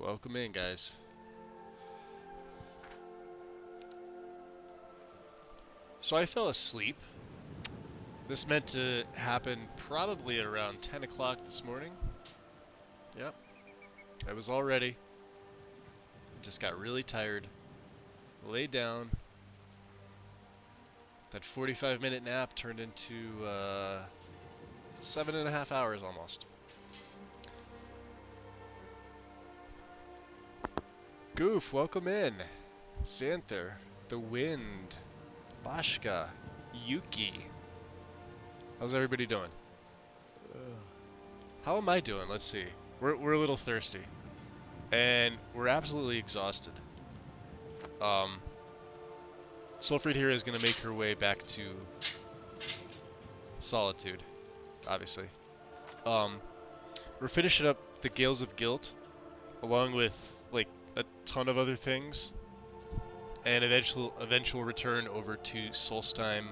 Welcome in, guys. So I fell asleep. This meant to happen probably at around 10 o'clock this morning. Yep. I was all ready. Just got really tired. Laid down. That 45-minute nap turned into 7.5 hours almost. Goof, welcome in. Xanther, The Wind, Bashka, Yuki. How's everybody doing? How am I doing? Let's see. We're a little thirsty. And we're absolutely exhausted. Sulfrid here is going to make her way back to Solitude, obviously. We're finishing up the Gales of Guilt, along with, like, a ton of other things. And eventual return over to Solstheim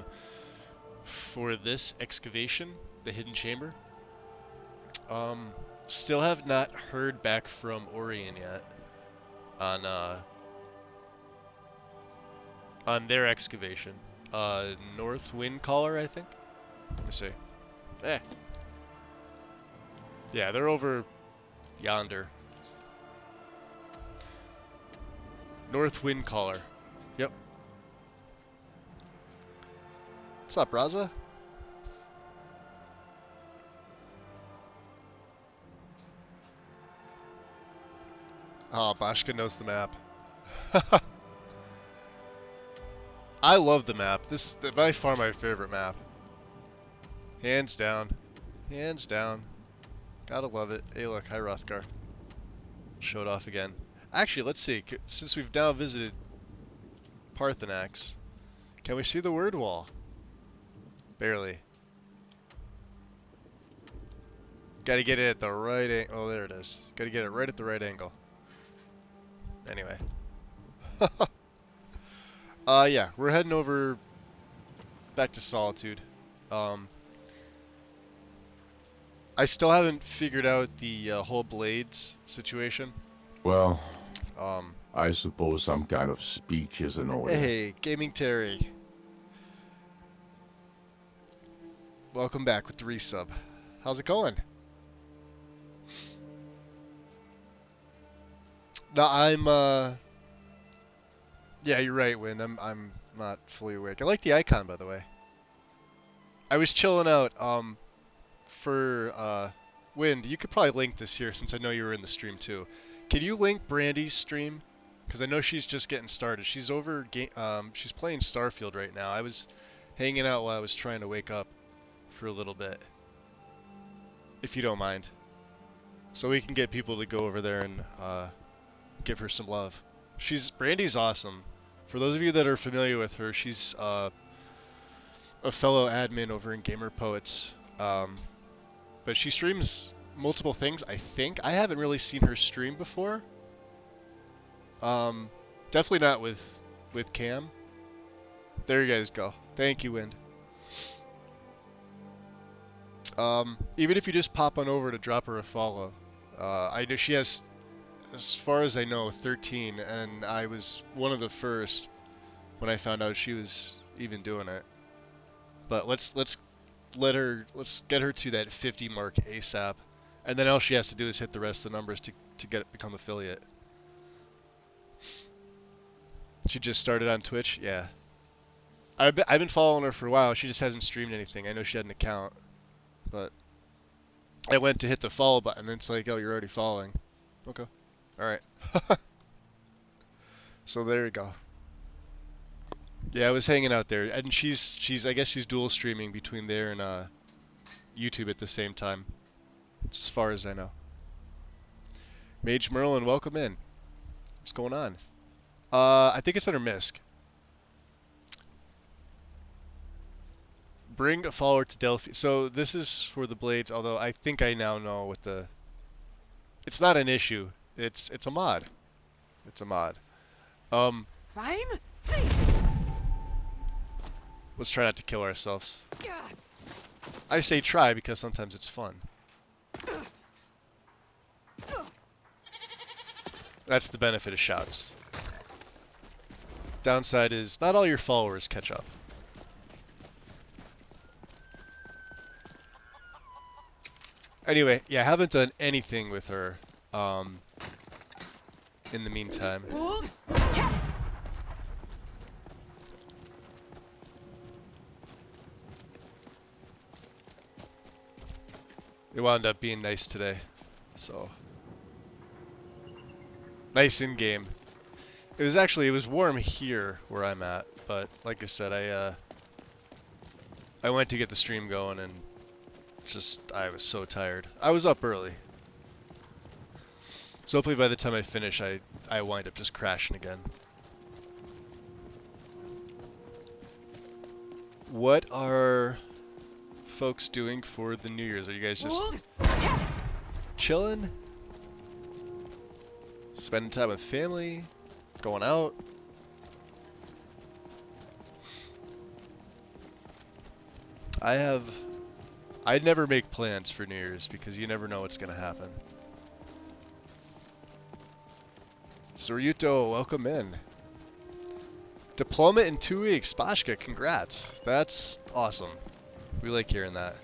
for this excavation, the Hidden Chamber. Still have not heard back from Orion yet on their excavation. North Wind Caller, I think. Let me see. Yeah, they're over yonder. North Wind Caller. Yep. What's up, Raza? Oh, Bashka knows the map. I love the map. This is by far my favorite map. Hands down. Hands down. Gotta love it. Hey look, hi Rothgar. Showed off again. Actually, let's see. Since we've now visited Parthenax, can we see the word wall? Barely. Gotta get it at the right angle. Oh, there it is. Gotta get it right at the right angle. Anyway. Yeah, we're heading over back to Solitude. I still haven't figured out the whole blades situation. Well, I suppose some kind of speech is in order. Hey, Gaming Terry. Welcome back with the resub. How's it going? No, I'm yeah, you're right, Win. I'm not fully awake. I like the icon, by the way. I was chilling out for Wind. You could probably link this here since I know you were in the stream too. Can you link Brandy's stream? Because I know she's just getting started. She's over she's playing Starfield right now. I was hanging out while I was trying to wake up for a little bit. If you don't mind. So we can get people to go over there and give her some love. Brandy's awesome. For those of you that are familiar with her, she's a fellow admin over in Gamer Poets. But she streams multiple things, I think. I haven't really seen her stream before. Definitely not with Cam. There you guys go. Thank you, Wind. Even if you just pop on over to drop her a follow. I know she has, as far as I know, 13, and I was one of the first when I found out she was even doing it. But let's get her to that 50 mark ASAP, and then all she has to do is hit the rest of the numbers to become affiliate. She just started on Twitch, yeah. I've been following her for a while. She just hasn't streamed anything. I know she had an account, but I went to hit the follow button, and it's like, oh, you're already following. Okay, all right. So there you go. Yeah, I was hanging out there, and I guess she's dual streaming between there and YouTube at the same time, as far as I know. Mage Merlin, welcome in. What's going on? I think it's under Misk. Bring a follower to Delphi. So this is for the blades, although I think I now know what the... It's not an issue. It's a mod. It's a mod. Let's try not to kill ourselves. I say try because sometimes it's fun. That's the benefit of shouts. Downside is not all your followers catch up. Anyway, yeah, I haven't done anything with her in the meantime. It wound up being nice today, so nice in game. It was warm here where I'm at, but like I said, I went to get the stream going and I was so tired. I was up early, so hopefully by the time I finish, I wind up just crashing again. What are folks doing for the New Year's? Are you guys just chilling? Spending time with family? Going out? I never make plans for New Year's because you never know what's gonna happen. Soryuto, welcome in. Diploma in 2 weeks. Pashka, congrats. That's awesome. We like hearing that.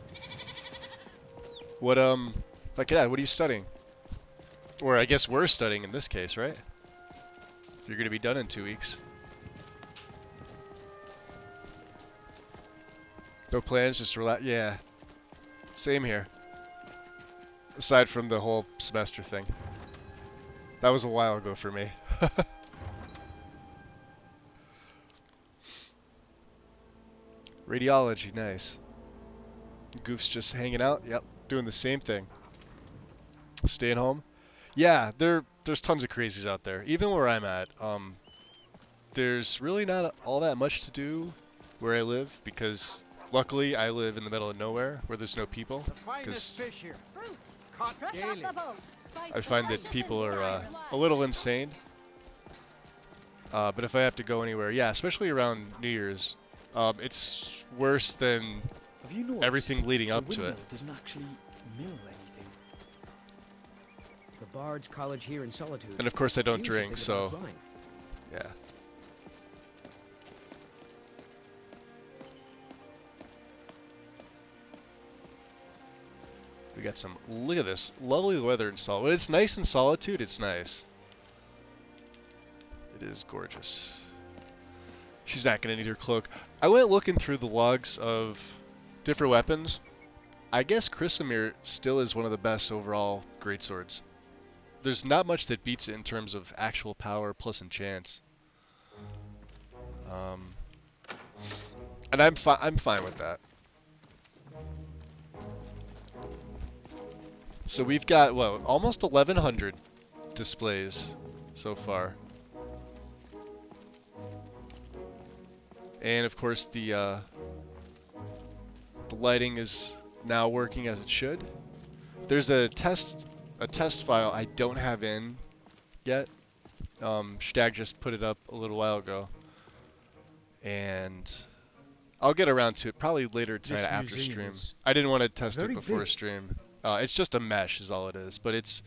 What, like, yeah, what are you studying? Or I guess we're studying in this case, right? You're gonna be done in 2 weeks. No plans, just relax. Yeah. Same here. Aside from the whole semester thing. That was a while ago for me. Radiology, nice. Goof's just hanging out. Yep, doing the same thing. Staying home. Yeah, there's tons of crazies out there. Even where I'm at, there's really not all that much to do where I live because luckily I live in the middle of nowhere where there's no people. Because I find that people are a little insane. But if I have to go anywhere, yeah, especially around New Year's, it's worse than everything leading up to it. Doesn't actually mill anything. The Bard's College here in Solitude. And of course I don't drink, so yeah. We got some, look at this, lovely weather in Solitude. When it's nice in Solitude, it's nice. It is gorgeous. She's not gonna need her cloak. I went looking through the logs of different weapons. I guess Chrysamir still is one of the best overall greatswords. There's not much that beats it in terms of actual power plus enchants. And I'm fine with that. So we've got, what, almost 1,100 displays so far. And of course the lighting is now working as it should. There's a test file I don't have in yet. Stag just put it up a little while ago. And I'll get around to it probably later tonight after stream. I didn't want to test it before stream. It's just a mesh is all it is, but it's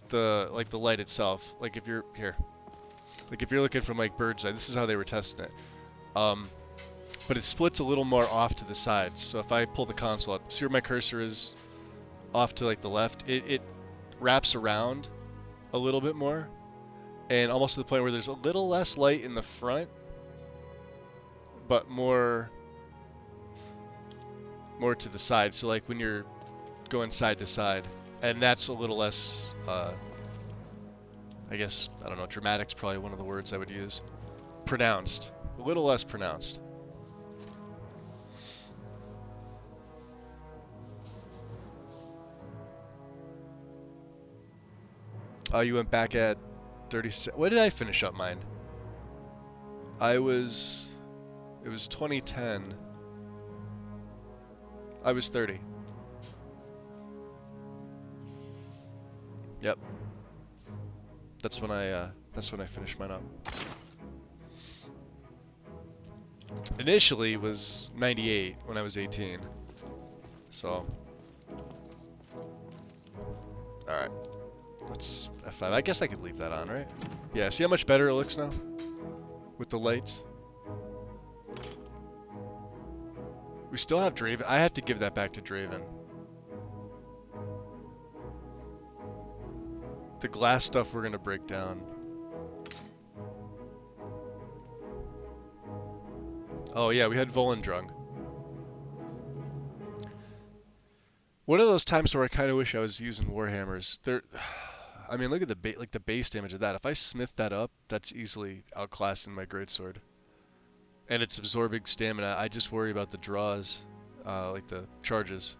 the the light itself. Like if you're here, like if you're looking from like bird's eye, this is how they were testing it. But it splits a little more off to the sides. So if I pull the console up, see where my cursor is off to like the left, it wraps around a little bit more, and almost to the point where there's a little less light in the front, but more to the side. So like when you're going side to side, and that's a little less, I guess, I don't know, dramatic's probably one of the words I would use. Pronounced. A little less pronounced. Oh, you went back at 36. When did I finish up mine? It was 2010. I was 30. Yep. That's when I finished mine up. Initially was 98 when I was 18. So. Alright. Let's F5. I guess I could leave that on, right? Yeah, see how much better it looks now? With the lights? We still have Draven. I have to give that back to Draven. The glass stuff we're gonna break down. Oh yeah, we had Volendrung. One of those times where I kind of wish I was using Warhammers. I mean, look at the base damage of that. If I smith that up, that's easily outclassing my greatsword. And it's absorbing stamina. I just worry about the draws, like the charges.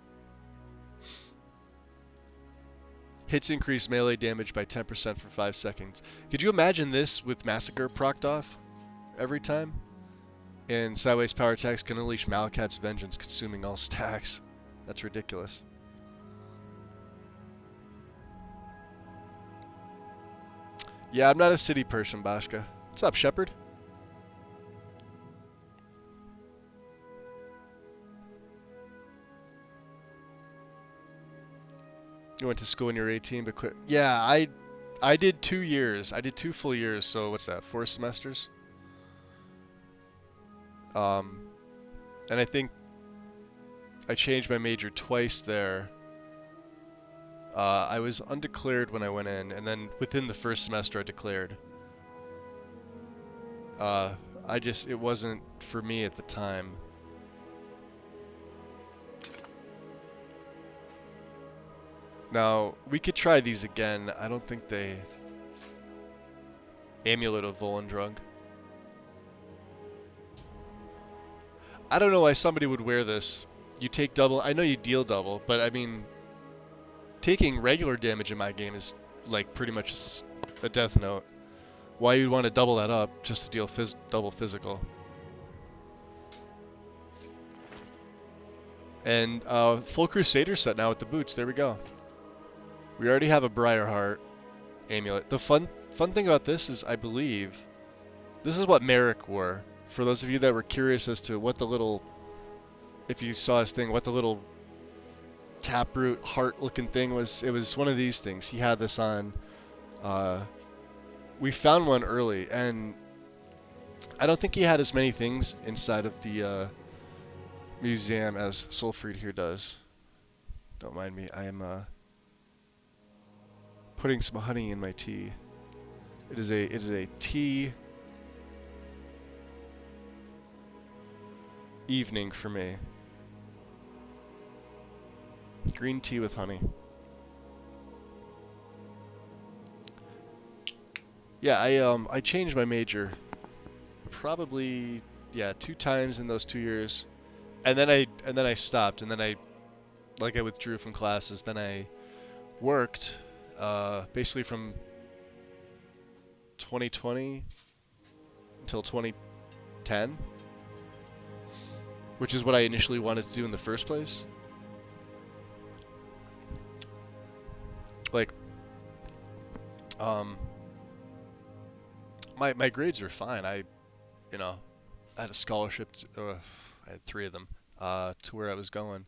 Hits increase melee damage by 10% for 5 seconds. Could you imagine this with Massacre procced off every time? And Sideways power attacks can unleash Malakat's vengeance, consuming all stacks. That's ridiculous. Yeah, I'm not a city person, Bashka. What's up, Shepard? You went to school when you were 18, but quit. Yeah, I did 2 years. I did 2 full years, so what's that, 4 semesters? And I think I changed my major twice there. I was undeclared when I went in, and then within the first semester I declared. It wasn't for me at the time. Now, we could try these again. I don't think they... Amulet of Volendrung. I don't know why somebody would wear this. You take double... I know you deal double, but I mean... Taking regular damage in my game is, like, pretty much a death note. Why you'd want to double that up just to deal double physical. And, full Crusader set now with the boots. There we go. We already have a Briarheart amulet. The fun thing about this is, I believe, this is what Merrick wore. For those of you that were curious as to what the little, if you saw his thing, what the little taproot heart-looking thing was, it was one of these things. He had this on. We found one early, and I don't think he had as many things inside of the museum as Sulfried here does. Don't mind me. I am putting some honey in my tea. It is a tea evening for me. Green tea with honey. Yeah, I changed my major probably 2 times in those 2 years. And then I stopped, and then I withdrew from classes. Then I worked basically from 2020 until 2010, which is what I initially wanted to do in the first place. Like, my grades are fine. I had a scholarship. I had 3 of them to where I was going.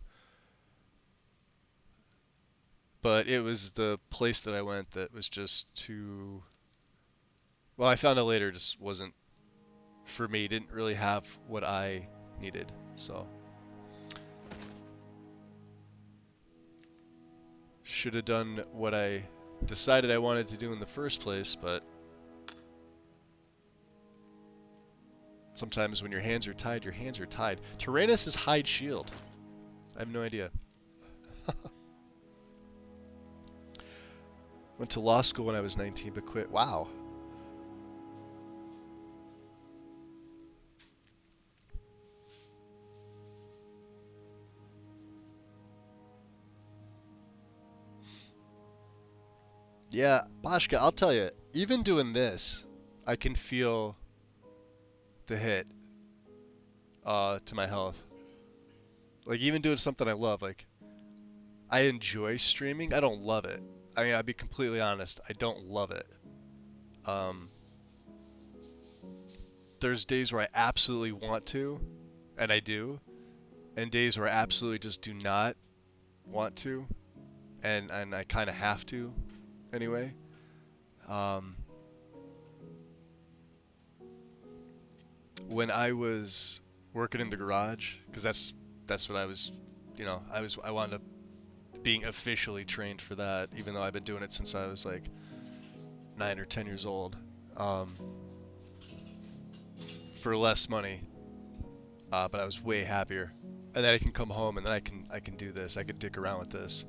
But it was the place that I went that was just too... Well, I found out later, just wasn't for me. Didn't really have what I needed, so... Should have done what I decided I wanted to do in the first place, but... Sometimes when your hands are tied, your hands are tied. Tyrannus is hide shield. I have no idea. Went to law school when I was 19, but quit. Wow. Yeah, Bashka, I'll tell you, even doing this, I can feel the hit to my health. Like, even doing something I love, like, I enjoy streaming. I don't love it. I mean, I'll be completely honest, I don't love it. There's days where I absolutely want to, and I do, and days where I absolutely just do not want to, and I kind of have to, anyway. When I was working in the garage, because that's what I was, I wound up being officially trained for that, even though I've been doing it since I was like 9 or 10 years old, for less money, but I was way happier. And then I can come home and then I can do this. I can dick around with this.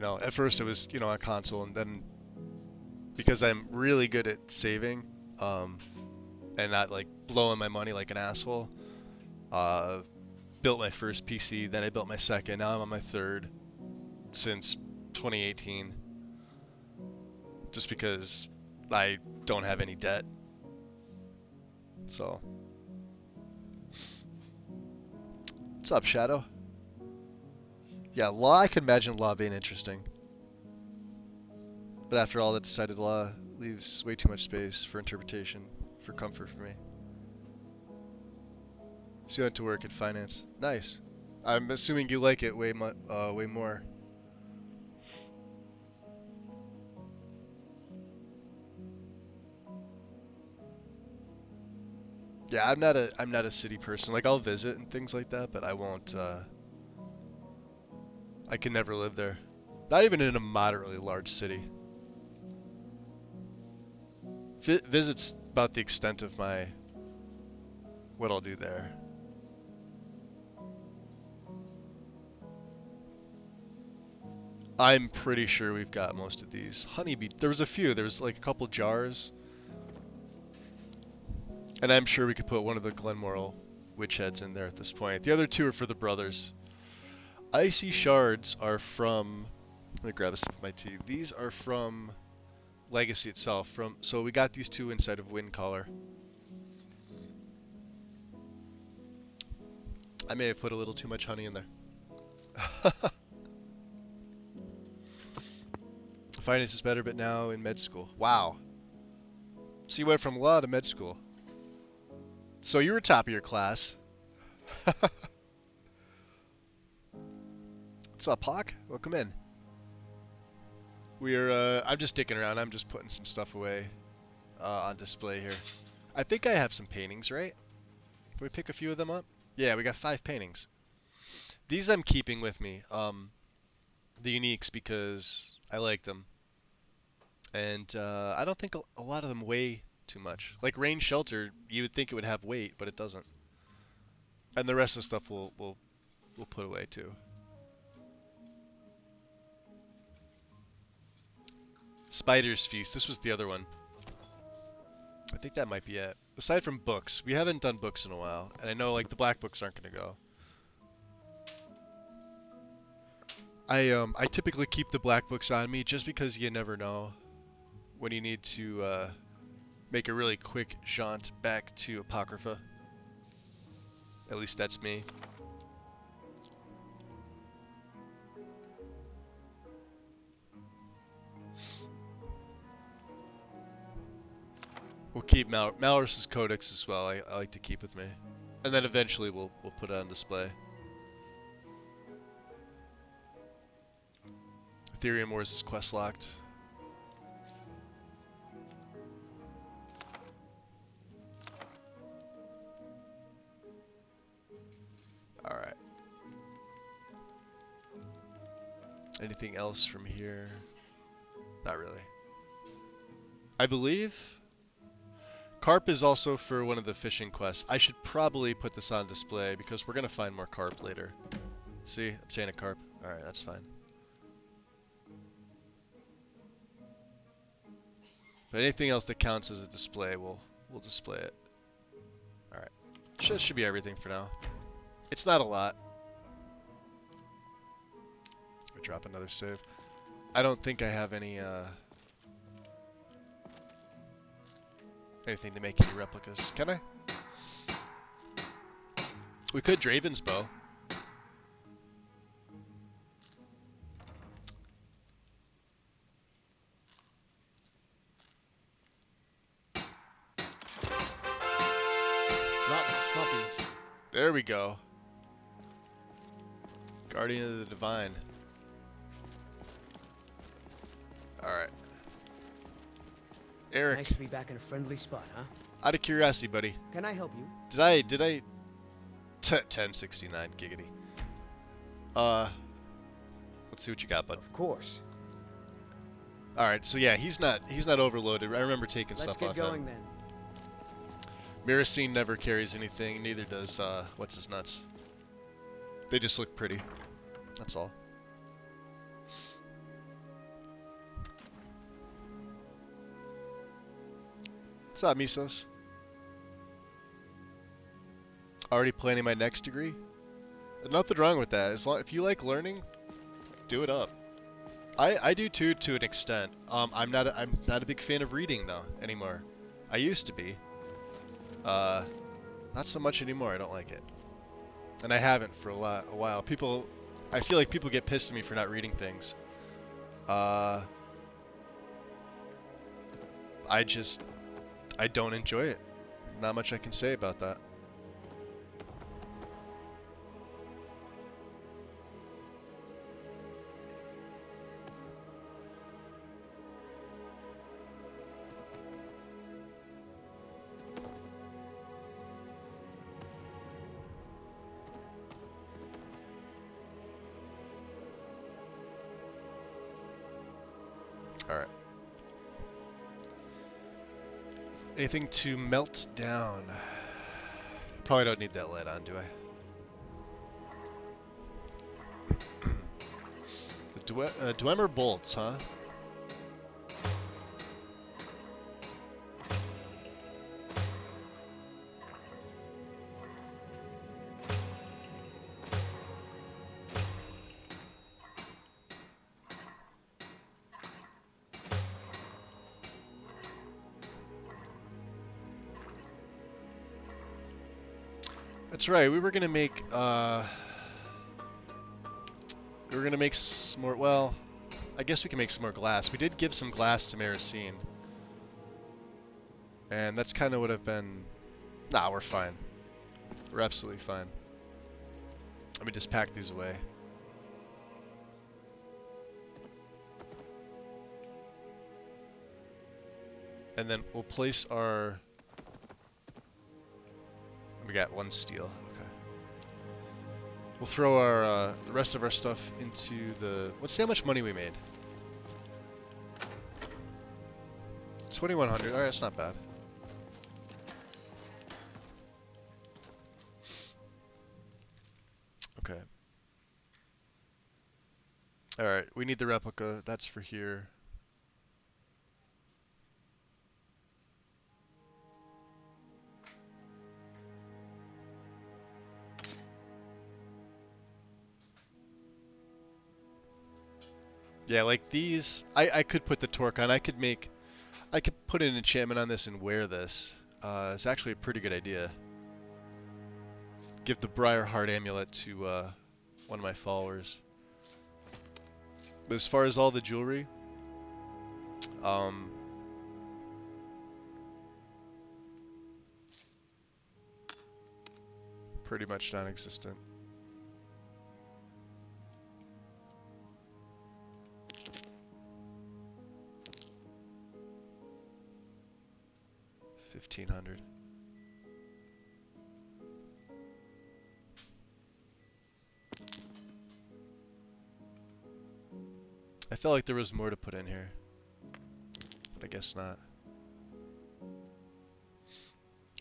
At first it was, a console, and then because I'm really good at saving, and not like blowing my money like an asshole, built my first PC, then I built my second, now I'm on my third since 2018. Just because I don't have any debt. So. What's up, Shadow? Yeah, law, I can imagine law being interesting. But after all, that decided law leaves way too much space for interpretation, for comfort for me. So you went to work in finance. Nice. I'm assuming you like it way more. Yeah, I'm not a city person. Like, I'll visit and things like that, but I won't. I can never live there. Not even in a moderately large city. Visit's about the extent of what I'll do there. I'm pretty sure we've got most of these. Honeybee, there was a few. There was like a couple jars. And I'm sure we could put one of the Glenmoral witch heads in there at this point. The other two are for the brothers. Icy shards are from... Let me grab a sip of my tea. These are from Legacy itself. So we got these two inside of Windcaller. I may have put a little too much honey in there. Finance is better, but now in med school. Wow. So you went from law to med school. So you were top of your class. What's up, Hawk? Welcome in. I'm just dicking around. I'm just putting some stuff away on display here. I think I have some paintings, right? Can we pick a few of them up? Yeah, we got 5 paintings. These I'm keeping with me. The uniques, because I like them. And I don't think a lot of them weigh too much. Like Rain Shelter, you would think it would have weight, but it doesn't. And the rest of the stuff we'll put away too. Spider's Feast, this was the other one. I think that might be it. Aside from books, we haven't done books in a while, and I know like the black books aren't gonna go. I typically keep the black books on me just because you never know when you need to make a really quick jaunt back to Apocrypha. At least that's me. We'll keep Malrus's Codex as well. I like to keep with me, and then eventually we'll put it on display. Ethereum Wars is quest locked. Alright. Anything else from here? Not really. I believe carp is also for one of the fishing quests. I should probably put this on display because we're gonna find more carp later. See? Obtain a carp. Alright, that's fine. But anything else that counts as a display, we'll display it. Alright. Should be everything for now. It's not a lot. We drop another save. I don't think I have any anything to make any replicas. Can I? We could Draven's Bow. There we go. Guardian of the Divine. Alright. It's Eric, nice to be back in a friendly spot, huh? out of curiosity, buddy. Can I help you? Did I 1069 giggity. Let's see what you got, bud. Of course. Alright, so yeah, he's not overloaded. I remember taking Let's stuff get off going him. then. Miracine never carries anything, neither does what's his nuts. They just look pretty. That's all. What's up, Misos? Already planning my next degree? Nothing wrong with that. As long if you like learning, do it up. I do too, to an extent. I'm not a big fan of reading though anymore. I used to be. Not so much anymore. I don't like it, and I haven't for a while. I feel like people get pissed at me for not reading things. I don't enjoy it. Not much I can say about that. Alright. Anything to melt down? Probably don't need that lead on, do I? The Dwemer bolts, huh? That's right. We were gonna make some more. Well, I guess we can make some more glass. We did give some glass to Miracine, and that's kind of what I've been. Nah, we're fine. We're absolutely fine. Let me just pack these away. And then we'll place our. We got one steel. Okay. We'll throw our the rest of our stuff into the. Let's see how much money we made. 2,100. All right, that's not bad. Okay. All right, we need the replica. That's for here. Yeah, like these, I could put the torque on. I could put an enchantment on this and wear this. It's actually a pretty good idea. Give the Briarheart amulet to one of my followers. But as far as all the jewelry, pretty much non-existent. $1,500. I felt like there was more to put in here, but I guess not.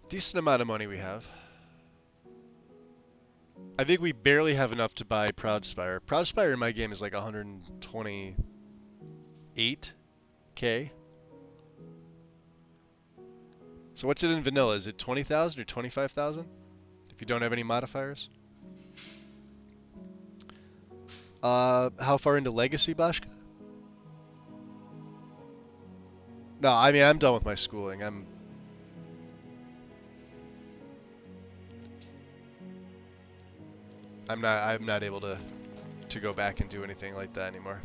Decent amount of money we have. I think we barely have enough to buy Proudspire. Proudspire in my game is like 128k. So what's it in vanilla? Is it 20,000 or 25,000? If you don't have any modifiers? How far into Legacy, Bashka? No, I mean, I'm done with my schooling. I'm not able to go back and do anything like that anymore.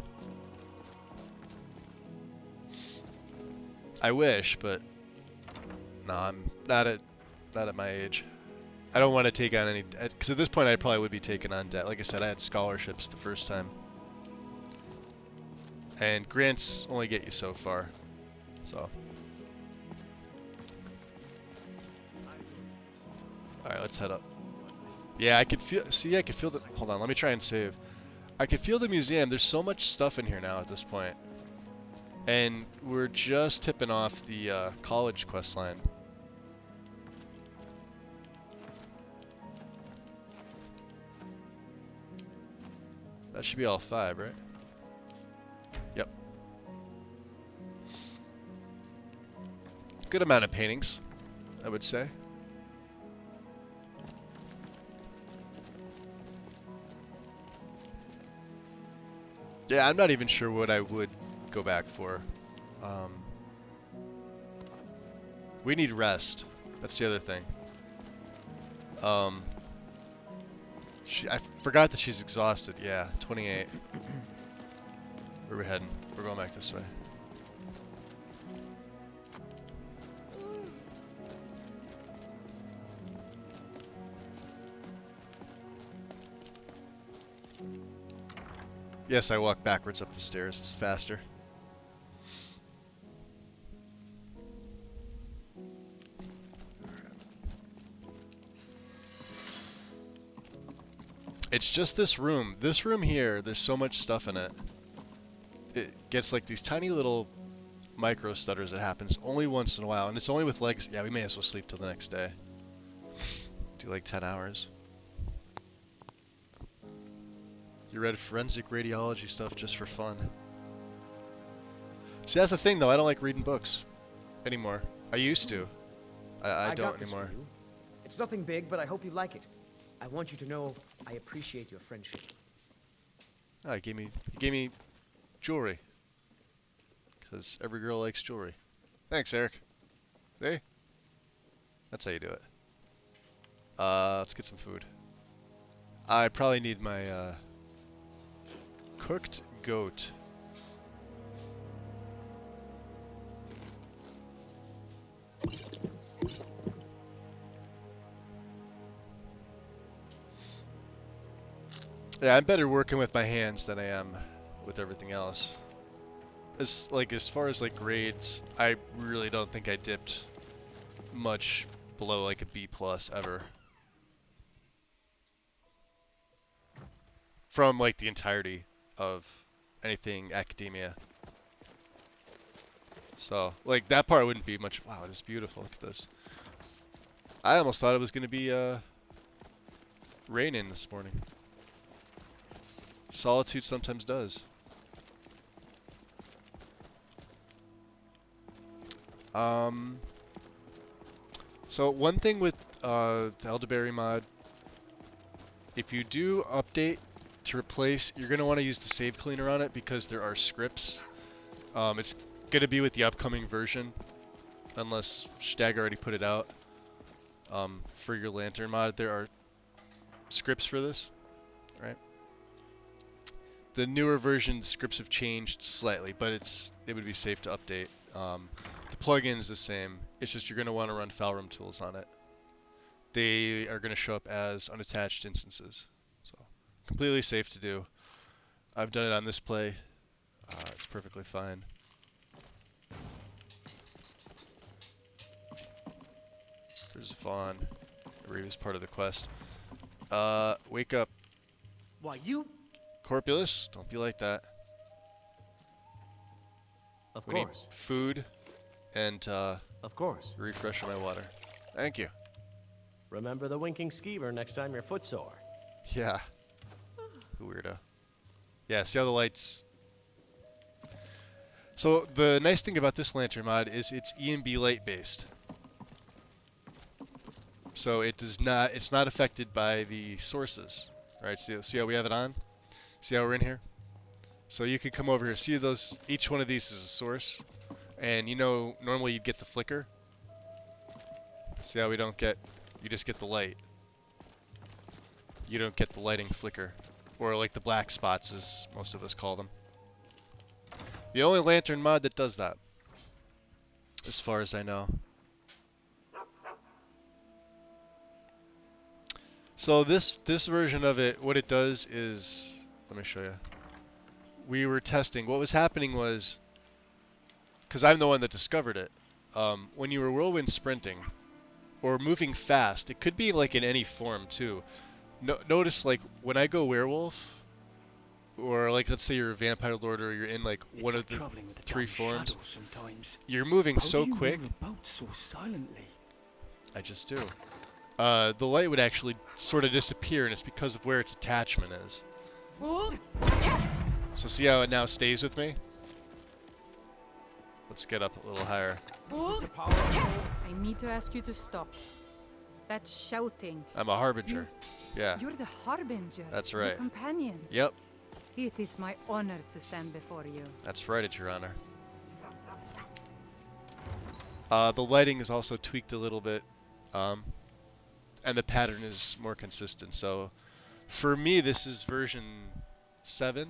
I wish, but no, I'm not at my age. I don't want to take on any, because at this point I probably would be taking on debt. Like I said, I had scholarships the first time. And grants only get you so far. So. Alright, let's head up. Yeah, I could feel, see, I could feel the, hold on, let me try and save. I could feel the museum. There's so much stuff in here now at this point. And we're just tipping off the college quest line. That should be all 5, right? Yep. Good amount of paintings, I would say. Yeah, I'm not even sure what I would go back for. We need rest. That's the other thing. I forgot that she's exhausted. Yeah, 28. Where are we heading? We're going back this way. Yes, I walk backwards up the stairs. It's faster. It's just this room. This room here, there's so much stuff in it. It gets like these tiny little micro stutters that happens only once in a while. And it's only with legs. Yeah, we may as well sleep till the next day. Do like 10 hours. You read forensic radiology stuff just for fun. See, that's the thing though. I don't like reading books anymore. I used to. I don't got this anymore. for you. It's nothing big, but I hope you like it. I want you to know I appreciate your friendship. Oh, he gave me jewelry. Because every girl likes jewelry. Thanks, Eric. See? That's how you do it. Let's get some food. I probably need my cooked goat. Yeah, I'm better working with my hands than I am with everything else. As far as like grades, I really don't think I dipped much below like a B+ ever. From like the entirety of anything academia. So, like that part wouldn't be much. Wow, it is beautiful. Look at this. I almost thought it was going to be raining this morning. Solitude sometimes does. So one thing with the Elderberry mod, if you do update to replace, you're going to want to use the save cleaner on it because there are scripts. It's going to be with the upcoming version, unless Stag already put it out. For your lantern mod, there are scripts for this, right? The newer version, the scripts have changed slightly, but it would be safe to update. The plugin is the same. It's just you're going to want to run Falrum tools on it. They are going to show up as unattached instances. So completely safe to do. I've done it on this play. It's perfectly fine. There's Vaughn. He was part of the quest. Wake up. Why, you... Corpulus, don't be like that. Of We need course. food and Of course. refresh my water. Thank you. Remember the winking skeever next time you're footsore. Yeah. Weirdo. Yeah, see how the lights... So the nice thing about this lantern mod is it's EMB light based. So it's not affected by the sources. Right, see how we have it on? See how we're in here? So you could come over here, see those, each one of these is a source. And you know, normally you'd get the flicker. See how we don't get, you just get the light. You don't get the lighting flicker. Or like the black spots as most of us call them. The only lantern mod that does that. As far as I know. So this version of it, what it does is, let me show you. we were testing. What was happening was, because I'm the one that discovered it, when you were whirlwind sprinting or moving fast, it could be like in any form too. Notice like when I go werewolf, or like let's say you're a vampire lord, or you're in like one of the three forms, you're moving so quick. So silently. I just do. The light would actually sort of disappear, and it's because of where its attachment is. So see how it now stays with me? Let's get up a little higher. I need to ask you to stop. That shouting. I'm a harbinger. Yeah. You're the harbinger. That's right. The companions. Yep. It is my honor to stand before you. That's right, it's your honor. The lighting is also tweaked a little bit, and the pattern is more consistent. So, for me, this is version 7.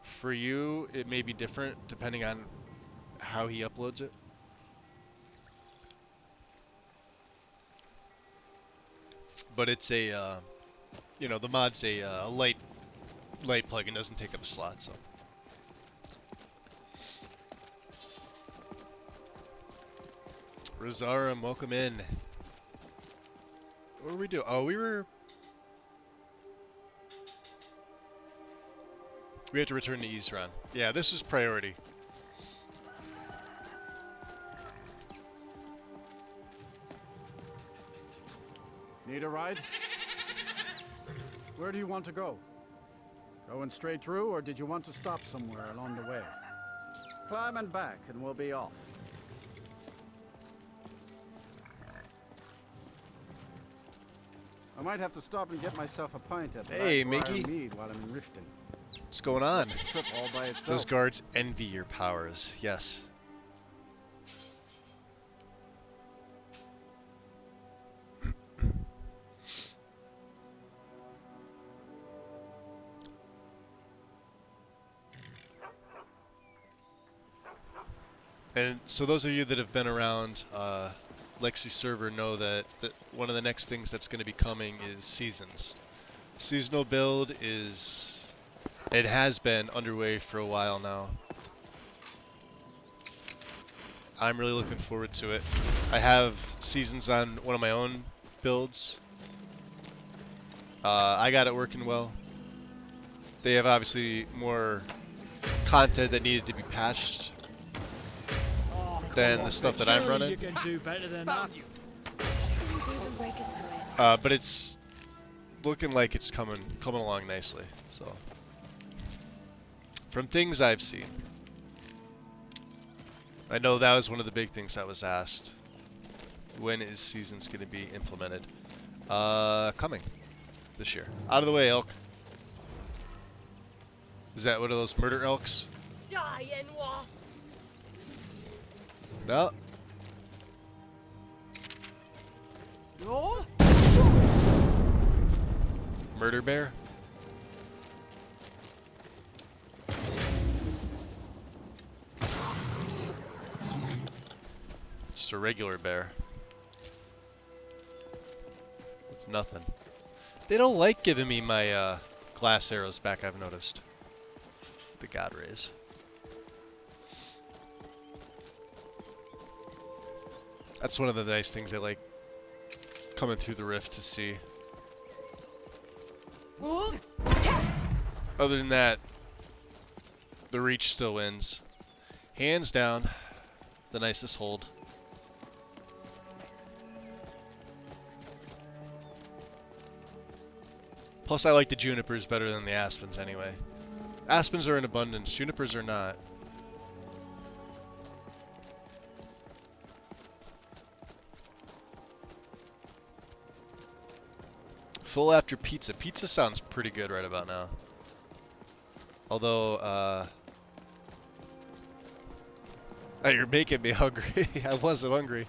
For you, it may be different depending on how he uploads it. But it's a, you know, the mod's a light plugin, doesn't take up a slot, so. Rosarum, welcome in. What did we do? Oh, we have to return to Isran. Yeah, this is priority. Need a ride? Where do you want to go? Going straight through, or did you want to stop somewhere along the way? Climb and back, and we'll be off. I might have to stop and get myself a pint at Hey, Black Briar Mickey. Mead while I'm in Riften. What's going on? A trip all by itself. Those guards envy your powers. Yes. And so those of you that have been around Lexi server know that one of the next things that's going to be coming is seasons. Seasonal build is, it has been underway for a while now. I'm really looking forward to it. I have seasons on one of my own builds. I got it working well. They have obviously more content that needed to be patched than the stuff that I'm running. You can do better than that. But it's looking like it's coming along nicely. So, from things I've seen, I know that was one of the big things that was asked. When is seasons going to be implemented? Coming this year. Out of the way, elk. Is that one of those murder elks? Die and walk. No. Murder bear? Just a regular bear. With nothing. They don't like giving me my glass arrows back, I've noticed. The god rays. That's one of the nice things I like coming through the rift to see. Other than that, the reach still wins. Hands down, the nicest hold. Plus I like the junipers better than the aspens anyway. Aspens are in abundance, junipers are not. Full after pizza. Pizza sounds pretty good right about now. Although, oh, you're making me hungry. I wasn't hungry.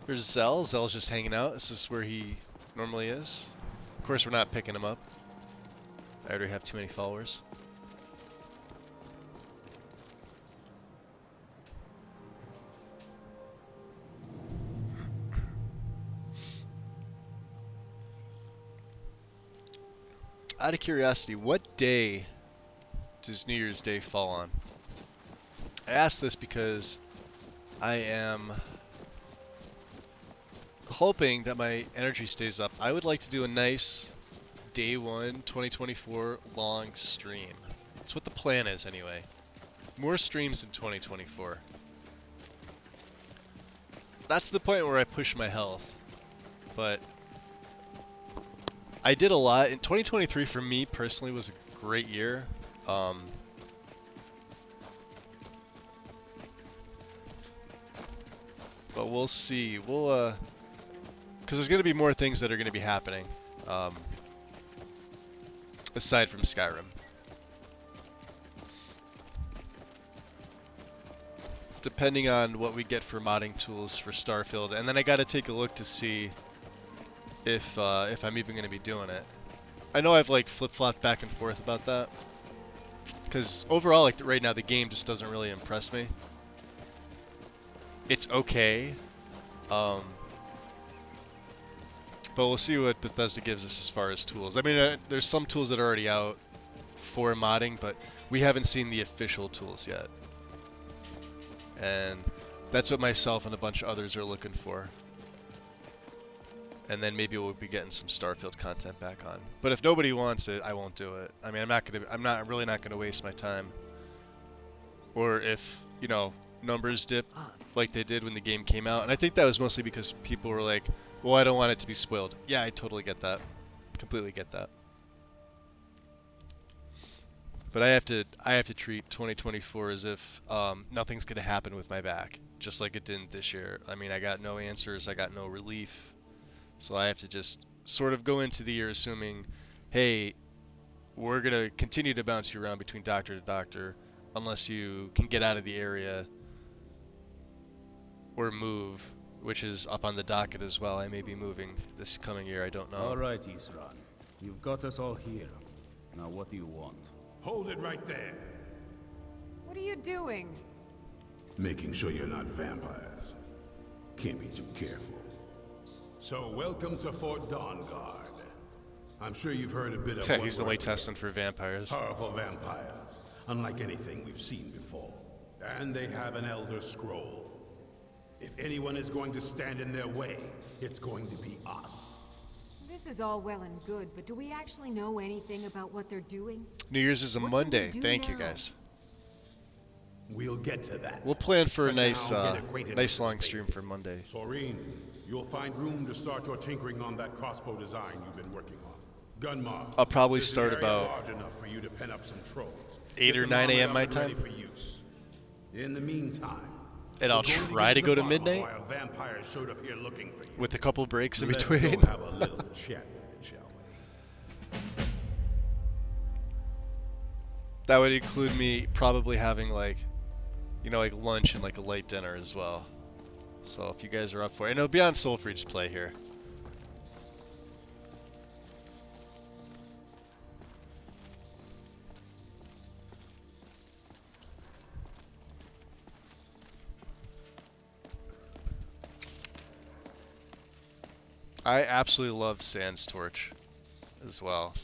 There's Zell. Zell's just hanging out. This is where he normally is. Of course, we're not picking him up. I already have too many followers. Out of curiosity, what day does New Year's Day fall on? I ask this because I am hoping that my energy stays up. I would like to do a nice Day 1 2024 long stream. That's what the plan is anyway. More streams in 2024. That's the point where I push my health. But I did a lot. In 2023 for me personally was a great year. But we'll see. We'll because there's going to be more things that are going to be happening aside from Skyrim. Depending on what we get for modding tools for Starfield, and then I got to take a look to see if I'm even going to be doing it. I know I've like flip-flopped back and forth about that, because overall, like right now, the game just doesn't really impress me. It's okay, but we'll see what Bethesda gives us as far as tools. I mean, there's some tools that are already out for modding, but we haven't seen the official tools yet. And that's what myself and a bunch of others are looking for. And then maybe we'll be getting some Starfield content back on. But if nobody wants it, I won't do it. I mean, I'm really not gonna waste my time. Or if, you know, numbers dip like they did when the game came out. And I think that was mostly because people were like, well, I don't want it to be spoiled. Yeah, I totally get that. Completely get that. But I have to treat 2024 as if nothing's gonna happen with my back, just like it didn't this year. I mean, I got no answers, I got no relief, so I have to just sort of go into the year assuming, hey, we're gonna continue to bounce you around between doctor to doctor, unless you can get out of the area or move, which is up on the docket as well. I may be moving this coming year. I don't know. All right, Isran, you've got us all here. Now, what do you want? Hold it right there. What are you doing? Making sure you're not vampires. Can't be too careful. So, welcome to Fort Dawnguard. I'm sure you've heard a bit of what He's we're only up testing against. for vampires. Powerful vampires, unlike anything we've seen before. And they have an Elder Scroll. If anyone is going to stand in their way, it's going to be us. This is all well and good, but do we actually know anything about what they're doing? New Year's is a What do we Monday. do Thank you now? guys. We'll get to that. We'll plan for a now, nice, get acquainted nice with long the stream space. for Monday. Soreen, you'll find room to start your tinkering on that crossbow design you've been working on. Gunmar, I'll probably there's an start area about large enough for you to pen up some trolls. 8 Get or them 9 armored a.m. up my and ready time. for use. In the meantime, And I'll we're going try to the go to bottom of midnight why a vampire showed up here looking for you. with a couple breaks in Let's between. go have a little chat with it, shall we? That would include me probably having like, you know, like lunch and like a light dinner as well. So if you guys are up for it, and it'll be on Soulfreed's play here. I absolutely love Sans Torch as well.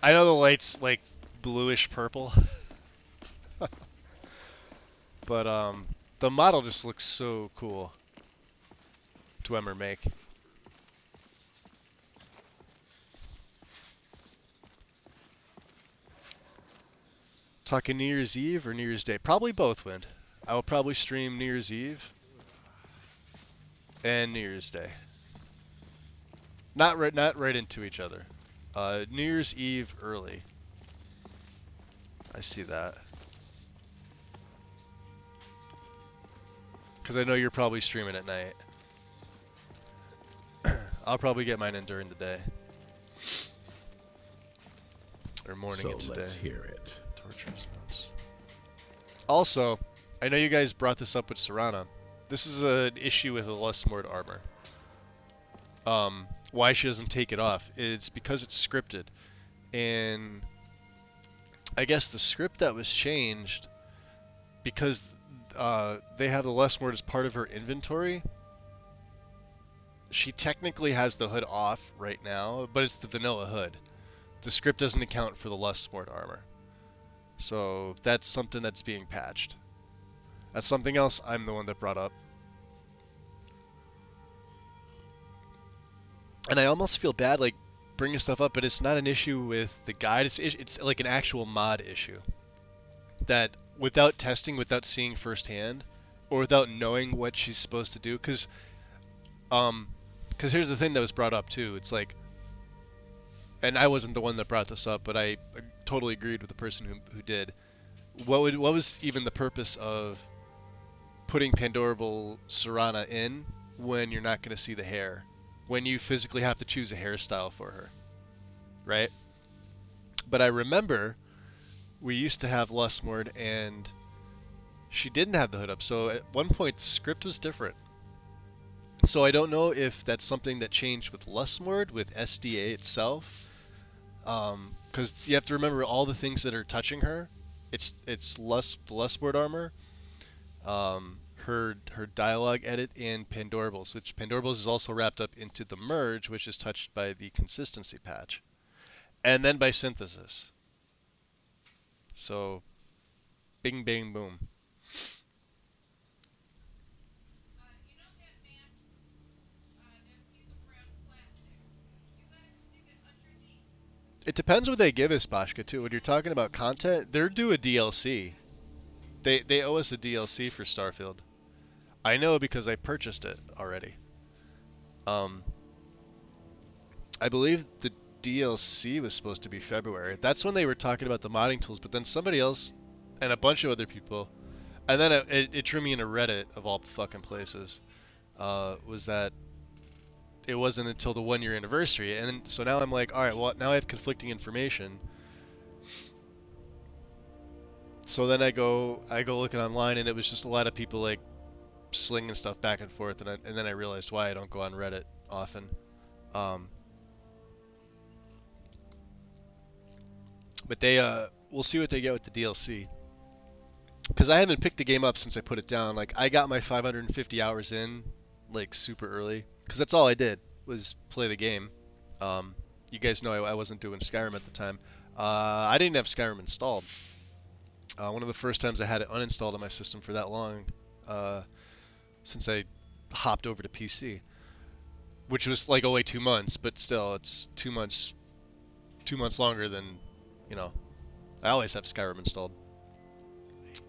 I know the light's like bluish purple. But the model just looks so cool to ever make. Talking New Year's Eve or New Year's Day? Probably both, Wind. I will probably stream New Year's Eve and New Year's Day. Not right into each other. New Year's Eve early. I see that. Because I know you're probably streaming at night. I'll probably get mine in during the day. Or morning So into let's day. hear it. Torturous notes. Also, I know you guys brought this up with Serana. This is an issue with the Lustmord armor. Why she doesn't take it off. It's because it's scripted. And I guess the script that was changed, because they have the Lustmord as part of her inventory, she technically has the hood off right now, but it's the vanilla hood. The script doesn't account for the Lustmord armor. So that's something that's being patched. That's something else I'm the one that brought up. And I almost feel bad like bringing stuff up, but it's not an issue with the guide. It's like an actual mod issue. That without testing, without seeing firsthand, or without knowing what she's supposed to do, because here's the thing that was brought up too. It's like, and I wasn't the one that brought this up, but I totally agreed with the person who did. What was even the purpose of putting Pandorable Serana in when you're not going to see the hair? When you physically have to choose a hairstyle for her, right? But I remember we used to have Lustmord and she didn't have the hood up, so at one point the script was different. So I don't know if that's something that changed with Lustmord, with SDA itself, because you have to remember all the things that are touching her. It's the Lustmord armor, her dialogue edit, and Pandorables, which Pandorables is also wrapped up into the merge, which is touched by the consistency patch, and then by synthesis. So, bing, bang, boom. It depends what they give us, Bashka, too. When you're talking about content, they're due a DLC. They owe us a DLC for Starfield. I know because I purchased it already. I believe the DLC was supposed to be February. That's when they were talking about the modding tools, but then somebody else and a bunch of other people, and then it drew me into Reddit, of all fucking places, was that it wasn't until the 1 year anniversary. And so now I'm like, alright, well, now I have conflicting information. So then I go looking online, and it was just a lot of people like slinging stuff back and forth, and then I realized why I don't go on Reddit often. But we'll see what they get with the DLC. Because I haven't picked the game up since I put it down. Like, I got my 550 hours in, like, super early. Because that's all I did, was play the game. You guys know I wasn't doing Skyrim at the time. I didn't have Skyrim installed. One of the first times I had it uninstalled on my system for that long, since I hopped over to PC. Which was, like, only 2 months, but still, it's 2 months longer than, you know, I always have Skyrim installed.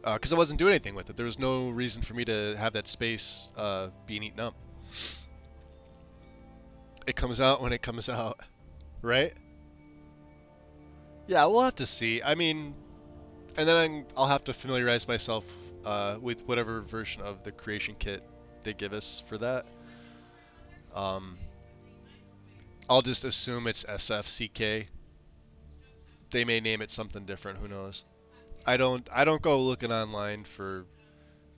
Because I wasn't doing anything with it. There was no reason for me to have that space being eaten up. It comes out when it comes out, right? Yeah, we'll have to see. I mean, and then I'll have to familiarize myself with whatever version of the creation kit they give us for that. I'll just assume it's SFCK. They may name it something different, who knows. I don't go looking online for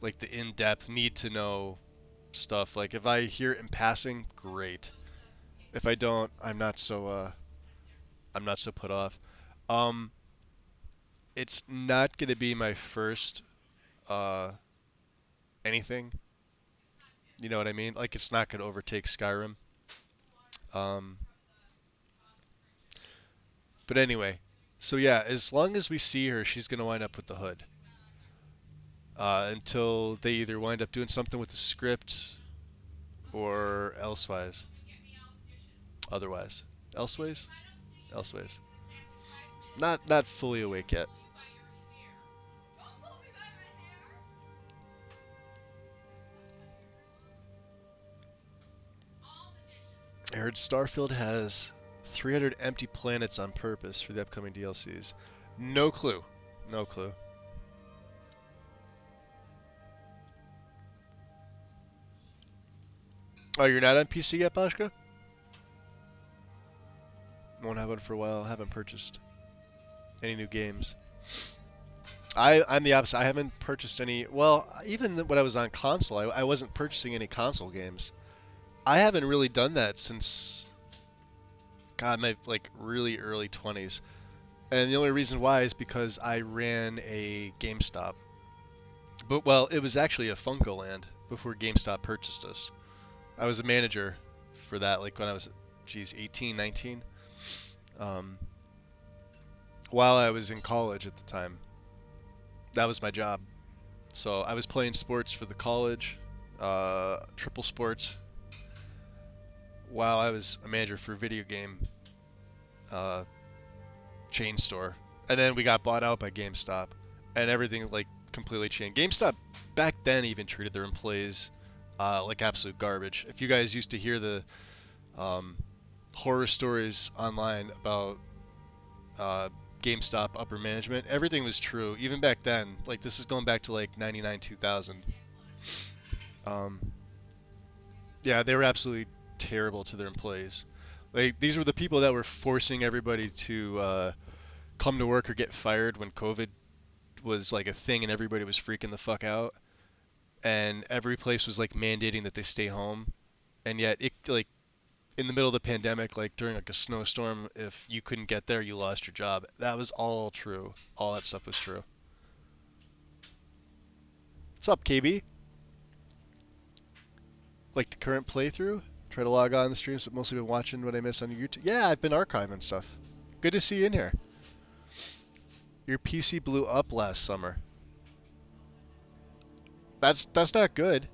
like the in-depth need to know stuff. Like if I hear it in passing, great. If I don't, I'm not so put off. It's not gonna be my first anything. You know what I mean? Like it's not gonna overtake Skyrim. But anyway, so yeah, as long as we see her, she's gonna wind up with the hood. Until they either wind up doing something with the script or elsewise. Otherwise. Elseways? Elseways. Not fully awake yet. I heard Starfield has 300 empty planets on purpose for the upcoming DLCs. No clue. No clue. Oh, you're not on PC yet, Bashka? Won't have one for a while. Haven't purchased any new games. I'm the opposite. I haven't purchased any. Well, even when I was on console, I wasn't purchasing any console games. I haven't really done that since, God, my like really early 20s. And the only reason why is because I ran a GameStop. But well, it was actually a Funkoland before GameStop purchased us. I was a manager for that, like when I was, 18, 19. While I was in college at the time. That was my job. So I was playing sports for the college, triple sports, while I was a manager for a video game chain store. And then we got bought out by GameStop, and everything like completely changed. GameStop back then even treated their employees like absolute garbage. If you guys used to hear the horror stories online about GameStop upper management, everything was true. Even back then, like this is going back to like 99, 2000. Yeah, they were absolutely terrible to their employees. Like these were the people that were forcing everybody to come to work or get fired when COVID was like a thing and everybody was freaking the fuck out. And every place was like mandating that they stay home. And yet it like in the middle of the pandemic, like during like a snowstorm, if you couldn't get there, you lost your job. That was all true. All that stuff was true. What's up, KB? Like the current playthrough? Try to log on the streams, but mostly been watching what I miss on YouTube. Yeah, I've been archiving stuff. Good to see you in here. Your PC blew up last summer. That's not good.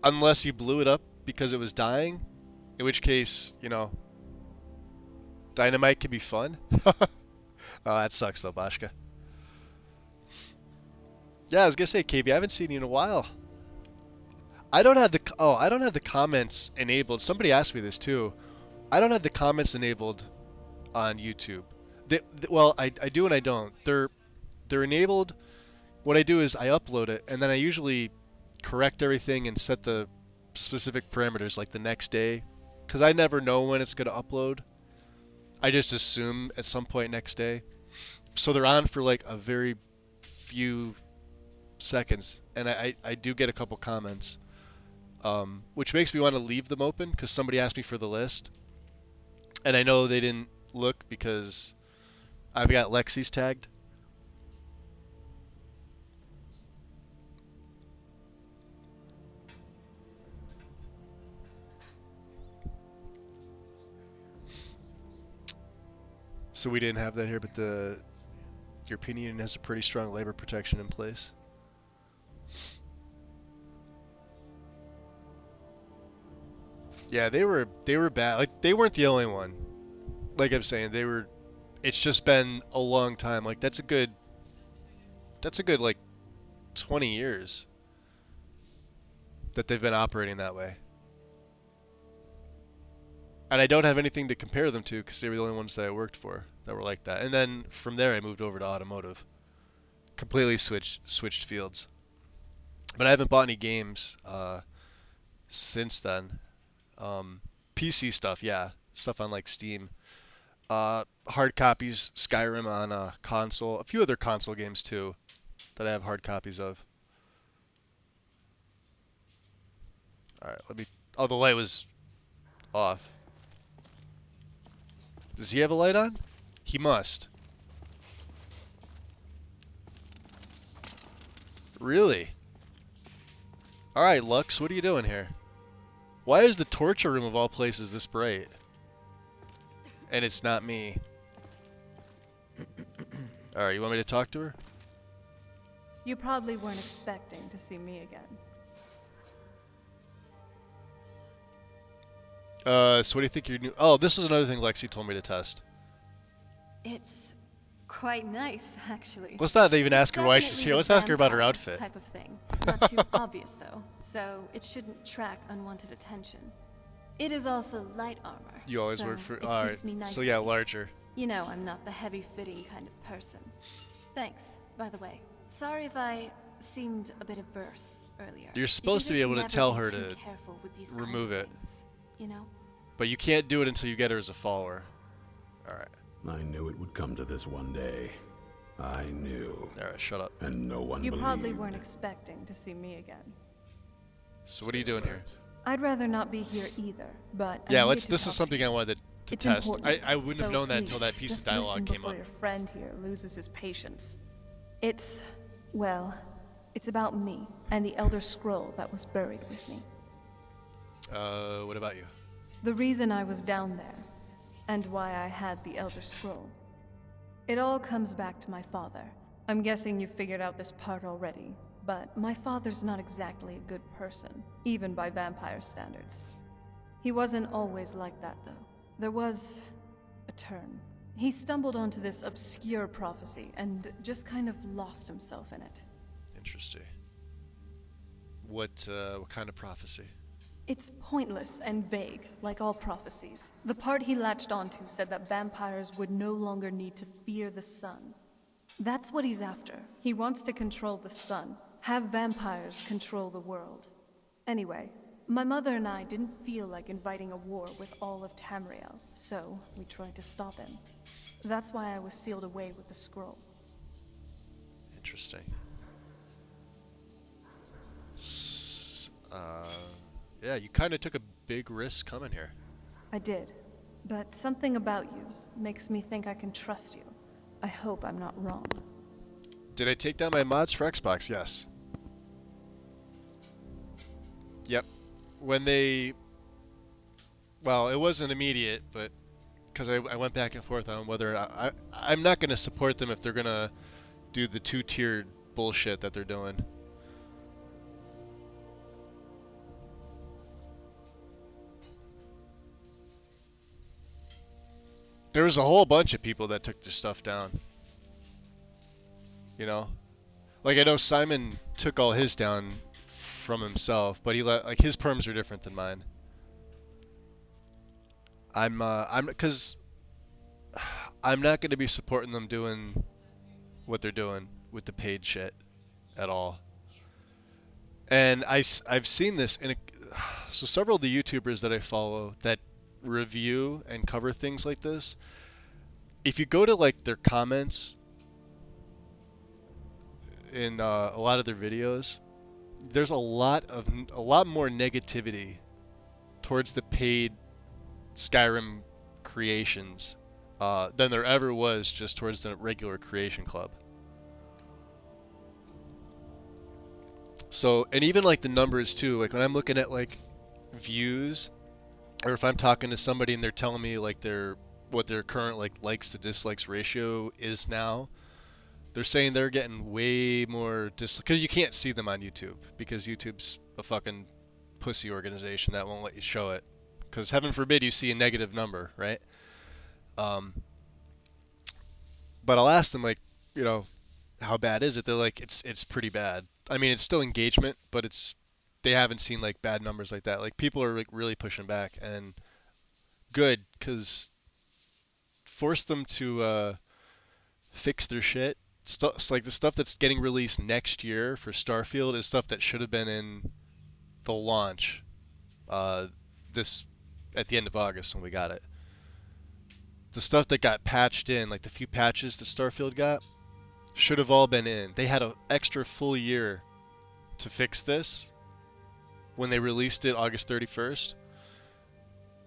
Unless you blew it up because it was dying, in which case, you know, dynamite can be fun. Oh, that sucks though, Bashka. Yeah, I was gonna say, KB, I haven't seen you in a while. I don't have the comments enabled. Somebody asked me this too. I don't have the comments enabled on YouTube. Well, I do and I don't. They're enabled. What I do is I upload it, and then I usually correct everything and set the specific parameters like the next day, because I never know when it's going to upload. I just assume at some point next day. So they're on for like a very few seconds, and I do get a couple comments, which makes me want to leave them open because somebody asked me for the list, and I know they didn't look because I've got Lexi's tagged. So we didn't have that here, but the European Union has a pretty strong labor protection in place. Yeah, they were bad. Like they weren't the only one. Like I'm saying, they were. It's just been a long time. Like that's a good like 20 years that they've been operating that way. And I don't have anything to compare them to because they were the only ones that I worked for that were like that. And then from there I moved over to automotive. Completely switched fields. But I haven't bought any games since then. PC stuff, yeah. Stuff on like Steam. Hard copies, Skyrim on console. A few other console games too that I have hard copies of. Alright, let me... Oh, the light was off. Does he have a light on? He must. Really? Alright, Lux, what are you doing here? Why is the torture room of all places this bright? And it's not me. Alright, you want me to talk to her? You probably weren't expecting to see me again. So what do you think your new... Oh, this is another thing Lexi told me to test. It's quite nice, actually. Let's not even ask her why she's here. Let's ask her about her outfit. Type of thing. Not too obvious, though, so it shouldn't attract unwanted attention. It is also light armor. You always so work for... it Alright, suits me so nicely. yeah, larger. You know, I'm not the heavy-fitting kind of person. Thanks, by the way. Sorry if I seemed a bit averse earlier. You're supposed to be able to tell her to remove it. You know? But you can't do it until you get her as a follower. Alright. I knew it would come to this one day. I knew. Alright, shut up. And no one You believed. probably weren't expecting to see me again. So what are you doing here? I'd rather not be here either, but Yeah, I'm let's. here to This is talk something to I you. wanted to It's test. important. I wouldn't So have known that until please, that piece of just dialogue listen came before up. your friend here loses his patience. It's, well, it's about me and the Elder Scroll that was buried with me. What about you? The reason I was down there, and why I had the Elder Scroll. It all comes back to my father. I'm guessing you figured out this part already, but my father's not exactly a good person, even by vampire standards. He wasn't always like that, though. There was a turn. He stumbled onto this obscure prophecy and just kind of lost himself in it. Interesting. What kind of prophecy? It's pointless and vague, like all prophecies. The part he latched onto said that vampires would no longer need to fear the sun. That's what he's after. He wants to control the sun, have vampires control the world. Anyway, my mother and I didn't feel like inviting a war with all of Tamriel, so we tried to stop him. That's why I was sealed away with the scroll. Interesting. Yeah, you kind of took a big risk coming here. I did, but something about you makes me think I can trust you. I hope I'm not wrong. Did I take down my mods for Xbox? Yes. Yep. When they... Well, it wasn't immediate, but... Because I went back and forth on whether... I'm not going to support them if they're going to do the two-tiered bullshit that they're doing. There was a whole bunch of people that took their stuff down. You know? Like, I know Simon took all his down from himself, but he let, like, his perms are different than mine. Because I'm not going to be supporting them doing what they're doing with the paid shit at all. And I've seen this in so several of the YouTubers that I follow that review and cover things like this, if you go to like their comments in a lot of their videos, there's a lot more negativity towards the paid Skyrim creations than there ever was just towards the regular creation club. So, and even like the numbers too, like when I'm looking at like views, or if I'm talking to somebody and they're telling me like what their current like likes to dislikes ratio is now, they're saying they're getting way more because you can't see them on YouTube because YouTube's a fucking pussy organization that won't let you show it, because heaven forbid you see a negative number, right? But I'll ask them, like, you know, how bad is it? They're like, it's pretty bad. I mean, it's still engagement, but they haven't seen like bad numbers like that. Like, people are like really pushing back, and good, because force them to fix their shit. Like the stuff that's getting released next year for Starfield is stuff that should have been in the launch this at the end of August when we got it. The stuff that got patched in, like the few patches that Starfield got, should have all been in. They had an extra full year to fix this when they released it August 31st,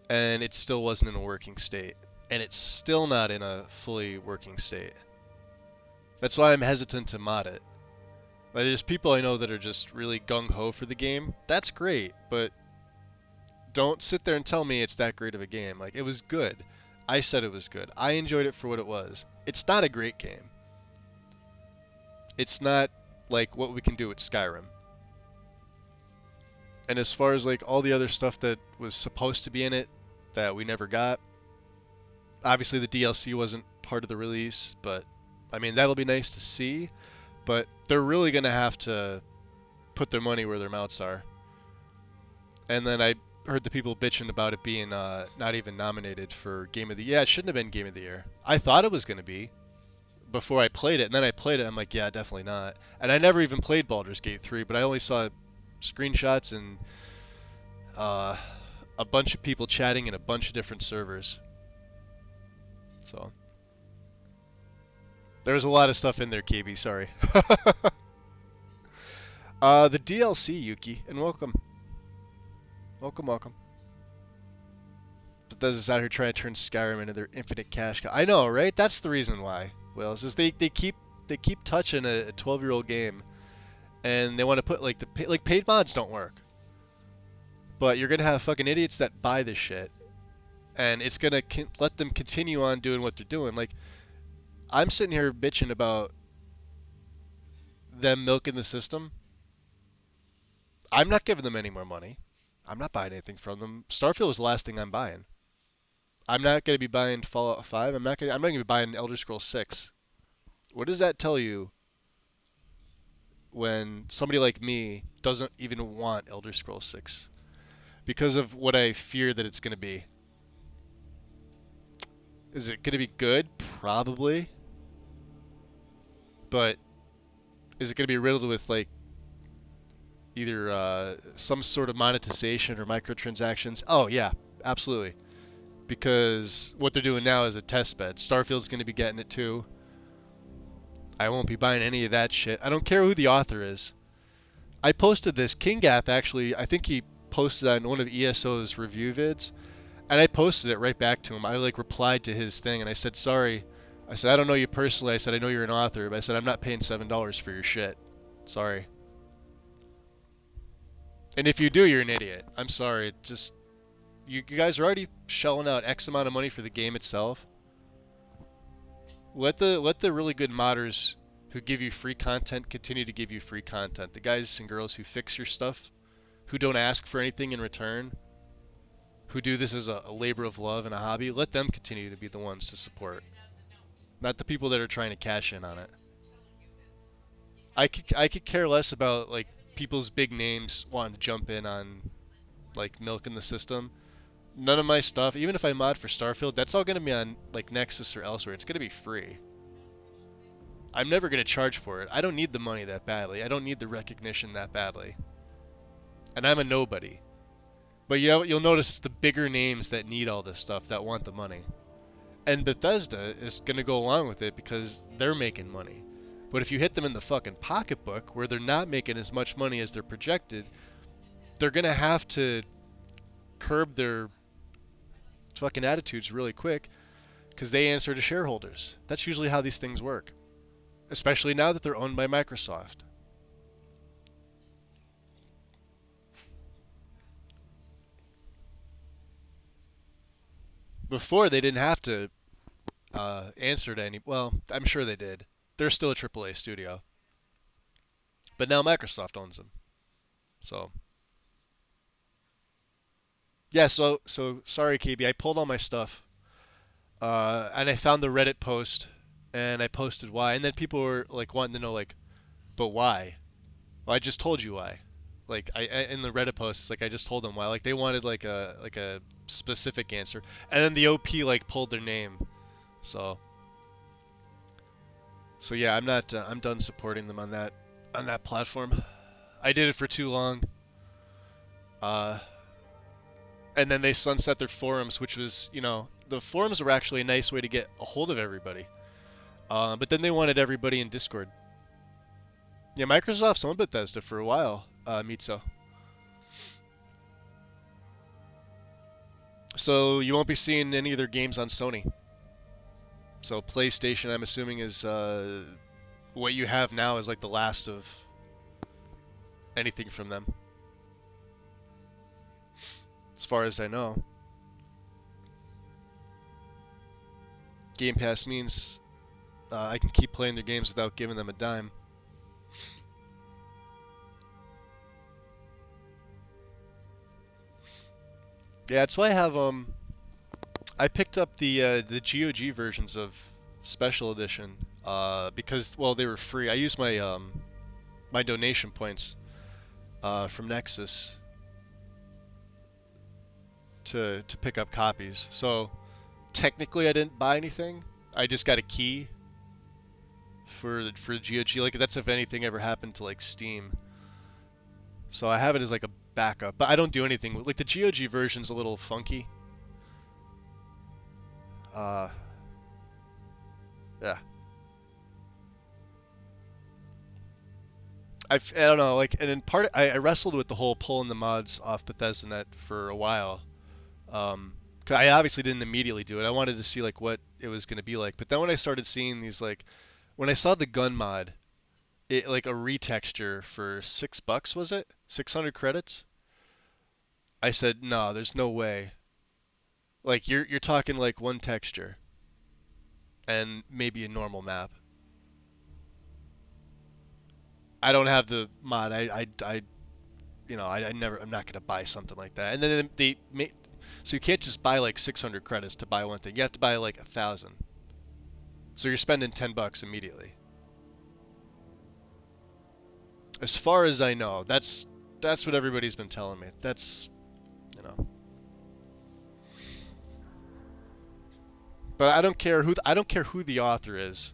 and it still wasn't in a working state. And it's still not in a fully working state. That's why I'm hesitant to mod it. Like, there's people I know that are just really gung-ho for the game. That's great, but don't sit there and tell me it's that great of a game. Like, it was good. I said it was good. I enjoyed it for what it was. It's not a great game. It's not like what we can do with Skyrim. And as far as like all the other stuff that was supposed to be in it that we never got, obviously the DLC wasn't part of the release, but I mean, that'll be nice to see, but they're really going to have to put their money where their mouths are. And then I heard the people bitching about it being not even nominated for Game of the Year. Yeah, it shouldn't have been Game of the Year. I thought it was going to be before I played it, and then I played it, I'm like, yeah, definitely not. And I never even played Baldur's Gate 3, but I only saw screenshots and a bunch of people chatting in a bunch of different servers. So there's a lot of stuff in there, KB, sorry. The DLC, Yuki, and welcome. Welcome. Bethesda's is out here trying to turn Skyrim into their infinite cash cow. I know, right? That's the reason why, Wills, is they keep touching a 12-year-old game, and they want to put like paid mods don't work. But you're gonna have fucking idiots that buy this shit, and it's gonna let them continue on doing what they're doing. Like, I'm sitting here bitching about them milking the system. I'm not giving them any more money. I'm not buying anything from them. Starfield is the last thing I'm buying. I'm not going to be buying Fallout 5. I'm not going to be buying Elder Scrolls 6. What does that tell you when somebody like me doesn't even want Elder Scrolls 6? Because of what I fear that it's going to be. Is it going to be good? Probably. But is it going to be riddled with like either some sort of monetization or microtransactions? Oh yeah, absolutely. Because what they're doing now is a test bed. Starfield's going to be getting it too. I won't be buying any of that shit. I don't care who the author is. I posted this. King Gap actually, I think he posted on one of ESO's review vids, and I posted it right back to him. I like replied to his thing, and I said, sorry. I said, I don't know you personally. I said, I know you're an author, but I said, I'm not paying $7 for your shit. Sorry. And if you do, you're an idiot. I'm sorry. Just, you guys are already shelling out X amount of money for the game itself. Let the really good modders who give you free content continue to give you free content. The guys and girls who fix your stuff, who don't ask for anything in return, who do this as a labor of love and a hobby, let them continue to be the ones to support. Not the people that are trying to cash in on it. I could care less about like people's big names wanting to jump in on like milking the system. None of my stuff, even if I mod for Starfield, that's all going to be on like Nexus or elsewhere. It's going to be free. I'm never going to charge for it. I don't need the money that badly. I don't need the recognition that badly. And I'm a nobody. But you'll notice it's the bigger names that need all this stuff, that want the money. And Bethesda is going to go along with it because they're making money. But if you hit them in the fucking pocketbook where they're not making as much money as they're projected, they're going to have to curb their fucking attitudes really quick because they answer to shareholders. That's usually how these things work. Especially now that they're owned by Microsoft. Before, they didn't have to answer to any... Well, I'm sure they did. They're still a AAA studio. But now Microsoft owns them. So... Yeah, so sorry, KB. I pulled all my stuff. And I found the Reddit post. And I posted why. And then people were like wanting to know, like, but why? Well, I just told you why. Like, I in the Reddit post, it's like I just told them why. Like, they wanted like a specific answer. And then the OP like pulled their name. So yeah, I'm not. I'm done supporting them on that platform. I did it for too long. And then they sunset their forums, which was, you know, the forums were actually a nice way to get a hold of everybody. But then they wanted everybody in Discord. Yeah, Microsoft's owned Bethesda for a while, Mitsu. So you won't be seeing any of their games on Sony. So PlayStation, I'm assuming, is what you have now is like the last of anything from them. As far as I know. Game Pass means I can keep playing their games without giving them a dime. Yeah, that's why I have I picked up the GOG versions of Special Edition because, well, they were free. I used my my donation points from Nexus to pick up copies. So technically I didn't buy anything. I just got a key for GOG. Like, that's if anything ever happened to like Steam. So I have it as like a backup, but I don't do anything. Like, the GOG version's a little funky. Yeah. I don't know, like, and in part, I wrestled with the whole pulling the mods off BethesdaNet for a while. 'Cause I obviously didn't immediately do it. I wanted to see like what it was going to be like. But then when I started seeing these, like, when I saw the gun mod, it like a retexture for $6, was it? 600 credits? I said, no, there's no way. Like, you're talking like one texture. and maybe a normal map. I don't have the mod. I'm not gonna buy something like that. And then so you can't just buy like 600 credits to buy one thing. You have to buy like 1,000. So you're spending $10 immediately. As far as I know, that's what everybody's been telling me. That's, you know. But I don't care who the author is.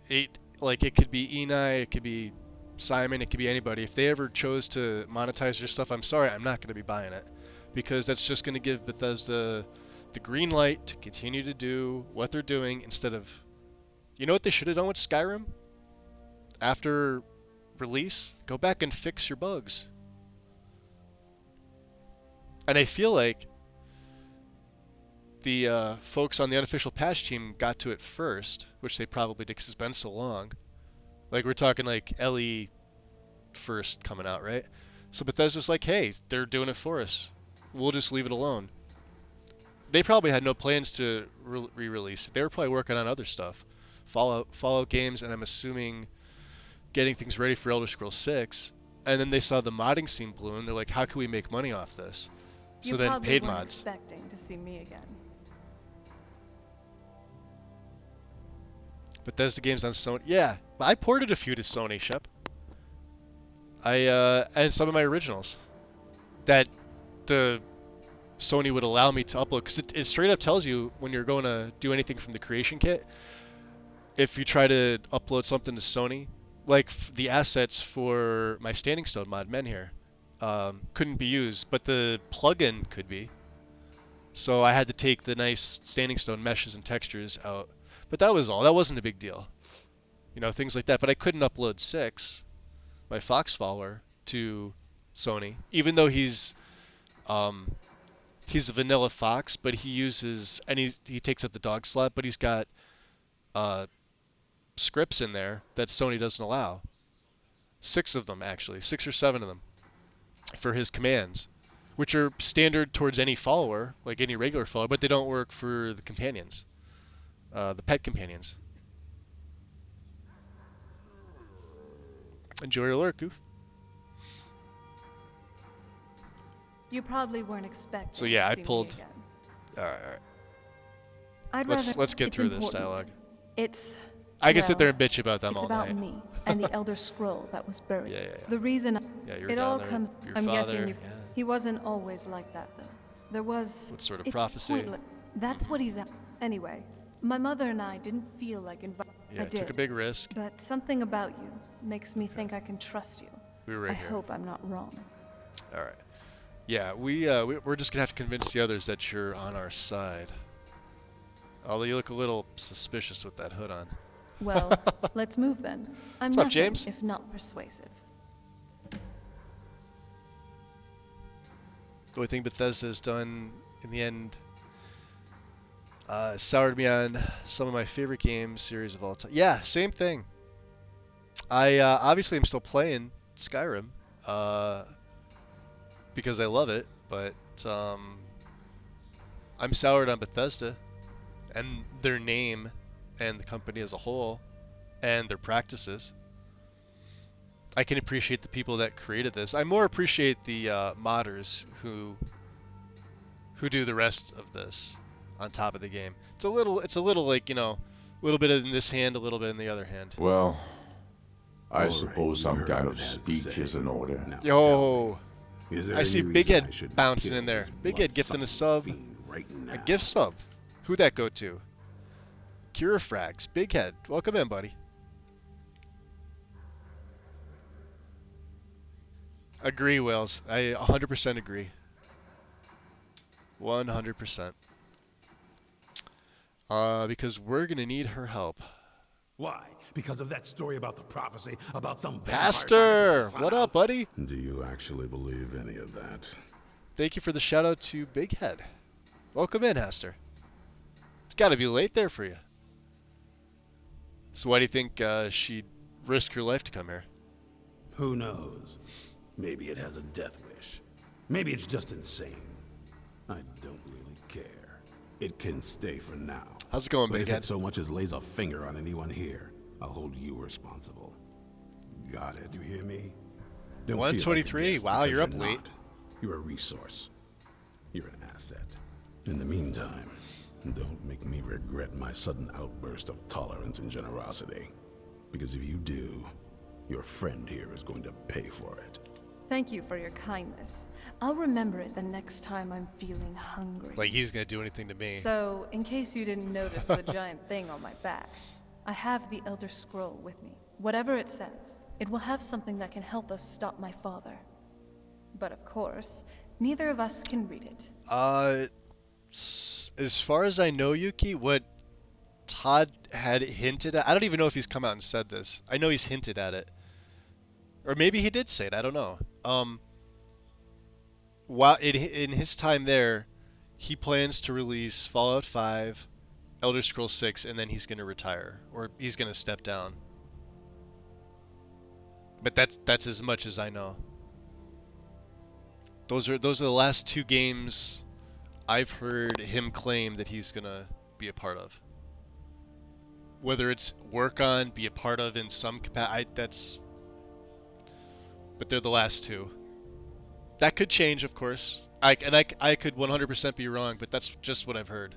It could be Enai, it could be Simon, it could be anybody. If they ever chose to monetize their stuff, I'm sorry, I'm not going to be buying it, because that's just going to give Bethesda the green light to continue to do what they're doing instead of, you know what they should have done with Skyrim? After release, go back and fix your bugs. And I feel like the folks on the unofficial patch team got to it first, which they probably did because it's been so long. Like, we're talking like LE first coming out, right? So Bethesda's like, hey, they're doing it for us. We'll just leave it alone. They probably had no plans to re-release it. They were probably working on other stuff. Fallout games, and I'm assuming getting things ready for Elder Scrolls 6. And then they saw the modding scene bloom, and they're like, how can we make money off this? So you then probably paid weren't mods. Expecting to see me again. Bethesda games on Sony. Yeah, I ported a few to Sony, Shep. And some of my originals that the Sony would allow me to upload, because it straight up tells you when you're going to do anything from the creation kit, if you try to upload something to Sony, like the assets for my Standing Stone mod, Menhir, couldn't be used, but the plugin could be. So I had to take the nice Standing Stone meshes and textures out. But that was all. That wasn't a big deal. You know, things like that. But I couldn't upload 6, my Fox follower, to Sony, even though he's a vanilla Fox, but he uses, and he takes up the dog slot, but he's got scripts in there that Sony doesn't allow. 6 of them, actually. 6 or 7 of them for his commands, which are standard towards any follower, like any regular follower, but they don't work for the companions. The pet companions. Enjoy your lurk, Goof. You probably weren't expecting. So yeah, to I see pulled. Me again. All right. I'd Let's rather, get it's through this important. dialogue. It's. I can sit there well, and bitch about them it's all about night. me and the Elder Scroll that was buried. Yeah. The reason Yeah, you were it down all there, comes. your I'm father, guessing yeah. he wasn't always like that though. There was. What sort of it's prophecy? Pointless. That's what he's at. Anyway, my mother and I didn't feel like inviting. Yeah, I did. took a big risk. But something about you makes me think I can trust you. We were right I here. hope I'm not wrong. All right. Yeah, we're just gonna have to convince the others that you're on our side. Although you look a little suspicious with that hood on. Well, let's move then. I'm What's up, nothing James? if not persuasive. The only thing Bethesda's done in the end soured me on some of my favorite game series of all time. Yeah, same thing. I obviously am still playing Skyrim because I love it, but I'm soured on Bethesda and their name and the company as a whole and their practices. I can appreciate the people that created this. I more appreciate the modders who do the rest of this on top of the game. It's a little like, you know, a little bit in this hand, a little bit in the other hand. Well, I All suppose right, some you've kind heard of what it has to speech say. is in order. Now Yo, tell me, is there I see any Big reason I Head should bouncing kill in there. this Big Head gifting a sub. blood-sucking fiend right A now? gift sub. Who'd that go to? Kira Frags. Big Head. Welcome in, buddy. Agree, Wales. I 100% agree. 100%. Because we're gonna need her help. Why? Because of that story about the prophecy about some vampire trying to Pastor! put the sun What up, out? buddy? Do you actually believe any of that? Thank you for the shout out to Big Head. Welcome in, Hester. It's gotta be late there for you. So why do you think she'd risk her life to come here? Who knows? Maybe it has a death wish. Maybe it's just insane. I don't really care. It can stay for now. How's it going, But big if head? it so much as lays a finger on anyone here, I'll hold you responsible. Got it, you hear me? Don't feel like a 123? guest Wow, because you're up late. not. You're a resource. You're an asset. In the meantime, don't make me regret my sudden outburst of tolerance and generosity. Because if you do, your friend here is going to pay for it. Thank you for your kindness. I'll remember it the next time I'm feeling hungry. Like he's gonna do anything to me. So, in case you didn't notice the giant thing on my back, I have the Elder Scroll with me. Whatever it says, it will have something that can help us stop my father. But of course, neither of us can read it. As far as I know, Yuki, what Todd had hinted at, I don't even know if he's come out and said this. I know he's hinted at it. Or maybe he did say it, I don't know. While in his time there, he plans to release Fallout 5, Elder Scrolls 6, and then he's going to retire. Or he's going to step down. But that's as much as I know. Those are the last two games I've heard him claim that he's gonna be a part of. Whether it's work on, be a part of in some capacity, but they're the last two. That could change, of course. I could 100% be wrong, but that's just what I've heard.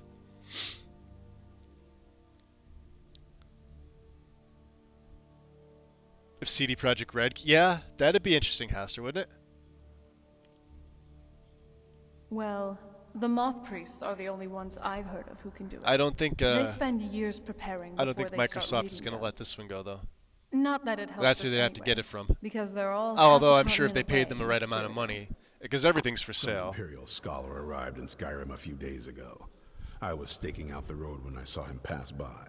If CD Projekt Red, yeah, that'd be interesting, Haster, wouldn't it? Well, the Moth Priests are the only ones I've heard of who can do it. I don't think. They spend years preparing. I don't think before they start Microsoft is reading going to them. let this one go, though. Not that it helps. That's us who they have to anyway, get it from. because they're all. Although half a I'm sure if they continent paid them the away right in amount of Cyrodiil. money, because everything's for Some sale. Imperial scholar arrived in Skyrim a few days ago. I was staking out the road when I saw him pass by.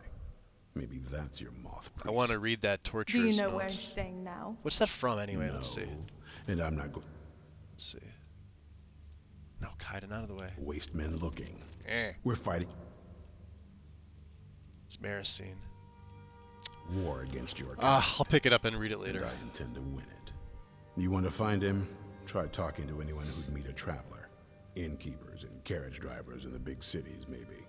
Maybe that's your moth priest. I want to read that Do torturous you know where he's notes. staying now? What's that from anyway? No, Let's see. and I'm not going Let's see. No, Kaiden, out of the way. to waste men looking. Eh. We're fighting It's Maricine. war against your I'll pick it up and read it and later. I intend to win it. You want to find him? Try talking to anyone who'd meet a traveler. Innkeepers and carriage drivers in the big cities, maybe.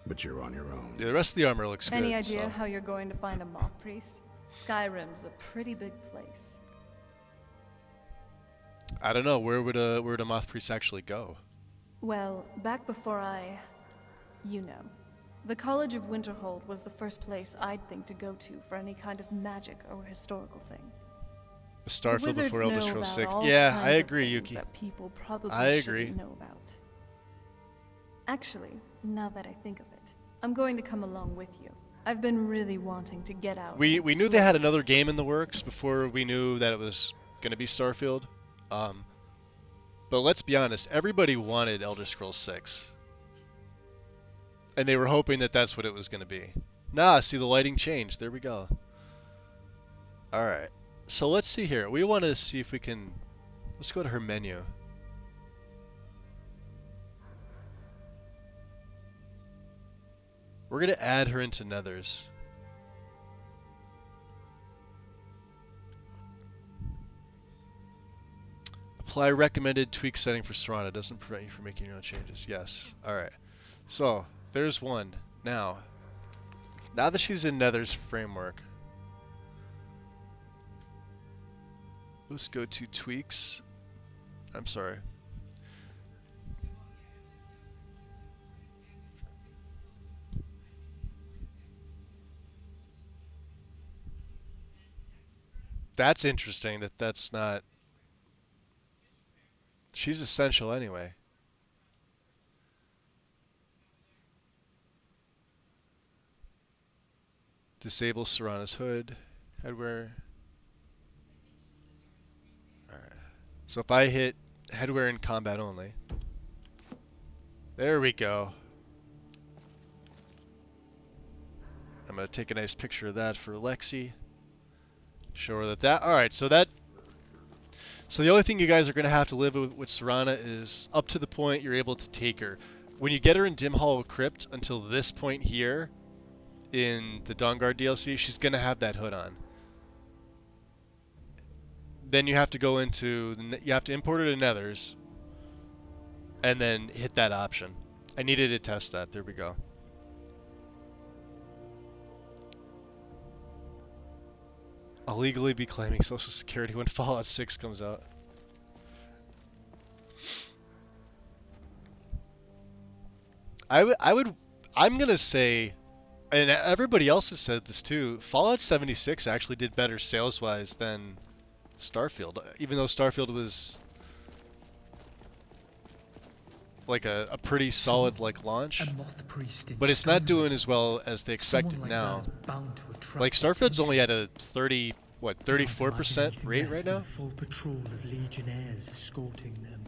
But you're on your own. Yeah, the rest of the armor looks Any good. idea so. how you're going to find a Moth Priest? Skyrim's a pretty big place. I don't know. Where would a moth priest actually go? Well, back before you know. The College of Winterhold was the first place I'd think to go to for any kind of magic or historical thing. Starfield The wizards before Elder know Scrolls about 6. all Yeah, kinds I of agree, things Yuki. that people probably I shouldn't agree. know about. Actually, now that I think of it, I'm going to come along with you. I've been really wanting to get out. We and knew they explore had it. another game in the works before we knew that it was going to be Starfield. But let's be honest, everybody wanted Elder Scrolls 6. And they were hoping that that's what it was going to be. Nah, see the lighting changed. There we go. Alright. So let's see here. We want to see if we can... Let's go to her menu. We're going to add her into Nethers. Apply recommended tweak setting for Serana. Doesn't prevent you from making your own changes. Yes. Alright. So, there's one. Now that she's in Nether's framework, let's go to tweaks. I'm sorry. That's interesting that that's not... She's essential anyway. Disable Serana's hood. Headwear. Alright. So if I hit headwear in combat only. There we go. I'm going to take a nice picture of that for Lexi. Show her that. Alright, so that... So the only thing you guys are going to have to live with Serana is up to the point you're able to take her. When you get her in Dim Hollow Crypt, until this point here, in the Dawnguard DLC, she's going to have that hood on. Then you have to go into... You have to import her to Nethers, and then hit that option. I needed to test that. There we go. I'll legally be claiming Social Security when Fallout 6 comes out. I'm gonna say, and everybody else has said this too, Fallout 76 actually did better sales-wise than Starfield, even though Starfield was like a pretty solid like launch, but it's not doing as well as they expected now. Like Starfield's only at a 34% rate right now. Full patrol of legionnaires escorting them.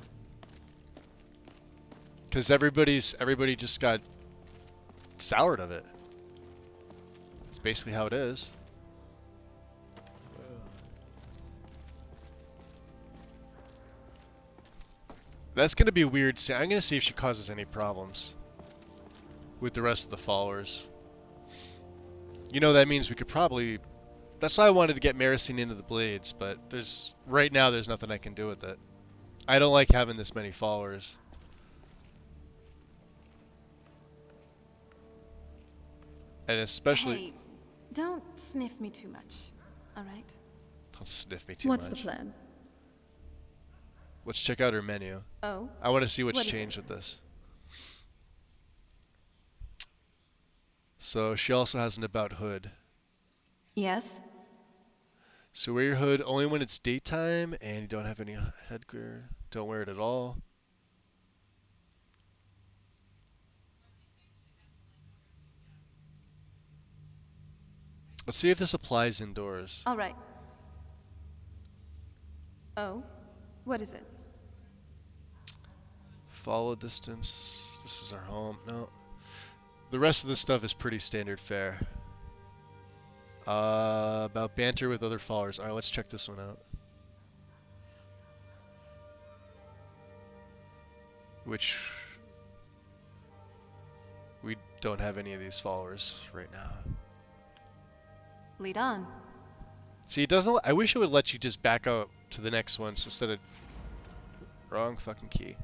Because everybody just got soured of it. It's basically how it is. That's gonna be weird. I'm gonna see if she causes any problems with the rest of the followers. You know, that means we could probably. That's why I wanted to get Maricine into the Blades, but right now there's nothing I can do with it. I don't like having this many followers. And especially... Hey, don't sniff me too much, alright? Don't sniff me too much. much. What's the plan? Let's check out her menu. Oh? I want to see what's changed with this. So she also has an about hood. Yes? So wear your hood only when it's daytime and you don't have any headgear. Don't wear it at all. Let's see if this applies indoors. All right. Oh, what is it? Follow distance. This is our home. No. The rest of the stuff is pretty standard fare. About banter with other followers. Alright, let's check this one out. Which... we don't have any of these followers right now. Lead on. See, it doesn't... I wish it would let you just back out to the next ones instead of... Wrong fucking key.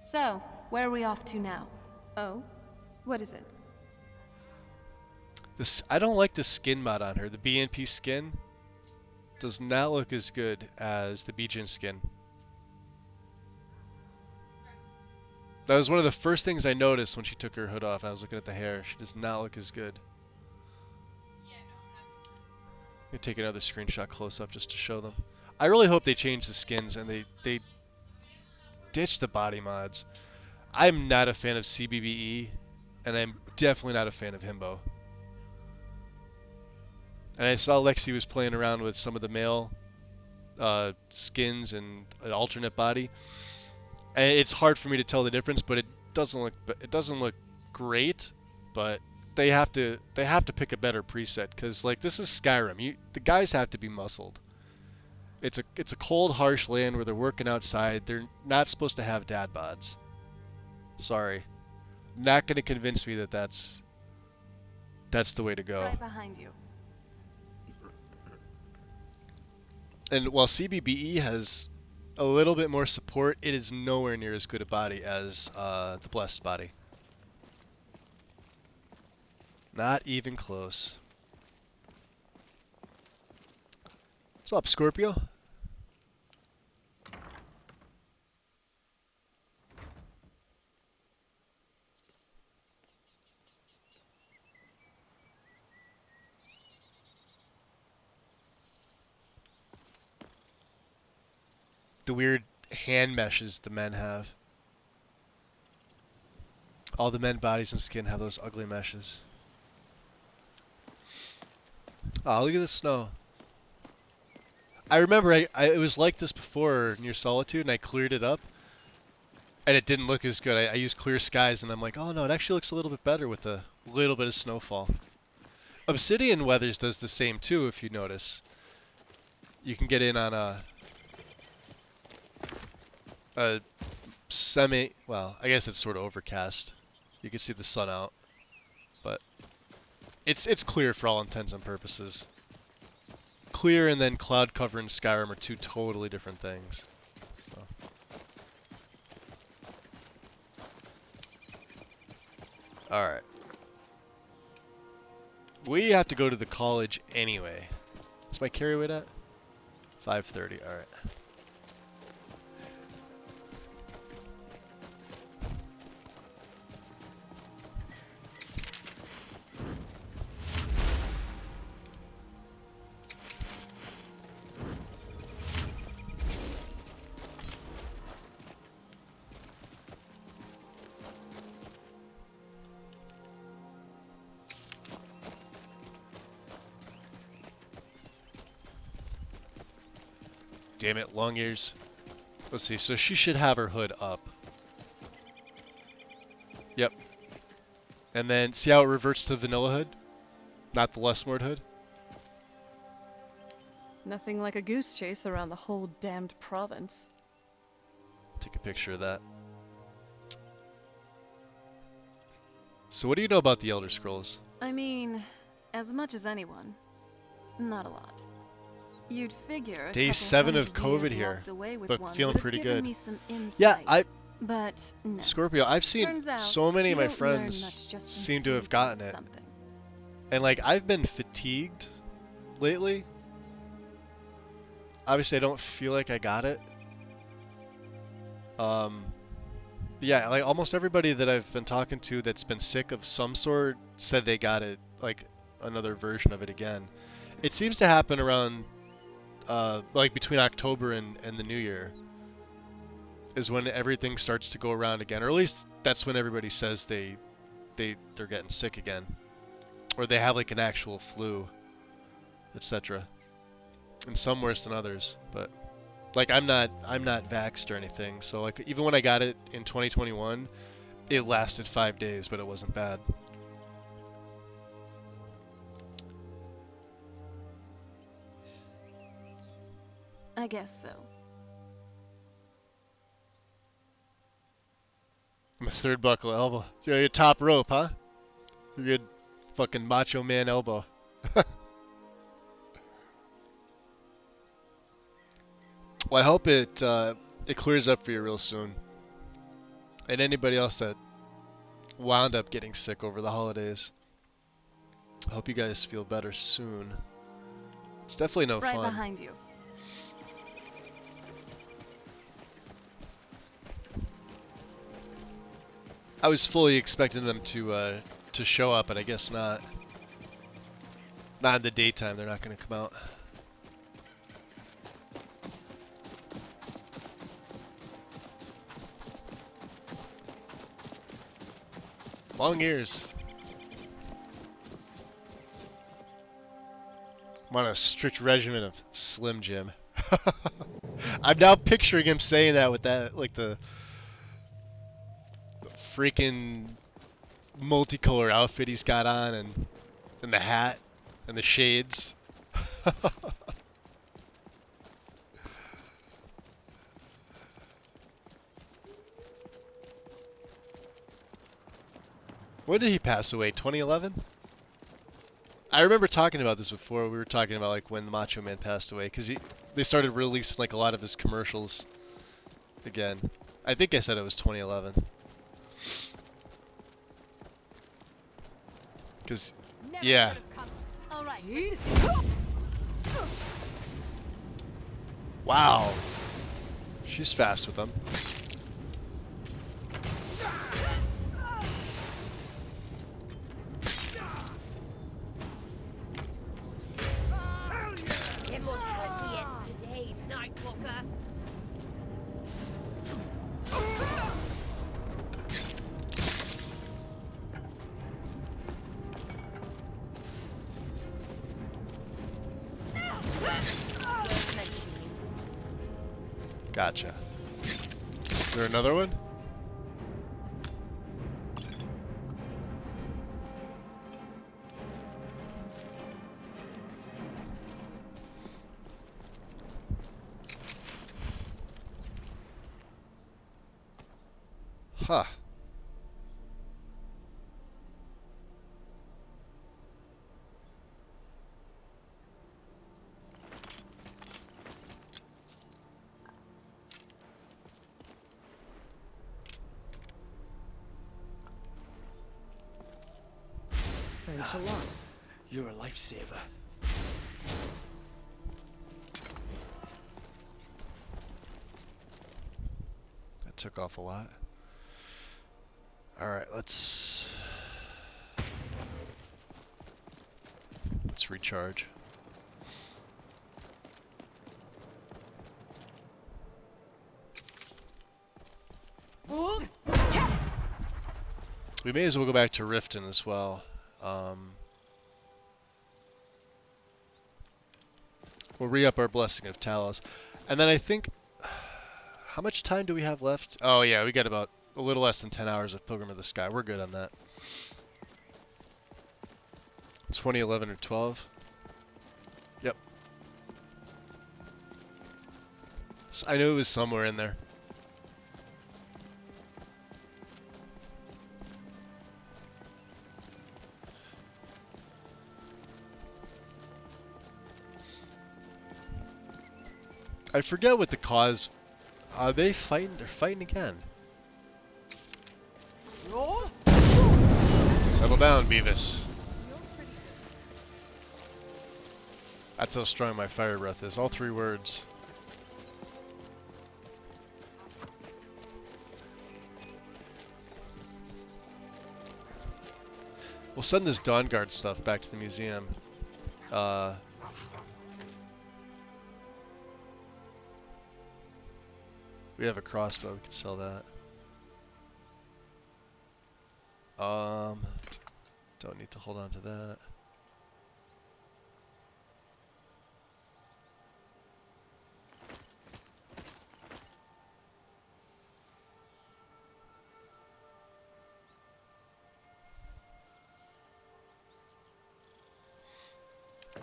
So, where are we off to now? Oh? What is it? I don't like the skin mod on her. The BNP skin does not look as good as the Bijan skin. That was one of the first things I noticed when she took her hood off. I was looking at the hair. She does not look as good. I'm gonna take another screenshot close up just to show them. I really hope they change the skins and they ditch the body mods. I'm not a fan of CBBE, and I'm definitely not a fan of Himbo. And I saw Lexi was playing around with some of the male skins and an alternate body. And it's hard for me to tell the difference, but it doesn't look great. But they have to pick a better preset, because like this is Skyrim. The guys have to be muscled. It's a cold, harsh land where they're working outside. They're not supposed to have dad bods. Sorry, not going to convince me that that's the way to go. Right behind you. And while CBBE has a little bit more support, it is nowhere near as good a body as the Blessed body. Not even close. What's up, Scorpio? The weird hand meshes the men have. All the men bodies and skin have those ugly meshes. Oh, look at the snow. I remember it was like this before near Solitude, and I cleared it up, and it didn't look as good. I used clear skies, and I'm like, oh no, it actually looks a little bit better with a little bit of snowfall. Obsidian Weathers does the same too, if you notice. You can get in on a well, I guess it's sort of overcast. You can see the sun out, but it's clear for all intents and purposes. Clear and then cloud cover in Skyrim are two totally different things. So. Alright. We have to go to the college anyway. What's my carry weight at? 530, alright. Damn it, long ears. Let's see, so she should have her hood up. Yep. And then, see how it reverts to vanilla hood? Not the Lessmord hood? Nothing like a goose chase around the whole damned province. Take a picture of that. So what do you know about the Elder Scrolls? I mean, as much as anyone. Not a lot. You'd figure Day 7 of COVID here, but feeling pretty good. Yeah, But no. Scorpio, I've seen so many of my friends seem to have gotten it. And like, I've been fatigued lately. Obviously, I don't feel like I got it. Yeah, like almost everybody that I've been talking to that's been sick of some sort said they got it, like another version of it again. It seems to happen around like between October and the New Year is when everything starts to go around again, or at least that's when everybody says they're getting sick again, or they have like an actual flu, etc. And some worse than others, but like I'm not vaxxed or anything, so like even when I got it in 2021, it lasted 5 days, but it wasn't bad. I guess so. I'm a third buckle elbow. You're your top rope, huh? You're good fucking macho man elbow. Well, I hope it clears up for you real soon. And anybody else that wound up getting sick over the holidays. I hope you guys feel better soon. It's definitely no fun. Right behind you. I was fully expecting them to show up, but I guess not. Not in the daytime. They're not going to come out. Long ears. I'm on a strict regimen of Slim Jim. I'm now picturing him saying that with that, like the freaking multicolor outfit he's got on, and the hat and the shades. When did he pass away? 2011? I remember talking about this before. We were talking about like when the Macho Man passed away, because they started releasing like a lot of his commercials again. I think I said it was 2011. Because, yeah. All right. Wow. She's fast with them. Immortality ends today, Nightwalker. Gotcha. Is there another one? Huh. Thanks a lot. You're a lifesaver. That took off a lot. Alright, let's recharge. Hold. Cast. We may as well go back to Riften as well. We'll re-up our Blessing of Talos. And then I think... How much time do we have left? Oh yeah, we got about a little less than 10 hours of Pilgrim of the Sky. We're good on that. 2011 or 12? Yep. I knew it was somewhere in there. I forget what the cause. Are they fighting? They're fighting again. Roll. Settle down, Beavis. That's how strong my fire breath is. All 3 words. We'll send this Dawn Guard stuff back to the museum. We have a crossbow, we can sell that. Don't need to hold on to that.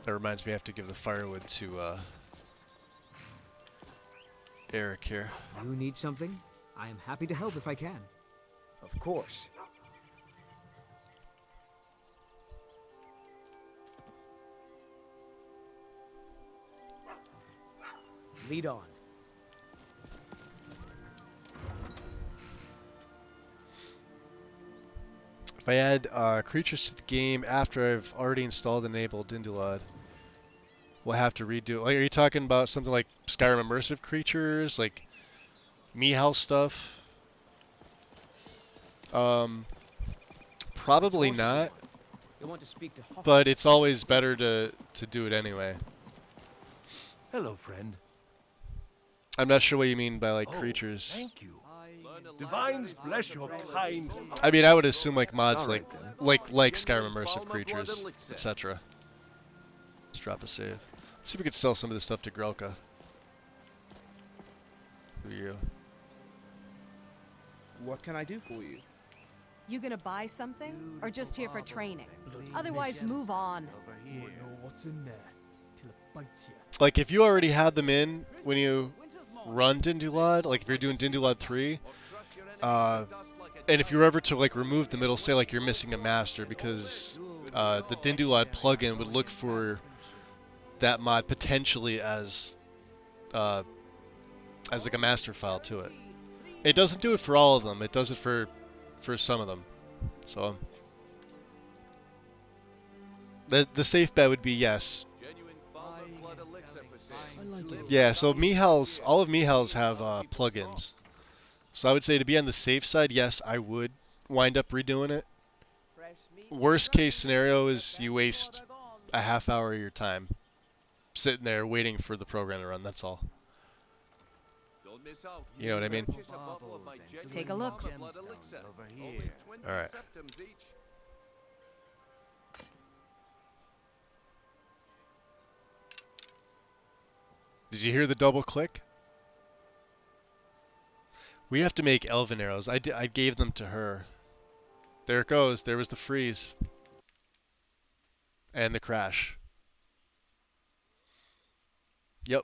That reminds me I have to give the firewood to Eric here. You need something? I am happy to help if I can. Of course. Lead on. If I add creatures to the game after I've already installed and enabled Dindulad, we'll have to redo. Like, are you talking about something like Skyrim immersive creatures, like Mihal stuff? Probably not. But it's always better to do it anyway. Hello, friend. I'm not sure what you mean by like creatures. Thank you. Divines bless your kind. I mean, I would assume like mods like Skyrim immersive creatures, etc. Let's drop a save. See if we could sell some of this stuff to Grelka. Who are you? What can I do for you? You gonna buy something, or just here for training? Otherwise, move on. You won't know what's in there till it bites you. Like, if you already had them in when you run Dindulad, like if you're doing Dindulad 3, and if you're ever to like remove them, it'll say like you're missing a master because the Dindulad plugin would look for that mod potentially as like a master file to it. It doesn't do it for all of them. It does it for some of them. So the safe bet would be yes. Yeah, so Mihal's, all of Mihal's have plugins. So I would say to be on the safe side, yes, I would wind up redoing it. Worst case scenario is you waste a half hour of your time sitting there waiting for the program to run, that's all. You know what I mean? Take a look. Alright. Did you hear the double click? We have to make elven arrows. I gave them to her. There it goes. There was the freeze. And the crash. Yep.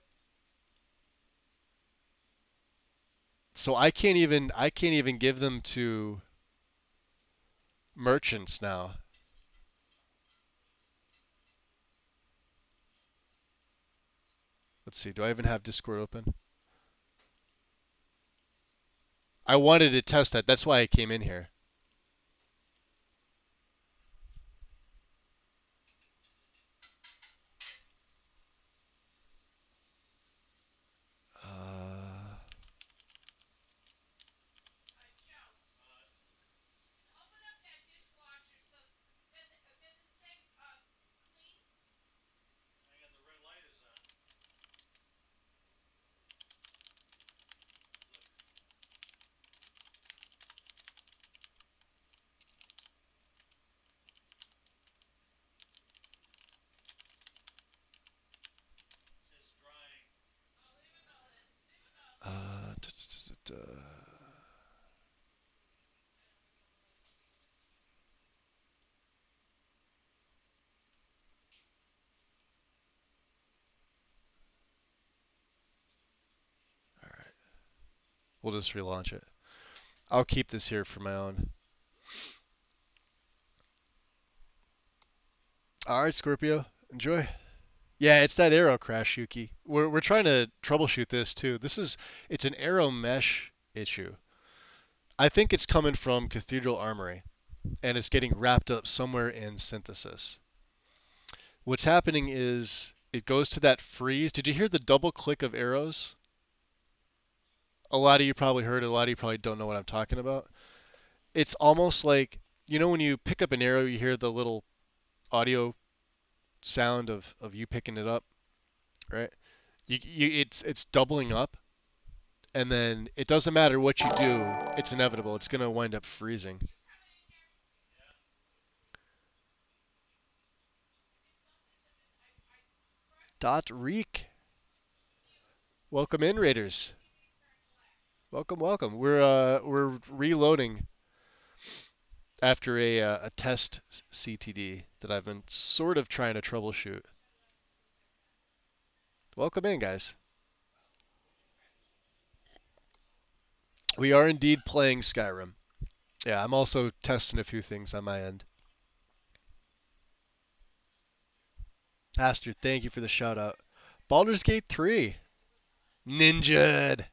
So I can't even give them to merchants now. Let's see, do I even have Discord open? I wanted to test that. That's why I came in here. Alright. We'll just relaunch it. I'll keep this here for my own. Alright, Scorpio. Enjoy. Yeah, it's that arrow crash, Yuki. We're trying to troubleshoot this too. It's an arrow mesh issue. I think it's coming from Cathedral Armory, and it's getting wrapped up somewhere in Synthesis. What's happening is it goes to that freeze. Did you hear the double click of arrows? A lot of you probably heard it. A lot of you probably don't know what I'm talking about. It's almost like, you know when you pick up an arrow, you hear the little audio sound of you picking it up, right? It's doubling up, and then it doesn't matter what you do, it's inevitable. It's going to wind up freezing. Dot Reek. Welcome in, Raiders. Welcome, welcome. We're reloading after a test CTD that I've been sort of trying to troubleshoot. Welcome in, guys. We are indeed playing Skyrim. Yeah, I'm also testing a few things on my end. Aster, thank you for the shout out. Baldur's Gate 3. Ninja'd.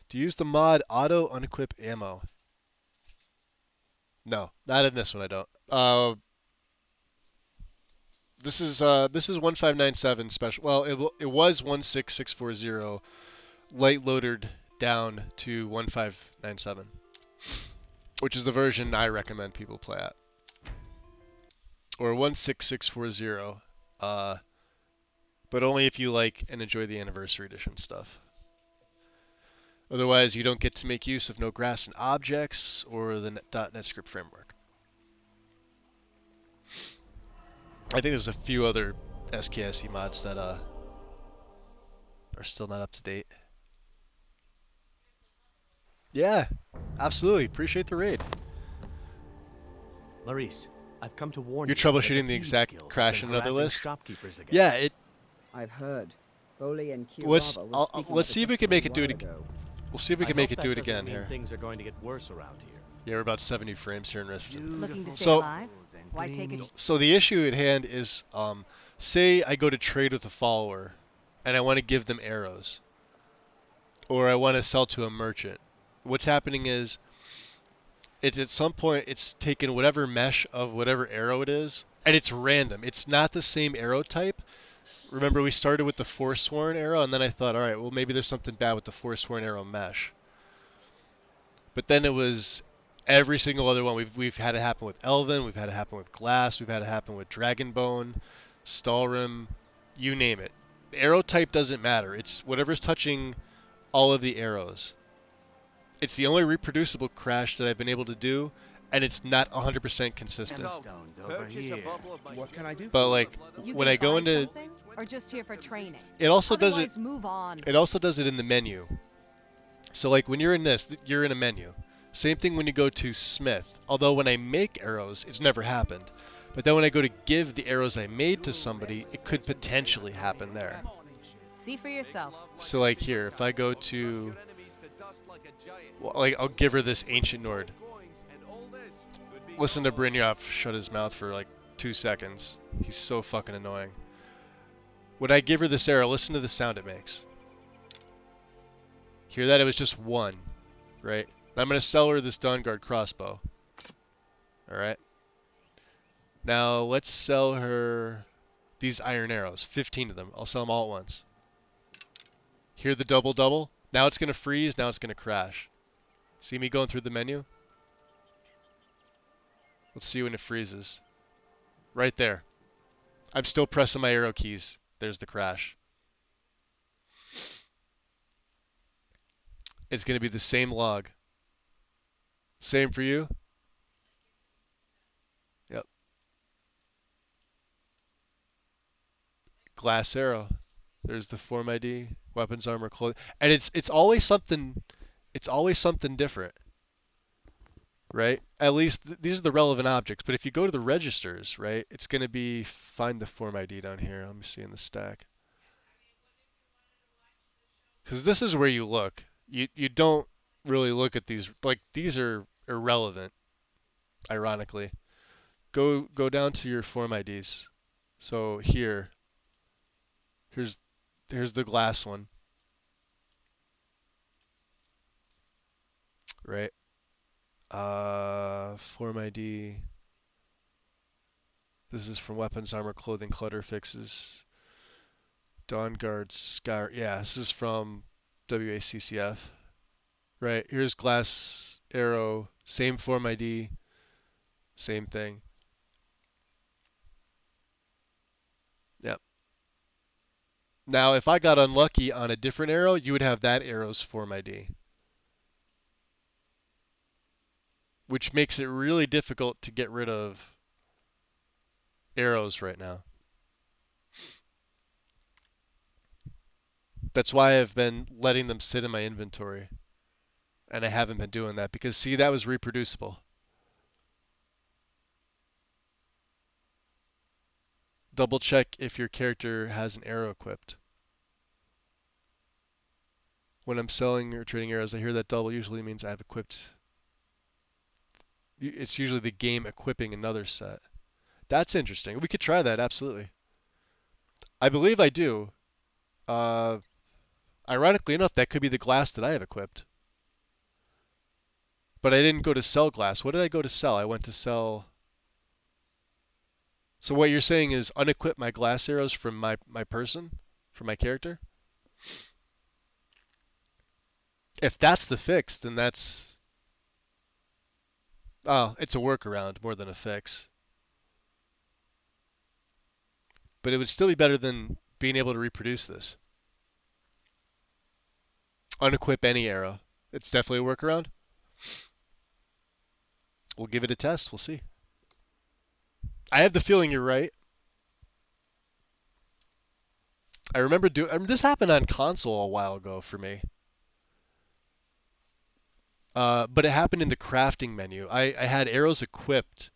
Do you use the mod auto unequip ammo? No, not in this one I don't. This is 1597 special. Well, it was 16640 light loaded down to 1597, which is the version I recommend people play at. Or 16640, but only if you like and enjoy the anniversary edition stuff. Otherwise, you don't get to make use of no grass and objects or the .NET Script framework. I think there's a few other SKSE mods that are still not up to date. Yeah, absolutely. Appreciate the raid. Larice, I've come to warn You're you. troubleshooting the exact crash in another list? Shopkeepers again. Yeah, it. I've heard. Boli and Let's Kirava let's see if we can make it do it again. We'll see if we can make it do it again here. Things are going to get worse around here. Yeah, we're about 70 frames here in Riftton. Looking to stay alive? Why take it? So the issue at hand is, say I go to trade with a follower, and I want to give them arrows, or I want to sell to a merchant. What's happening is, it's at some point it's taken whatever mesh of whatever arrow it is, and it's random. It's not the same arrow type. Remember, we started with the Forsworn arrow, and then I thought, all right, well, maybe there's something bad with the Forsworn arrow mesh. But then it was every single other one. We've had it happen with Elven, we've had it happen with Glass, we've had it happen with Dragonbone, Stalrim, you name it. The arrow type doesn't matter. It's whatever's touching all of the arrows. It's the only reproducible crash that I've been able to do, and it's not 100% consistent. What can I do? But like when I go into, or just here for training. it also does it. Move on. It also does it in the menu. So like when you're in this, you're in a menu. Same thing when you go to Smith. Although when I make arrows, it's never happened. But then when I go to give the arrows I made to somebody, it could potentially happen there. See for yourself. So like here, if I go to, well, like I'll give her this Ancient Nord. Listen to Brynjolf shut his mouth for like 2 seconds. He's so fucking annoying. When I give her this arrow, listen to the sound it makes. Hear that? It was just one, right? I'm going to sell her this Dawnguard crossbow. Alright? Now, let's sell her these iron arrows. 15 of them. I'll sell them all at once. Hear the double-double? Now it's going to freeze, now it's going to crash. See me going through the menu? Let's see when it freezes. Right there. I'm still pressing my arrow keys. There's the crash. It's going to be the same log. Same for you? Yep. Glass arrow. There's the form ID, weapons, armor, clothing, and it's always something. It's always something different, right? At least these are the relevant objects. But if you go to the registers, right, it's going to be find the form ID down here. Let me see in the stack. Because this is where you look. You don't really look at these. Like these are irrelevant. Ironically, go down to your form IDs. So here's the glass one, right? Form ID. This is from weapons, armor, clothing, clutter fixes. Dawn Guard, Skyrim. Yeah, this is from WACCF. Right, here's glass arrow, same form ID, same thing. Yep. Now, if I got unlucky on a different arrow, you would have that arrow's form ID. Which makes it really difficult to get rid of arrows right now. That's why I've been letting them sit in my inventory. And I haven't been doing that because, see, that was reproducible. Double check if your character has an arrow equipped. When I'm selling or trading arrows, I hear that double usually means I have equipped. It's usually the game equipping another set. That's interesting. We could try that, absolutely. I believe I do. Ironically enough, that could be the glass that I have equipped. But I didn't go to sell glass. What did I go to sell? I went to sell... So what you're saying is unequip my glass arrows from my person? From my character? If that's the fix, then that's... Oh, it's a workaround more than a fix. But it would still be better than being able to reproduce this. Unequip any arrow. It's definitely a workaround. We'll give it a test. We'll see. I have the feeling you're right. I remember this happened on console a while ago for me. But it happened in the crafting menu. I had arrows equipped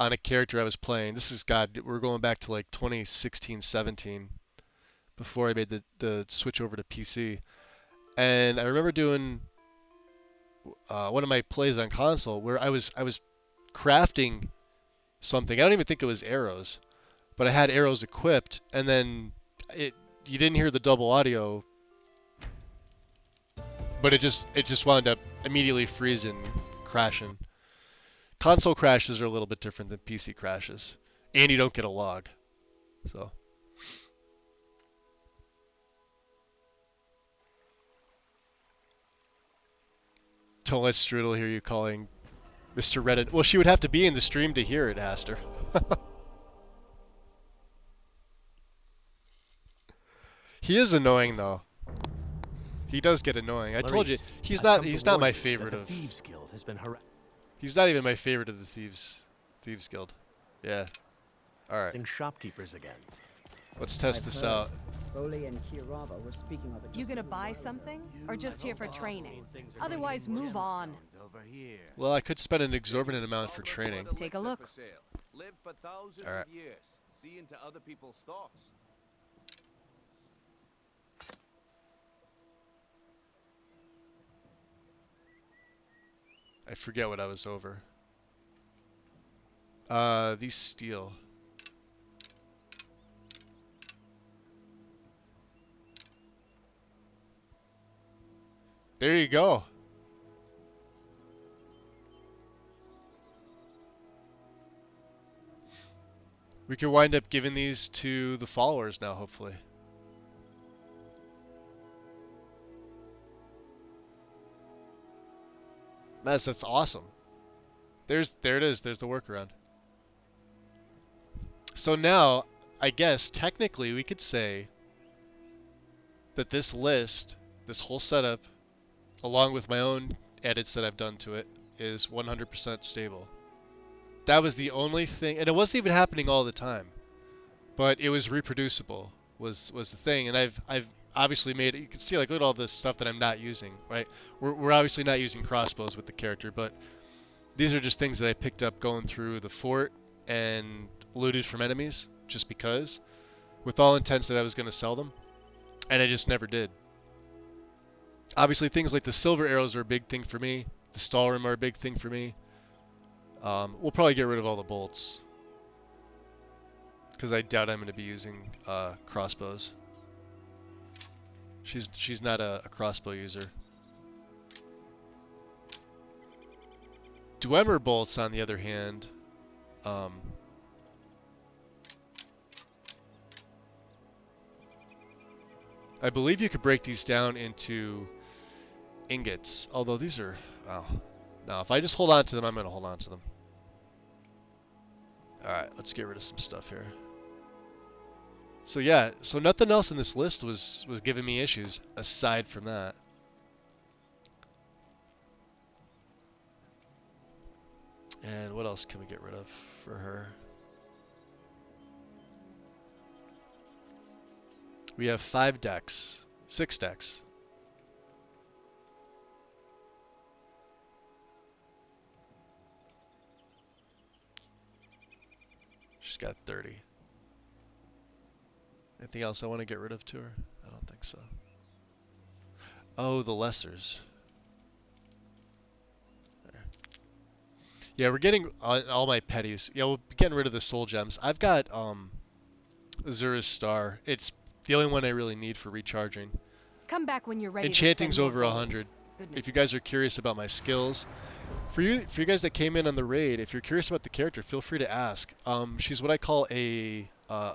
on a character I was playing. This is, God, we're going back to like 2016, 17, before I made the switch over to PC. And I remember doing one of my plays on console where I was crafting something. I don't even think it was arrows, but I had arrows equipped, and then you didn't hear the double audio, but it just wound up immediately freezing, crashing. Console crashes are a little bit different than PC crashes, and you don't get a log. So. Don't let Strudel hear you calling Mr. Reddit. Well, she would have to be in the stream to hear it, Haster. He is annoying, though. He does get annoying. I told you, he's not my favorite of... Thieves Guild has been He's not even my favorite of the Thieves Guild. Yeah. Alright. Shopkeepers again. Let's test this out. Boli and Kirava were speaking of it. You gonna buy something? Or just here for training? Otherwise, move on. Well, I could spend an exorbitant amount for training. Take a look. Live for thousands Alright. of years. See into other people's thoughts. I forget what I was over. These steel. There you go. We could wind up giving these to the followers now, hopefully. That's awesome. There it is. There's the workaround. So now, I guess, technically, we could say that this list, this whole setup, along with my own edits that I've done to it, is 100% stable. That was the only thing, and it wasn't even happening all the time, but it was reproducible. was the thing, and I've obviously made it. You can see, like, look at all this stuff that I'm not using, right? We're obviously not using crossbows with the character, but these are just things that I picked up going through the fort and looted from enemies, just because, with all intents that I was going to sell them, and I just never did. Obviously, things like the silver arrows are a big thing for me. The Stalrim are a big thing for me. We'll probably get rid of all the bolts, because I doubt I'm going to be using crossbows. She's not a crossbow user. Dwemer bolts, on the other hand, I believe you could break these down into ingots, although these are, well, no, if I just hold on to them, I'm going to hold on to them. Alright, let's get rid of some stuff here. So yeah, so nothing else in this list was giving me issues, aside from that. And what else can we get rid of for her? We have 5 decks. 6 decks. She's got 30. Anything else I want to get rid of to her? I don't think so. Oh, the lessers. There. Yeah, we're getting all my petties. Yeah, we'll be getting rid of the soul gems. I've got Azura's Star. It's the only one I really need for recharging. Come back when you're ready. Enchanting's to over 100. If you guys are curious about my skills, for you guys that came in on the raid, if you're curious about the character, feel free to ask. She's what I call a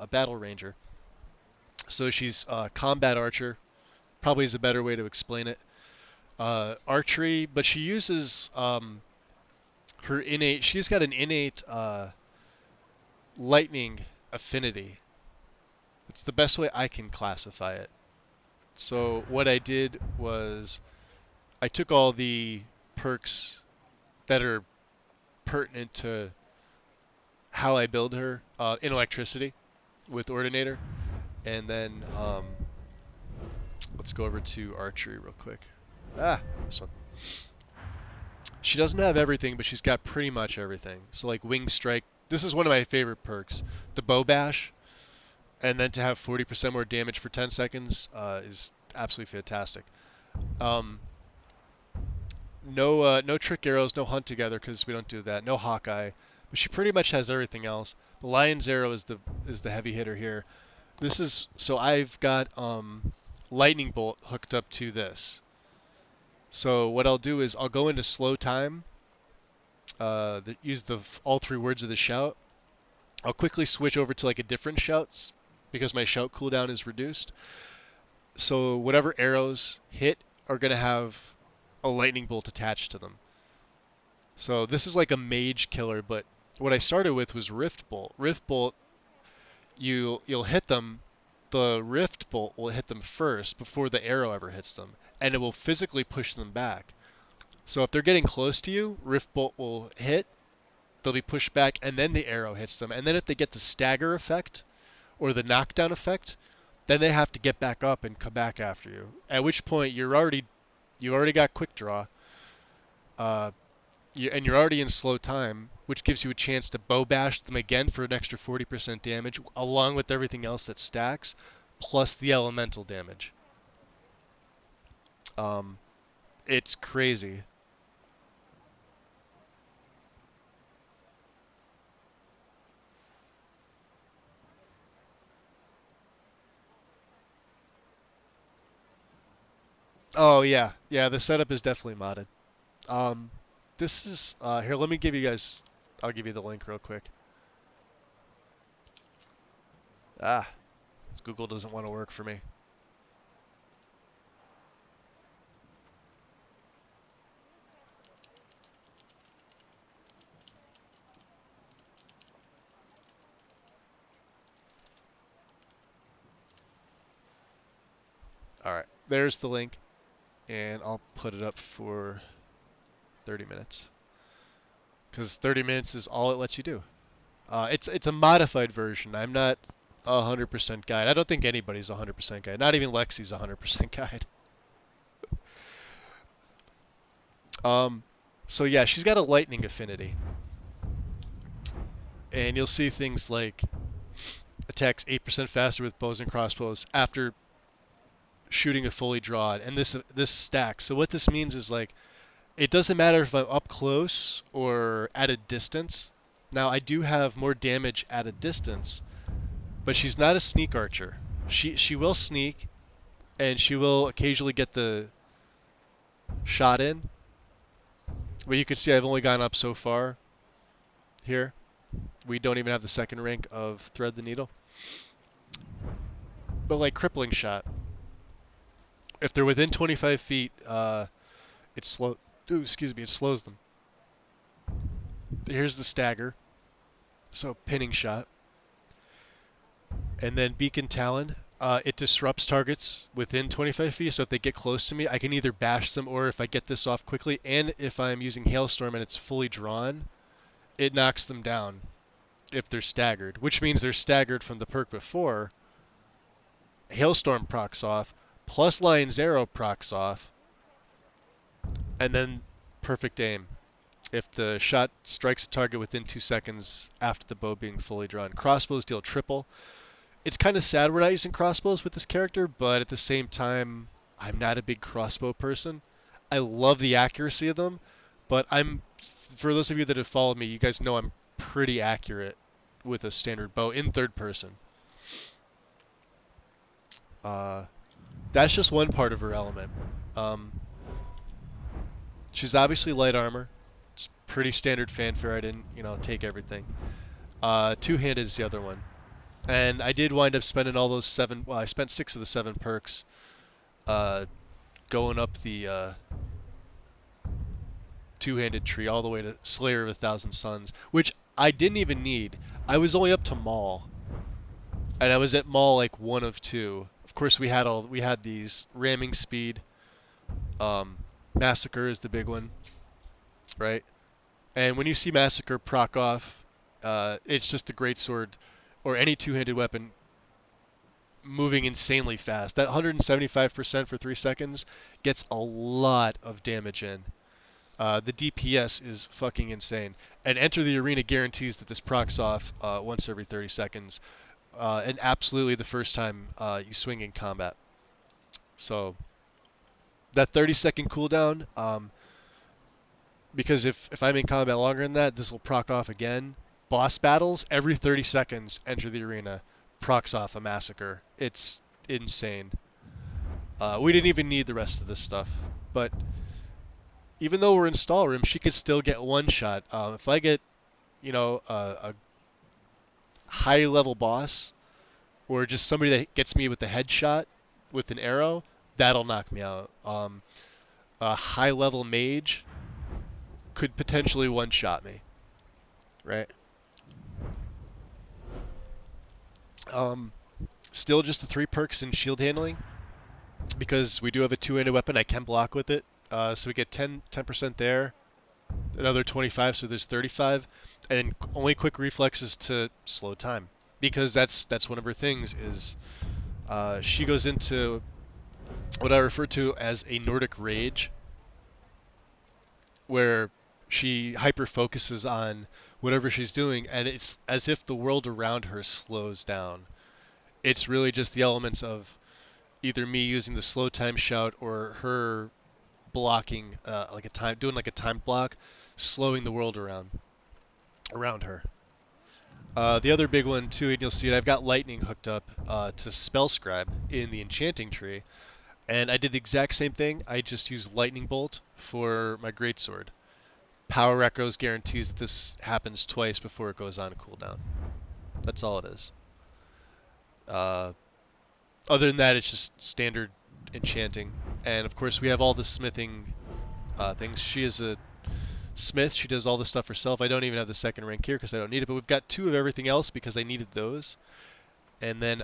battle ranger. So she's a combat archer, probably is a better way to explain it. Archery, but she uses her innate. She's got an innate lightning affinity. It's the best way I can classify it. So what I did was I took all the perks that are pertinent to how I build her in electricity with Ordinator, and then let's go over to archery real quick. This one. She doesn't have everything, but she's got pretty much everything. So like wing strike, this is one of my favorite perks. The bow bash, and then to have 40% more damage for 10 seconds is absolutely fantastic. No trick arrows, no hunt together because we don't do that. No Hawkeye, but she pretty much has everything else. The Lion's Arrow is the heavy hitter here. This is so I've got Lightning Bolt hooked up to this. So what I'll do is I'll go into slow time. Use all 3 words of the shout. I'll quickly switch over to like a different shouts because my shout cooldown is reduced. So whatever arrows hit are gonna have a lightning bolt attached to them. So this is like a mage killer, but what I started with was Rift Bolt. Rift Bolt, you'll hit them. The Rift Bolt will hit them first before the arrow ever hits them, and it will physically push them back. So if they're getting close to you, Rift Bolt will hit, they'll be pushed back, and then the arrow hits them. And then if they get the stagger effect or the knockdown effect, then they have to get back up and come back after you. At which point you already got quick draw, and you're already in slow time, which gives you a chance to bow bash them again for an extra 40% damage, along with everything else that stacks, plus the elemental damage. It's crazy. Oh yeah, the setup is definitely modded. This is here. Let me give you guys. I'll give you the link real quick. Google doesn't want to work for me. All right, there's the link. And I'll put it up for 30 minutes. Because 30 minutes is all it lets you do. It's a modified version. I'm not 100% guide. I don't think anybody's 100% guide. Not even Lexi's 100% guide. So yeah, she's got a lightning affinity. And you'll see things like attacks 8% faster with bows and crossbows after shooting a fully drawn, and this stacks. So what this means is like, it doesn't matter if I'm up close or at a distance. Now I do have more damage at a distance, but she's not a sneak archer. She will sneak, and she will occasionally get the shot in. But you can see I've only gone up so far here. We don't even have the second rank of Thread the Needle. But like crippling shot, if they're within 25 feet, it slows them. Here's the stagger. So pinning shot. And then Beacon Talon, it disrupts targets within 25 feet, so if they get close to me, I can either bash them, or if I get this off quickly, and if I'm using Hailstorm and it's fully drawn, it knocks them down if they're staggered, which means they're staggered from the perk before. Hailstorm procs off, plus Lion's Arrow procs off, and then perfect aim if the shot strikes the target within 2 seconds after the bow being fully drawn. Crossbows deal triple. It's kind of sad we're not using crossbows with this character, but at the same time, I'm not a big crossbow person. I love the accuracy of them, but for those of you that have followed me, you guys know I'm pretty accurate with a standard bow in third person. That's just one part of her element. She's obviously light armor. It's pretty standard fanfare. I didn't, take everything. Two-handed is the other one. And I did wind up spending all those I spent 6 of the 7 perks going up the two-handed tree all the way to Slayer of 1,000 Suns, which I didn't even need. I was only up to Maul, and I was at Maul like 1 of 2. Of course, we had these ramming speed. Massacre is the big one, right? And when you see Massacre proc off, it's just a greatsword or any two-handed weapon moving insanely fast. That 175% for 3 seconds gets a lot of damage in. The DPS is fucking insane. And Enter the Arena guarantees that this procs off once every 30 seconds. And absolutely the first time you swing in combat. So that 30-second cooldown, because if I'm in combat longer than that, this will proc off again. Boss battles, every 30 seconds, Enter the Arena, procs off a Massacre. It's insane. We didn't even need the rest of this stuff, but even though we're in stall room, she could still get one shot. If I get, a high level boss, or just somebody that gets me with the headshot with an arrow, that'll knock me out. A high level mage could potentially one shot me, right? Still just the 3 perks in shield handling, because we do have a two-handed weapon. I can block with it, so we get 10% there, another 25, so there's 35, and only quick reflexes to slow time, because that's one of her things is she goes into what I refer to as a Nordic rage, where she hyper focuses on whatever she's doing, and it's as if the world around her slows down. It's really just the elements of either me using the slow time shout or her blocking doing like a time block, slowing the world around her. The other big one too, and you'll see it, I've got lightning hooked up to Spell Scribe in the enchanting tree, and I did the exact same thing. I just used lightning bolt for my greatsword. Power Echoes guarantees that this happens twice before it goes on cooldown. That's all it is. Other than that, it's just standard enchanting. And of course, we have all the smithing things. She is a smith. She does all the stuff herself. I don't even have the second rank here because I don't need it. But we've got 2 of everything else because I needed those. And then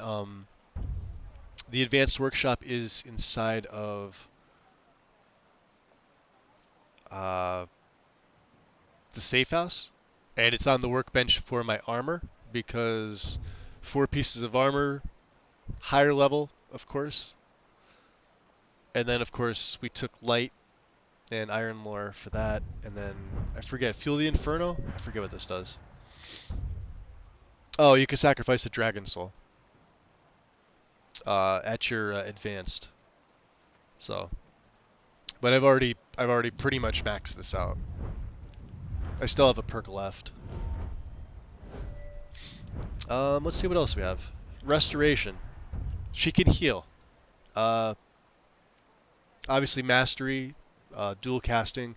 the advanced workshop is inside of the safe house, and it's on the workbench for my armor, because 4 pieces of armor, higher level, of course. And then, of course, we took light and iron lore for that. And then, I forget, Fuel the Inferno? I forget what this does. Oh, you can sacrifice a dragon soul at your advanced. So, but I've already pretty much maxed this out. I still have a perk left. Let's see what else we have. Restoration. She can heal. Obviously mastery, dual casting.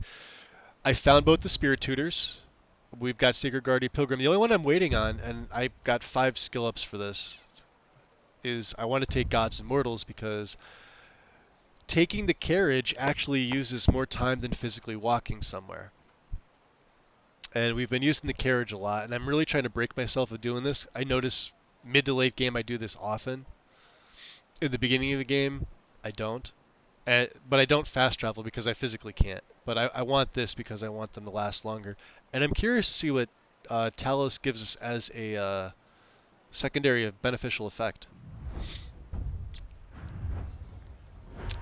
I found both the spirit tutors. We've got Sacred Guardian Pilgrim. The only one I'm waiting on, and I got 5 skill ups for this, is I want to take Gods and Mortals because taking the carriage actually uses more time than physically walking somewhere. And we've been using the carriage a lot, and I'm really trying to break myself of doing this. I notice mid to late game I do this often. In the beginning of the game, I don't. But I don't fast travel because I physically can't. But I want this because I want them to last longer. And I'm curious to see what Talos gives us as a secondary beneficial effect.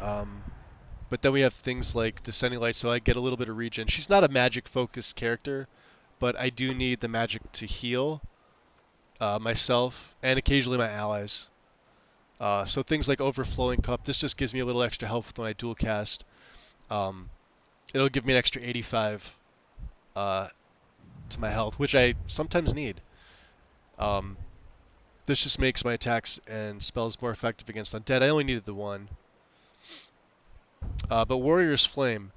But then we have things like Descending Light, so I get a little bit of regen. She's not a magic-focused character, but I do need the magic to heal myself and occasionally my allies. So things like Overflowing Cup, this just gives me a little extra health when I dual cast. It'll give me an extra 85 to my health, which I sometimes need. This just makes my attacks and spells more effective against undead. I only needed the one. But Warrior's Flame.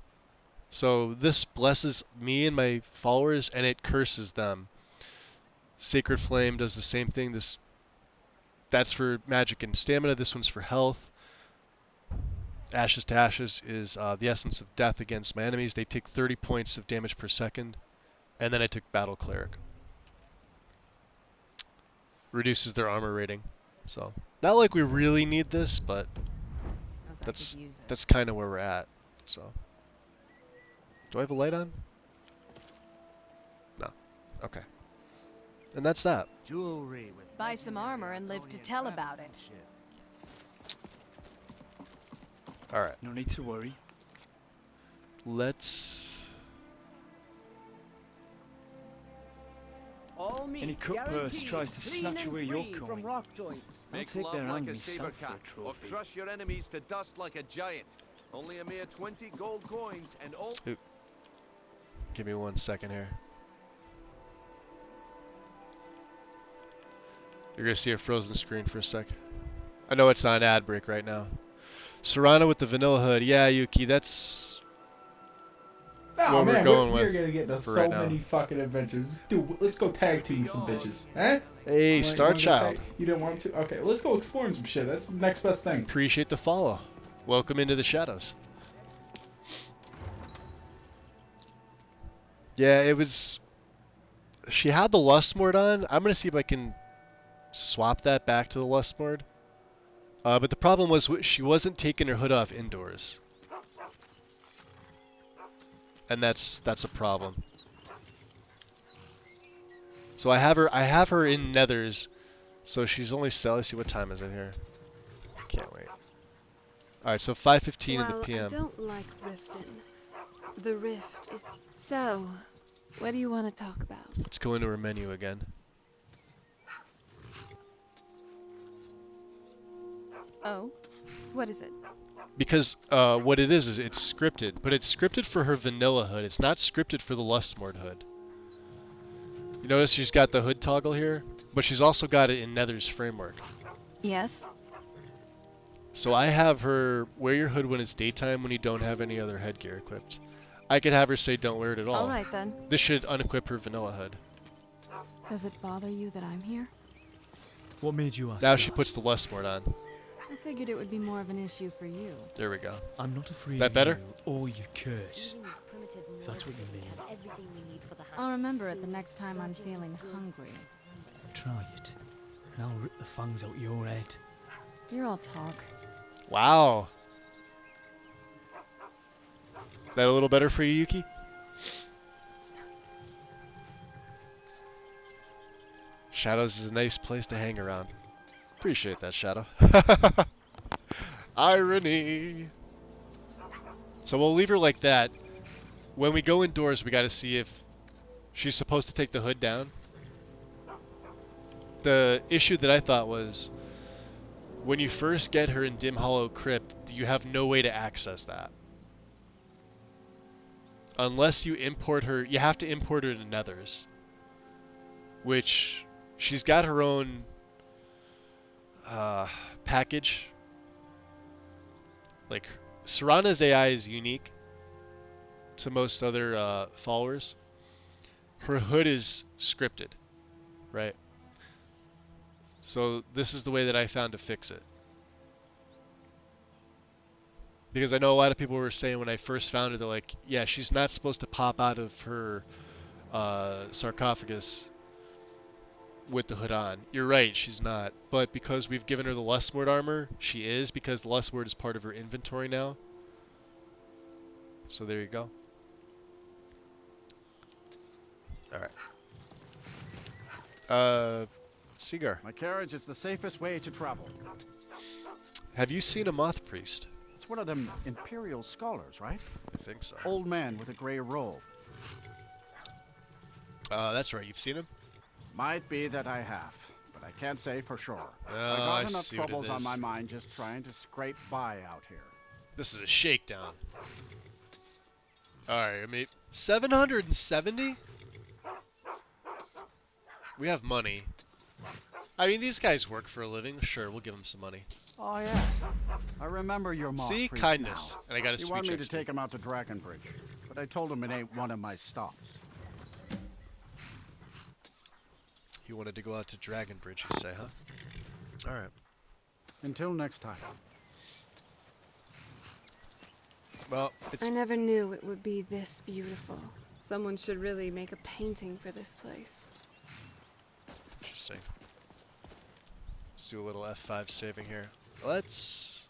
So this blesses me and my followers, and it curses them. Sacred Flame does the same thing. That's for magic and stamina. This one's for health. Ashes to Ashes is the essence of death against my enemies. They take 30 points of damage per second. And then I took Battle Cleric. Reduces their armor rating. So, not like we really need this, but that's kind of where we're at. So, do I have a light on? No. Okay. And that's that. Jewelry with Buy some armor and live to tell about it. Alright. No need to worry. Let's... Any cutpurse tries to snatch away your coin, I'll take their hand myself for a trophy. Or crush your enemies to dust like a giant. Only a mere 20 gold coins and all... Oop. Give me 1 second here. You're gonna see a frozen screen for a sec. I know it's not an ad break right now. Serrano with the vanilla hood. Yeah, Yuki, that's what we're going with. We're gonna get into so many fucking adventures. Dude, let's go tag team some bitches. Eh? Hey, Star Child. You didn't want to? Okay, let's go exploring some shit. That's the next best thing. Appreciate the follow. Welcome into the shadows. Yeah, it was... She had the Lustmord on. I'm gonna see if I can swap that back to the Lustmord. But the problem was she wasn't taking her hood off indoors. And that's a problem. So I have her in Nethers. So she's only let's see, what time is it here? Can't wait. Alright, so 5:15 in the PM. I don't like Riften. The rift is... So, what do you want to talk about? Let's go into her menu again. Oh? What is it? Because what it is it's scripted, but it's scripted for her vanilla hood. It's not scripted for the Lustmord hood. You notice she's got the hood toggle here, but she's also got it in Nether's framework. Yes? So I have her wear your hood when it's daytime when you don't have any other headgear equipped. I could have her say don't wear it at all. Alright then. This should unequip her vanilla hood. Does it bother you that I'm here? What made you ask? Now she puts the Lustmord on. I figured it would be more of an issue for you. There we go. I'm not afraid that better? of you or your curse. If that's what you mean. I'll remember it the next time I'm feeling hungry. Try it, and I'll rip the fangs out your head. You're all talk. Wow. That a little better for you, Yuki? Shadows is a nice place to hang around. Appreciate that, Shadow. Irony. So we'll leave her like that. When we go indoors, we gotta see if she's supposed to take the hood down. The issue that I thought was, when you first get her in Dim Hollow Crypt, you have no way to access that. Unless you import her, you have to import her to Nethers. Which, she's got her own package. Like, Serana's AI is unique to most other followers. Her hood is scripted, right? So this is the way that I found to fix it. Because I know a lot of people were saying when I first found it, they're like, yeah, she's not supposed to pop out of her sarcophagus with the hood on. You're right, she's not. But because we've given her the Lustword armor, she is, because the Lustword is part of her inventory now. So there you go. Alright. Seagar. My carriage is the safest way to travel. Have you seen a moth priest? It's one of them Imperial scholars, right? I think so. Old man with a grey robe. That's right. You've seen him? Might be that I have, but I can't say for sure. Oh, I got I enough see what it troubles on is. my mind just trying to scrape by out here. This is a shakedown. Alright, I mean, 770? We have money. I mean, these guys work for a living. Sure, we'll give them some money. Oh, yes. I remember your moth See? priest Kindness. now. And I got a He speech wanted me to XP. take him out to Dragonbridge, but I told him it ain't one of my stops. He wanted to go out to Dragonbridge, you say, huh? Alright. Until next time. Well, it's... I never knew it would be this beautiful. Someone should really make a painting for this place. Interesting. Let's do a little F5 saving here. Let's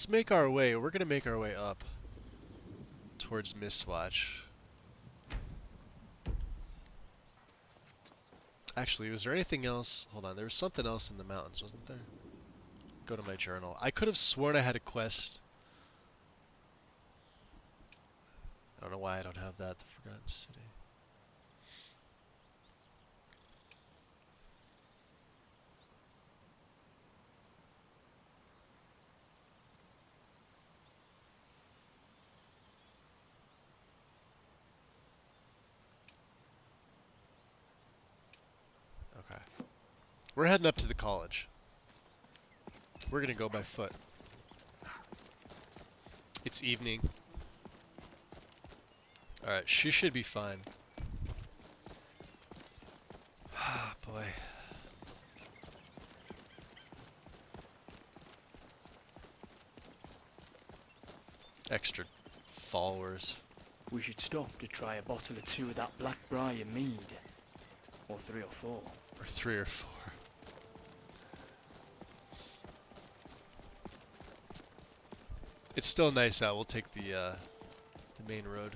make our way. We're gonna make our way up towards Mistwatch. Actually, was there anything else? Hold on, there was something else in the mountains, wasn't there? Go to my journal. I could have sworn I had a quest. I don't know why I don't have that. The Forgotten City. Okay. We're heading up to the college. We're gonna go by foot. It's evening. Alright, she should be fine. Ah, boy. Extra followers. We should stop to try a bottle or two of that Blackbriar mead. Or 3 or 4. Or 3 or 4. It's still nice out. We'll take the main road.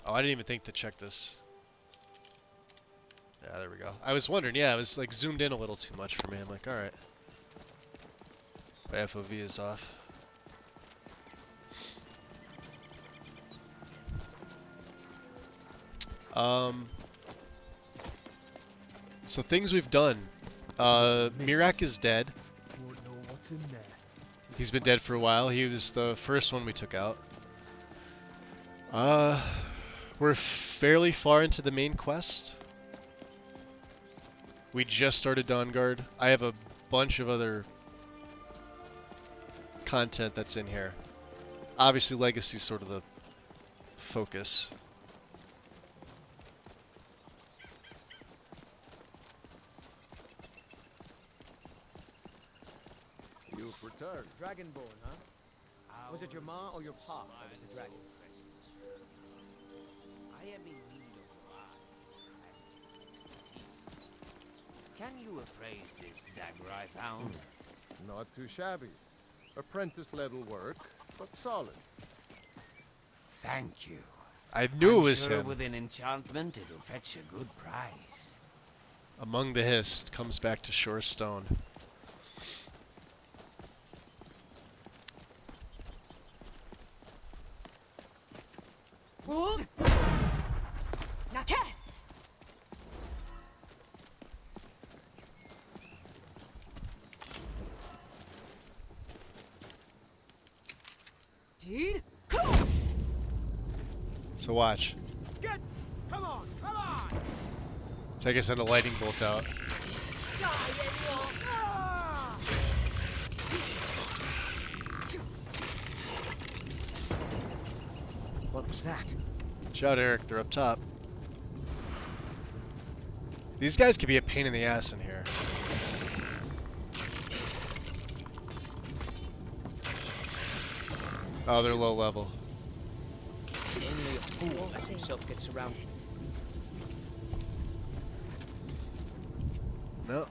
Oh, I didn't even think to check this. Yeah, there we go. I was wondering, yeah, it was like zoomed in a little too much for me. I'm like, alright. My FOV is off. So things we've done. Mirak is dead. He's been dead for a while. He was the first one we took out. We're fairly far into the main quest. We just started Dawnguard. I have a bunch of other content that's in here. Obviously, Legacy's sort of the focus. You've returned. Dragonborn, huh? Was it your ma or your pa that was the dragon? I am in need of your eyes. Can you appraise this dagger I found? Not too shabby. Apprentice-led will work. but solid. Thank you. I knew it was sure him. With an enchantment, it'll fetch a good price. Among the Hist comes back to Shore Stone. Wold. Now cast. Dude. So watch. Come on! So I guess send a lightning bolt out. What was that? Shout, Eric. They're up top. These guys could be a pain in the ass in here. Oh, they're low level. Only a fool lets himself get surrounded. No.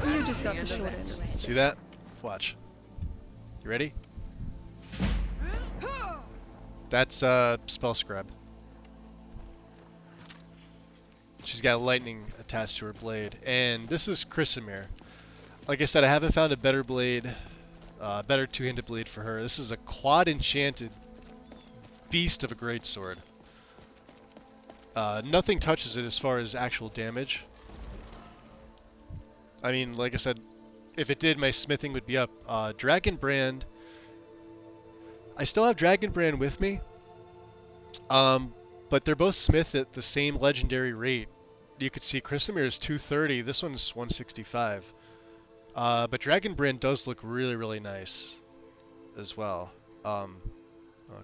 You just got the short end. See that? Watch. You ready? That's spell scrub. She's got lightning attached to her blade, and this is Chrysamere. Like I said, I haven't found a better blade, better two-handed blade for her. This is a quad enchanted beast of a greatsword. Nothing touches it as far as actual damage. I mean, like I said, if it did, my smithing would be up. Dragon Brand. I still have Dragon Brand with me. But they're both smith at the same legendary rate. You could see Chrysamere is 230. This one's 165. But Dragon Brand does look really, really nice as well. I'll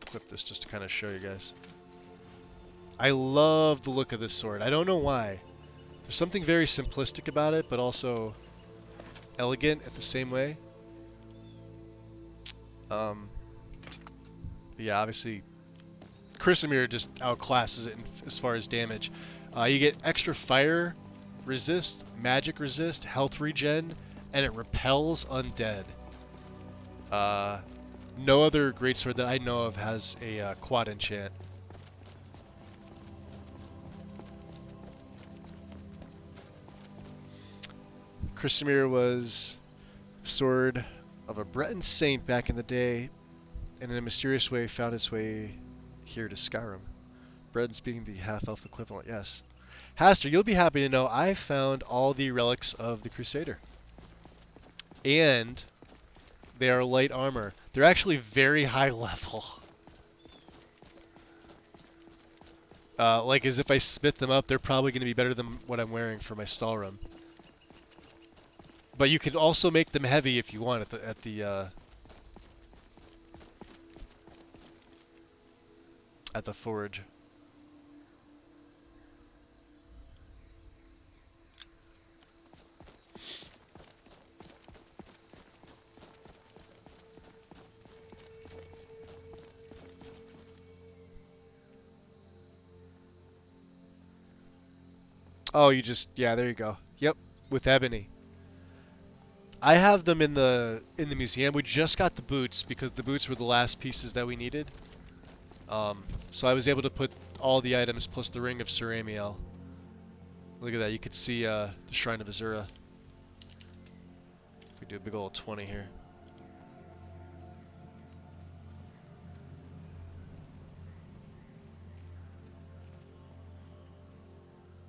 equip this just to kind of show you guys. I love the look of this sword. I don't know why. There's something very simplistic about it, but also elegant at the same way. But yeah, obviously, Chrysamere just outclasses it as far as damage. You get extra fire resist, magic resist, health regen, and it repels undead. No other greatsword that I know of has a quad enchant. Chrysamere was the sword of a Breton saint back in the day, and in a mysterious way found its way here to Skyrim. Bretons being the half-elf equivalent, yes. Haster, you'll be happy to know I found all the relics of the Crusader. And they are light armor. They're actually very high level. Like as if I smith them up, they're probably going to be better than what I'm wearing for my Stalrum. But you can also make them heavy if you want at the forge. Oh, you just, yeah, there you go. Yep, with ebony. I have them in the museum. We just got the boots because the boots were the last pieces that we needed. So I was able to put all the items plus the ring of Ceramiel. Look at that, you could see the Shrine of Azura. If we do a big old 20 here.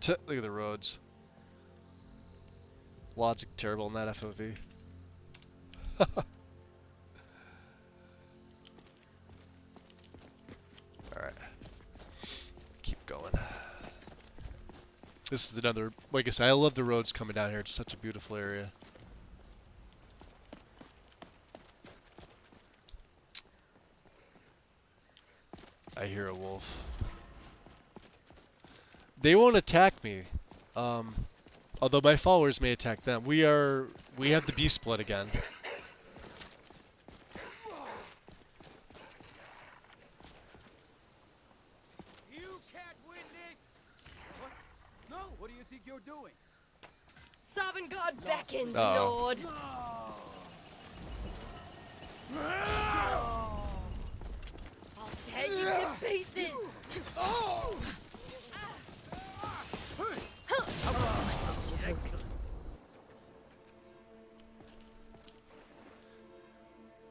Look at the roads. Lots of terrible in that FOV. Alright. Keep going. This is another, like I said, I love the roads coming down here. It's such a beautiful area. I hear a wolf. They won't attack me. Although my followers may attack them. We have the beast blood again. You can't win this! What? No, what do you think you're doing? Sovereign God beckons, Oh. Lord. I'll tear you to pieces! Excellent.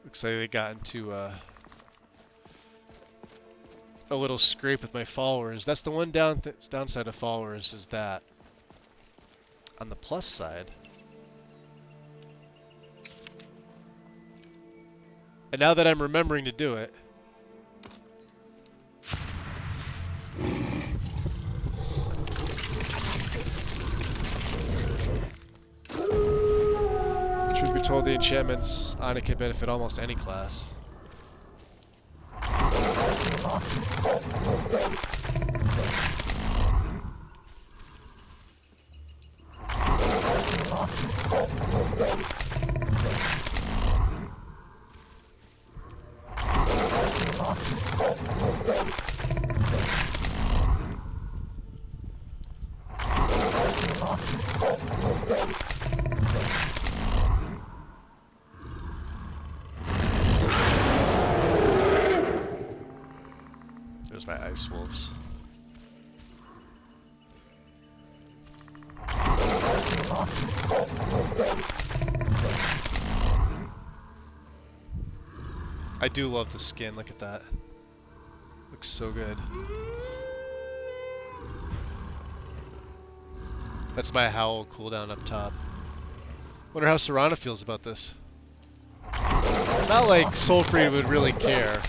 Looks like they got into a little scrape with my followers. That's the one downside of followers, is that on the plus side, and now that I'm remembering to do it, truth be told, the enchantments on it can benefit almost any class. There's my ice wolves. I do love the skin, look at that. Looks so good. That's my howl cooldown up top. Wonder how Serana feels about this. Not like Soulfried would really care.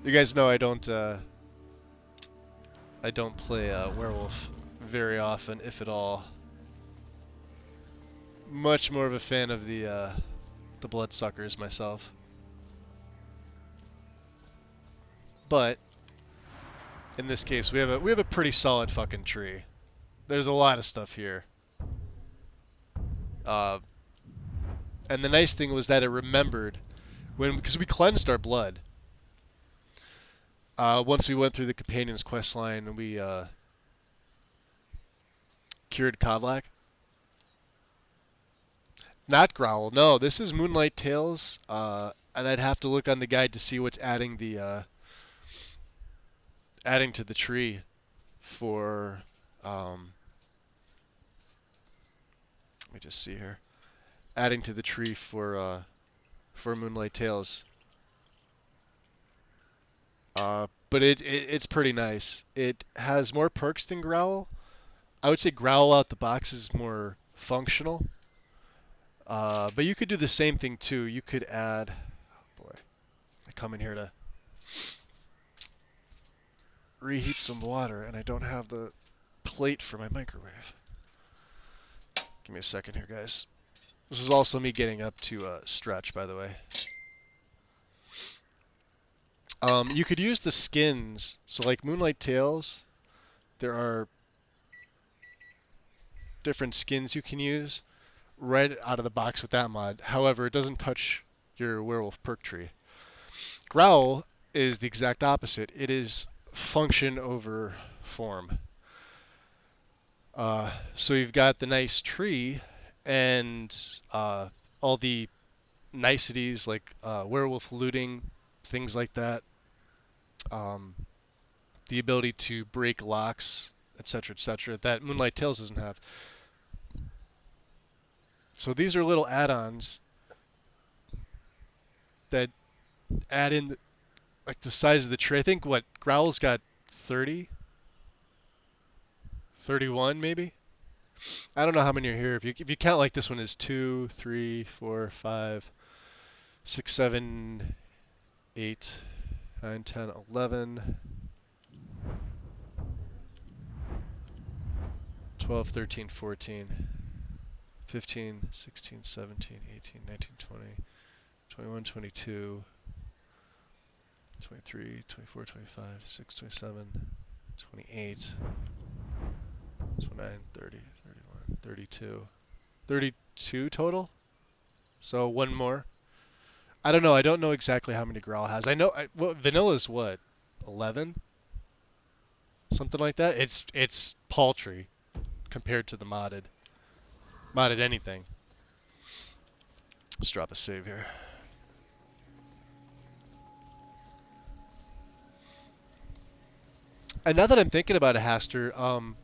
You guys know I don't play werewolf very often, if at all. Much more of a fan of the bloodsuckers myself. But in this case, we have a pretty solid fucking tree. There's a lot of stuff here. And the nice thing was that it remembered because we cleansed our blood. Once we went through the companion's quest line and we cured Kodlak. Not Growl, no, this is Moonlight Tales, and I'd have to look on the guide to see what's adding to the tree for, let me just see here, adding to the tree for Moonlight Tales. But it's pretty nice. It has more perks than Growl. I would say Growl out the box is more functional. But you could do the same thing too. You could add, oh boy, I come in here to reheat some water and I don't have the plate for my microwave. Give me a second here, guys. This is also me getting up to stretch, by the way. You could use the skins. So like Moonlight Tales, there are different skins you can use right out of the box with that mod. However, it doesn't touch your werewolf perk tree. Growl is the exact opposite. It is function over form. So you've got the nice tree and all the niceties like werewolf looting, things like that. The ability to break locks, etc., that Moonlight Tales doesn't have. So these are little add-ons that add in like the size of the tree. I think what Growl's got 30, 31 maybe. I don't know how many are here. If you count like this one is 2, 3, 4, 5, 6, 7, 8, 9, 10, 11, 12, 13, 14, 15, 16, 17, 18, 19, 20, 21, 22, 23, 24, 25, 26, 27, 28, 29, 30, 31, 32. 32 total? So one more. I don't know. I don't know exactly how many Growl has. I know Vanilla's what? 11? Something like that. It's paltry compared to the modded anything. Let's drop a save here. And now that I'm thinking about it, Haster,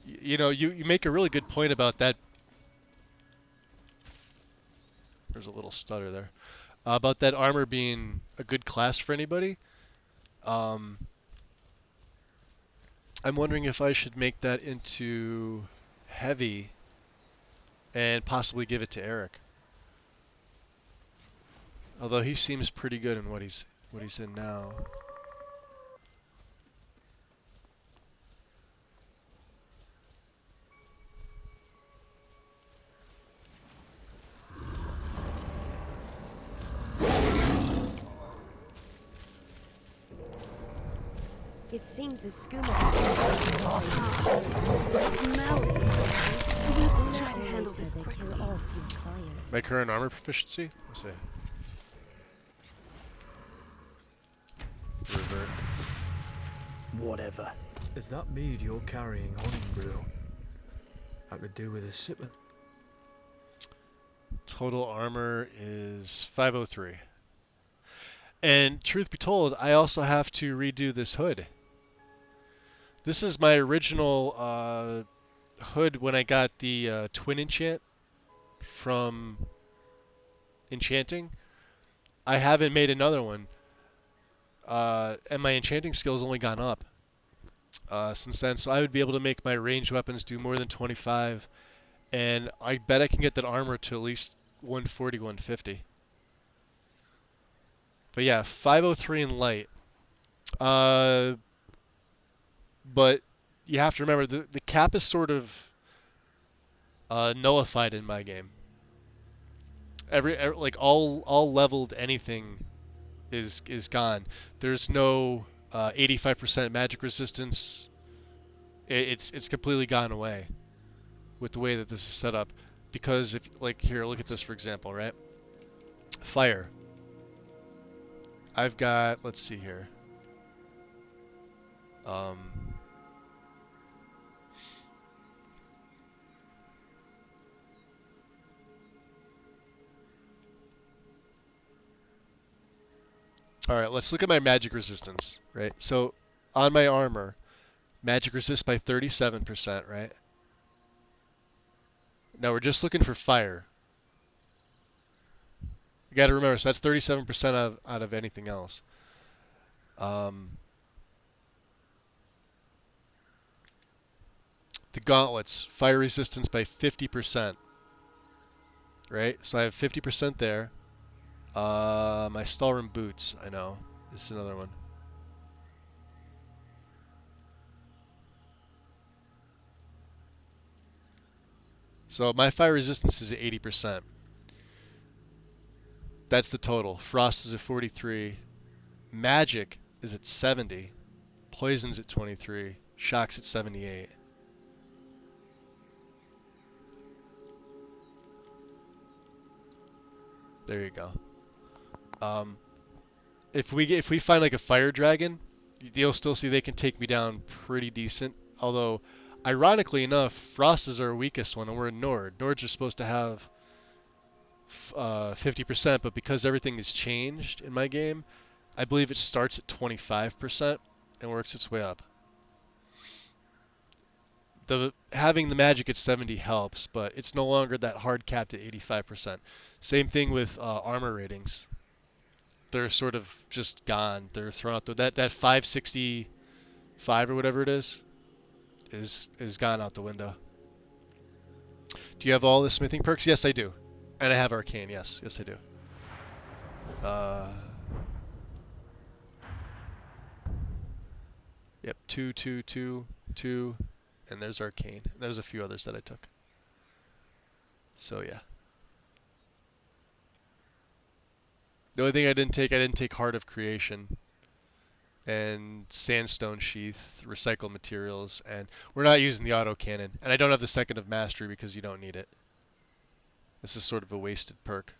you know, you make a really good point about that. There's a little stutter there. About that armor being a good class for anybody. I'm wondering if I should make that into heavy and possibly give it to Eric. Although he seems pretty good in what he's in now. It seems as skooma smell it. Let's try to handle this quickly. My current armor proficiency? Let's see. Revert. Whatever. Is that mead you're carrying on, bro? I could do with a sip of... Total armor is 503. And truth be told, I also have to redo this hood. This is my original hood when I got the twin enchant from enchanting. I haven't made another one. And my enchanting skill's only gone up since then, so I would be able to make my ranged weapons do more than 25, and I bet I can get that armor to at least 140, 150. But yeah, 503 in light. But you have to remember, the cap is sort of nullified in my game. Every like all leveled anything is gone. There's no 85% magic resistance. It's completely gone away with the way that this is set up. Because if, like, here, look at this for example, right? Fire. I've got, let's see here. Alright, let's look at my magic resistance, right? So, on my armor, magic resist by 37%, right? Now we're just looking for fire. You gotta remember, so that's 37% out of anything else. The gauntlets, fire resistance by 50%. Right? So I have 50% there. My Stalrim boots, I know. This is another one. So my fire resistance is at 80%. That's the total. Frost is at 43. Magic is at 70. Poison's at 23. Shock's at 78. There you go. If we find like a fire dragon, you'll still see they can take me down pretty decent. Although, ironically enough, Frost is our weakest one, and we're in Nord. Nords are supposed to have 50%, but because everything has changed in my game, I believe it starts at 25% and works its way up. Having the magic at 70 helps, but it's no longer that hard capped at 85%. Same thing with armor ratings. They're sort of just gone. They're thrown out. That 565 or whatever it is gone out the window. Do you have all the smithing perks? Yes, I do. And I have arcane. Yes, I do. Yep, 2, 2, 2, 2, and there's arcane. There's a few others that I took. So yeah. The only thing I didn't take Heart of Creation and Sandstone Sheath, recycled materials, and we're not using the autocannon. And I don't have the Second of Mastery because you don't need it. This is sort of a wasted perk,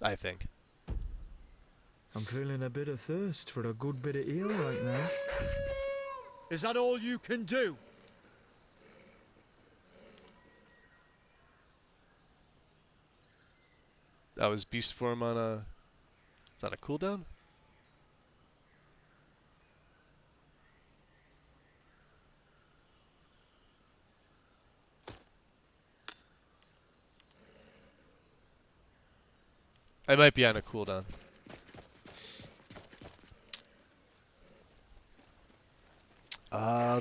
I think. I'm feeling a bit of thirst for a good bit of ale right now. Is that all you can do? That was beast form on a... Is that a cooldown? I might be on a cooldown.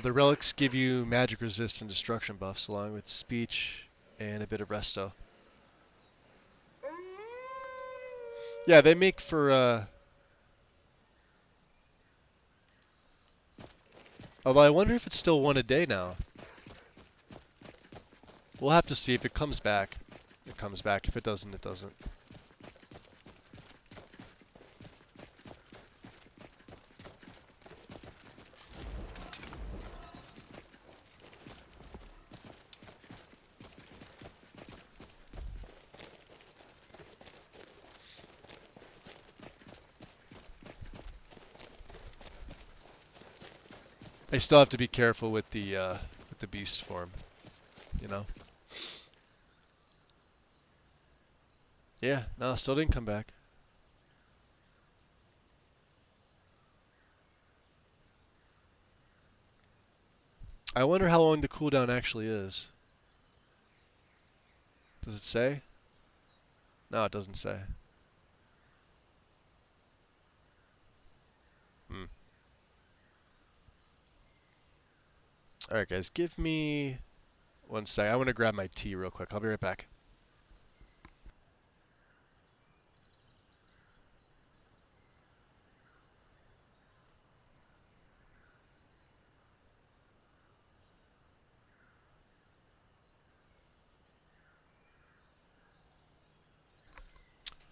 The relics give you magic resist and destruction buffs along with speech and a bit of resto. Yeah, they make for although I wonder if it's still one a day now. We'll have to see if it comes back. It comes back. If it doesn't, it doesn't. I still have to be careful with the beast form, you know. Yeah, no, still didn't come back. I wonder how long the cooldown actually is. Does it say? No, it doesn't say. Alright guys, give me 1 sec. I want to grab my tea real quick. I'll be right back.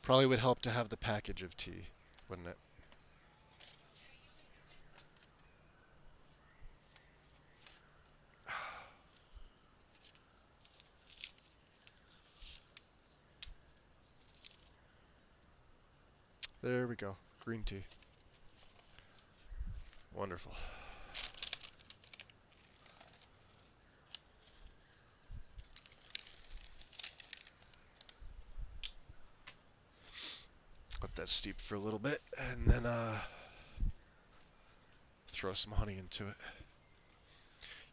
Probably would help to have the package of tea, wouldn't it? There we go. Green tea. Wonderful. Let that steep for a little bit, and then throw some honey into it.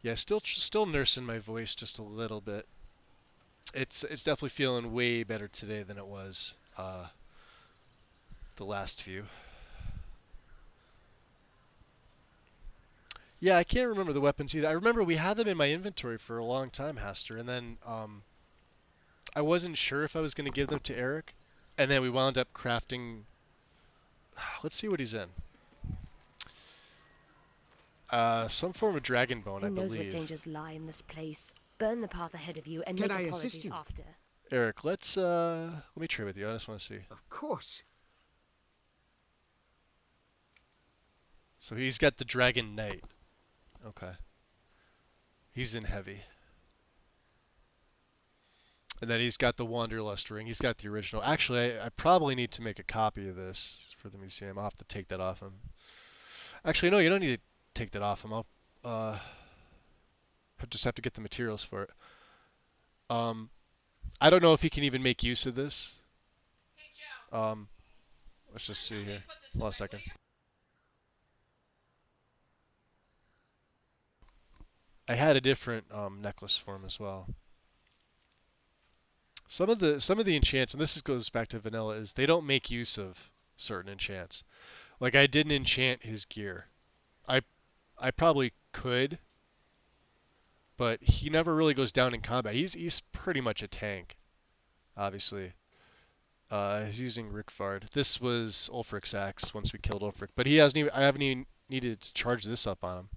Yeah, still nursing my voice just a little bit. It's definitely feeling way better today than it was the last few. Yeah, I can't remember the weapons either. I remember we had them in my inventory for a long time, Haster, and then I wasn't sure if I was going to give them to Eric, and then we wound up crafting... Let's see what he's in. Some form of dragon bone, I believe. Who knows what dangers lie in this place? Burn the path ahead of you and make apologies after. Eric, let me trade with you. I just want to see. Of course. So he's got the Dragon Knight. Okay. He's in heavy. And then he's got the Wanderlust ring. He's got the original. Actually, I probably need to make a copy of this for the museum. I'll have to take that off him. Actually, no, you don't need to take that off him. I'll just have to get the materials for it. I don't know if he can even make use of this. Let's just see here. Hold on a second. I had a different necklace for him as well. Some of the enchants, and this goes back to vanilla, is they don't make use of certain enchants. Like I didn't enchant his gear. I probably could, but he never really goes down in combat. He's pretty much a tank, obviously. He's using Rickvard. This was Ulfric's axe once we killed Ulfric, but I haven't even needed to charge this up on him.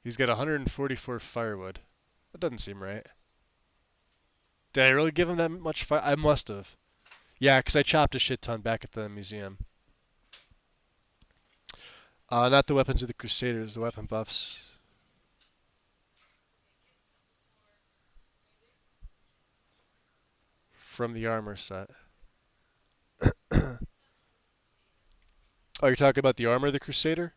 He's got 144 firewood. That doesn't seem right. Did I really give him that much fire? I must have. Yeah, because I chopped a shit ton back at the museum. Not the weapons of the Crusaders, the weapon buffs. From the armor set. Oh, you're talking about the armor of the Crusader?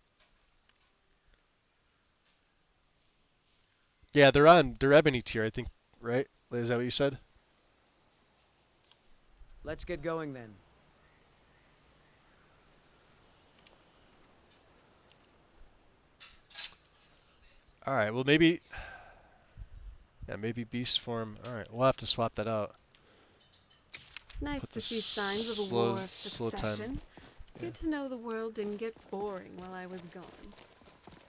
Yeah, they're ebony tier, I think, right? Is that what you said? Let's get going then. Alright, well maybe... Yeah, maybe beast form. Alright, we'll have to swap that out. Nice Put to the see signs of a war of slow time. succession. Good to know the world didn't get boring while I was gone.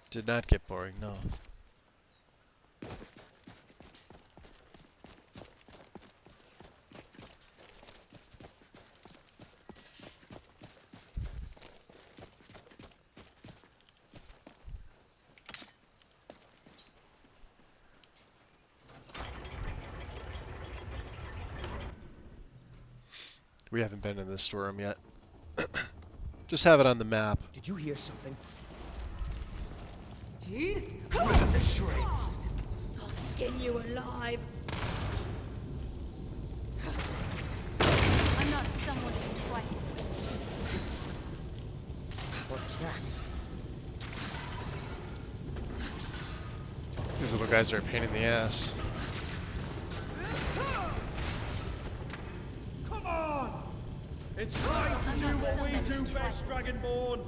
Did not get boring, no. We haven't been in this storm yet. Just have it on the map. Did you hear something? Cut the shreds. I'll skin you alive. I'm not someone to be trifled with. What was that? These little guys are a pain in the ass. Come on! It's time to do what we do best, Dragonborn!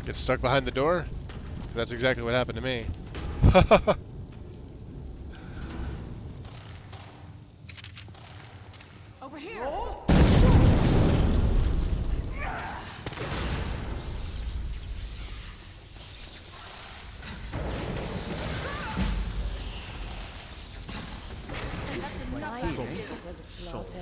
Get stuck behind the door? That's exactly what happened to me. Over here. Was a slaughter.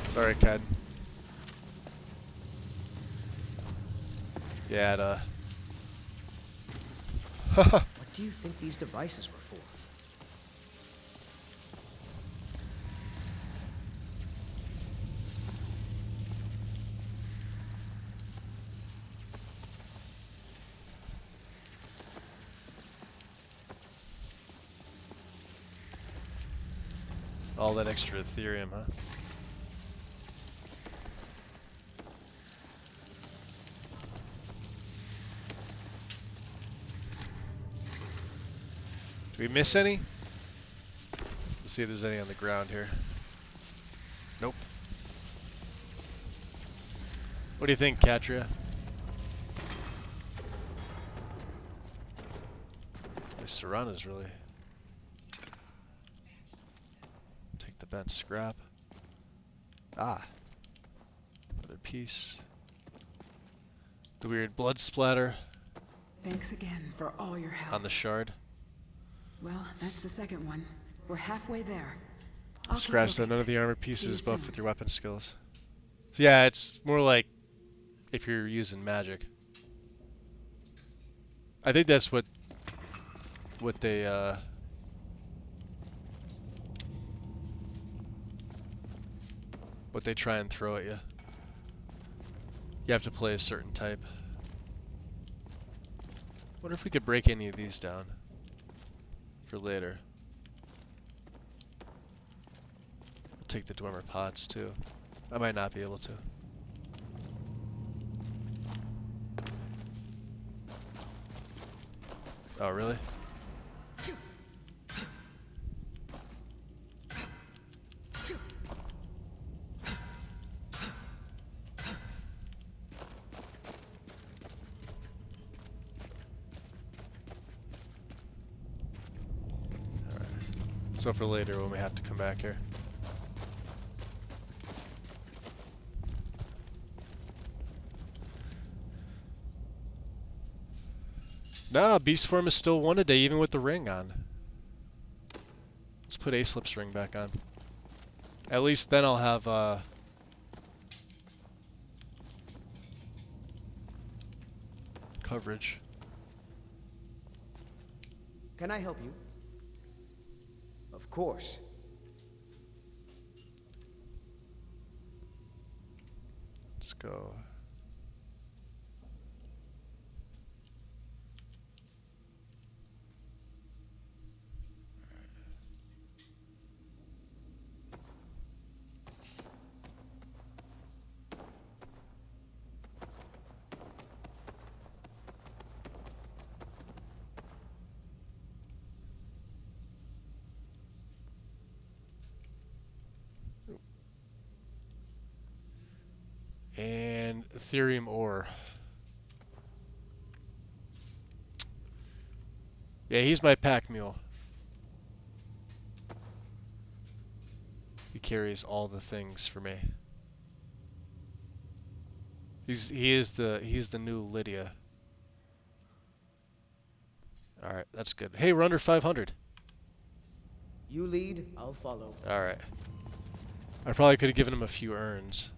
Sorry, Ken. Yeah, What do you think these devices were for? all that extra Ethereum, huh? Do we miss any? Let's see if there's any on the ground here. Nope. What do you think, Katria? This Serana's really... Take the bent scrap. Ah. Another piece. The weird blood splatter. Thanks again for all your help. On the shard. Well, that's the second one. We're halfway there. Scratch that none of the armor pieces buffed with your weapon skills. So yeah, it's more like if you're using magic. I think that's what they what they try and throw at you. You have to play a certain type. Wonder if we could break any of these down for later. We'll take the Dwemer pots too. I might not be able to. Oh, really? Alright. So for later when we have to come back here. Nah, beast form is still one a day, even with the ring on. Let's put Aslip's ring back on. At least then I'll have coverage. Can I help you? Of course. Let's go. Ethereum ore. Yeah, he's my pack mule. He carries all the things for me. He's the new Lydia. All right, that's good. Hey, we're under 500. You lead, I'll follow. All right. I probably could have given him a few urns.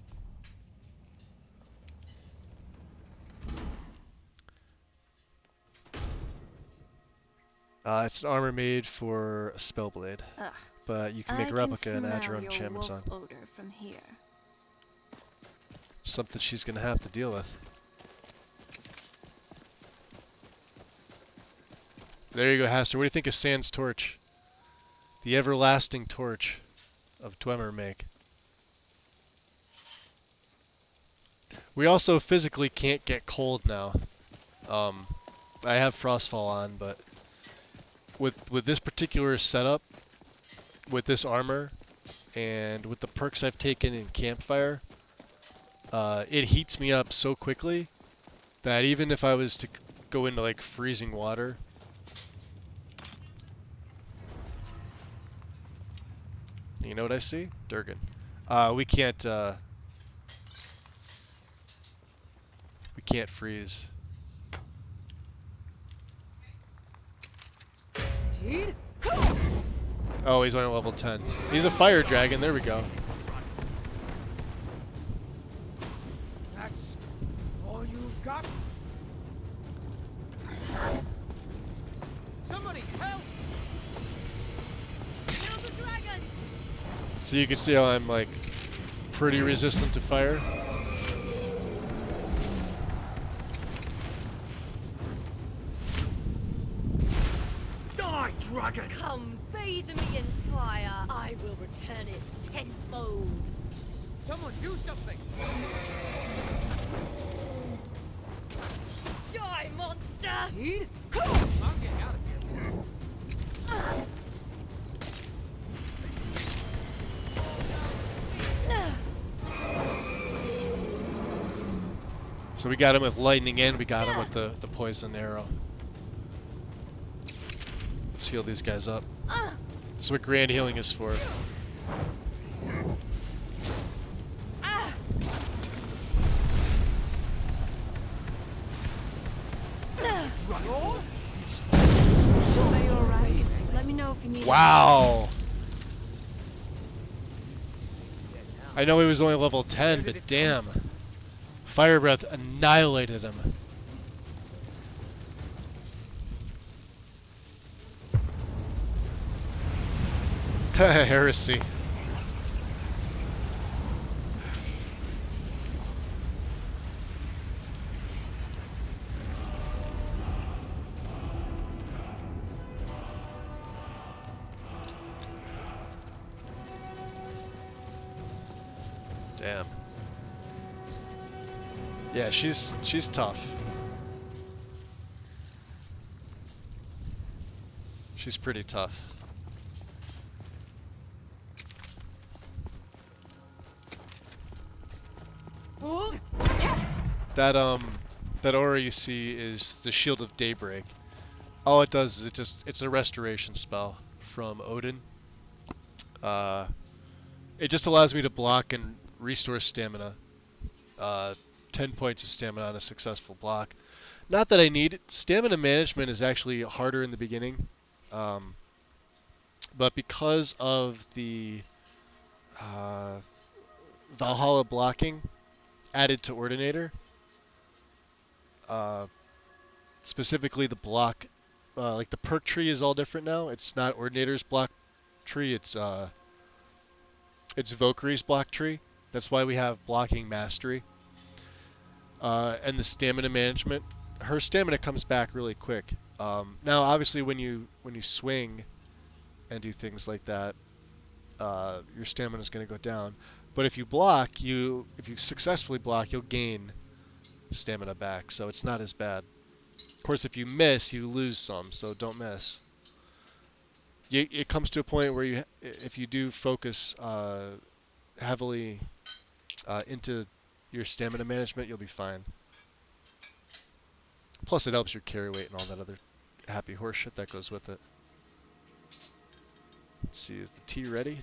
It's an armor made for a spellblade, but you can make a replica and add your own enchantments on. Odor from here. Something she's gonna have to deal with. There you go, Haster. What do you think of Sand's torch? The everlasting torch of Dwemer make. We also physically can't get cold now. I have Frostfall on, but with this particular setup, with this armor, and with the perks I've taken in Campfire, it heats me up so quickly that even if I was to go into like freezing water, you know what I see? Durgan. We can't freeze. Oh, he's only level 10. He's a fire dragon. There we go. That's all you got? Somebody help! Kill the dragon! So you can see how I'm like pretty resistant to fire. Die, dragon! Come bathe me in fire. I will return it tenfold. Someone do something! Die, monster! I'm getting out of here. So we got him with lightning and we got him with the poison arrow. Let's heal these guys up. That's what grand healing is for. Let me know if you need. Wow! I know he was only level 10, but damn. Fire Breath annihilated him. Heresy. Damn. Yeah, she's tough. She's pretty tough. That aura you see is the Shield of Daybreak. All it does is it's a restoration spell from Odin. It just allows me to block and restore stamina. 10 points of stamina on a successful block. Not that I need it. Stamina management is actually harder in the beginning. But because of the Valhalla blocking added to Ordinator, specifically the block, like the perk tree is all different now. It's not Ordinator's block tree, it's Valkyrie's block tree. That's why we have blocking mastery. And the stamina management, her stamina comes back really quick. Now, obviously, when you swing and do things like that, your stamina is going to go down. But if you block, if you successfully block, you'll gain stamina back. So it's not as bad. Of course, if you miss, you lose some. So don't miss. It comes to a point where if you do focus heavily into your stamina management, you'll be fine. Plus, it helps your carry weight and all that other happy horse shit that goes with it. Let's see, is the tea ready?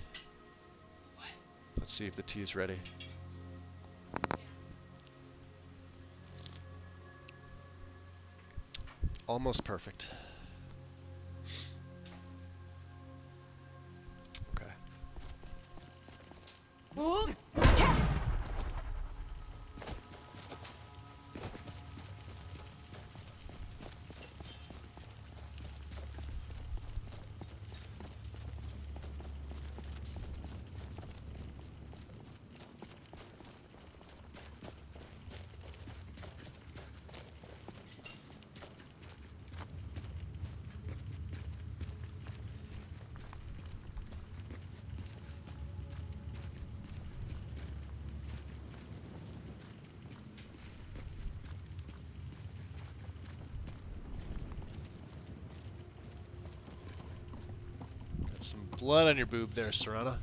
Let's see if the tea is ready. Almost perfect. Okay. Hold, cast. Some blood on your boob there, Serana.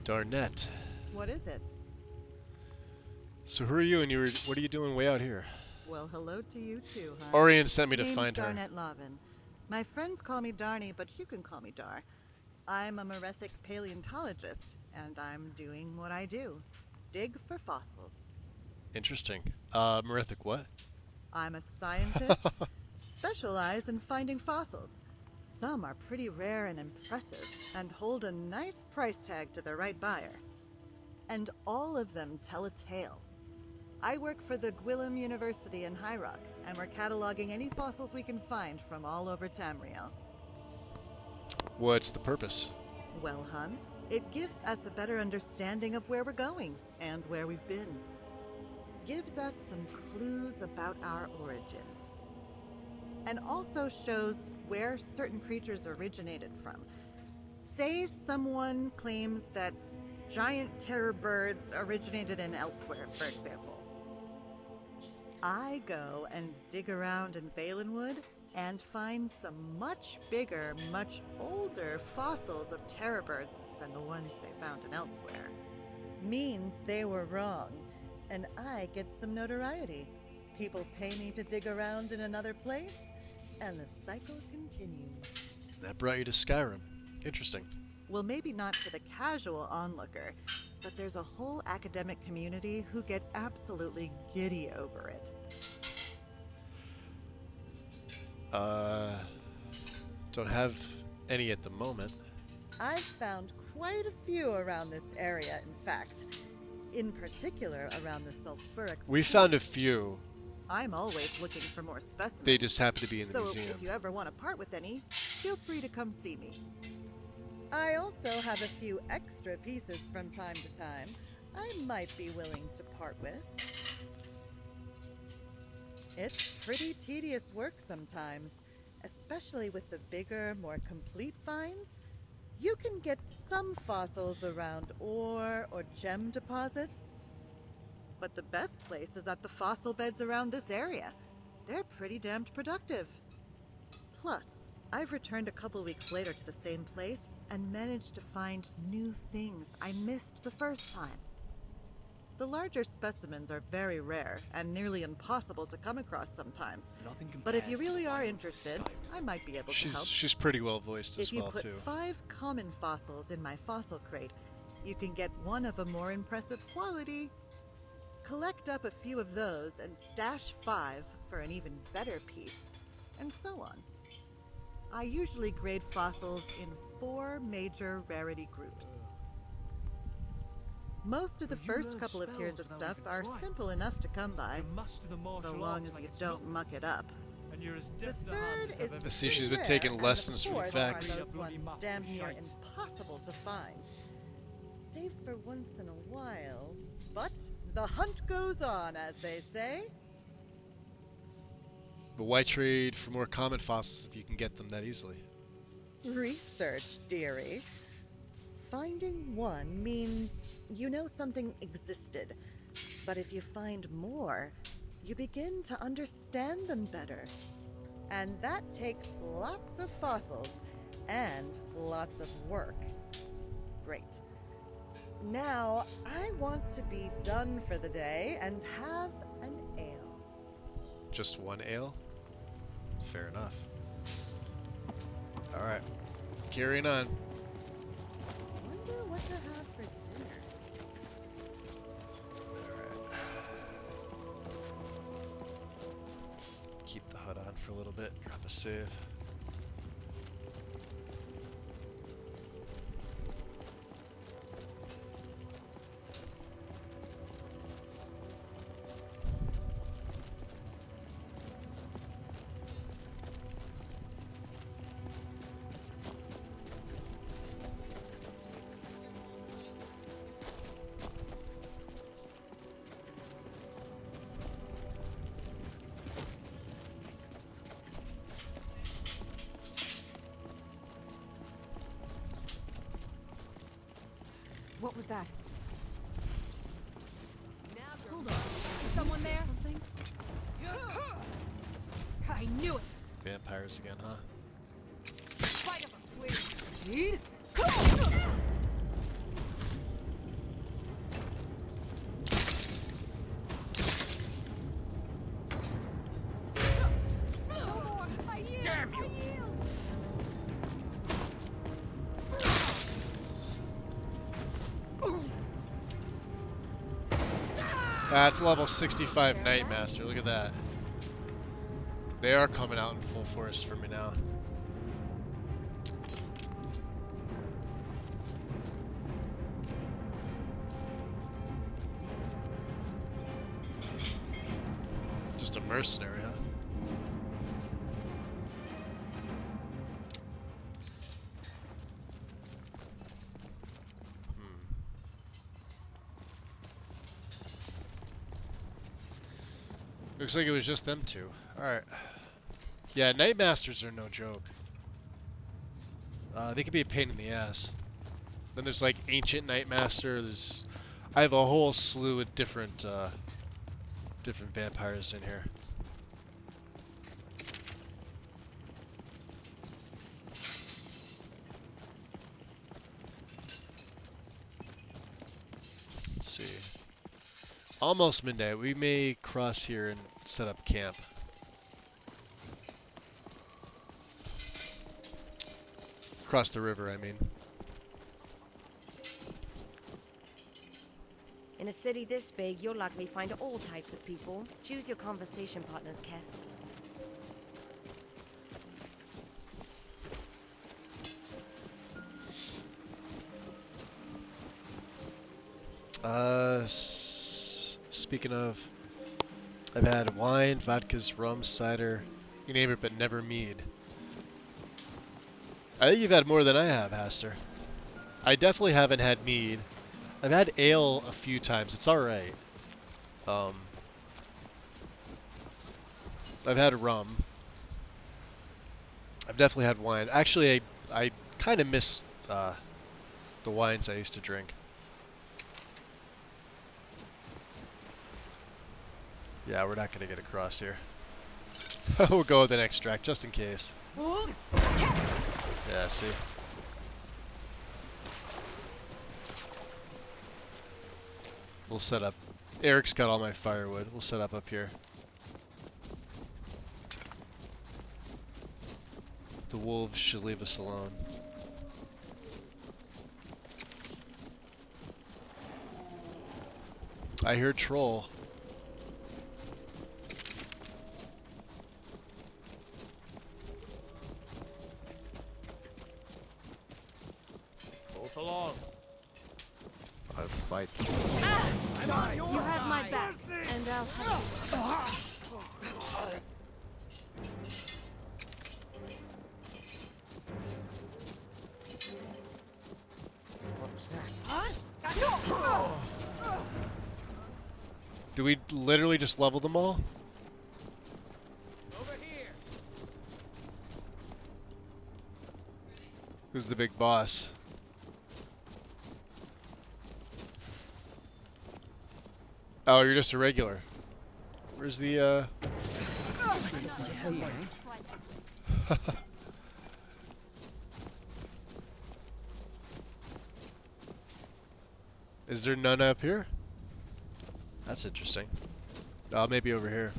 Darnette. What is it? So who are you, and what are you doing way out here? Well, hello to you too, huh? Orion sent me to Name's find her. Darnette Lavin. My friends call me Darnie, but you can call me Dar. I'm a Merethic paleontologist, and I'm doing what I do. Dig for fossils. Interesting. Merethic what? I'm a scientist, specialize in finding fossils. Some are pretty rare and impressive, and hold a nice price tag to the right buyer. And all of them tell a tale. I work for the Gwillem University in High Rock, and we're cataloging any fossils we can find from all over Tamriel. What's the purpose? Well, hun, it gives us a better understanding of where we're going, and where we've been. Gives us some clues about our origins. And also shows where certain creatures originated from. Say someone claims that giant terror birds originated in elsewhere, for example. I go and dig around in Valenwood and find some much bigger, much older fossils of terror birds than the ones they found in elsewhere. Means they were wrong, and I get some notoriety. People pay me to dig around in another place, and the cycle continues. That brought you to Skyrim. Interesting. Well, maybe not to the casual onlooker, but there's a whole academic community who get absolutely giddy over it. Don't have any at the moment. I've found quite a few around this area, in fact. In particular, around the sulfuric... We found a few. I'm always looking for more specimens. They just happen to be in the museum. So if you ever want to part with any, feel free to come see me. I also have a few extra pieces from time to time I might be willing to part with. It's pretty tedious work sometimes, especially with the bigger, more complete finds. You can get some fossils around ore or gem deposits, but the best place is at the fossil beds around this area. They're pretty damned productive. Plus, I've returned a couple weeks later to the same place and managed to find new things I missed the first time. The larger specimens are very rare and nearly impossible to come across sometimes. But if you really are interested, I might be able to help. She's pretty well voiced as well, too. If you put 5 common fossils in my fossil crate, you can get one of a more impressive quality. Collect up a few of those and stash 5 for an even better piece, and so on. I usually grade fossils in 4 major rarity groups. Most of the first couple of tiers of stuff are simple enough to come by, so long as you don't muck it up. The third is see, she's been rare, taking lessons and the from fourth are facts. those ones damn near impossible to find. Save for once in a while, but the hunt goes on, as they say. But why trade for more common fossils if you can get them that easily? Research, dearie. Finding one means you know something existed, but if you find more, you begin to understand them better. And that takes lots of fossils and lots of work. Great. now I want to be done for the day and have an ale. Just one ale? Fair enough. Alright. Carrying on. Wonder what to have for dinner. Alright. Keep the HUD on for a little bit. Drop a save. What was that? Hold on. Is someone there? Something? I knew it. Vampires again, huh? Fight over, please. Damn you! That's level 65 Nightmaster. Look at that. They are coming out in full force for me now. Just a mercenary, huh? Looks like it was just them two. Alright. Yeah, Nightmasters are no joke. They can be a pain in the ass. Then there's like Ancient Nightmaster. I have a whole slew of different different vampires in here. Let's see. Almost midnight. We may cross here and set up camp. Cross the river, I mean. In a city this big, you'll likely find all types of people. Choose your conversation partners carefully. Speaking of, I've had wine, vodkas, rum, cider, you name it, but never mead. I think you've had more than I have, Haster. I definitely haven't had mead. I've had ale a few times. It's alright. I've had rum. I've definitely had wine. Actually, I kind of miss the wines I used to drink. Yeah, we're not going to get across here. We'll go with the next track, just in case. Yeah, see? We'll set up. Eric's got all my firewood. We'll set up here. The wolves should leave us alone. I hear troll. Both along. I'll fight. You have my back, and I'll have What was that? Do we literally just level them all? Over here. Who's the big boss? Oh, you're just a regular. Where's the Is there none up here? That's interesting. Maybe over here.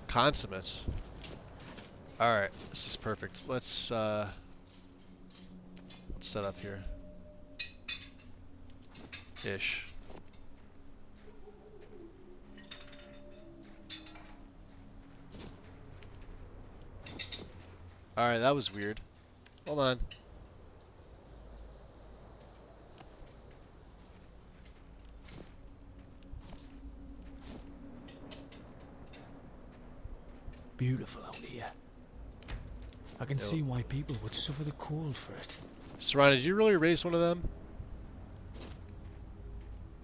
Consummates. Alright, this is perfect. Let's set up here. Ish. Alright, that was weird. Hold on. Beautiful out here. I can see why people would suffer the cold for it. Serana, did you really raise one of them?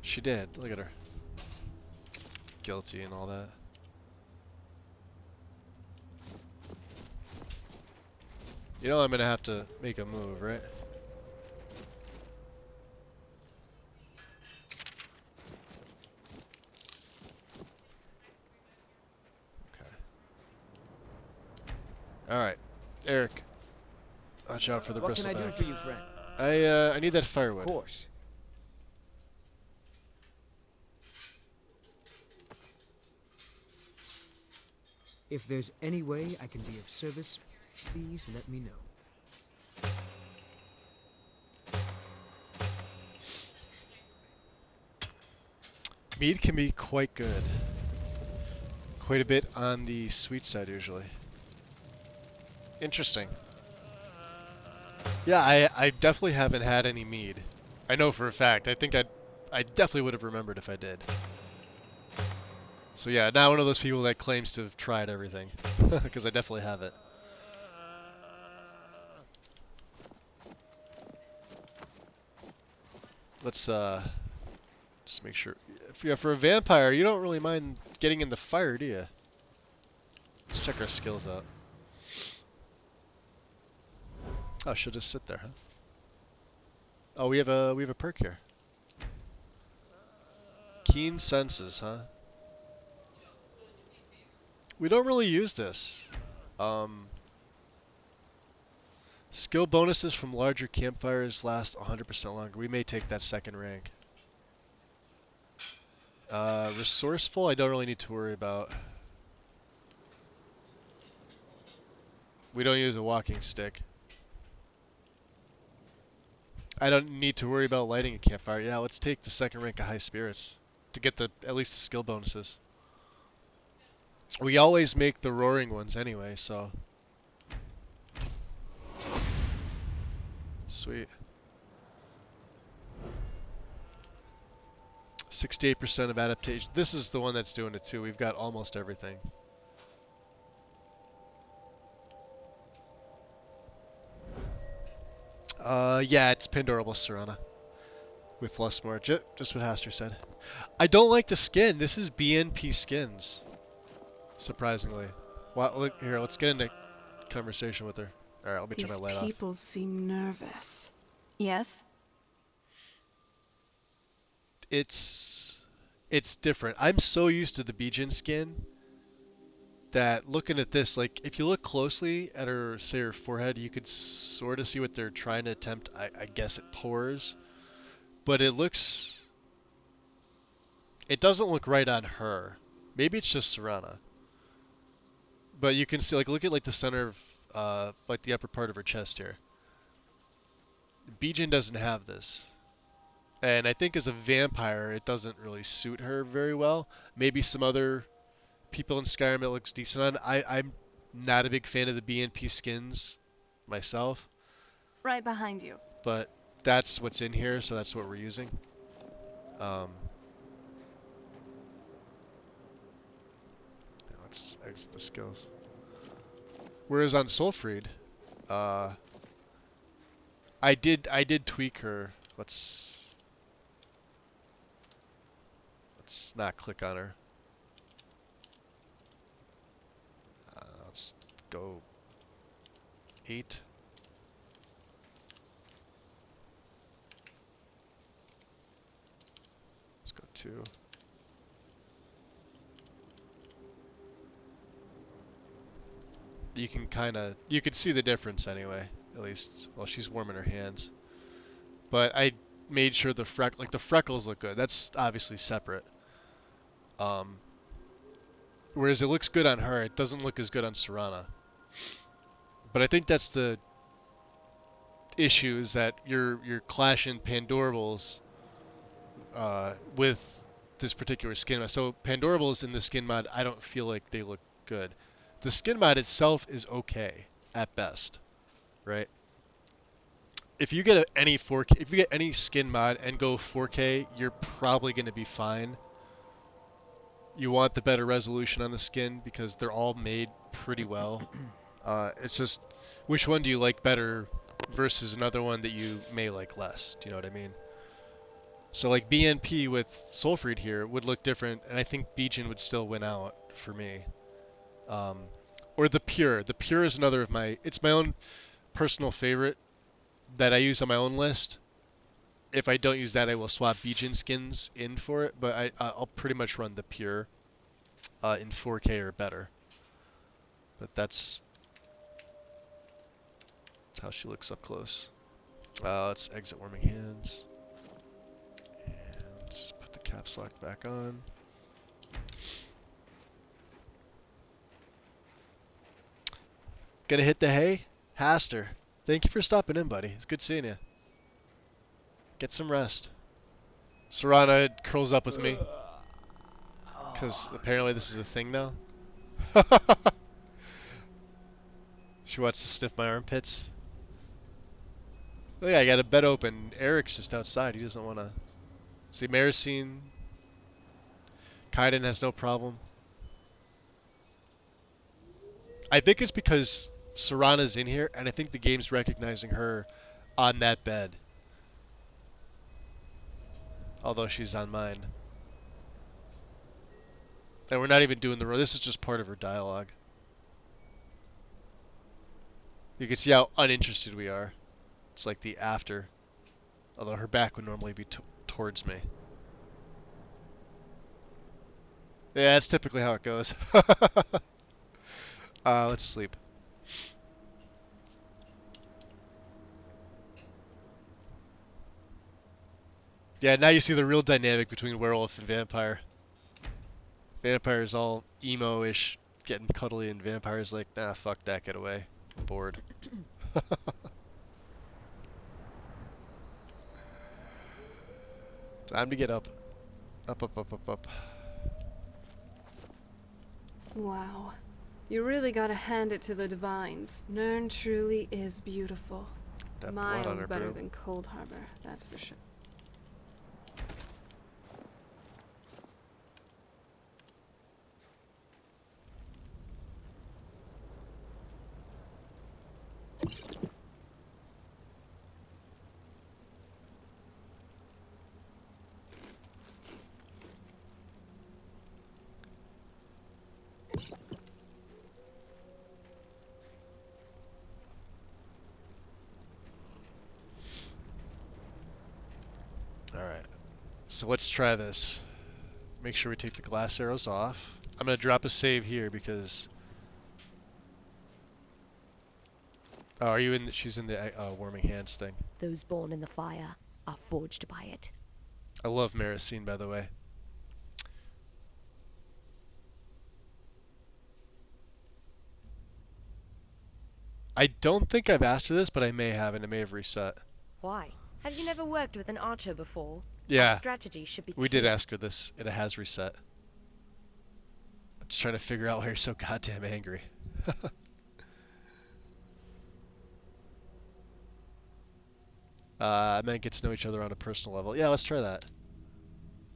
She did. Look at her. Guilty and all that. You know I'm gonna have to make a move, right? Alright, Eric. Watch out for the bristleback. What can I do for you, friend? I need that firewood. Of course. If there's any way I can be of service, please let me know. Mead can be quite good. Quite a bit on the sweet side usually. Interesting. Yeah, I definitely haven't had any mead. I know for a fact. I think I definitely would have remembered if I did. So yeah, not one of those people that claims to have tried everything. Because I definitely have it. Let's just make sure. Yeah, for a vampire, you don't really mind getting in the fire, do you? Let's check our skills out. Oh, she'll just sit there, huh? Oh, we have a perk here. Keen senses, huh? We don't really use this. Skill bonuses from larger campfires last 100% longer. We may take that second rank. Resourceful, I don't really need to worry about. We don't use a walking stick. I don't need to worry about lighting a campfire. Yeah, let's take the second rank of high spirits to get at least the skill bonuses. We always make the roaring ones anyway, so. Sweet. 68% of adaptation. This is the one that's doing it too. We've got almost everything. Yeah, it's Pandorable Serana. With Lustmore. Just what Haster said. I don't like the skin. This is BNP skins. Surprisingly. Well, look here, let's get into conversation with her. Alright, let me turn my light off. These people seem nervous. Yes? It's different. I'm so used to the Bijin skin that looking at this, like, if you look closely at her, say, her forehead, you could sort of see what they're trying to attempt. I guess it pores. But it doesn't look right on her. Maybe it's just Serana. But you can see, like, look at, like, the center of, like, the upper part of her chest here. Bijin doesn't have this. And I think as a vampire, it doesn't really suit her very well. Maybe some other people in Skyrim it looks decent on. I'm not a big fan of the BNP skins myself. Right behind you. But that's what's in here, so that's what we're using. Let's exit the skills. Whereas on Soulfried, I did tweak her. Let's not click on her. Let's go 8. too. You can you can see the difference anyway, at least. Well, she's warming her hands. But I made sure the freckles look good. That's obviously separate. Whereas it looks good on her, it doesn't look as good on Serana. But I think that's the issue, is that you're clashing Pandorables with this particular skin mod. So Pandorables in the skin mod, I don't feel like they look good. The skin mod itself is okay at best, right? If you get any 4K, if you get any skin mod and go 4K, you're probably going to be fine. You want the better resolution on the skin because they're all made pretty well. It's just, which one do you like better versus another one that you may like less? Do you know what I mean? So like BNP with Sulfrid here would look different, and I think Bijan would still win out for me. Or the Pure. The Pure is another of it's my own personal favorite that I use on my own list. If I don't use that, I will swap Bijan skins in for it, but I'll pretty much run the Pure in 4K or better. But that's how she looks up close. Let's exit warming hands. And put the caps lock back on. Gonna hit the hay? Haster. Thank you for stopping in, buddy. It's good seeing you. Get some rest. Serana curls up with me. Because apparently this is a thing now. She wants to sniff my armpits. Oh yeah, I got a bed open. Eric's just outside. He doesn't want to... See, Maricine. Kaiden has no problem. I think it's because Serana's in here, and I think the game's recognizing her on that bed. Although she's on mine. And we're not even doing the roll. This is just part of her dialogue. You can see how uninterested we are. It's like the after. Although her back would normally be towards me. Yeah, that's typically how it goes. Let's sleep. Yeah, now you see the real dynamic between werewolf and vampire. Vampire's all emo-ish, getting cuddly, and vampire's like, nah, fuck that, get away. I'm bored. Time to get up. Up, up, up, up, up. Wow. You really gotta hand it to the Divines. Nern truly is beautiful. That blood on Miles her better boob. than Cold Harbor, that's for sure. Alright. So let's try this. Make sure we take the glass arrows off. I'm going to drop a save here because... Oh, are you in? She's in the warming hands thing. Those born in the fire are forged by it. I love Maricine, by the way. I don't think I've asked her this, but I may have, and it may have reset. Why? Have you never worked with an archer before? Yeah. Our strategy should be We did clear. ask her this, and it has reset. I'm just trying to figure out why you're so goddamn angry. Men get to know each other on a personal level. Yeah, let's try that.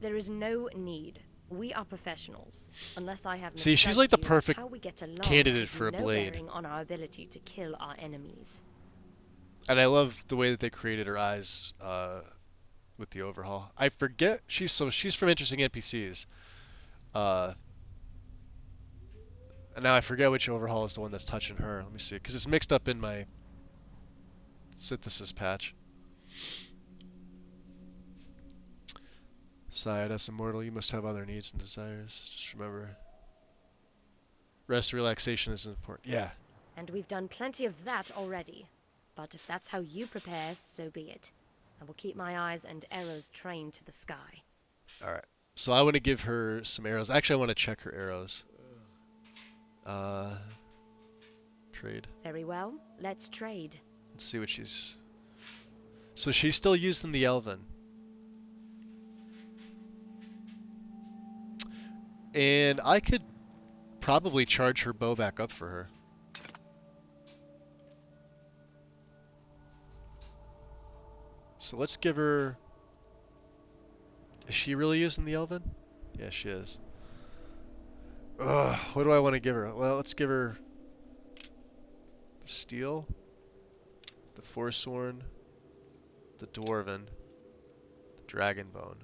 There is no need. We are professionals. Unless I have See, she's like the misjudged you, perfect how we get along candidate has for a no blade. bearing on our ability to kill our enemies. And I love the way that they created her eyes with the overhaul. I forget she's from Interesting NPCs. And now I forget which overhaul is the one that's touching her. Let me see, because it's mixed up in my synthesis patch. Side, as immortal, you must have other needs and desires. Just remember, rest, relaxation is important. Yeah. And we've done plenty of that already. But if that's how you prepare, so be it. I will keep my eyes and arrows trained to the sky. Alright. So I want to give her some arrows. Actually, I want to check her arrows. Trade. Very well. Let's trade. Let's see what she's... So she's still using the Elven. And I could probably charge her bow back up for her. So let's give her... Is she really using the Elven? Yeah, she is. Ugh, what do I want to give her? Well, let's give her... the Steel, the Forsworn, the Dwarven, the Dragonbone.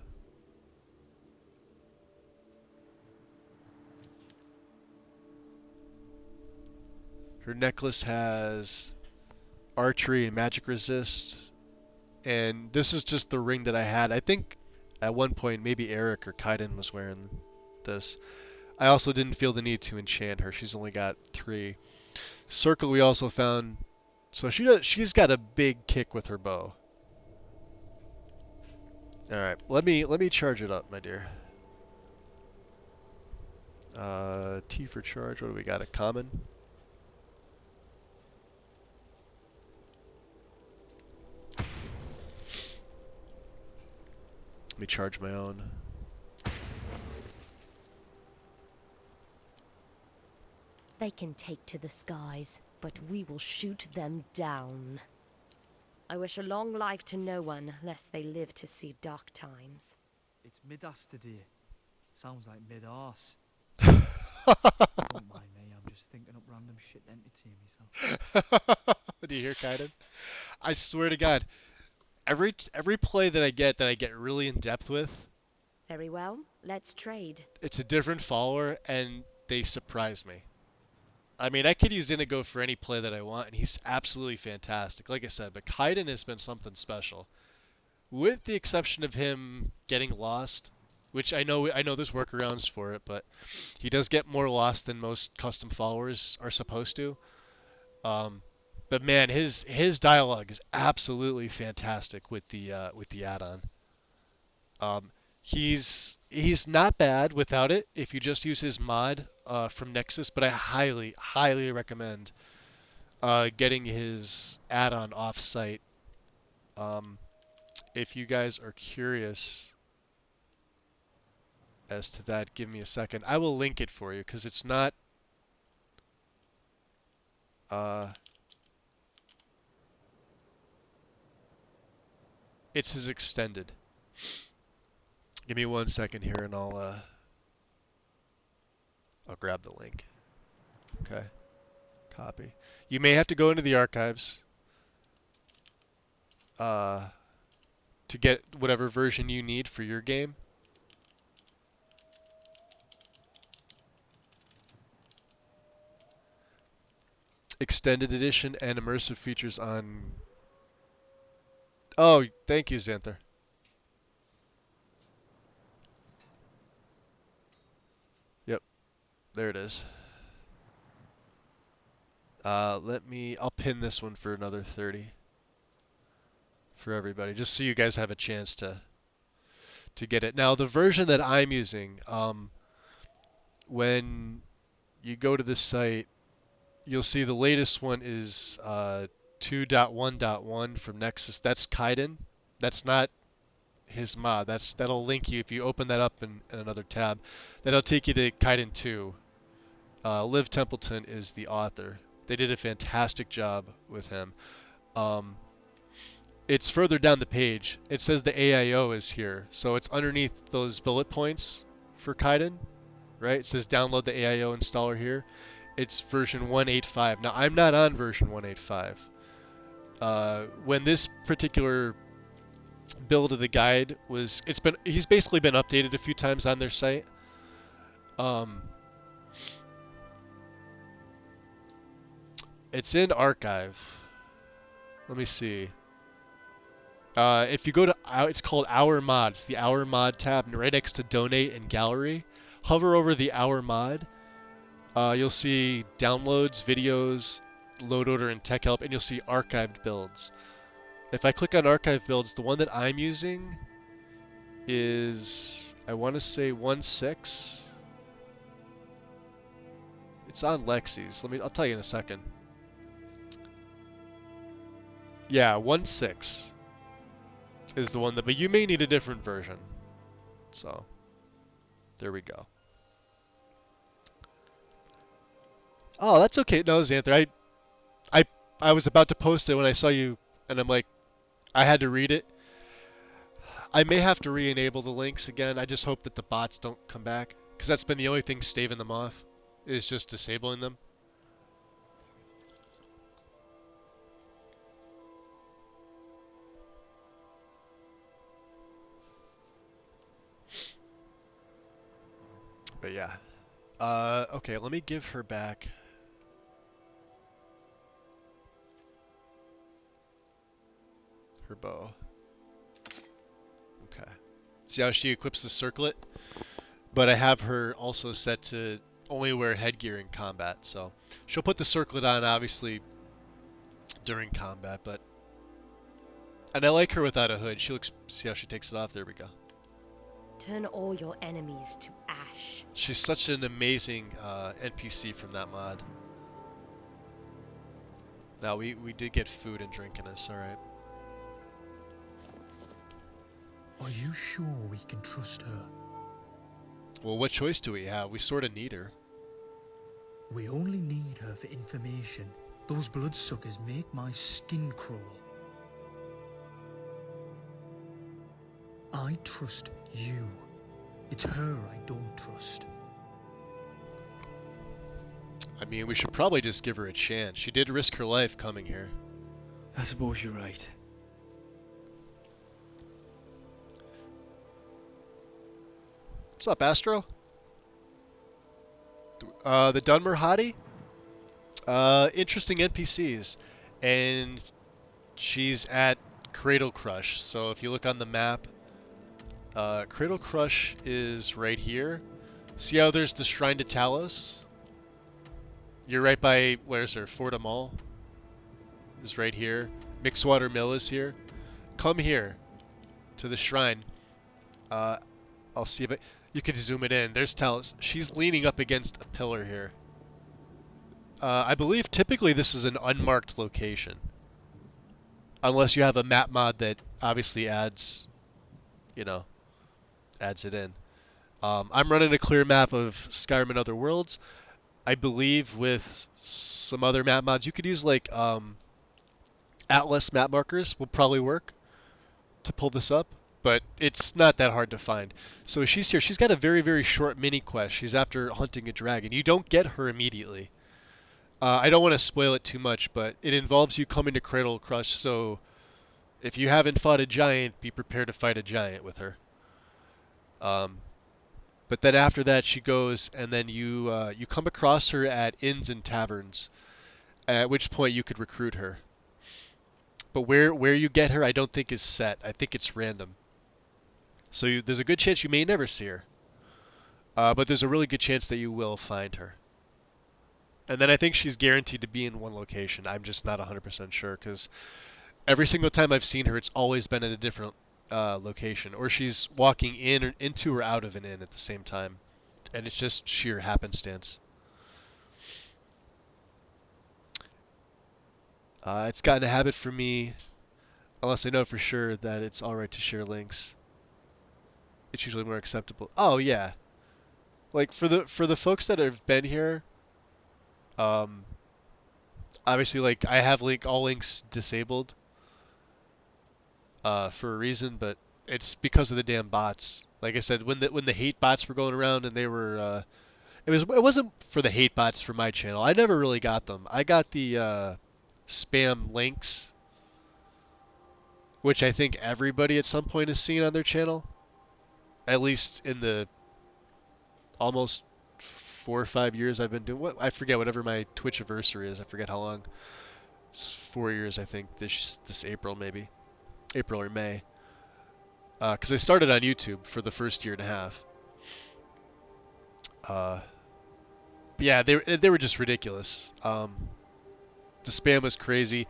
Her necklace has archery and magic resist. And this is just the ring that I had. I think at one point maybe Eric or Kaiden was wearing this. I also didn't feel the need to enchant her. She's only got 3. Circle we also found. So she's got a big kick with her bow. Alright, let me charge it up, my dear. T for charge. What do we got? A common? Let me charge my own. They can take to the skies, but we will shoot them down. I wish a long life to no one, lest they live to see dark times. It's mid-aster, dear. Sounds like mid-arse. Don't mind me, I'm just thinking up random shit to entertain myself. Do you hear, Kaiden? I swear to God, every play that I get really in depth with, Very well, let's trade. it's a different follower, and they surprise me. I mean, I could use Inigo for any play that I want, and he's absolutely fantastic. Like I said, but Kaiden has been something special. With the exception of him getting lost, which I know there's workarounds for it, but he does get more lost than most custom followers are supposed to. But man, his dialogue is absolutely fantastic with the add-on. He's not bad without it if you just use his mod from Nexus, but I highly recommend getting his add-on off-site. If you guys are curious as to that, give me a second. I will link it for you because it's not. It's his extended. Give me 1 second here and I'll grab the link. Okay. Copy. You may have to go into the archives to get whatever version you need for your game. Extended edition and immersive features on... Oh, thank you, Xanther. Yep, there it is. I'll pin this one for another 30 for everybody, just so you guys have a chance to get it. Now, the version that I'm using, when you go to this site, you'll see the latest one is 2.1.1 from Nexus. That's Kaiden. That's not his mod. That'll link you if you open that up in another tab. That'll take you to Kaiden 2. Liv Templeton is the author. They did a fantastic job with him. It's further down the page. It says the AIO is here, so it's underneath those bullet points for Kaiden, right? It says download the AIO installer here. It's version 1.8.5. Now, I'm not on version 1.8.5. When this particular build of the guide was, he's basically been updated a few times on their site. It's in archive. Let me see. If you go to, it's called Our Mod. It's the Our Mod tab right next to Donate and Gallery. Hover over the Our Mod. You'll see downloads, videos, load order, and tech help, and you'll see archived builds. If I click on archived builds, the one that I'm using is, I want to say 1.6. It's on Lexi's. I'll tell you in a second. Yeah, 1.6 is the one that, but you may need a different version. So, there we go. Oh, that's okay. No, Xanther, I was about to post it when I saw you, and I'm like, I had to read it. I may have to re-enable the links again. I just hope that the bots don't come back, because that's been the only thing staving them off, is just disabling them. But yeah. Okay, let me give her back. Her bow. Okay. See how she equips the circlet? But I have her also set to only wear headgear in combat, so she'll put the circlet on obviously during combat, but and I like her without a hood. She looks, see how she takes it off? There we go. Turn all your enemies to ash. She's such an amazing NPC from that mod. Now we did get food and drink in us, alright. Are you sure we can trust her? Well, what choice do we have? We sort of need her. We only need her for information. Those bloodsuckers make my skin crawl. I trust you. It's her I don't trust. I mean, we should probably just give her a chance. She did risk her life coming here. I suppose you're right. What's up, Astro? The Dunmer Hottie? Interesting NPCs. And she's at Cradle Crush. So if you look on the map, Cradle Crush is right here. See how there's the Shrine to Talos? You're right by, where's her? Fordham Mall is right here. Mixwater Mill is here. Come here to the shrine. I'll see if you can zoom it in. There's Talos. She's leaning up against a pillar here. I believe typically this is an unmarked location. Unless you have a map mod that obviously adds, you know, adds it in. I'm running a clear map of Skyrim and Other Worlds. I believe with some other map mods, you could use like Atlas map markers will probably work to pull this up, but it's not that hard to find. So she's here. She's got a very, very short mini quest. She's after hunting a dragon. You don't get her immediately. I don't want to spoil it too much, but it involves you coming to Cradle Crush, so if you haven't fought a giant, be prepared to fight a giant with her. But then after that, she goes, and then you come across her at inns and taverns, at which point you could recruit her. But where you get her, I don't think is set. I think it's random. So there's a good chance you may never see her. But there's a really good chance that you will find her. And then I think she's guaranteed to be in one location. I'm just not 100% sure, because every single time I've seen her, it's always been at a different location, or she's walking in or into or out of an inn at the same time, and it's just sheer happenstance. It's gotten a habit for me, unless I know for sure that it's alright to share links. It's usually more acceptable. Oh yeah, like for the folks that have been here, obviously like I have all links disabled. For a reason, but it's because of the damn bots. Like I said, when the hate bots were going around, and they were, it wasn't for the hate bots for my channel. I never really got them. I got the spam links, which I think everybody at some point has seen on their channel, at least in the almost 4 or 5 years I've been doing. I forget whatever my Twitch anniversary is. I forget how long. It's 4 years, I think. This April maybe. April or May. Because I started on YouTube for the first year and a half. Yeah, they were just ridiculous. The spam was crazy.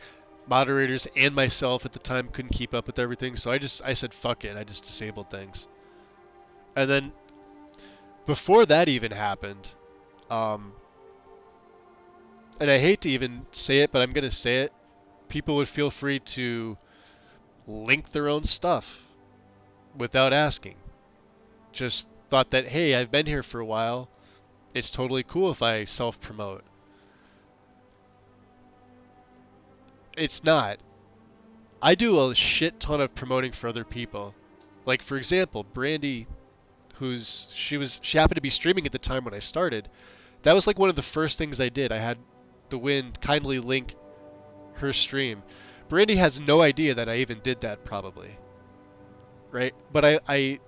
Moderators and myself at the time couldn't keep up with everything, so I said fuck it, and I just disabled things. And then before that even happened, and I hate to even say it, but I'm gonna say it, people would feel free to link their own stuff without asking. Just thought that, hey, I've been here for a while, it's totally cool if I self-promote. It's not. I do a shit ton of promoting for other people. Like, for example, Brandy, she happened to be streaming at the time when I started. That was like one of the first things I did. I had the Wind kindly link her stream. Brandy has no idea that I even did that, probably. Right? But I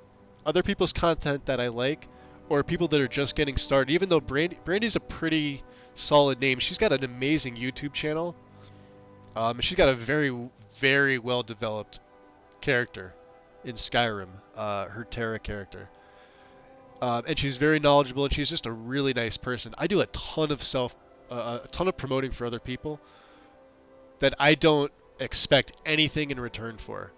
other people's content that I like, or people that are just getting started, even though Brandy's a pretty solid name. She's got an amazing YouTube channel. She's got a very, very well developed character in Skyrim, her Terra character. And she's very knowledgeable, and she's just a really nice person. I do a ton of promoting for other people that I don't expect anything in return for.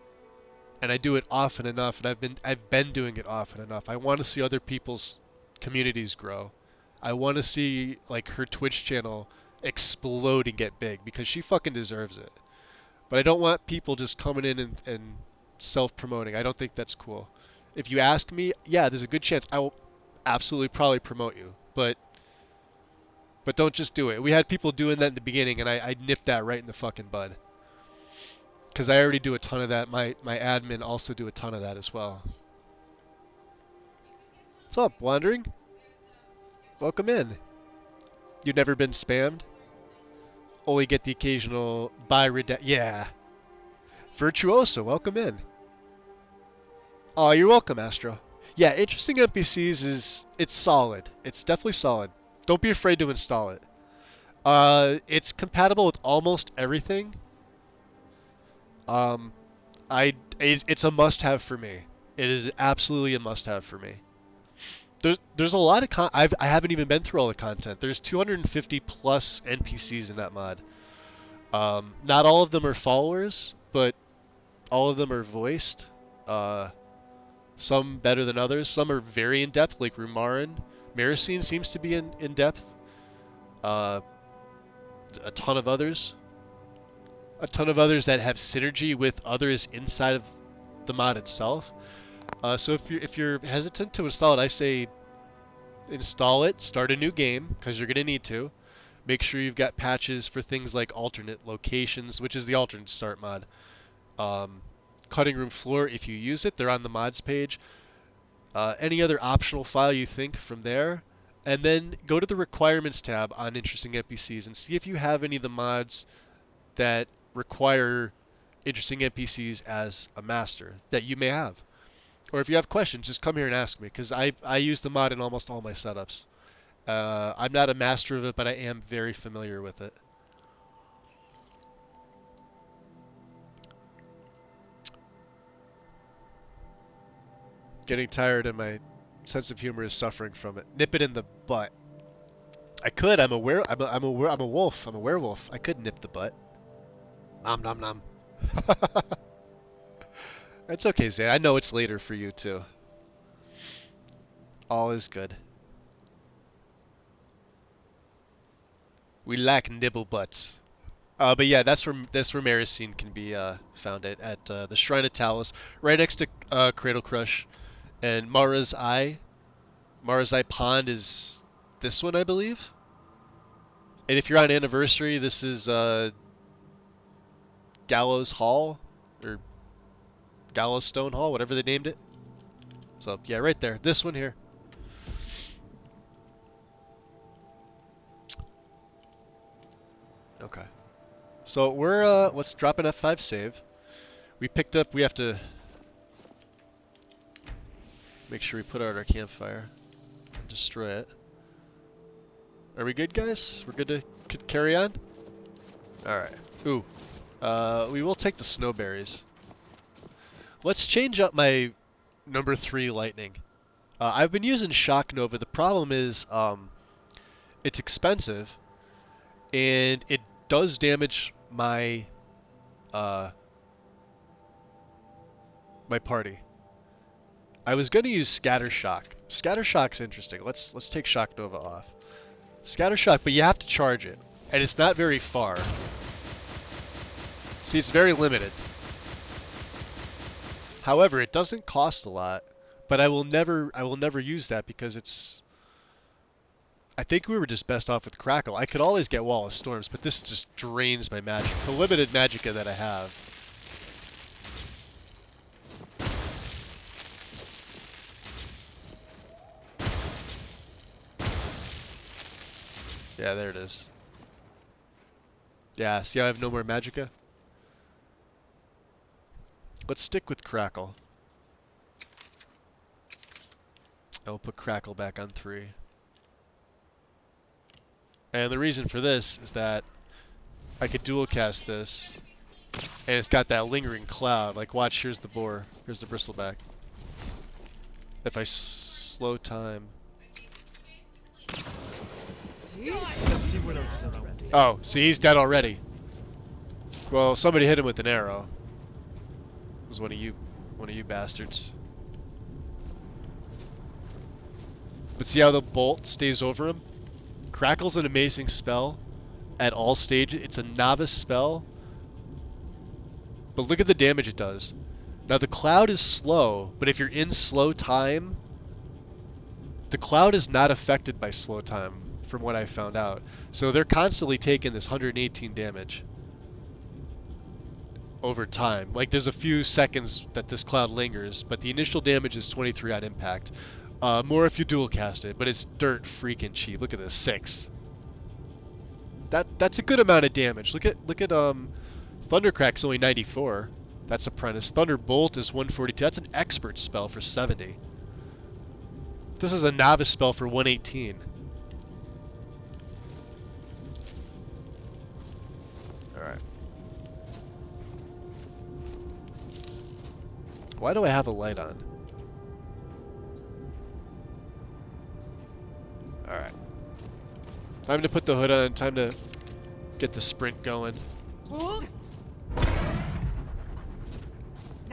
And I do it often enough, and I've been doing it often enough. I want to see other people's communities grow. I want to see like her Twitch channel explode and get big, because she fucking deserves it. But I don't want people just coming in and self-promoting. I don't think that's cool. If you ask me, yeah, there's a good chance I will absolutely probably promote you, but don't just do it. We had people doing that in the beginning, and I nipped that right in the fucking bud. Because I already do a ton of that. My admin also do a ton of that as well. What's up, Wandering? Welcome in. You've never been spammed? Only get the occasional buy yeah. Virtuoso, welcome in. Oh, you're welcome, Astro. Yeah, interesting NPCs it's solid. It's definitely solid. Don't be afraid to install it. It's compatible with almost everything. It's a must-have for me. It is absolutely a must-have for me. There's a lot of I haven't even been through all the content. There's 250 plus NPCs in that mod. Not all of them are followers, but all of them are voiced. Some better than others. Some are very in-depth, like Rumarin. Maricine seems to be in-depth. A ton of others. A ton of others that have synergy with others inside of the mod itself. So if you're hesitant to install it, I say install it, start a new game, because you're going to need to. Make sure you've got patches for things like alternate locations, which is the alternate start mod. Cutting room floor, if you use it, they're on the mods page. Any other optional file you think from there. And then go to the requirements tab on interesting NPCs and see if you have any of the mods that require interesting NPCs as a master that you may have. Or if you have questions, just come here and ask me, because I use the mod in almost all my setups. I'm not a master of it, but I am very familiar with it. Getting tired and my sense of humor is suffering from it. Nip it in the butt. I could. I'm a wolf. I'm a werewolf. I could nip the butt. Nom nom nom. It's okay, Zay. I know it's later for you too. All is good. We lack nibble butts. But yeah, that's where Maricine can be found at the Shrine of Talos, right next to Cradle Crush. And Mara's Eye Pond is this one, I believe. And if you're on Anniversary, this is Gallows Hall, or Gallows Stone Hall, whatever they named it. So yeah, right there. This one here. Okay. So we're let's drop an F5 save. We have to make sure we put out our campfire and destroy it. Are we good, guys? We're good to carry on? Alright. Ooh. We will take the snowberries. let's change up my number 3 lightning. I've been using Shock Nova. The problem is it's expensive, and it does damage my my party. I was going to use Scatter Shock. Scatter Shock's interesting. Let's take Shock Nova off. Scatter Shock, but you have to charge it, and it's not very far. See, it's very limited. However, it doesn't cost a lot, but I will never use that because it's. I think we were just best off with Crackle. I could always get Wall of Storms, but this just drains my magic. The limited magicka that I have. Yeah, there it is. Yeah, see how I have no more magicka? Let's stick with Crackle. I'll put Crackle back on 3. And the reason for this is that I could dual cast this, and it's got that lingering cloud. Like, watch, here's the boar. Here's the bristleback. If I slow time. Let's see what else is around. Oh, see, he's dead already. Well, somebody hit him with an arrow. It was one of you bastards. But see how the bolt stays over him? Crackle's an amazing spell at all stages. It's a novice spell. But look at the damage it does. Now the cloud is slow, but if you're in slow time, the cloud is not affected by slow time, from what I found out. So they're constantly taking this 118 damage over time. Like, there's a few seconds that this cloud lingers, but the initial damage is 23 on impact. More if you dual cast it, but it's dirt freaking cheap. Look at this, 6. That's a good amount of damage. Look at Thundercrack's only 94. That's Apprentice. Thunderbolt is 142. That's an expert spell for 70. This is a novice spell for 118. Alright. Why do I have a light on? Alright. Time to put the hood on, time to get the sprint going. Now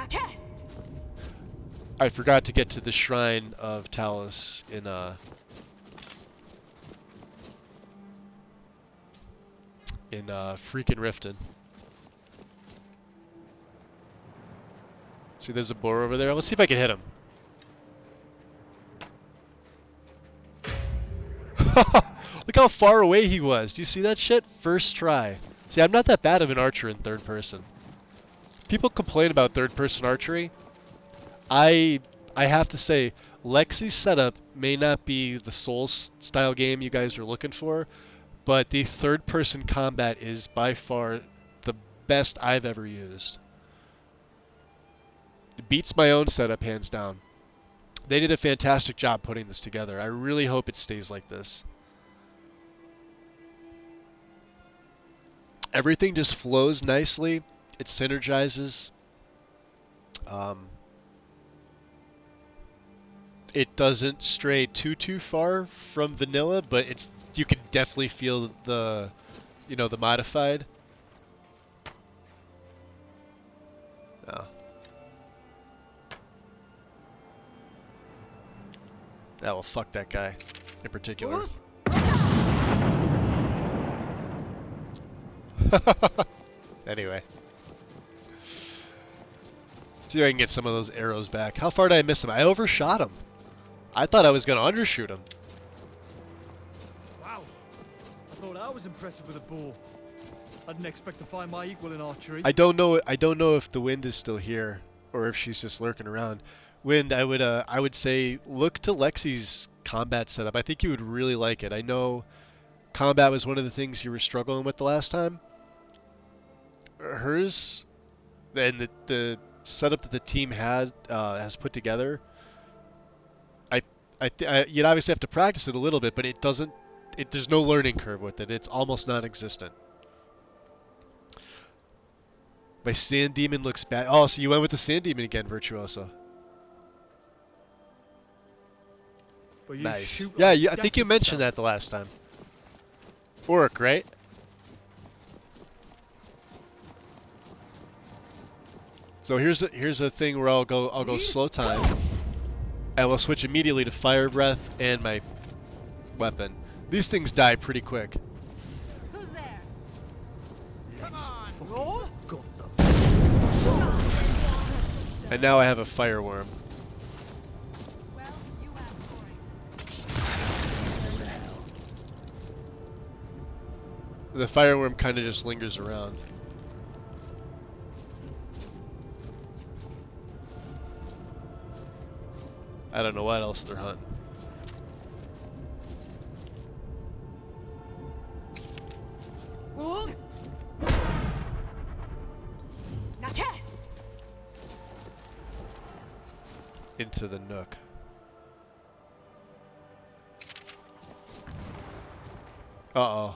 cast. I forgot to get to the Shrine of Talos in freaking Riften. See, there's a boar over there. Let's see if I can hit him. Look how far away he was. Do you see that shit? First try. See, I'm not that bad of an archer in third person. People complain about third person archery. I have to say, Lexi's setup may not be the Souls style game you guys are looking for, but the third person combat is by far the best I've ever used. It beats my own setup hands down. They did a fantastic job putting this together. I really hope it stays like this. Everything just flows nicely. It synergizes. It doesn't stray too far from vanilla, but you can definitely feel the modified. Oh. That will fuck that guy in particular. Anyway. See if I can get some of those arrows back. How far did I miss him? I overshot him. I thought I was going to undershoot him. Wow. I thought I was impressive with a bow. I didn't expect to find my equal in archery. I don't know if the Wind is still here or if she's just lurking around. Wind, I would say look to Lexi's combat setup. I think you would really like it. I know combat was one of the things you were struggling with the last time. Hers and the setup that the team has put together. You'd obviously have to practice it a little bit, but there's no learning curve with it. It's almost non-existent. My sand demon looks bad. Oh, so you went with the sand demon again, Virtuoso. Nice. Yeah, I think you mentioned that the last time. Orc, right? So here's a thing where I'll go slow time. I will switch immediately to fire breath and my weapon. These things die pretty quick. Who's there? Come on, roll. And now I have a fire worm. The fire worm kind of just lingers around. I don't know what else they're hunting. Hold. Now cast. Into the nook. Uh-oh.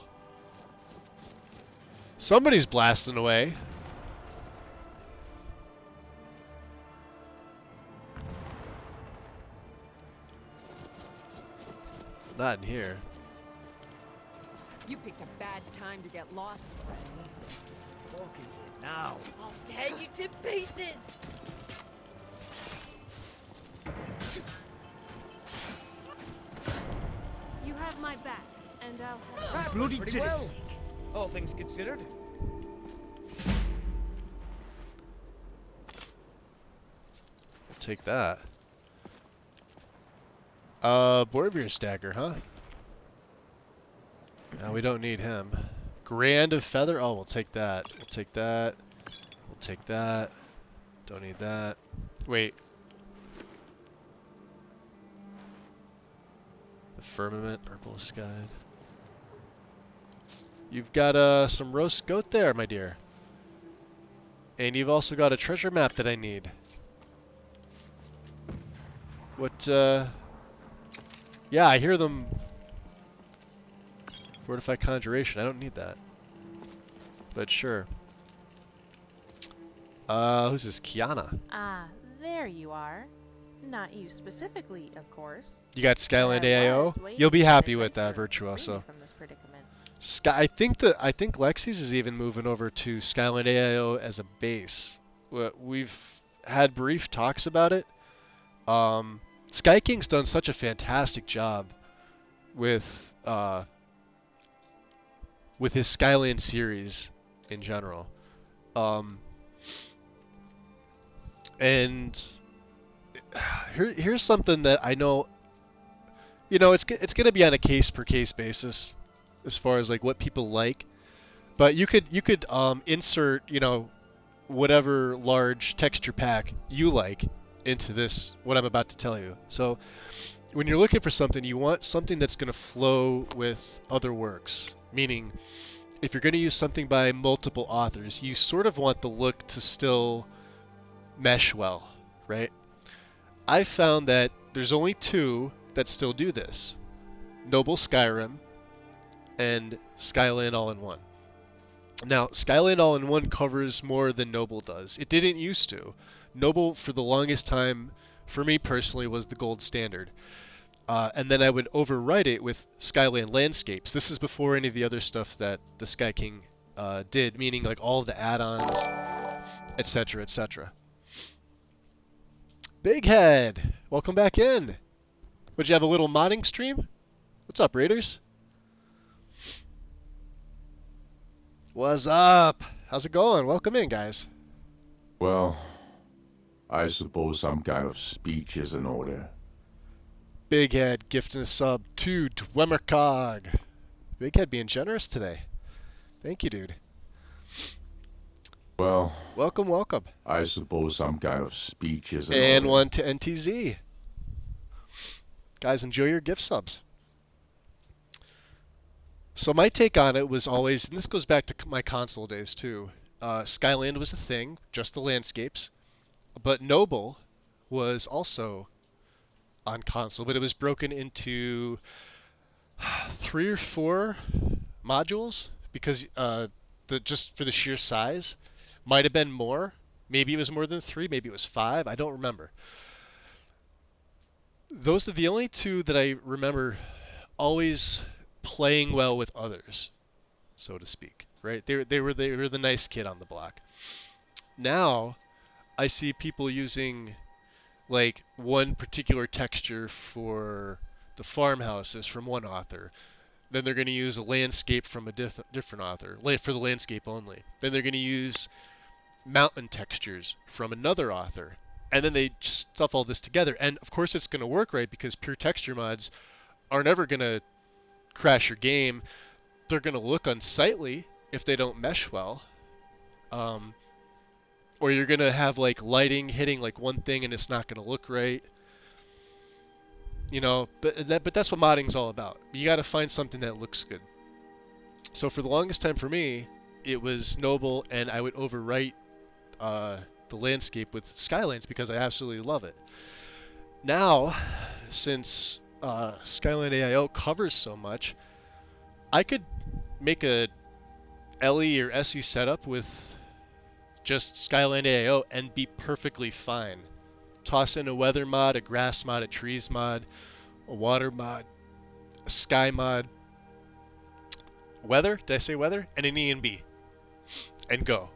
Somebody's blasting away. Not in here. You picked a bad time to get lost, friend. Fuck is it now? I'll tear you to pieces. You have my back, and I'll have Bloody pretty did well. it. All things considered. Take that. Borbeer's dagger, huh? No, we don't need him. Grand of feather? Oh, we'll take that. We'll take that. We'll take that. Don't need that. Wait. The firmament, purple skied. You've got some roast goat there, my dear. And you've also got a treasure map that I need. What, yeah, I hear them. Fortify conjuration. I don't need that. But sure. Who's this? Kiana. Ah, there you are. Not you specifically, of course. You got Skyland AIO? You'll be happy with that, Virtuoso. I think Lexi's is even moving over to Skyland AIO as a base. We've had brief talks about it. Sky King's done such a fantastic job with his Skyland series in general. And here's something that I know, it's going to be on a case per case basis as far as like what people like, but you could insert, whatever large texture pack you like into this, what I'm about to tell you. So when you're looking for something, you want something that's going to flow with other works. Meaning, if you're going to use something by multiple authors, you sort of want the look to still mesh well, right? I found that there's only two that still do this. Noble Skyrim and Skyland All-in-One. Now, Skyland All-in-One covers more than Noble does. It didn't used to. Noble, for the longest time, for me personally, was the gold standard. And then I would overwrite it with Skyland Landscapes. This is before any of the other stuff that the Sky King did, meaning like all of the add-ons, etc., etc. Big Head, welcome back in. Would you have a little modding stream? What's up, Raiders? What's up? How's it going? Welcome in, guys. Well, I suppose some kind of speech is in order. Big Head gifting a sub to Dwemercog. Big Head being generous today. Thank you, dude. Well, welcome, welcome. I suppose some kind of speech is in and order. one to NTZ. Guys, enjoy your gift subs. So my take on it was always, and this goes back to my console days too, Skyland was a thing, just the landscapes, but Noble was also on console, but it was broken into 3 or 4 modules because just for the sheer size, Might have been more. Maybe it was more than 3. Maybe it was 5. I don't remember. Those are the only 2 that I remember always playing well with others, so to speak. Right? They were the nice kid on the block. Now I see people using like one particular texture for the farmhouses from one author. Then they're going to use a landscape from a different author for the landscape only. Then they're going to use mountain textures from another author. And then they just stuff all this together. And of course it's going to work right because pure texture mods are never going to crash your game. They're going to look unsightly if they don't mesh well. Or you're going to have like lighting hitting like one thing and it's not going to look right. You know, but that's what modding's all about. You got to find something that looks good. So for the longest time for me, it was Noble, and I would overwrite the landscape with Skylands because I absolutely love it. Now, since Skyland AIO covers so much, I could make a LE or SE setup with just Skyland AIO and be perfectly fine. Toss in a weather mod, a grass mod, a trees mod, a water mod, a sky mod, weather, did I say weather? And an E and B. And go.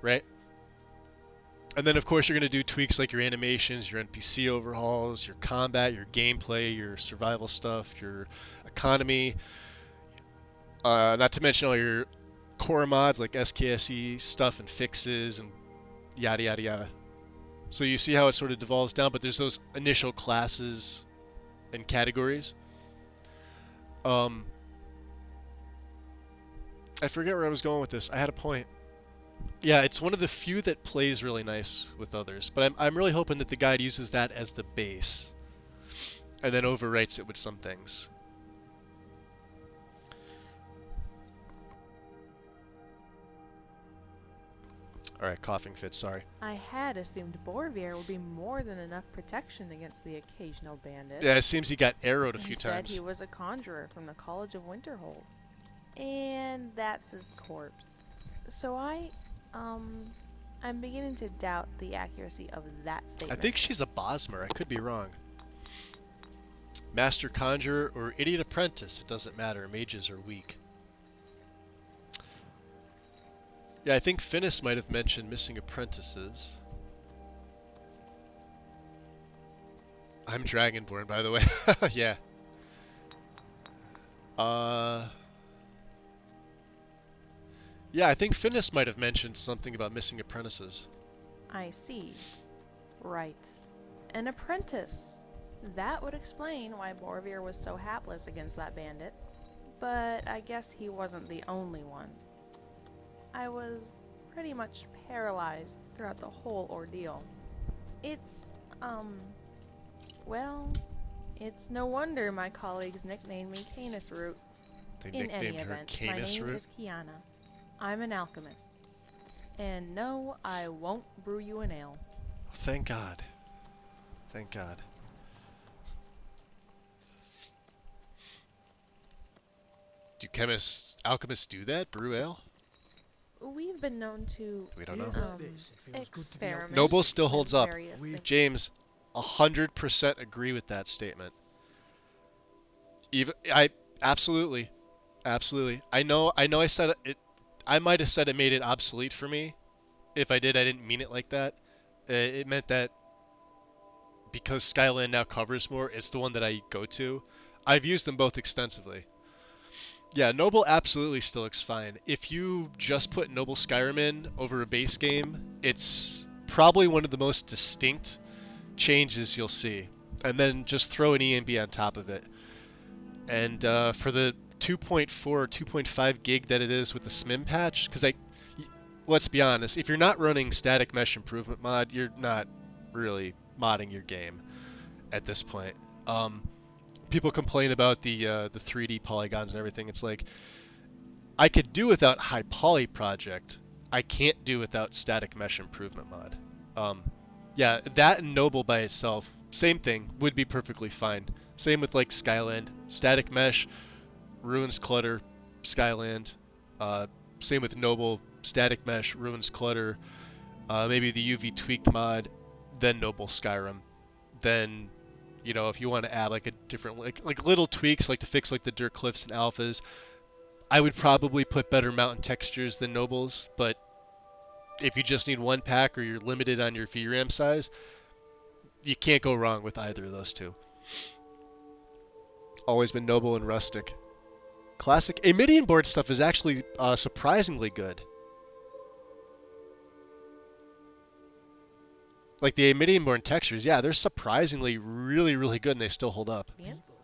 Right? And then of course you're going to do tweaks like your animations, your NPC overhauls, your combat, your gameplay, your survival stuff, your economy. Not to mention all your core mods like SKSE stuff and fixes and yada yada yada. So you see how it sort of devolves down, but there's those initial classes and categories. I forget where I was going with this. I had a point. Yeah, it's one of the few that plays really nice with others, but I'm really hoping that the guide uses that as the base and then overwrites it with some things. Alright, coughing fit, sorry. I had assumed Borvier would be more than enough protection against the occasional bandit. Yeah, it seems he got arrowed a few times. Instead, he was a conjurer from the College of Winterhold. And that's his corpse. So I'm beginning to doubt the accuracy of that statement. I think she's a Bosmer. I could be wrong. Master Conjurer or Idiot Apprentice, it doesn't matter. Mages are weak. Yeah, I think Finnis might have mentioned missing apprentices. I'm Dragonborn, by the way. Yeah. Yeah, I think Finnis might have mentioned something about missing apprentices. I see. Right. An apprentice. That would explain why Borvier was so hapless against that bandit. But I guess he wasn't the only one. I was pretty much paralyzed throughout the whole ordeal. It's, well, it's no wonder my colleagues nicknamed me Canis Root. In any event, my name is Kiana. I'm an alchemist. And no, I won't brew you an ale. Thank God. Thank God. Do alchemists do that? Brew ale? We've been known to We don't know. experiment. Noble still holds up. James, 100% agree with that statement. I absolutely. I know I said it. I might have said it made it obsolete for me. If I did, I didn't mean it like that. It meant that because Skyland now covers more, it's the one that I go to. I've used them both extensively. Yeah, Noble absolutely still looks fine. If you just put Noble Skyrim in over a base game, it's probably one of the most distinct changes you'll see. And then just throw an EMB on top of it. And for the 2.4 or 2.5 gig that it is with the SMIM patch, because let's be honest, if you're not running static mesh improvement mod, you're not really modding your game at this point. People complain about the 3D polygons and everything. It's like, I could do without High Poly Project. I can't do without static mesh improvement mod. Yeah, that and Noble by itself, same thing, would be perfectly fine. Same with like Skyland, static mesh, Ruins Clutter, Skyland. Same with Noble, Static Mesh, Ruins Clutter, maybe the UV Tweaked mod, then Noble Skyrim. Then, you know, if you want to add like a different, like little tweaks, like to fix like the dirt cliffs and alphas, I would probably put better mountain textures than Nobles. But if you just need one pack or you're limited on your VRAM size, you can't go wrong with either of those two. Always been Noble and Rustic. Classic Amidian board stuff is actually surprisingly good. Like the Amidian born textures, yeah, they're surprisingly really, really good and they still hold up. Yes.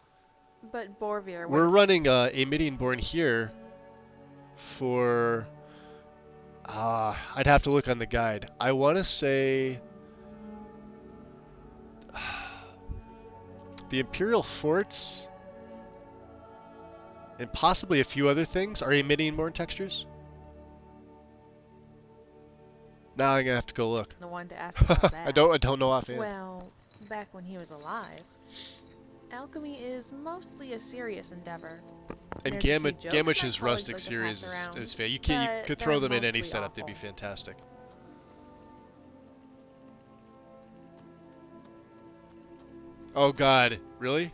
But Borvir... We're running Amidian born here for... I'd have to look on the guide. I want to say... the Imperial Forts and possibly a few other things are Amidian born textures. Now I'm gonna have to go look. The one to ask about that. I don't know offhand. Well, back when he was alive, alchemy is mostly a serious endeavor. And Gamwich's Rustic series is fair. You could throw them in any setup; awful. they'd be fantastic. Oh God, really?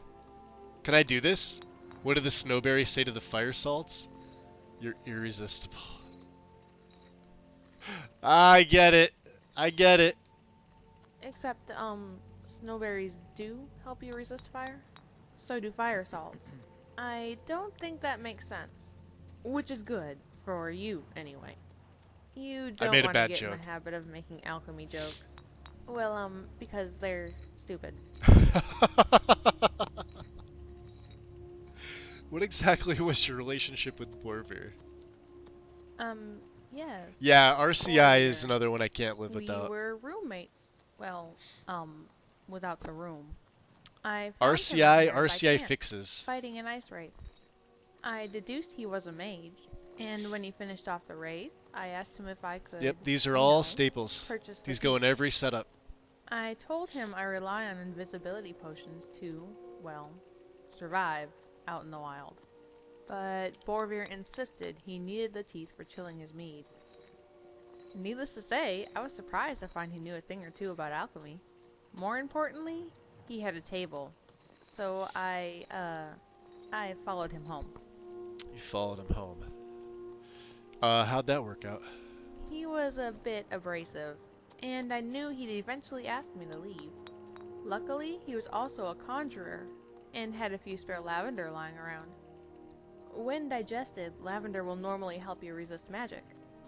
Can I do this? What did the snowberries say to the fire salts? You're irresistible. I get it. I get it. Except, snowberries do help you resist fire. So do fire salts. I don't think that makes sense. Which is good, for you, anyway. You don't want to get in the habit of making alchemy jokes. Well, because they're stupid. What exactly was your relationship with Borvir? Yes. Yeah, RCI is another one I can't live without. We were roommates. Well, without the room. RCI fixes. Fighting an ice wraith. I deduced he was a mage, and when he finished off the raid, I asked him if I could. Yep, these are all staples. These go in every setup. I told him I rely on invisibility potions to, well, survive out in the wild. But Borvir insisted he needed the teeth for chilling his mead. Needless to say, I was surprised to find he knew a thing or two about alchemy. More importantly, he had a table. So I followed him home. You followed him home. How'd that work out? He was a bit abrasive, and I knew he'd eventually ask me to leave. Luckily, he was also a conjurer, and had a few spare lavender lying around. When digested, lavender will normally help you resist magic,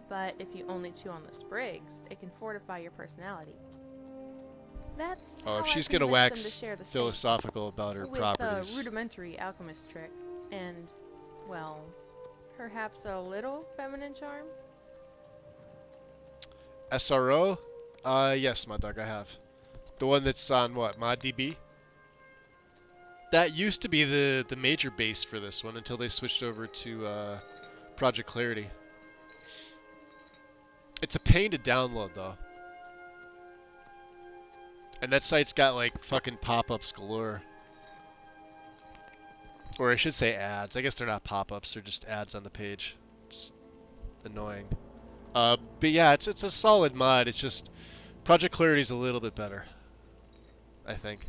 but if you only chew on the sprigs, it can fortify your personality. That's how if she's I gonna convinced wax them to share the space philosophical about her with properties. a rudimentary alchemist trick, and, well, perhaps a little feminine charm? SRO? Yes, my dog, I have. The one that's on what, ModDB? That used to be the major base for this one until they switched over to Project Clarity. It's a pain to download though. And that site's got like fucking pop-ups galore. Or I should say ads. I guess they're not pop-ups, they're just ads on the page. It's annoying. But yeah, it's a solid mod. It's just Project Clarity's a little bit better, I think.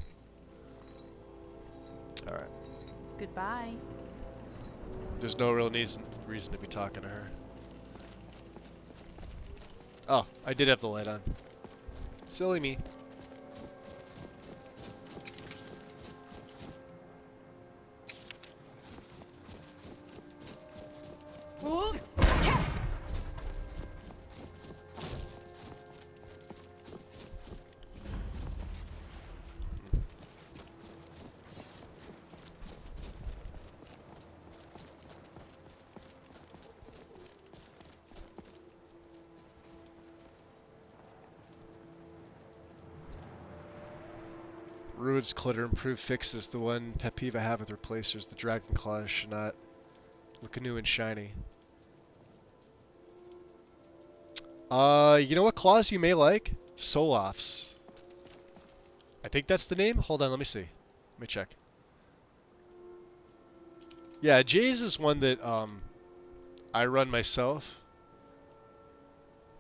Alright. Goodbye. There's no real reason to be talking to her. Oh, I did have the light on. Silly me. Cast! Ruins Clutter improved fixes. The one pet peeve I have with replacers, the Dragon Claws should not look new and shiny. You know what claws you may like? Solofs. I think that's the name? Hold on, let me see. Let me check. Yeah, Jay's is one that I run myself.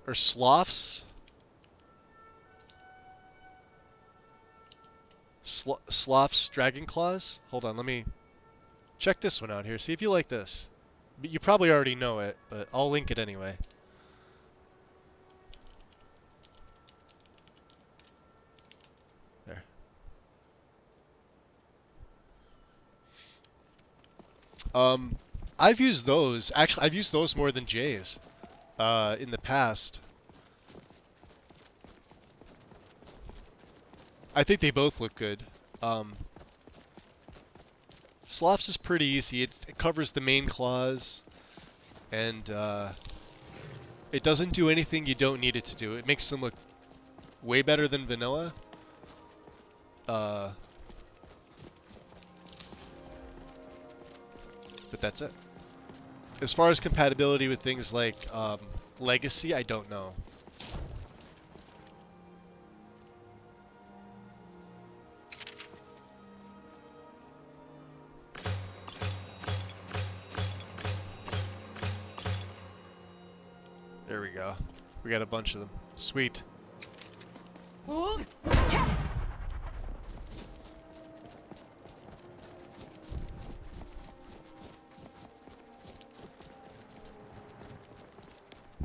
Or sloths? Sloths dragon claws? Hold on, let me check this one out here. See if you like this. You probably already know it, but I'll link it anyway. There. I've used those. Actually, I've used those more than Jay's in the past. I think they both look good. Sloths is pretty easy. It covers the main claws, and it doesn't do anything you don't need it to do. It makes them look way better than vanilla. But that's it. As far as compatibility with things like Legacy, I don't know. There we go. We got a bunch of them. Sweet. Hold, cast.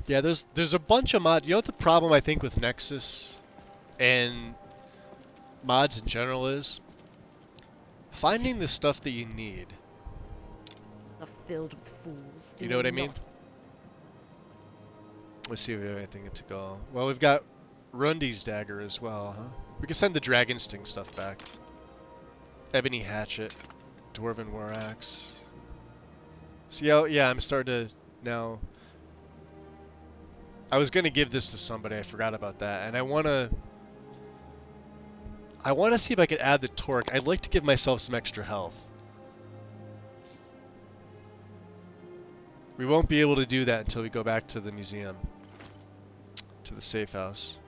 Yeah, there's a bunch of mods. You know what the problem I think with Nexus and mods in general is? Finding the stuff that you need. Are filled with fools. You know what I mean? Let's see if we have anything to go. Well, we've got Rundy's dagger as well, huh? We can send the Dragon Sting stuff back. Ebony Hatchet, Dwarven War Axe. See how, yeah, I'm starting to now. I was gonna give this to somebody, I forgot about that, and I wanna see if I could add the torque. I'd like to give myself some extra health. We won't be able to do that until we go back to the museum. To the safe house.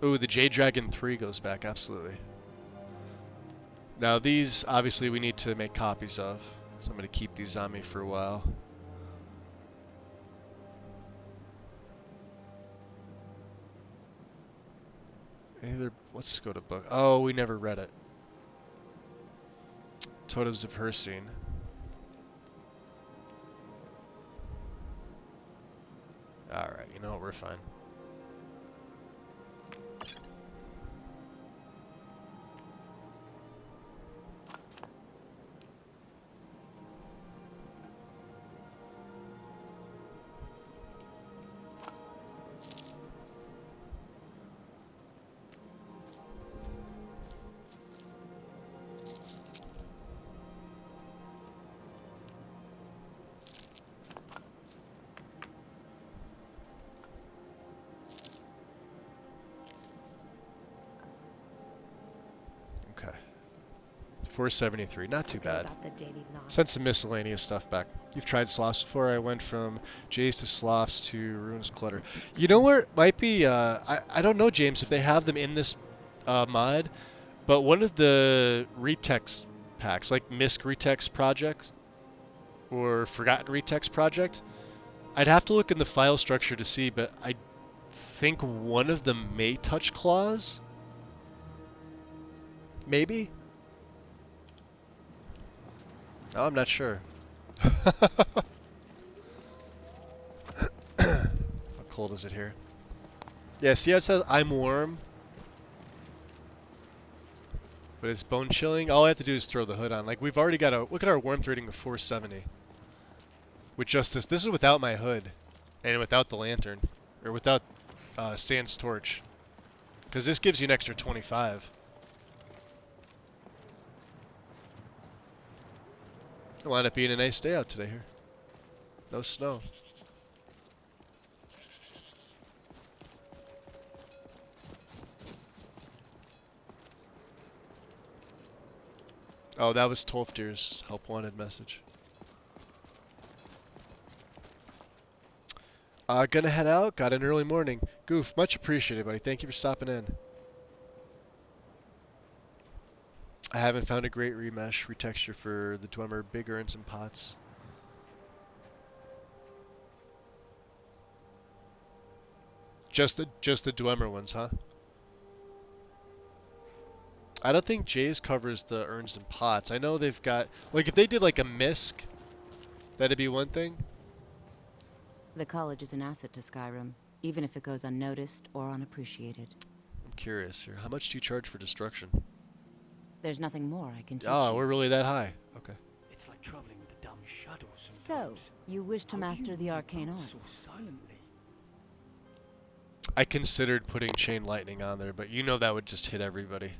Ooh, the Jade Dragon 3 goes back, absolutely. Now these, obviously, we need to make copies of. So I'm going to keep these on me for a while. Either, let's go to book. Oh, we never read it. Totems of Hercene. Alright, you know what, we're fine. Okay. 473, not too bad. Send some miscellaneous stuff back. You've tried sloths before? I went from Jays to sloths to Ruins Clutter. You know where it might be, I don't know, James, if they have them in this mod, but one of the retext packs, like Misk Retext Project, or Forgotten Retext Project, I'd have to look in the file structure to see, but I think one of them may touch claws? Maybe? Oh, I'm not sure. How cold is it here? Yeah, see how it says I'm warm? But it's bone chilling? All I have to do is throw the hood on. Like, we've already got a... Look at our warmth rating of 470. With just this. This is without my hood. And without the lantern. Or without Sand's torch. Because this gives you an extra 25. It'll wind up being a nice day out today here. No snow. Oh, that was Tolfdir's help wanted message. Gonna head out. Got an early morning. Goof, much appreciated, buddy. Thank you for stopping in. I haven't found a great remesh retexture for the Dwemer big urns and pots. Just the Dwemer ones, huh? I don't think Jay's covers the urns and pots. I know they've got, like, if they did like a misc, that'd be one thing. The college is an asset to Skyrim, even if it goes unnoticed or unappreciated. I'm curious here. How much do you charge for destruction? There's nothing more I can teach Oh, you. we're really that high. Okay. It's like traveling with the damn shadows So, sometimes. you wish to master the arcane arts? So silently. I considered putting chain lightning on there, but you know that would just hit everybody.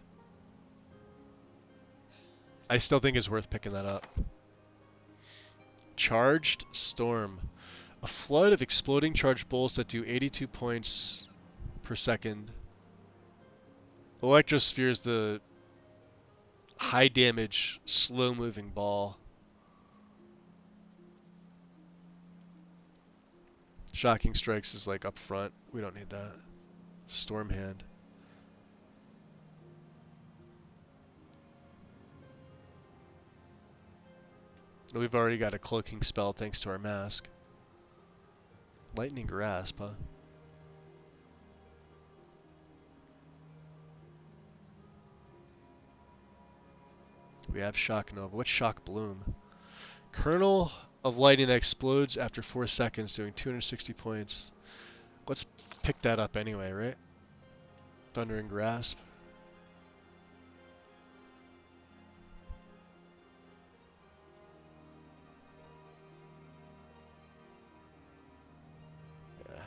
I still think it's worth picking that up. Charged Storm. A flood of exploding charged bolts that do 82 points per second. Electrosphere is the high damage, slow moving ball. Shocking Strikes is like up front. We don't need that. Storm Hand. We've already got a cloaking spell thanks to our mask. Lightning Grasp, huh? We have Shock Nova. What's Shock Bloom? Kernel of lightning that explodes after 4 seconds, doing 260 points. Let's pick that up anyway, right? Thundering Grasp. Yeah.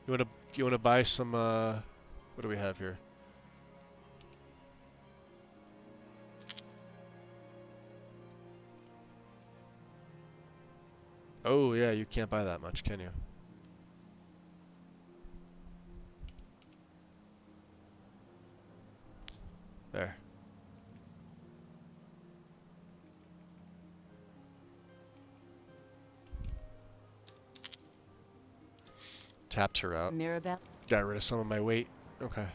You wanna buy some what do we have here? Oh yeah, you can't buy that much, can you? There. Tapped her out. Mirabelle? Got rid of some of my weight. Okay.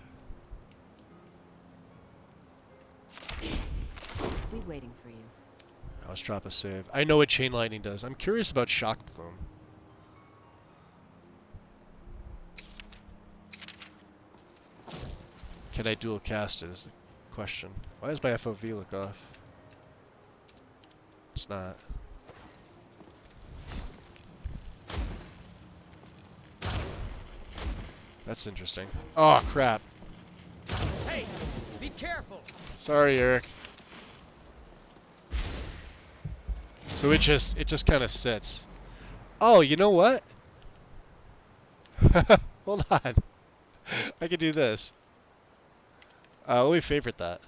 Be waiting for you. Let's drop a save. I know what Chain Lightning does. I'm curious about Shock Plume. Can I dual cast it is the question. Why does my FOV look off? It's not. That's interesting. Oh crap. Hey, be careful. Sorry, Eric. So it just kind of sits. Oh, you know what? Hold on. I can do this. Let me favorite that.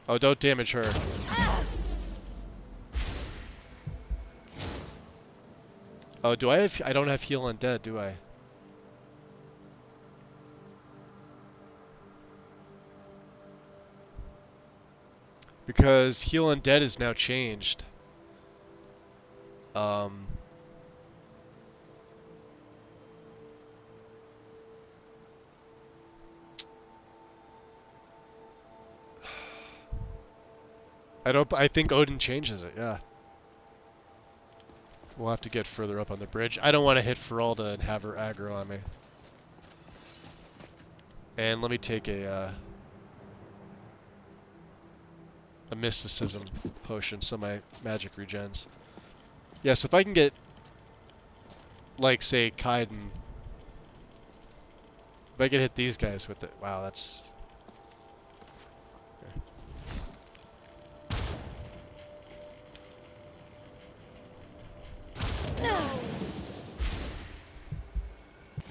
Oh, don't damage her. Oh, do I have... I don't have heal undead, do I? Because heal undead is now changed. I think Odin changes it, yeah. We'll have to get further up on the bridge. I don't want to hit Feralda and have her aggro on me. And let me take a mysticism potion so my magic regens. Yeah, so if I can get, like, say, Kaiden. If I can hit these guys with it. Wow, that's...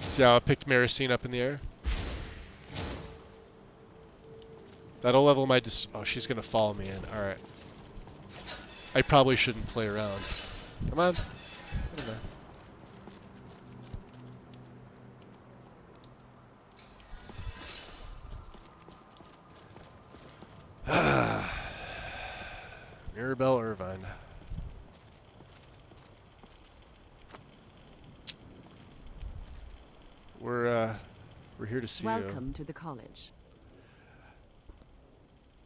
See how I picked Maricine up in the air? That'll level my oh, she's gonna follow me in. Alright. I probably shouldn't play around. Come on. Come in there. Mirabelle Irvine. We're here to see you. Welcome to the college.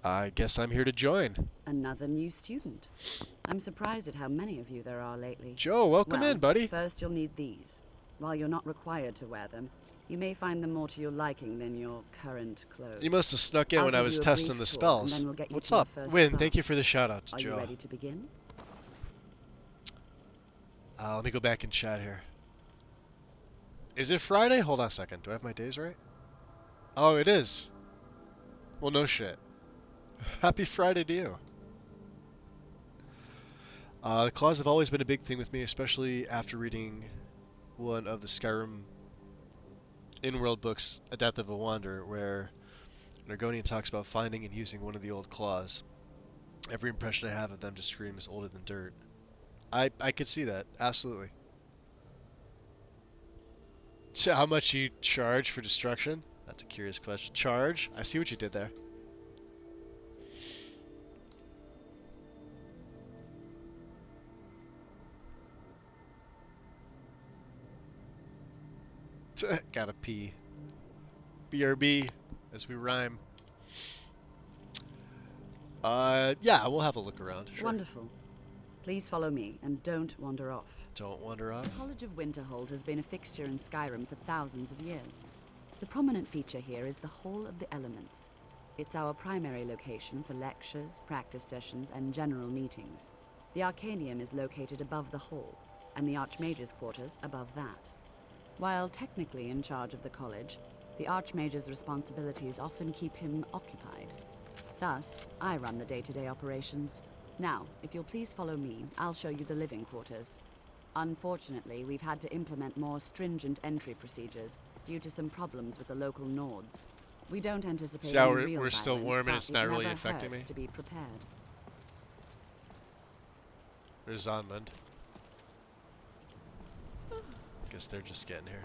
I guess I'm here to join. Another new student. I'm surprised at how many of you there are lately. Joe, welcome in, buddy. First you'll need these. While you're not required to wear them, you may find them more to your liking than your current clothes. You must have snuck in when I was testing the spells. What's up? Win, thank you for the shout out to Joe. Are you ready to begin? Let me go back and chat here. Is it Friday? Hold on a second. Do I have my days right? Oh, it is. Well, no shit. Happy Friday to you. The claws have always been a big thing with me, especially after reading one of the Skyrim in-world books, A Death of a Wanderer, where Nargonian talks about finding and using one of the old claws. Every impression I have of them just screams older than dirt. I could see that, absolutely. So how much you charge for destruction? That's a curious question. Charge? I see what you did there. Gotta pee. BRB, as we rhyme. Yeah, we'll have a look around. Sure. Wonderful. Please follow me, and don't wander off. Don't wander off? The College of Winterhold has been a fixture in Skyrim for thousands of years. The prominent feature here is the Hall of the Elements. It's our primary location for lectures, practice sessions, and general meetings. The Arcanium is located above the hall, and the Archmage's quarters above that. While technically in charge of the college, the Archmage's responsibilities often keep him occupied. Thus, I run the day-to-day operations. Now, if you'll please follow me, I'll show you the living quarters. Unfortunately, we've had to implement more stringent entry procedures due to some problems with the local Nords. We don't anticipate any real we're still violence, warm and but it's it not really never affecting me. hurts to be prepared. There's Zonmund. Guess they're just getting here.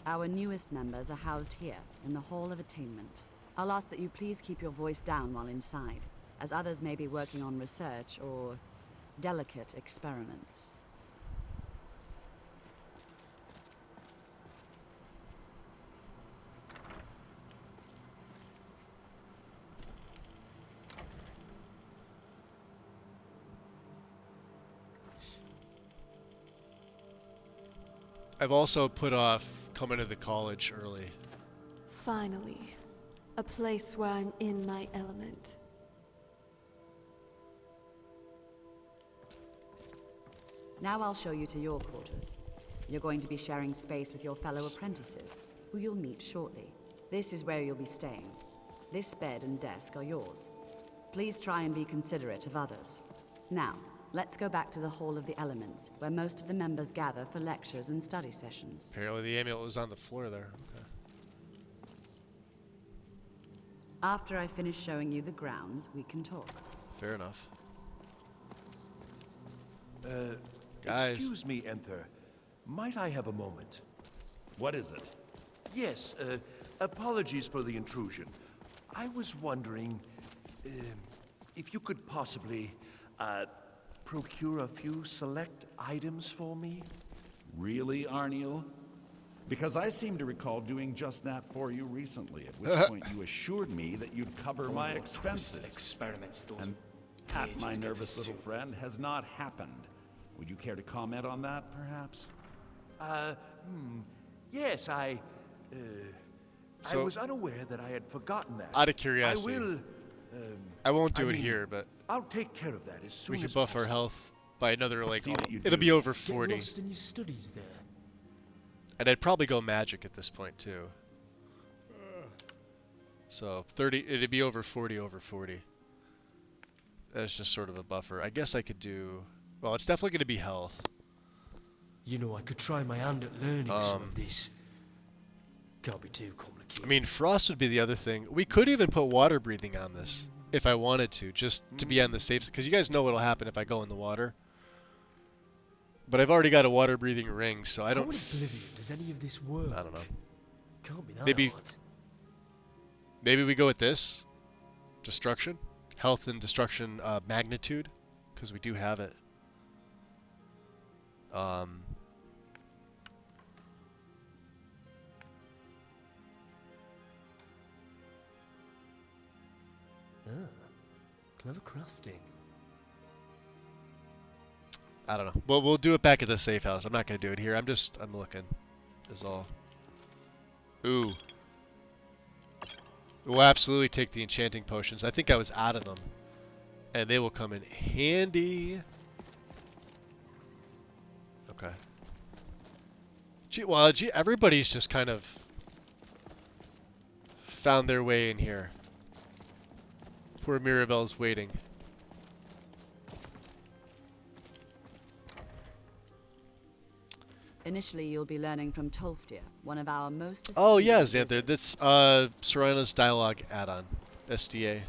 Our newest members are housed here, in the Hall of Attainment. I'll ask that you please keep your voice down while inside, as others may be working on research or delicate experiments. I've also put off coming to the college early. Finally, a place where I'm in my element. Now I'll show you to your quarters. You're going to be sharing space with your fellow apprentices, who you'll meet shortly. This is where you'll be staying. This bed and desk are yours. Please try and be considerate of others. Now, let's go back to the Hall of the Elements, where most of the members gather for lectures and study sessions. Apparently the amulet was on the floor there. Okay. After I finish showing you the grounds, we can talk. Fair enough. Guys. Excuse me, Enter. Might I have a moment? What is it? Yes, apologies for the intrusion. I was wondering if you could possibly procure a few select items for me? Really, Arniel? Because I seem to recall doing just that for you recently, at which point you assured me that you'd cover my expenses. Experiments, and that, my nervous little friend, has not happened. Would you care to comment on that, perhaps? Yes, I was unaware that I had forgotten that. Out of curiosity. I will, I won't do it here, but I'll take care of that as soon as we can buff our health by another, like, See that you it'll do. be over Get 40. lost in your studies there. And I'd probably go magic at this point too. So 30, it'd be over 40 over 40. That's just sort of a buffer. I guess I could do, well, it's definitely going to be health. You know, I could try my hand at learning some of this. Can't be too complicated. I mean, frost would be the other thing. We could even put water breathing on this if I wanted to, just to be on the safe side, because you guys know what'll happen if I go in the water. But I've already got a water breathing ring, so I don't. How in Oblivion does any of this work? I don't know. Can't be that Maybe. hard. Maybe we go with this. Destruction, health and destruction magnitude, because we do have it. Clever crafting. I don't know. Well, we'll do it back at the safe house. I'm not gonna do it here. I'm looking. Is all. Ooh. We'll absolutely take the enchanting potions. I think I was out of them, and they will come in handy. Okay. Gee, everybody's just kind of found their way in here. Poor Mirabelle's waiting. Initially, you'll be learning from Tolfdir, one of our most esteemed Oh yeah, Xanther. That's Serana's dialogue add-on, SDA.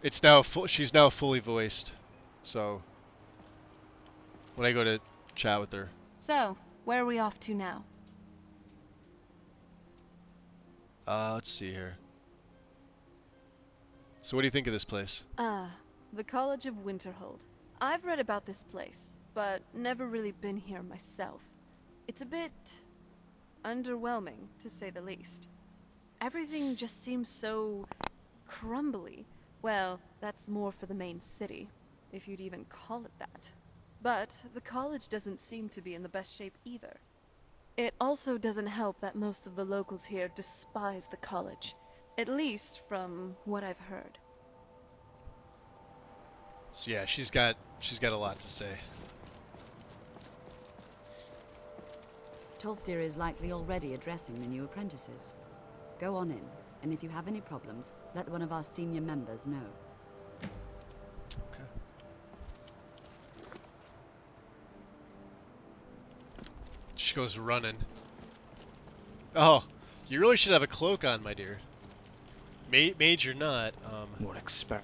It's now she's now fully voiced, so when I go to chat with her. So, where are we off to now? Let's see here. So what do you think of this place? The College of Winterhold. I've read about this place, but never really been here myself. It's a bit underwhelming, to say the least. Everything just seems so crumbly. Well, that's more for the main city, if you'd even call it that. But the college doesn't seem to be in the best shape either. It also doesn't help that most of the locals here despise the college, at least from what I've heard. So yeah, she's got a lot to say. Tolfdir is likely already addressing the new apprentices. Go on in, and if you have any problems, let one of our senior members know. Okay. She goes running. Oh, you really should have a cloak on, my dear. Mage or not. More expert.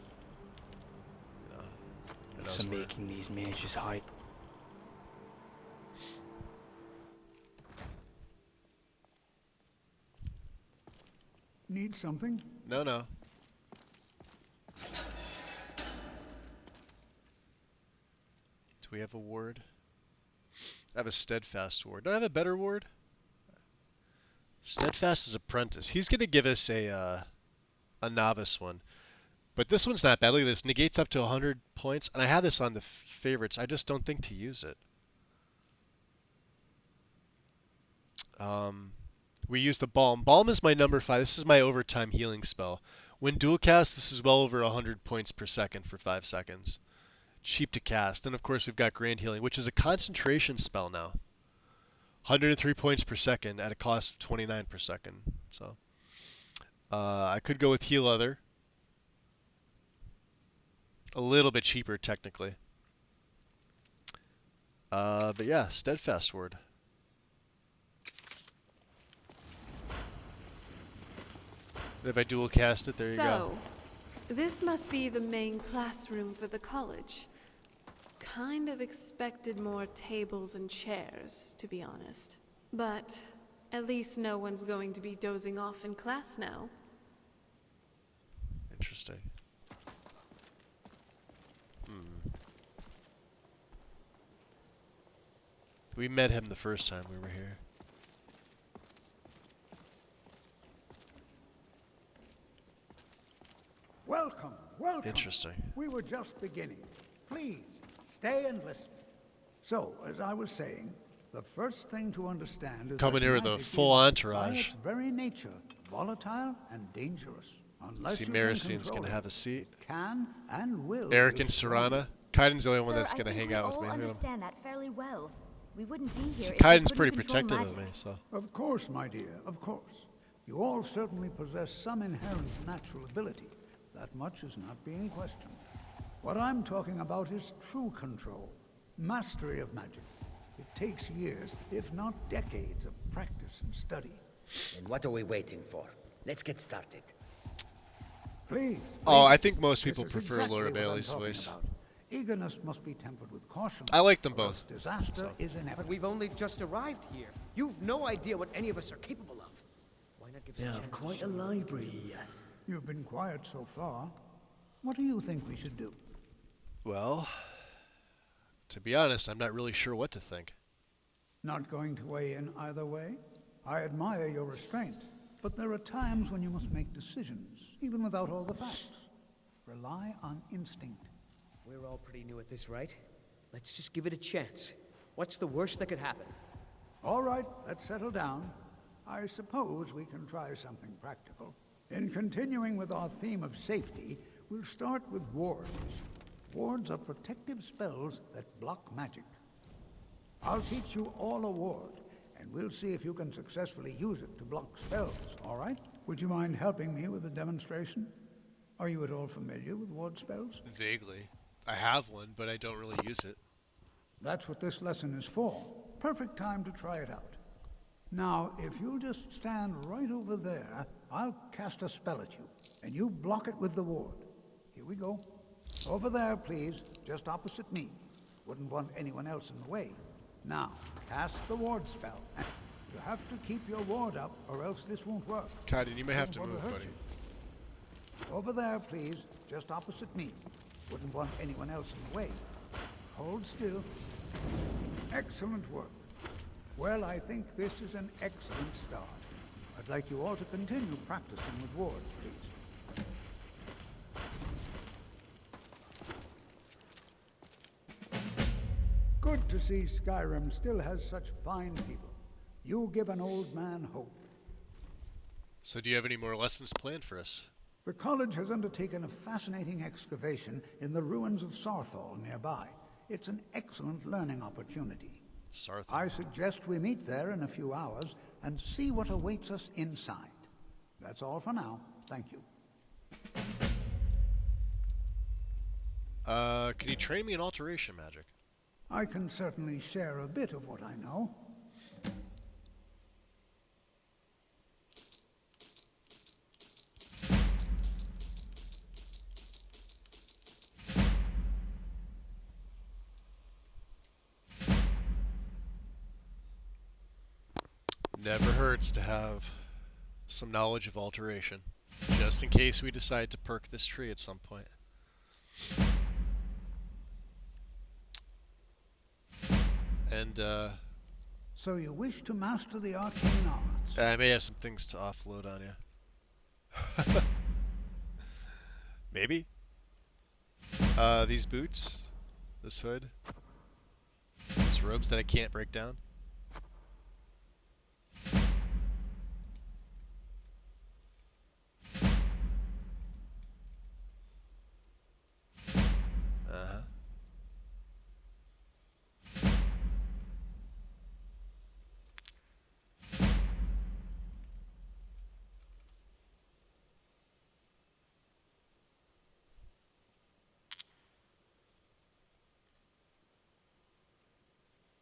For making these mages hide. Need something? No. Do we have a ward? I have a steadfast ward. Do I have a better ward? Steadfast is apprentice. He's gonna give us a novice one. But this one's not bad. Look at this. Negates up to 100 points. And I had this on the favorites. I just don't think to use it. We use the Balm. Balm is my number 5. This is my overtime healing spell. When dual cast, this is well over 100 points per second for 5 seconds. Cheap to cast. And of course we've got Grand Healing, which is a concentration spell now. 103 points per second at a cost of 29 per second. So I could go with Heal Other. A little bit cheaper technically. But yeah, Steadfast Ward. If I dual cast it, there you go. So, this must be the main classroom for the college. Kind of expected more tables and chairs, to be honest. But at least no one's going to be dozing off in class now. Interesting. We met him the first time we were here. Welcome. Interesting. We were just beginning. Please, stay and listen. So, as I was saying, the first thing to understand is coming that here with a magic full is, entourage. by its very nature, volatile and dangerous. Unless See, you Maricine's can gonna have a seat. it can and will Eric and destroy Serana. Kaiden's the only one Sir, that's gonna I think hang we out with all me. understand that fairly well. We wouldn't be here if we Kaiden's couldn't pretty control protective magic. of me, so. Of course, my dear, of course. You all certainly possess some inherent natural ability. That much is not being questioned. What I'm talking about is true control, mastery of magic. It takes years, if not decades, of practice and study. And what are we waiting for? Let's get started. Please. Oh, I think most This people is prefer exactly Laura what I'm Bailey's talking voice. about. Eagerness must be tempered with caution. I like them or both. else Disaster so. is But inevitable. we've only just arrived here. You've no idea what any of us are capable of. Why not give us They a have chance to quite show a you? library here. You've been quiet so far. What do you think we should do? Well, to be honest, I'm not really sure what to think. Not going to weigh in either way? I admire your restraint, but there are times when you must make decisions, even without all the facts. Rely on instinct. We're all pretty new at this, right? Let's just give it a chance. What's the worst that could happen? All right, let's settle down. I suppose we can try something practical. In continuing with our theme of safety, we'll start with wards. Wards are protective spells that block magic. I'll teach you all a ward, and we'll see if you can successfully use it to block spells, all right? Would you mind helping me with a demonstration? Are you at all familiar with ward spells? Vaguely. I have one, but I don't really use it. That's what this lesson is for. Perfect time to try it out. Now, if you'll just stand right over there, I'll cast a spell at you, and you block it with the ward. Here we go. Over there, please, just opposite me. Wouldn't want anyone else in the way. Now, cast the ward spell. You have to keep your ward up, or else this won't work. Kaiden, you may have to Don't want move, hurt buddy. you. Over there, please, just opposite me. Wouldn't want anyone else in the way. Hold still. Excellent work. Well, I think this is an excellent start. I'd like you all to continue practicing with wards, please. Good to see Skyrim still has such fine people. You give an old man hope. So do you have any more lessons planned for us? The college has undertaken a fascinating excavation in the ruins of Sarthal nearby. It's an excellent learning opportunity. Sarthal. I suggest we meet there in a few hours and see what awaits us inside. That's all for now. Thank you. Can you train me in alteration magic? I can certainly share a bit of what I know. Never hurts to have some knowledge of alteration, just in case we decide to perk this tree at some point. And, So you wish to master the arcane arts? I may have some things to offload on you. Maybe? These boots, this hood, these robes that I can't break down. Uh-huh.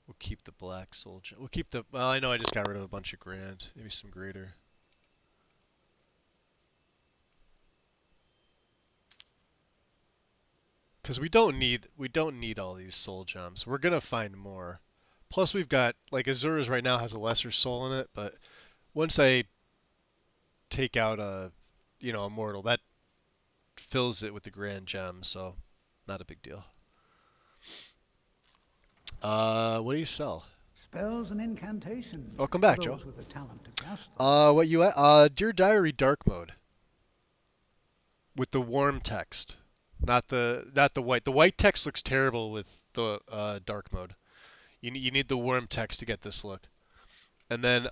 We'll keep the black soldier. We'll keep the. Well, I know I just got rid of a bunch of grand. Maybe some greater. Because we don't need all these soul gems. We're gonna find more. Plus we've got like Azura's right now has a lesser soul in it, but once I take out a immortal, that fills it with the grand gem, so not a big deal. What do you sell? Spells and incantations. Welcome back, for those Joe. with the talent to cast them. What you Dear Diary dark mode with the warm text, not the white. The white text looks terrible with the dark mode. You need the warm text to get this look. And then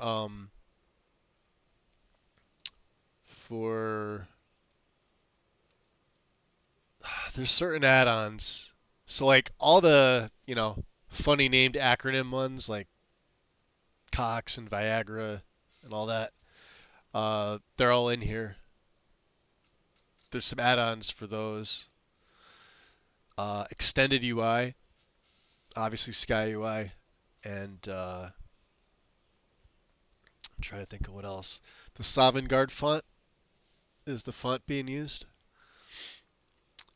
for there's certain add-ons. So like all the funny named acronym ones like Cox and Viagra and all that. They're all in here. There's some add-ons for those. Extended UI, obviously Sky UI, and I'm trying to think of what else. The Sovngarde font is the font being used.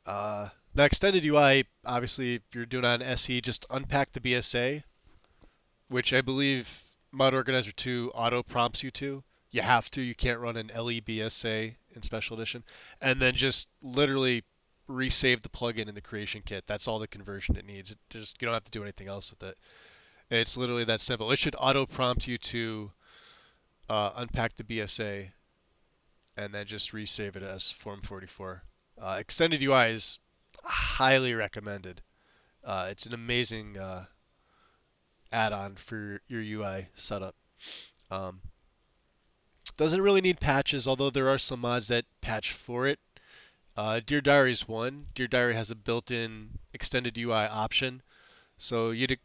Now extended UI, obviously if you're doing on SE, just unpack the BSA, which I believe Mod Organizer 2 auto prompts you to. You have to. You can't run an LEBSA in Special Edition. And then just literally resave the plugin in the creation kit. That's all the conversion it needs. You don't have to do anything else with it. It's literally that simple. It should auto prompt you to unpack the BSA and then just resave it as Form 44. Extended UI is highly recommended. It's an amazing add-on for your UI setup. Doesn't really need patches, although there are some mods that patch for it. Dear Diary is one. Dear Diary has a built-in extended UI option. So you'd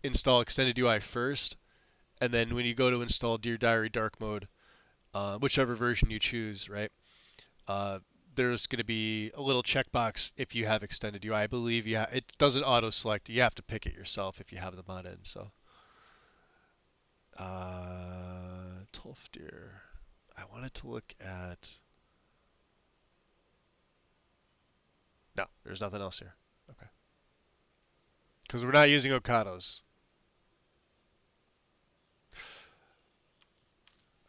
install extended UI first, and then when you go to install Dear Diary Dark Mode, whichever version you choose, right? There's going to be a little checkbox if you have extended UI. I believe it doesn't auto-select. You have to pick it yourself if you have the mod in. So, Tolfdir. I wanted to look at. No, there's nothing else here. Okay. Because we're not using Okados.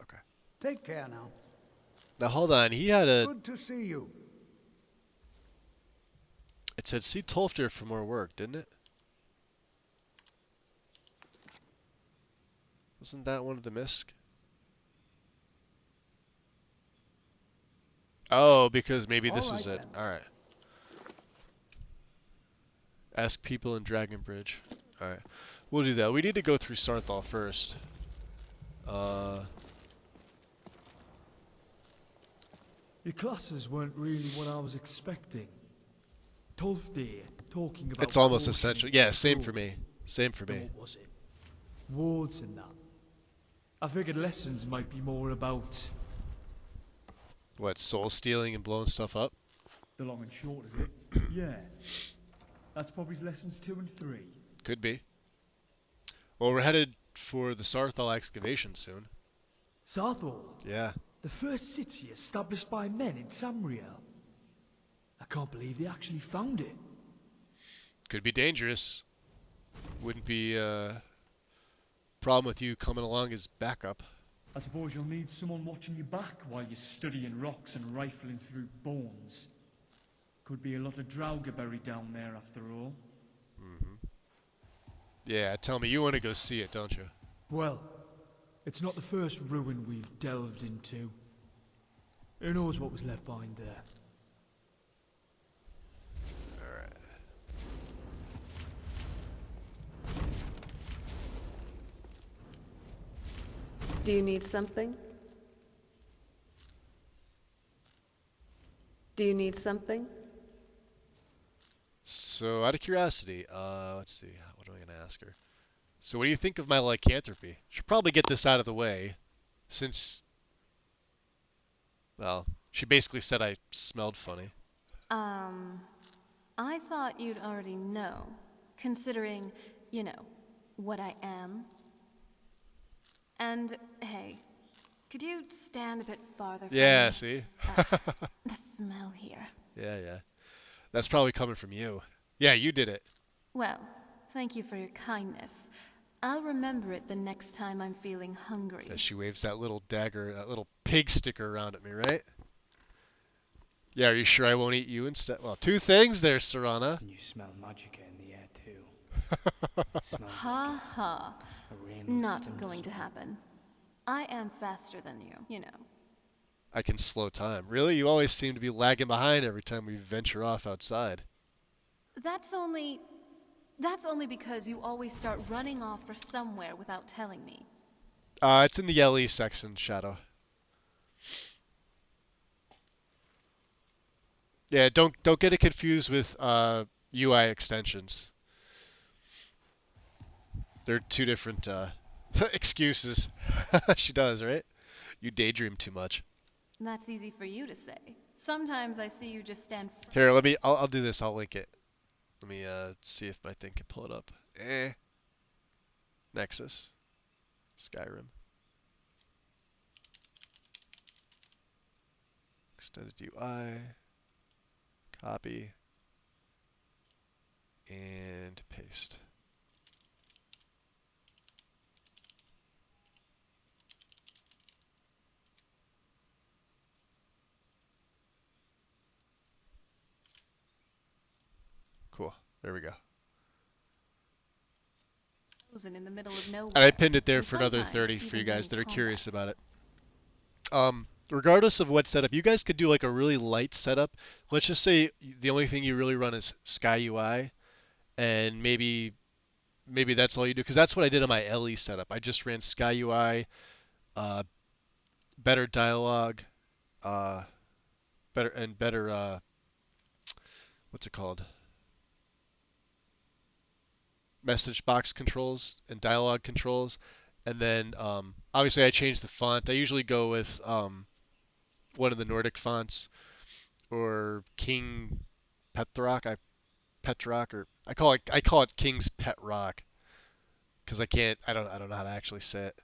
Okay. Take care now. Now hold on. He had a. Good to see you. It said see Tolfdir for more work, didn't it? Wasn't that one of the misc? Oh, because maybe this was it. Alright. Ask people in Dragon Bridge. Alright. We'll do that. We need to go through Sarthal first. Your classes weren't really what I was expecting. Tolfdir talking about. It's almost caution essential. and Yeah, same control. for me. Same for Then me. what was it? Wards and that. I figured lessons might be more about What, soul stealing and blowing stuff up? the long and short of it. Yeah. That's probably lessons 2 and 3. Could be. Well, we're headed for the Sarthal excavation soon. Sarthal, Yeah. the first city established by men in Samriel. I can't believe they actually found it. Could be dangerous. Wouldn't be problem with you coming along as backup. I suppose you'll need someone watching your back while you're studying rocks and rifling through bones. Could be a lot of Draugr buried down there after all. Yeah, tell me, you want to go see it, don't you? Well, it's not the first ruin we've delved into. Who knows what was left behind there? Alright. Do you need something? Do you need something? So, out of curiosity, let's see, what am I going to ask her? So, what do you think of my lycanthropy? Should probably get this out of the way, since, well, she basically said I smelled funny. I thought you'd already know, considering, you know, what I am. And, hey, could you stand a bit farther from Yeah, me? see? The smell here. Yeah. That's probably coming from you. Yeah, you did it. Well, thank you for your kindness. I'll remember it the next time I'm feeling hungry. As she waves that little dagger, that little pig sticker around at me, right? Yeah, are you sure I won't eat you instead? Well, two things there, Serana. And you smell magica in the air too. It smells Ha ha. a rainless Not thunderstorm. going to happen. I am faster than you know. I can slow time. Really? You always seem to be lagging behind every time we venture off outside. That's only because you always start running off for somewhere without telling me. It's in the LE section, Shadow. Yeah, don't get it confused with UI extensions. They're two different excuses. She does, right? You daydream too much. That's easy for you to say. Sometimes I see you just stand. Here, let me. I'll do this. I'll link it. Let me see if my thing can pull it up. Nexus, Skyrim, extended UI, copy, and paste. Cool. There we go. In the middle of nowhere. And I pinned it there and for another sometimes 30 for you even guys that are during curious combat. about it. Regardless of what setup, you guys could do like a really light setup. Let's just say the only thing you really run is Sky UI, and maybe that's all you do. Because that's what I did on my LE setup. I just ran Sky UI, better dialogue, better what's it called? Message box controls and dialogue controls. And then obviously I changed the font. I usually go with one of the Nordic fonts or King Petrock, or I call it King's Pet Rock because I don't know how to actually say it.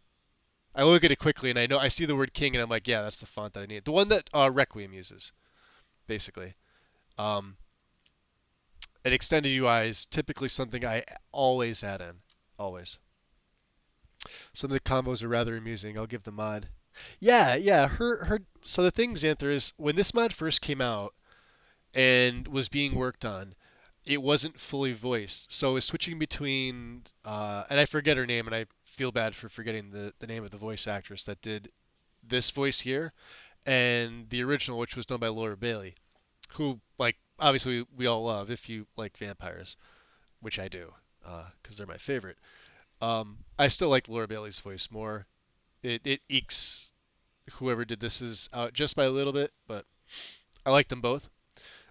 I look at it quickly and I see the word King and I'm like, yeah, that's the font that I need. The one that Requiem uses, basically. And extended UI is typically something I always add in, always. Some of the combos are rather amusing. I'll give the mod. Yeah. Her. So the thing, Xanther, is when this mod first came out and was being worked on, it wasn't fully voiced. So it was switching between, and I forget her name, and I feel bad for forgetting the name of the voice actress that did this voice here, and the original, which was done by Laura Bailey, who, like, obviously we all love if you like vampires, which I do, because they're my favorite. I still like Laura Bailey's voice more. It ekes whoever did this is out just by a little bit, but I like them both.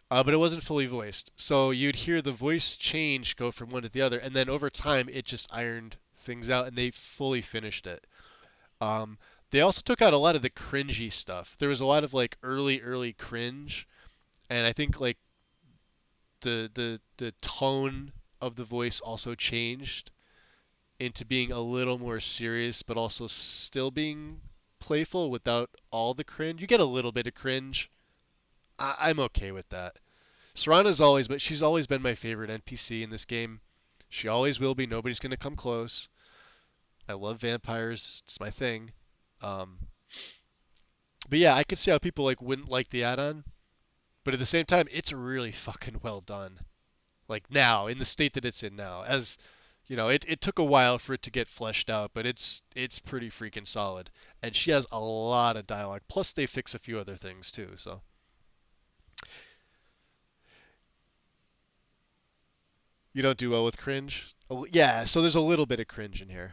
But it wasn't fully voiced, so you'd hear the voice change go from one to the other, and then over time it just ironed things out, and they fully finished it. Um, they also took out a lot of the cringy stuff. There was a lot of like early cringe, and I think like the tone of the voice also changed into being a little more serious, but also still being playful without all the cringe. You get a little bit of cringe. I'm okay with that. Serana's always, but she's always been my favorite NPC in this game. She always will be. Nobody's gonna come close. I love vampires. It's my thing. Um, but yeah, I could see how people like wouldn't like the add-on, but at the same time, it's really fucking well done. Like now, in the state that it's in now, as you know, it took a while for it to get fleshed out, but it's pretty freaking solid. And she has a lot of dialogue. Plus, they fix a few other things too. So. You don't do well with cringe? Yeah, so there's a little bit of cringe in here.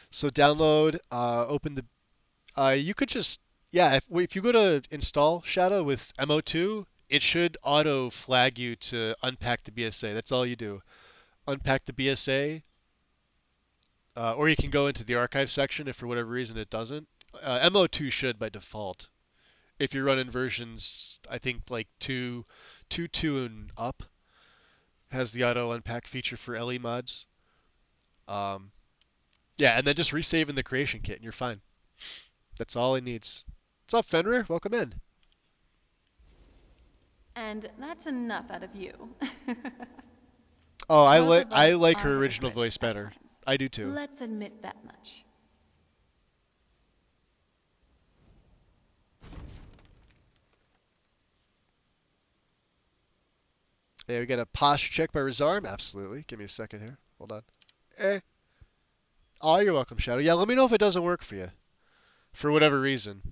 So download, open the, you could just, yeah, if you go to install Shadow with MO2, it should auto flag you to unpack the BSA. That's all you do. Unpack the BSA, or you can go into the archive section if for whatever reason it doesn't. MO2 should by default. If you're running versions, I think like 2.2 and up, has the auto unpack feature for LE mods. Yeah, and then just resave in the creation kit and you're fine. That's all it needs. What's up, Fenrir? Welcome in. And that's enough out of you. Oh, I Both of like us her are original hypocrites voice at better. times. I do too. Let's admit that much. Yeah, we got a posture check by Razarm. Absolutely. Give me a second here. Hold on. Oh, you're welcome, Shadow. Yeah, let me know if it doesn't work for you, for whatever reason.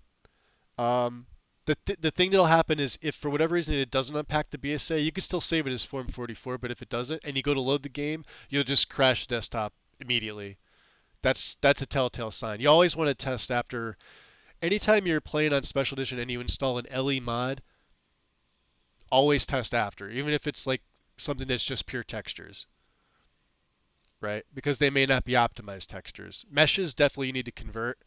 The thing that'll happen is if for whatever reason it doesn't unpack the BSA, you can still save it as Form 44, but if it doesn't, and you go to load the game, you'll just crash the desktop immediately. That's a telltale sign. You always want to test after. Anytime you're playing on Special Edition and you install an LE mod, always test after, even if it's like something that's just pure textures. right? Because they may not be optimized textures. Meshes definitely you need to convert.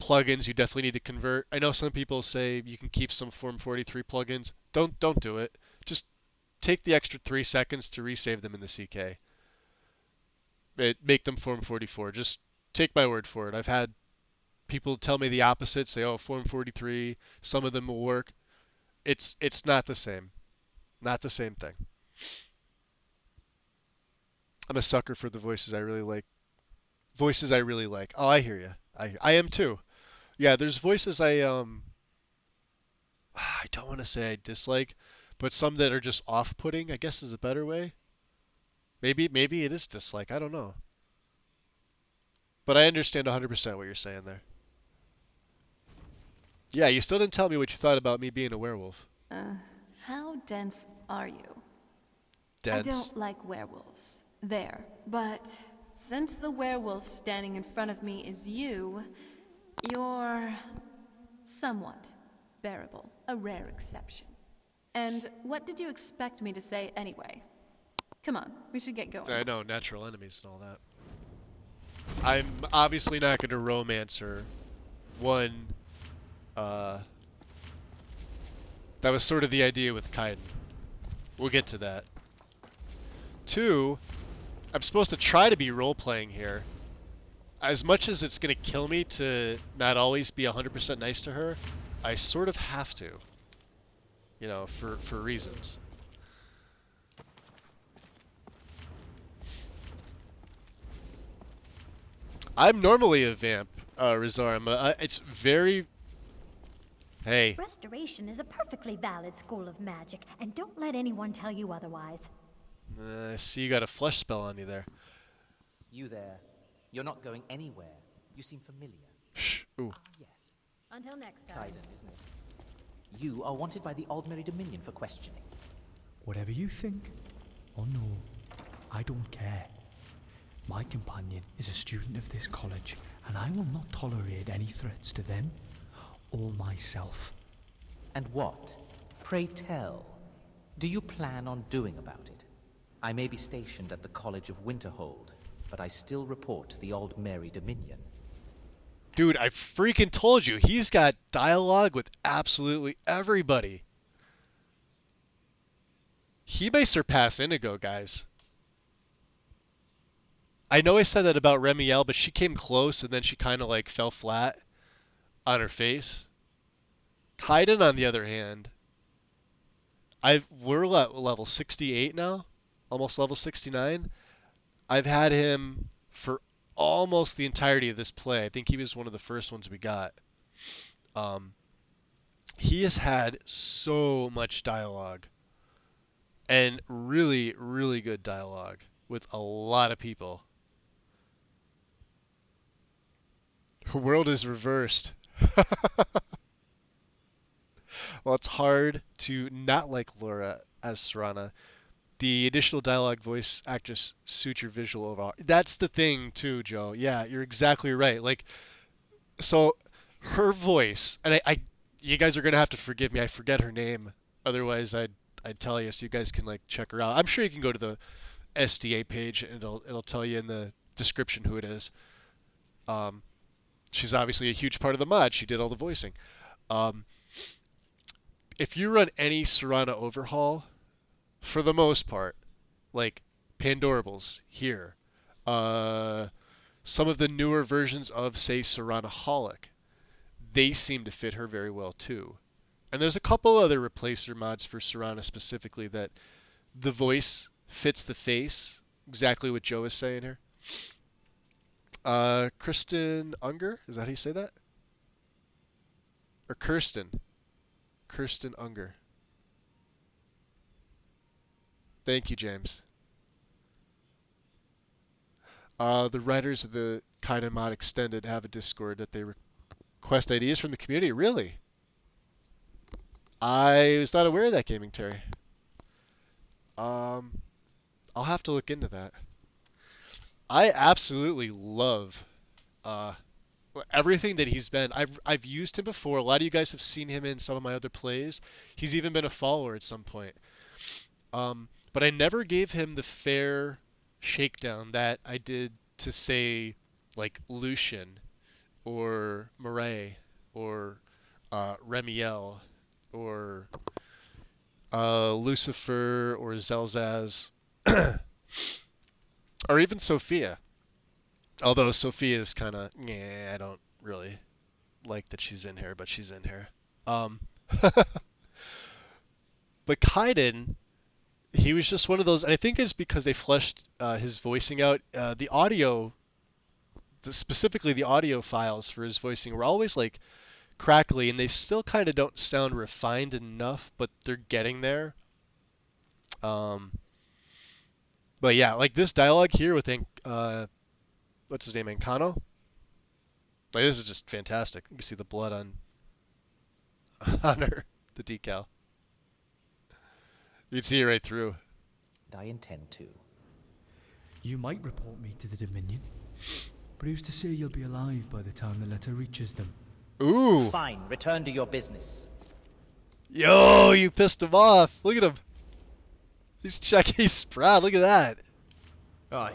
Plugins you definitely need to convert. I know some people say you can keep some Form 43 plugins. Don't do it. Just take the extra 3 seconds to resave them in the CK. Make them Form 44. Just take my word for it. I've had people tell me the opposite, say, oh, Form 43, some of them will work. It's not the same. Not the same thing. I'm a sucker for the voices I really like. Voices I really like. Oh, I hear you. I am too. Yeah, there's voices I don't want to say I dislike, but some that are just off-putting, I guess is a better way. Maybe it is dislike. I don't know. But I understand 100% what you're saying there. Yeah, you still didn't tell me what you thought about me being a werewolf. How dense are you? Dense. I don't like werewolves. There. But since the werewolf standing in front of me is you, you're somewhat bearable. A rare exception. And what did you expect me to say anyway? Come on, we should get going. I know, natural enemies and all that. I'm obviously not going to romance her. One, that was sort of the idea with Kaiden. We'll get to that. Two, I'm supposed to try to be role-playing here. As much as it's going to kill me to not always be 100% nice to her, I sort of have to. You know, for reasons. I'm normally a vamp, Rizar. It's very... Hey. Restoration is a perfectly valid school of magic, and don't let anyone tell you otherwise. I see you got a flesh spell on you there. You there. You're not going anywhere. You seem familiar. Shh. Ooh. Ah, yes. Until next time. Kaiden, isn't it? You are wanted by the Aldmeri Dominion for questioning. Whatever you think. Oh no, I don't care. My companion is a student of this college, and I will not tolerate any threats to them or myself. And what, pray tell, do you plan on doing about it? I may be stationed at the College of Winterhold, but I still report to the Aldmeri Dominion. Dude, I freaking told you, he's got dialogue with absolutely everybody. He may surpass Inigo, guys. I know I said that about Remiel, but she came close and then she kind of like fell flat on her face. Kaiden, on the other hand, we're at level 68 now, almost level 69. I've had him for almost the entirety of this play. I think he was one of the first ones we got. He has had so much dialogue, and really, really good dialogue with a lot of people. Her world is reversed. Well, it's hard to not like Laura as Serana. The additional dialogue voice actress suits your visual overall. That's the thing too, Joe. Yeah, you're exactly right. Like, so her voice, and you guys are gonna have to forgive me. I forget her name. Otherwise, I'd tell you so you guys can like check her out. I'm sure you can go to the SDA page and it'll tell you in the description who it is. She's obviously a huge part of the mod. She did all the voicing. If you run any Serana overhaul, for the most part, like Pandorables here, some of the newer versions of, say, Serana-holic, they seem to fit her very well too. And there's a couple other replacer mods for Serana specifically that the voice fits the face, exactly what Joe is saying here. Kristen Unger, is that how you say that? Or Kirsten? Kirsten Unger. Thank you, James. The writers of the Kaiden mod Extended have a Discord that they request ideas from the community. Really? I was not aware of that, Gaming Terry. I'll have to look into that. I absolutely love everything that he's been. I've used him before. A lot of you guys have seen him in some of my other plays. He's even been a follower at some point. But I never gave him the fair shakedown that I did to say like Lucian or Murray or Remiel or Lucifer or Zelzaz or even Sophia. Although Sophia is kind of, yeah, I don't really like that she's in here, but she's in here. But Kaiden, he was just one of those, and I think it's because they fleshed his voicing out. The audio, specifically the audio files for his voicing, were always like crackly, and they still kind of don't sound refined enough, but they're getting there. But yeah, like this dialogue here with what's his name, Encano? Like, this is just fantastic. You can see the blood on her, the decal. You can see it right through. I intend to. You might report me to the Dominion, but who's to say you'll be alive by the time the letter reaches them? Ooh. Fine, return to your business. Yo, you pissed him off. Look at him. He's checking. He's proud. Look at that. Aye.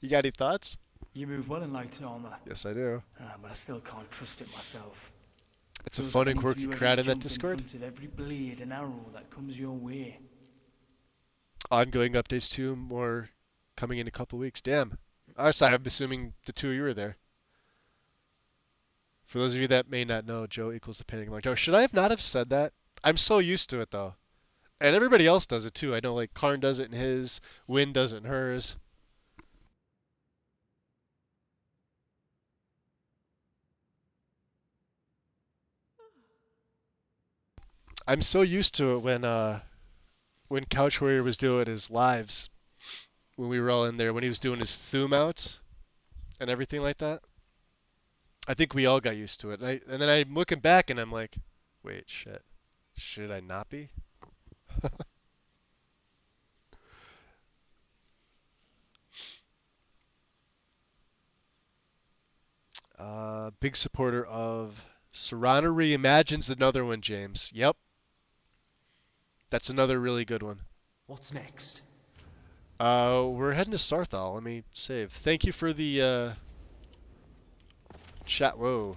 You got any thoughts? You move well in light armor. Yes, I do. But I still can't trust it myself. It's a fun and quirky crowd in that Discord. In front of every blade and arrow that comes your way. Ongoing updates too, more coming in a couple weeks. Damn. Sorry, I'm assuming the two of you are there. For those of you that may not know, Joe equals the painting mark. Joe, should I have not have said that? I'm so used to it though. And everybody else does it too. I know like Karn does it in his, Wynn does it in hers. I'm so used to it when Couch Warrior was doing his lives, when we were all in there, when he was doing his Thum outs and everything like that. I think we all got used to it. And then I'm looking back and I'm like, wait, shit. Should I not be? Big supporter of Serrano Reimagines, another one, James. Yep. That's another really good one. What's next? We're heading to Sarthal. Let me save. Thank you for the chat. Whoa.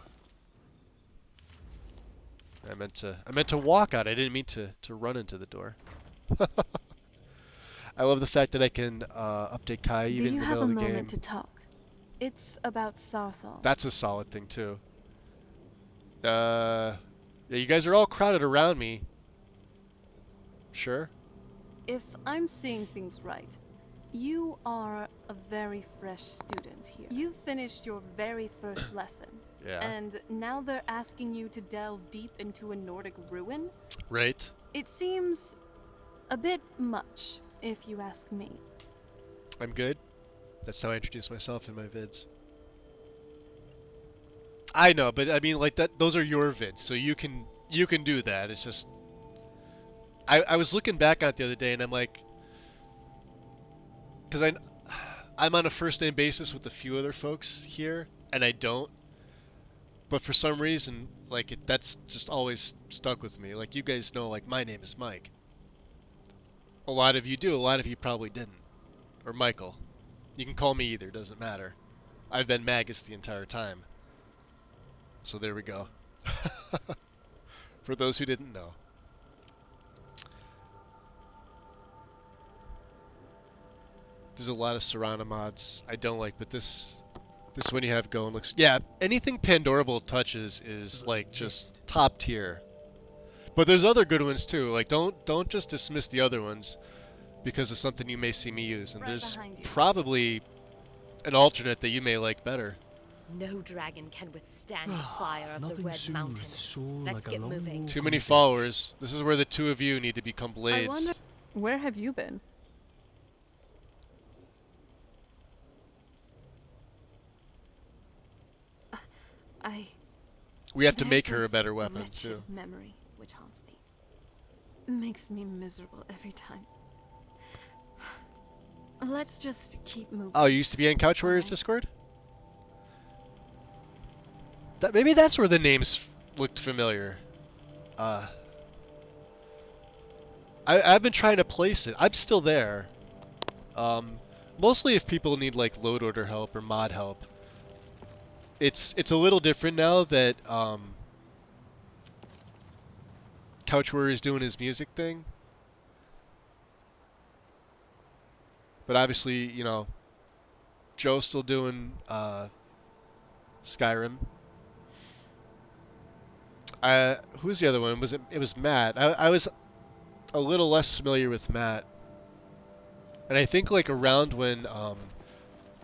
I meant to walk out. I didn't mean to run into the door. I love the fact that I can update Kai even in the middle of the game. Do you have a moment to talk? It's about Sarthal. That's a solid thing too. Yeah, you guys are all crowded around me. Sure. If I'm seeing things right, you are a very fresh student here. You finished your very first lesson. Yeah. And now they're asking you to delve deep into a Nordic ruin? Right. It seems a bit much, if you ask me. I'm good. That's how I introduce myself in my vids. I know, but I mean, like that. Those are your vids, so you can do that. It's just, I was looking back on it the other day, and I'm like, because I'm on a first name basis with a few other folks here, and I don't. But for some reason, like that's just always stuck with me. Like you guys know, like my name is Mike. A lot of you do. A lot of you probably didn't. Or Michael. You can call me either. Doesn't matter. I've been Magus the entire time. So there we go. For those who didn't know. There's a lot of Serrano mods I don't like, but this one you have going looks... Yeah, anything Pandorable touches is like just top tier. But there's other good ones too. Like don't just dismiss the other ones because of something you may see me use. And there's probably an alternate that you may like better. No dragon can withstand the fire of the Red Mountain. Let's get moving. Too many followers. This is where the two of you need to become blades. I wonder, where have you been? We have to make her a this better weapon wretched too. Memory which haunts me. Makes me miserable every time. Let's just keep moving. Oh, you used to be in Couch Warriors Discord? Maybe that's where the names looked familiar. I've been trying to place it. I'm still there. Mostly if people need like load order help or mod help. It's a little different now that Couch Warrior's doing his music thing. But obviously, you know, Joe's still doing Skyrim. Who's the other one? It was Matt. I was a little less familiar with Matt. And I think like around when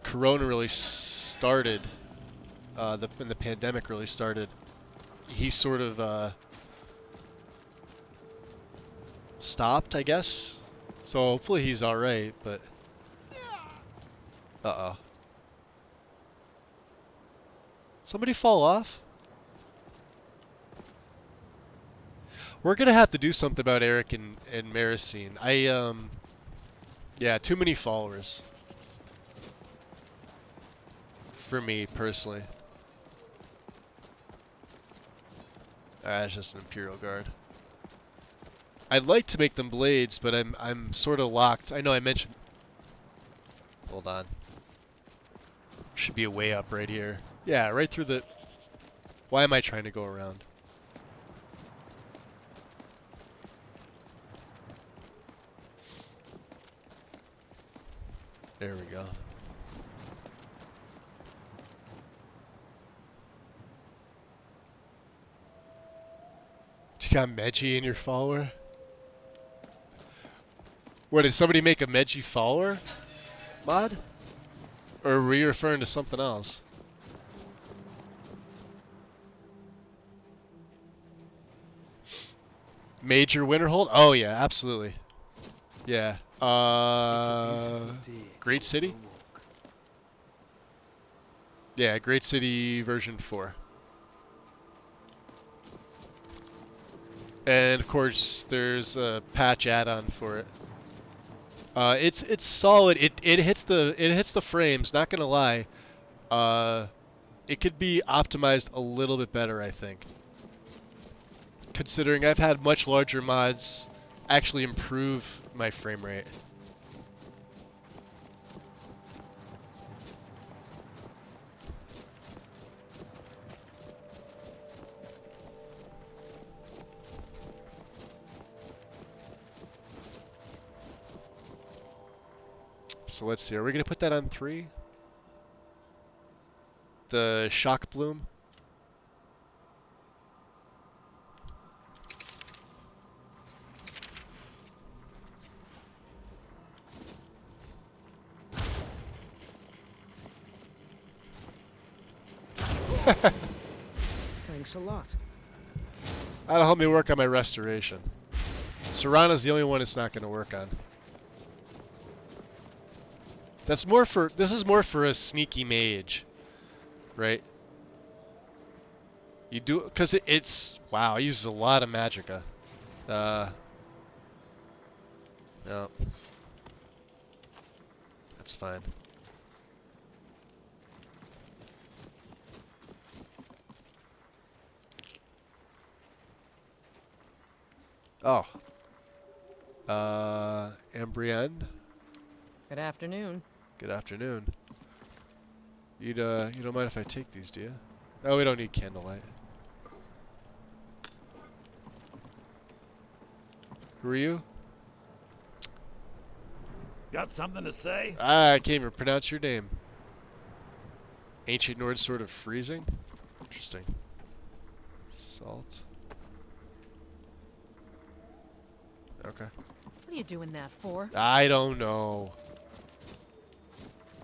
Corona really started, when the pandemic really started, he sort of stopped, I guess. So hopefully he's alright, but... Uh-oh. Somebody fall off? We're gonna have to do something about Eric and Maricine. Yeah, too many followers. For me, personally. It's just an Imperial Guard. I'd like to make them blades, but I'm sort of locked. I know I mentioned... Hold on. Should be a way up right here. Yeah, right through the... Why am I trying to go around? There we go. You got Meji in your follower? What, did somebody make a Meji follower mod? Or were you referring to something else? Major Winterhold? Oh yeah, absolutely. Yeah. Great City? Yeah, Great City version 4. And of course, there's a patch add-on for it. It's solid. It hits the frames. Not gonna lie. It could be optimized a little bit better, I think. Considering I've had much larger mods actually improve my frame rate. So let's see, are we going to put that on 3? The Shock Bloom? Thanks a lot. That'll help me work on my restoration. Serana's the only one it's not going to work on. That's more for, this is more for a sneaky mage, right? You do, because it's, wow, it uses a lot of magicka. No. That's fine. Oh. Ambrienne? Good afternoon. Good afternoon. You don't mind if I take these, do you? Oh, we don't need candlelight. Who are you? Got something to say? Ah, I can't even pronounce your name. Ancient Nord Sword of Freezing? Interesting. Salt. Okay. What are you doing that for? I don't know.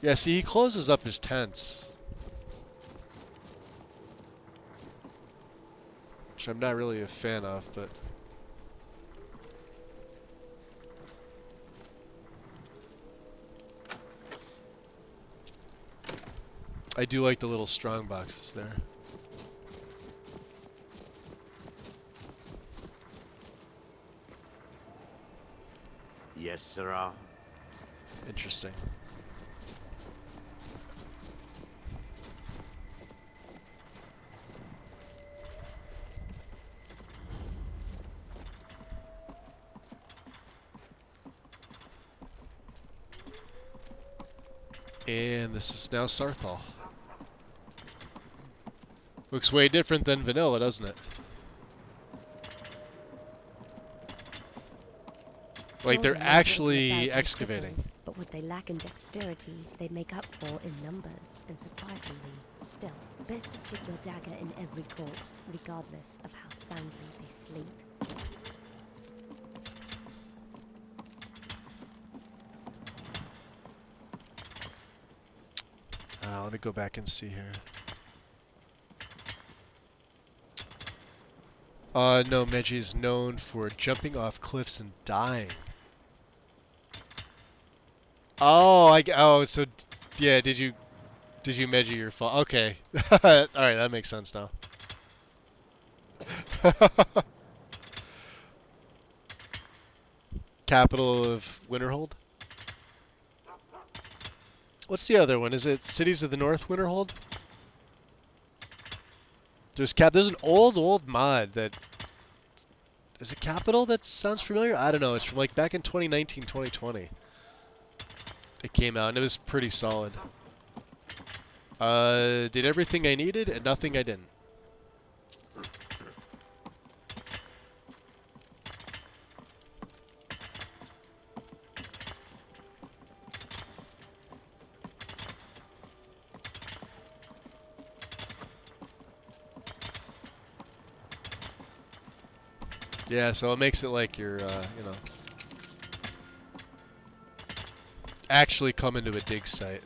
Yeah, see, he closes up his tents. Which I'm not really a fan of, but... I do like the little strong boxes there. Yes, sirrah. Interesting. And this is now Sarthal. Looks way different than vanilla, doesn't it? Like they're actually excavating. But what they lack in dexterity, they make up for in numbers and surprisingly stealth. Best to stick your dagger in every corpse, regardless of how soundly they sleep. Let me go back and see here. No, Meji is known for jumping off cliffs and dying. Oh, so yeah, did you measure your fall? Okay. Alright, that makes sense now. Capital of Winterhold? What's the other one? Is it Cities of the North Winterhold? There's an old mod that... Is it Capital that sounds familiar? I don't know. It's from like back in 2019, 2020. It came out and it was pretty solid. Did everything I needed and nothing I didn't. Yeah, so it makes it like you're, you know, actually come into a dig site.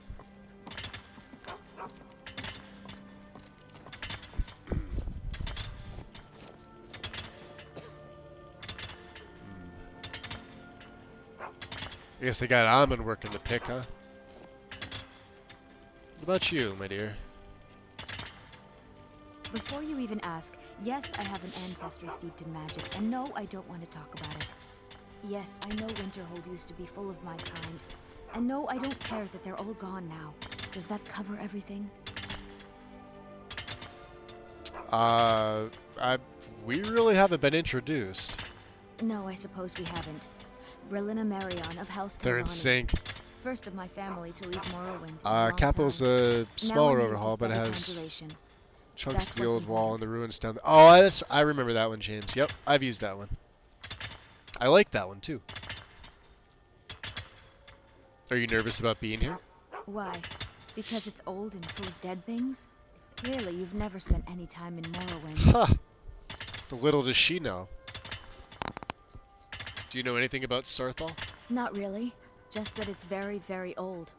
I guess they got almond working to pick, huh? What about you, my dear? Before you even ask, yes, I have an ancestry steeped in magic, and no, I don't want to talk about it. Yes, I know Winterhold used to be full of my kind, and no, I don't care that they're all gone now. Does that cover everything? We really haven't been introduced. No, I suppose we haven't. Brillina Marion of House They're in sync. First of my family to leave Morrowind. Capital's a smaller overhaul, but it has chunks of the old wall and the ruins down there. Oh, I remember that one, James. Yep, I've used that one. I like that one, too. Are you nervous about being here? Why? Because it's old and full of dead things? Clearly, you've never spent any time in Morrowind. Huh. Little does she know. Do you know anything about Sarthal? Not really. Just that it's very, very old.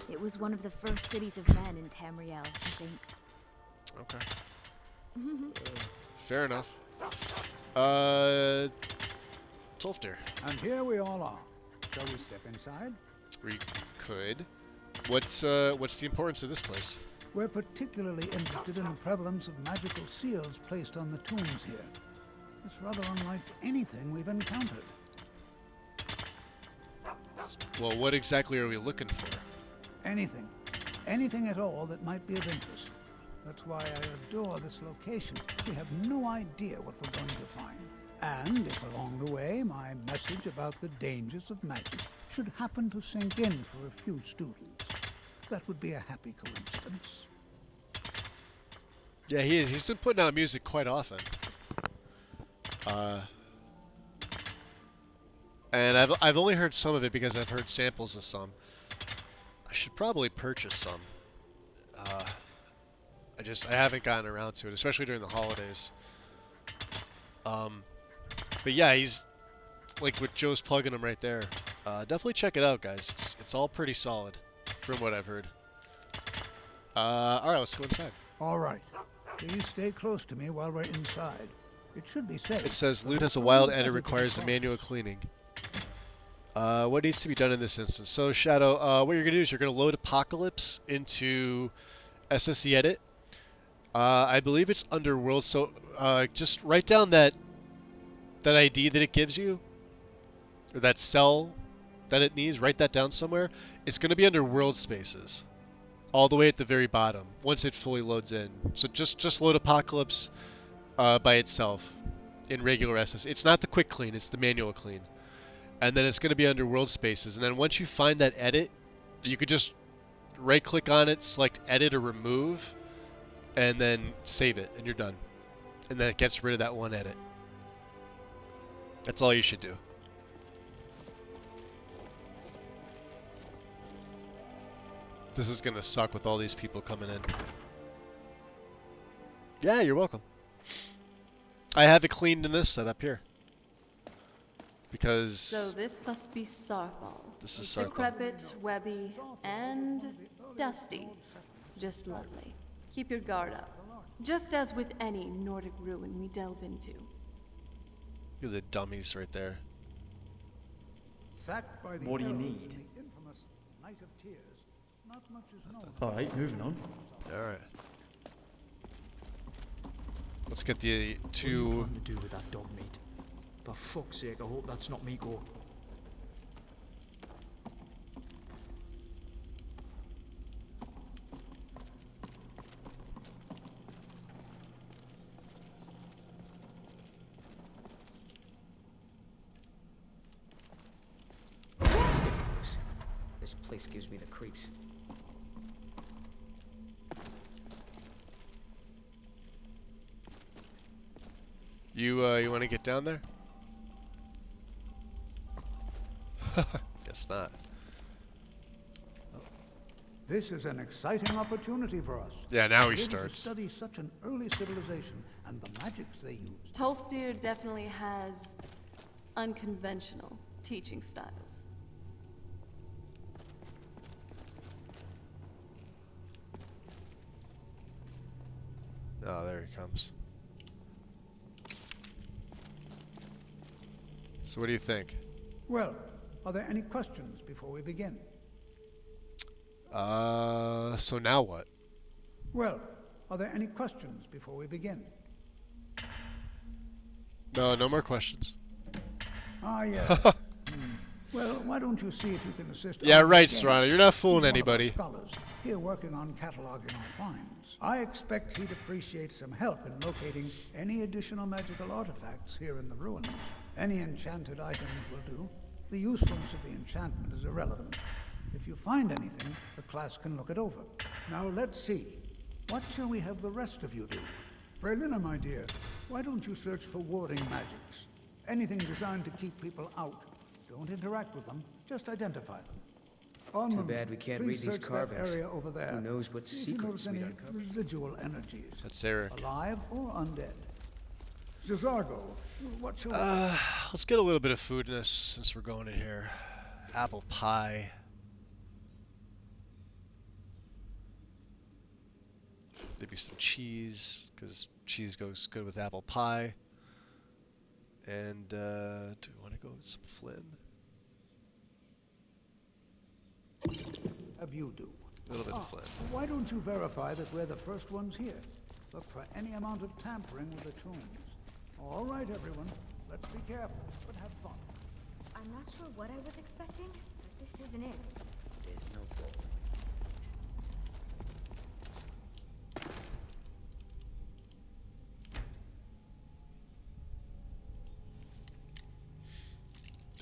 It was one of the first cities of men in Tamriel, I think. Okay. Fair enough. Tolfter. And here we all are. Shall we step inside? We could. What's the importance of this place? We're particularly interested in the prevalence of magical seals placed on the tombs here. It's rather unlike anything we've encountered. Well, what exactly are we looking for? Anything. Anything at all that might be of interest. That's why I adore this location. We have no idea what we're going to find. And if along the way my message about the dangers of magic should happen to sink in for a few students, that would be a happy coincidence. Yeah, he is. He's been putting out music quite often. And I've only heard some of it because I've heard samples of some. I should probably purchase some. I haven't gotten around to it, especially during the holidays. But yeah, he's like with Joe's plugging him right there. Definitely check it out, guys. It's all pretty solid, from what I've heard. All right, let's go inside. All right. Please stay close to me while we're inside. It should be safe. It says loot has a wild end. It requires a manual cleaning. What needs to be done in this instance? So Shadow, what you're gonna do is you're gonna load Apocalypse into SSE Edit. I believe it's Underworld. So just write down that ID that it gives you, or that cell that it needs. Write that down somewhere. It's gonna be under World Spaces, all the way at the very bottom. Once it fully loads in. So just load Apocalypse by itself in regular SS. It's not the quick clean. It's the manual clean. And then it's going to be under World Spaces. And then once you find that edit, you could just right click on it, select edit or remove, and then save it, and you're done. And then it gets rid of that one edit. That's all you should do. This is gonna suck with all these people coming in. Yeah, you're welcome. I have it cleaned in this setup here. Because... So this must be Sarthal. This is It's Sarthal. decrepit, webby, and dusty. Just lovely. Keep your guard up. Just as with any Nordic ruin we delve into. Look at the dummies right there. Sacked by the What do you elves need? in the infamous Night of Tears. Not much is known. Alright, moving on. Alright. Let's get the What are you two... planning to do with that dog meat? For fuck's sake, I hope that's not me go. Stick close. This place gives me the creeps. You want to get down there? Guess not. This is an exciting opportunity for us. Yeah, now he Able to starts. study such an early civilization and the magics they use. Tolfdir definitely has unconventional teaching styles. Oh, there he comes. So what do you think? Well, are there any questions before we begin? So now what? Well, are there any questions before we begin? No, no more questions. Ah, yes. Well, why don't you see if you can assist? Yeah, us right, again? Serrano. You're not fooling He's one of our anybody. Scholars here working on cataloging our finds. I expect he'd appreciate some help in locating any additional magical artifacts here in the ruins. Any enchanted items will do. The usefulness of the enchantment is irrelevant. If you find anything, the class can look it over. Now let's see. What shall we have the rest of you do? Braylina, my dear, why don't you search for warding magics? Anything designed to keep people out. Don't interact with them, just identify them. Too bad we can't read please these search that carvings. area over there. Who knows what See if you secrets notice we any uncover. residual energies. That's Eric. Alive or undead. Zazargo, what shall Let's get a little bit of food in this since we're going in here. Apple pie. Maybe some cheese, because cheese goes good with apple pie. And do we want to go with some Flynn? have you do? A little bit of Flynn. Why don't you verify that we're the first ones here? Look for any amount of tampering with the tombs. All right, everyone. Let's be careful, but have fun. I'm not sure what I was expecting, but this isn't it. There's no goal.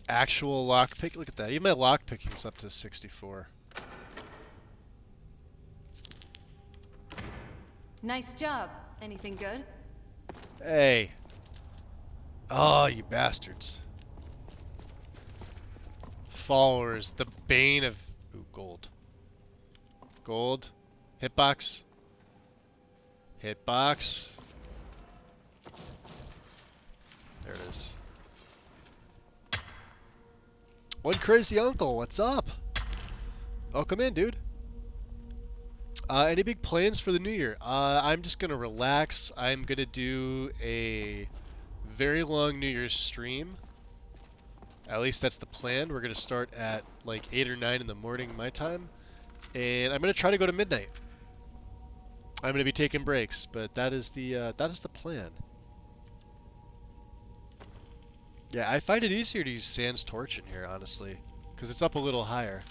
Actual lockpick. Look at that. Even my lockpicking's up to 64. Nice job. Anything good? Hey. Oh, you bastards. Followers. The bane of... Ooh, gold. Gold. Hitbox. Hitbox. There it is. One crazy uncle, what's up? Oh, come in, dude. Any big plans for the new year? I'm just gonna relax. I'm gonna do a very long New Year's stream. At least that's the plan. We're gonna start at like 8 or 9 in the morning my time, and I'm gonna try to go to midnight. I'm gonna be taking breaks, but that is the plan. Yeah, I find it easier to use Sans Torch in here, honestly, because it's up a little higher.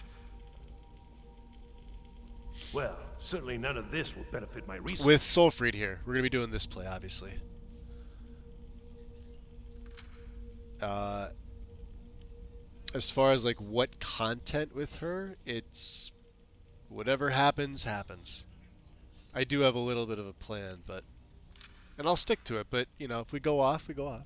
Well, certainly none of this will benefit my research. With Soulfried here, we're gonna be doing this play, obviously. As far as like what content with her, it's Whatever happens, happens. I do have a little bit of a plan, and I'll stick to it, but, you know, if we go off, we go off.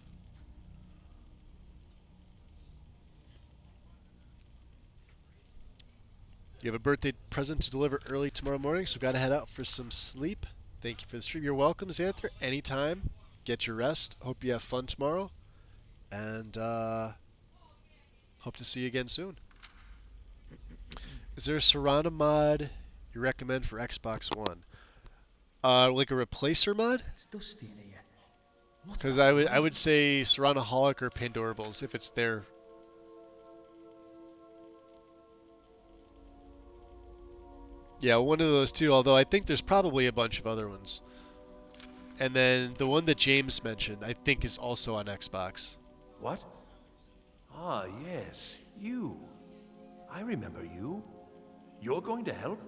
You have a birthday present to deliver early tomorrow morning, so gotta head out for some sleep. Thank you for the stream. You're welcome, Xanther. Anytime. Get your rest. Hope you have fun tomorrow. And hope to see you again soon. Is there a Serrana mod you recommend for Xbox One? Like a replacer mod? It's dusty in here. Because I would say Serranaholic or Pandorables if it's there. Yeah, one of those two, although I think there's probably a bunch of other ones. And then the one that James mentioned, I think is also on Xbox. What? Ah, yes, you. I remember you. You're going to help?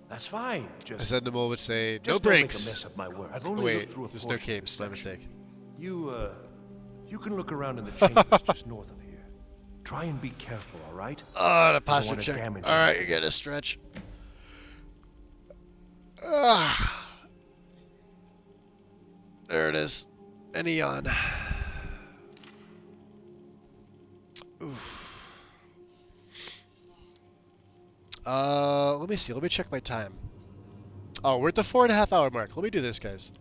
That's fine. Just Ascendable would say, no just don't make a breaks. mess of my work. I've only Wait, looked through a there's no portion of capes, the my mistake. You can look around in the chambers just north of here. Try and be careful, all right? Oh, the You don't posture wanna check. damage Alright, anything. you get a stretch. There it is. An Eon. Oof. Let me see. Let me check my time. Oh, we're at the 4.5 hour mark. Let me do this, guys.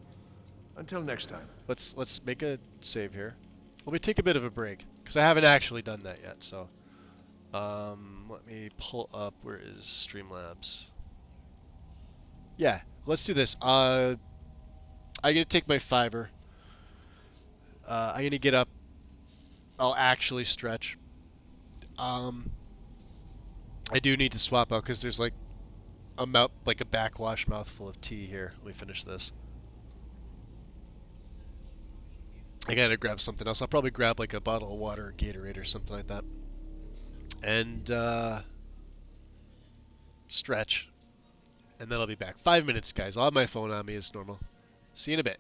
Until next time. Let's make a save here. Let me take a bit of a break because I haven't actually done that yet. So, let me pull up. Where is Streamlabs? Yeah, let's do this. I'm gonna take my fiver. I'm gonna get up. I'll actually stretch. I do need to swap out because there's like a backwash mouthful of tea here. Let me finish this. I gotta grab something else. I'll probably grab like a bottle of water or Gatorade or something like that. And stretch. And then I'll be back. 5 minutes, guys. I'll have my phone on me as normal. See you in a bit.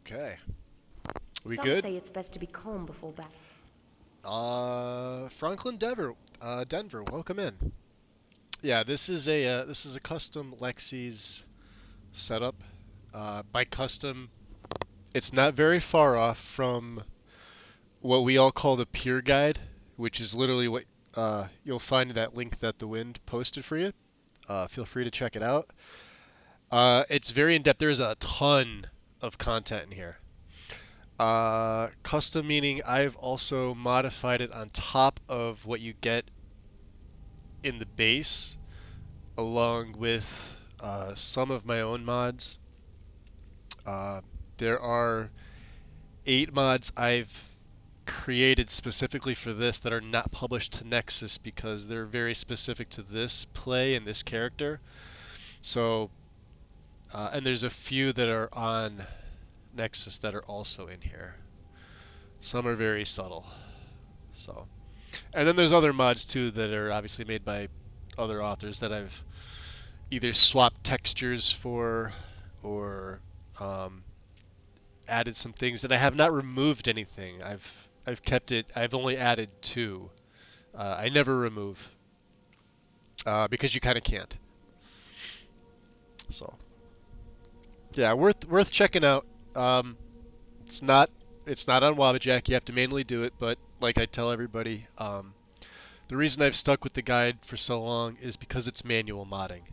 Okay. We Some good? say it's best to be calm before battle. Franklin Denver, welcome in. Yeah, this is a custom Lexi's setup. By custom, it's not very far off from what we all call the Peer Guide, which is literally what you'll find in that link that the Wind posted for you. Feel free to check it out. It's very in-depth. There's a ton of content in here. Custom meaning I've also modified it on top of what you get in the base, along with some of my own mods. There are 8 mods I've created specifically for this that are not published to Nexus because they're very specific to this play and this character. So, and there's a few that are on Nexus that are also in here. Some are very subtle. So, and then there's other mods too that are obviously made by other authors that I've either swapped textures for or added some things, and I have not removed anything. I've kept it. I've only added 2. I never remove because you kind of can't. So yeah, worth checking out. It's not on Wabbajack. You have to manually do it, but like I tell everybody, the reason I've stuck with the guide for so long is because it's manual modding.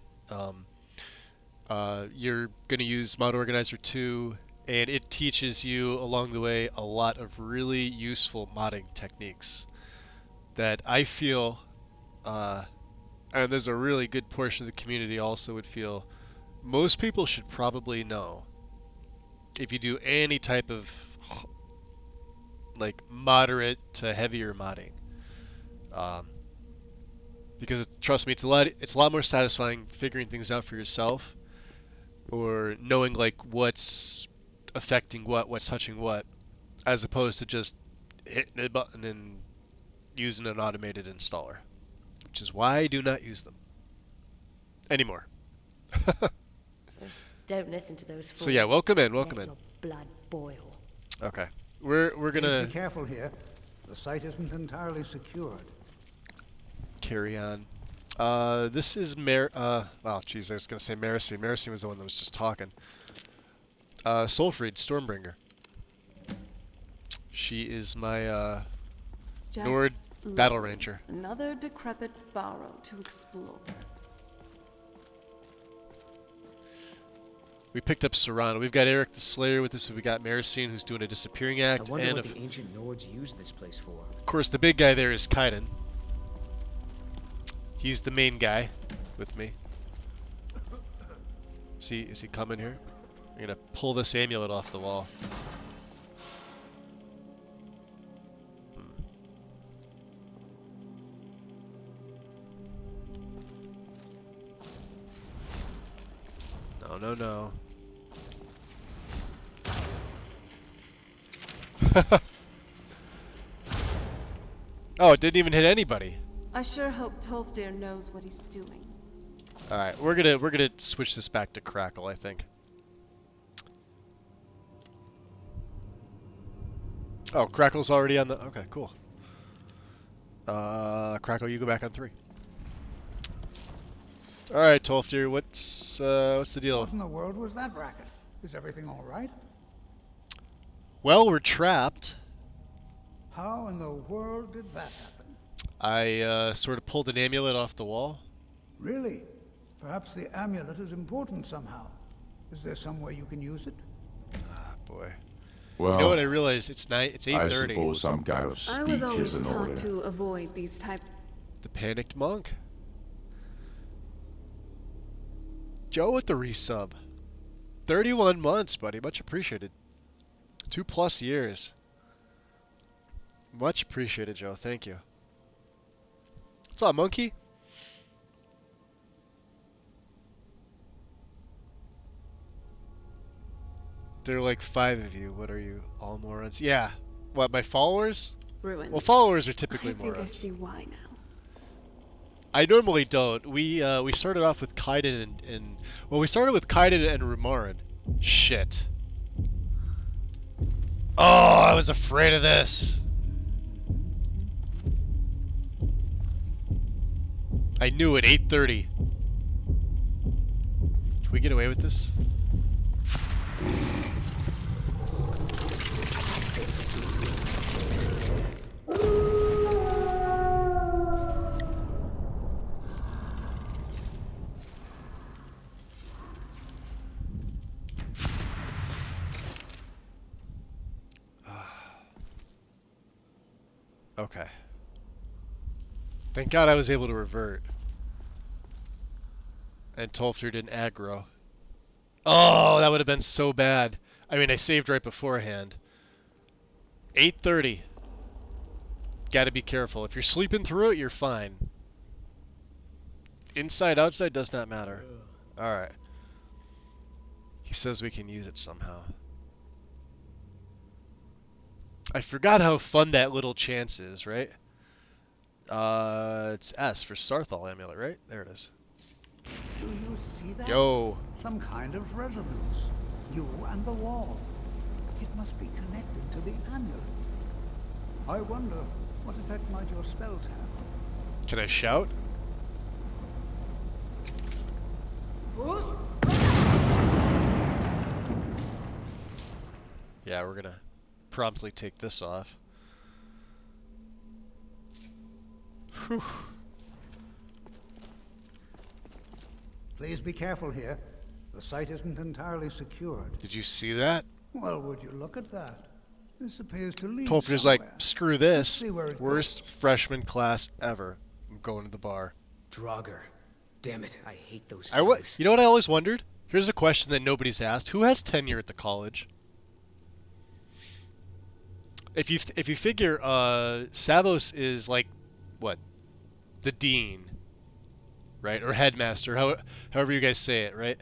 You're going to use Mod Organizer 2, and it teaches you along the way a lot of really useful modding techniques that I feel, and there's a really good portion of the community also would feel, most people should probably know if you do any type of like moderate to heavier modding. Because trust me, it's a lot more satisfying figuring things out for yourself, or knowing like what's affecting what's touching what, as opposed to just hitting a button and using an automated installer, which is why I do not use them anymore. Don't listen to those fools. So yeah, welcome in. Let your blood boil. Okay, we're gonna Please be careful here. The site isn't entirely secured. carry on. This is well, geez, I was gonna say Marcy. Marcy was the one that was just talking. Solfried, Stormbringer. She is my Nord Battle Ranger. Another decrepit barrow to explore. We picked up Serrano. We've got Eric the Slayer with us. We got Maricine, who's doing a disappearing act. I wonder and what the ancient Nords used this place for. Of course, the big guy there is Kaiden. He's the main guy with me. Is he coming here? I'm gonna pull this amulet off the wall. No, no. Oh, it didn't even hit anybody. I sure hope Tolfdir knows what he's doing. All right, we're gonna switch this back to Crackle, I think. Oh, Crackle's already on the. Okay, cool. Crackle, you go back on 3. All right, Tolfdir, what's the deal? What in the world was that racket? Is everything all right? Well, we're trapped. How in the world did that happen? I sort of pulled an amulet off the wall. Really? Perhaps the amulet is important somehow. Is there some way you can use it? Ah, boy. Well, you know what I realized? It's 8:30. I suppose some kind of speech I was always is in taught order. to avoid these types. The panicked monk. Joe with the resub. 31 months, buddy. Much appreciated. 2+ years. Much appreciated, Joe. Thank you. What's up, monkey? There are like 5 of you. What are you? All morons? Yeah. What, my followers? Ruins. Well, followers are typically I think morons. I see why now. I normally don't. We started off with Kaiden and well, we started with Kaiden and Rumarin. Shit. Oh, I was afraid of this. I knew it. 8:30. Can we get away with this? Okay. Thank God I was able to revert. And Tolfter didn't aggro. Oh, that would have been so bad. I mean, I saved right beforehand. 8:30. Gotta be careful. If you're sleeping through it, you're fine. Inside, outside does not matter. Alright. He says we can use it somehow. I forgot how fun that little chance is, right? It's S for Starthal Amulet, right? There it is. Do you see that? Yo. Some kind of resonance. You and the wall. It must be connected to the amulet. I wonder, what effect might your spells have? Can I shout? Bruce? Yeah, we're gonna promptly take this off. Whew. Please be careful here. The site isn't entirely secured. Did you see that? Well, would you look at that? This appears to lead Tolfter's like, somewhere. screw this. See where it Worst freshman class ever. I'm going to the bar. Draugr. Damn it, I hate those You know what I always wondered? Here's a question that nobody's asked. Who has tenure at the college? If you figure Savos is like what? The dean, right? Or headmaster, however you guys say it, right?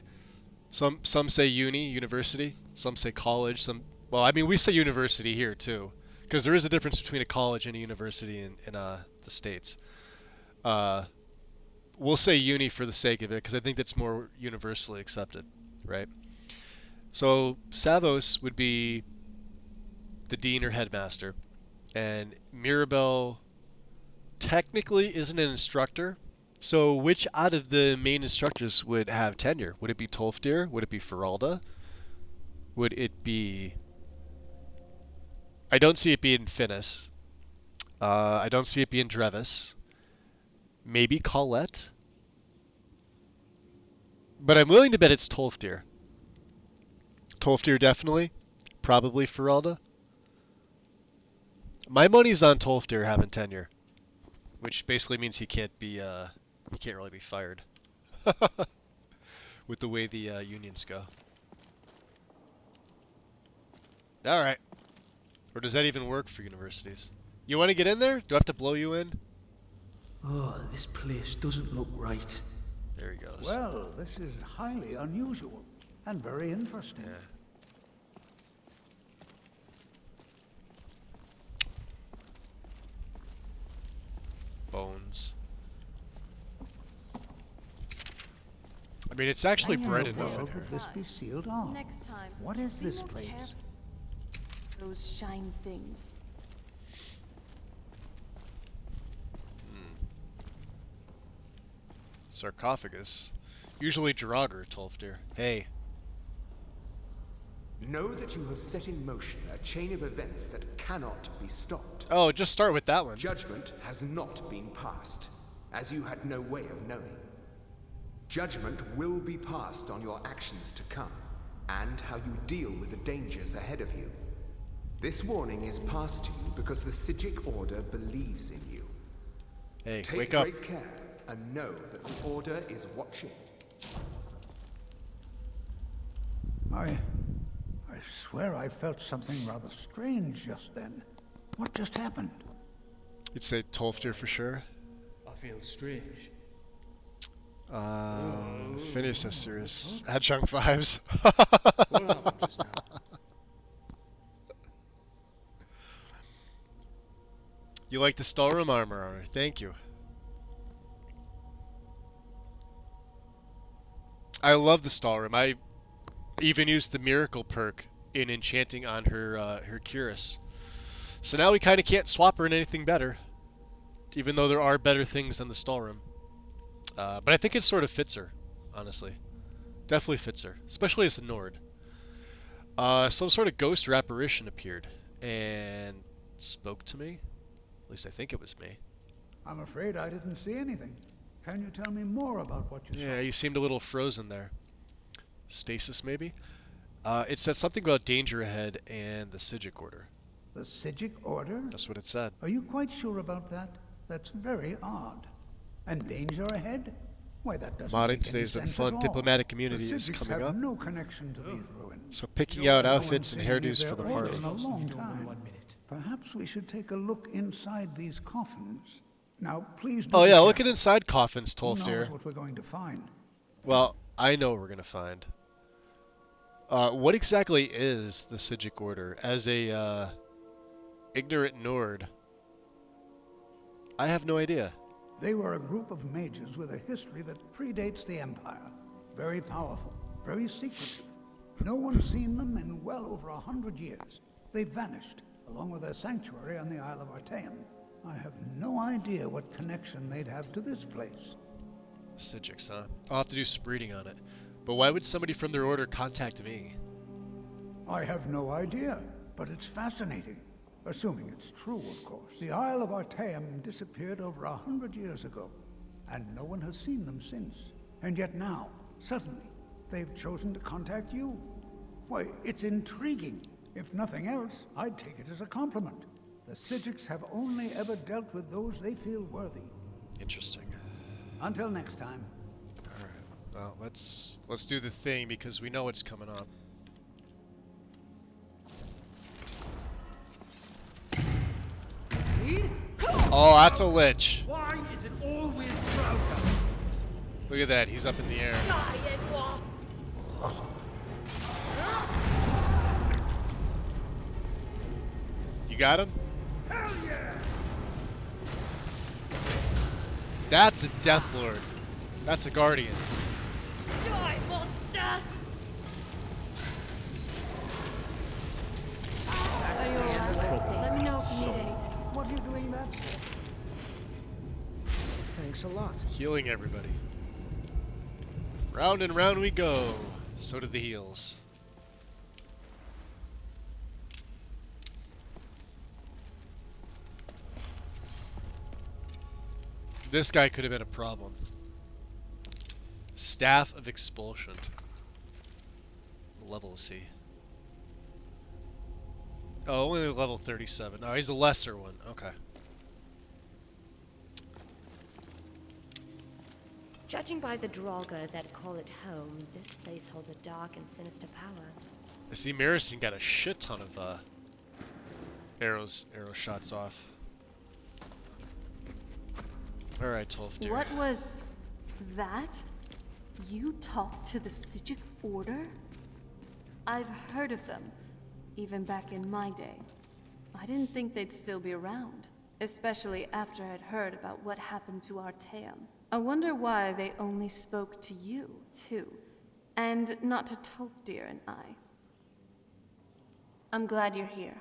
Some say university, some say college, well, I mean, we say university here too, because there is a difference between a college and a university in the States. We'll say uni for the sake of it, because I think that's more universally accepted, right? So Savos would be the dean or headmaster, and Mirabelle technically isn't an instructor. So which out of the main instructors would have tenure? Would it be Tolfdir? Would it be Feralda? Would it be... I don't see it being Finis. I don't see it being Drevis. Maybe Colette? But I'm willing to bet it's Tolfdir. Tolfdir definitely. Probably Feralda. My money's on Tolfdir having tenure. Which basically means he can't really be fired. With the way the unions go. Alright. Or does that even work for universities? You want to get in there? Do I have to blow you in? Oh, this place doesn't look right. There he goes. Well, this is highly unusual and very interesting. Yeah. Bones. I mean, it's actually bright enough in here. This be sealed off. Next time. What is be this more place? careful. Those shine things. Sarcophagus. Usually Draugr, Tolfdir. Hey. Know that you have set in motion a chain of events that cannot be stopped. Oh, just start with that one. Judgment has not been passed, as you had no way of knowing. Judgment will be passed on your actions to come, and how you deal with the dangers ahead of you. This warning is passed to you because the Psijic Order believes in you. Hey, Take wake up. great care, and know that the Order is watching. I swear I felt something rather strange just then. What just happened? You'd say Tolfdir for sure. I feel strange. Phineas says serious. Adjunct vibes. What happened just now? You like the Stalroom armor? Thank you. I love the Stalroom. I even used the miracle perk in enchanting on her Cuirass. So now we kind of can't swap her in anything better, even though there are better things than the Stalroom. But I think it sort of fits her, honestly. Definitely fits her, especially as a Nord. Some sort of ghost or apparition appeared and spoke to me. At least I think it was me. I'm afraid I didn't see anything. Can you tell me more about what you saw? Yeah, you seemed a little frozen there. Stasis, maybe? It said something about danger ahead and the Sijic Order. The Sijic Order? That's what it said. Are you quite sure about that? That's very odd. And danger ahead? Why, that doesn't Modding make any today's been sense fun. at all. Diplomatic community The is Sijics coming have up. no connection to these ruins. So picking out No outfits and one's seen any hairdos of for the their orders party. in a long time. Perhaps we should take a look inside these coffins. Now, please do Oh be yeah, look at careful. inside coffins, Who knows Tolfdir. what we're going to find? Well, I know what we're gonna find. What exactly is the Sijic Order? As a ignorant Nord, I have no idea. They were a group of mages with a history that predates the Empire. Very powerful, very secretive. No one's seen them in well over 100 years. They vanished, along with their sanctuary on the Isle of Artaeum. I have no idea what connection they'd have to this place. Sijics, huh? I'll have to do some reading on it. But why would somebody from their order contact me? I have no idea, but it's fascinating. Assuming it's true, of course. The Isle of Artaeum disappeared over 100 years ago, and no one has seen them since. And yet now, suddenly, they've chosen to contact you. Why, it's intriguing. If nothing else, I'd take it as a compliment. The Sijics have only ever dealt with those they feel worthy. Interesting. Until next time. Alright. Well, let's do the thing because we know it's coming up. Oh, that's a lich. Why is it always Drauga? Look at that, he's up in the air. You got him? Hell yeah! That's a Death Lord. That's a Guardian. Die, monster! Let me know if you need anything. What are you doing that for? Thanks a lot. Healing everybody. Round and round we go. So do the heals. This guy could have been a problem. Staff of Expulsion. What level is he? Oh, only level 37. Oh, he's a lesser one. Okay. Judging by the Draugr that call it home, this place holds a dark and sinister power. I see Marison got a shit ton of arrow shots off. Alright, Tolfdir. What was that? You talked to the Sijic Order? I've heard of them, even back in my day. I didn't think they'd still be around, especially after I'd heard about what happened to Artaeum. I wonder why they only spoke to you, too, and not to Tolfdir and I. I'm glad you're here.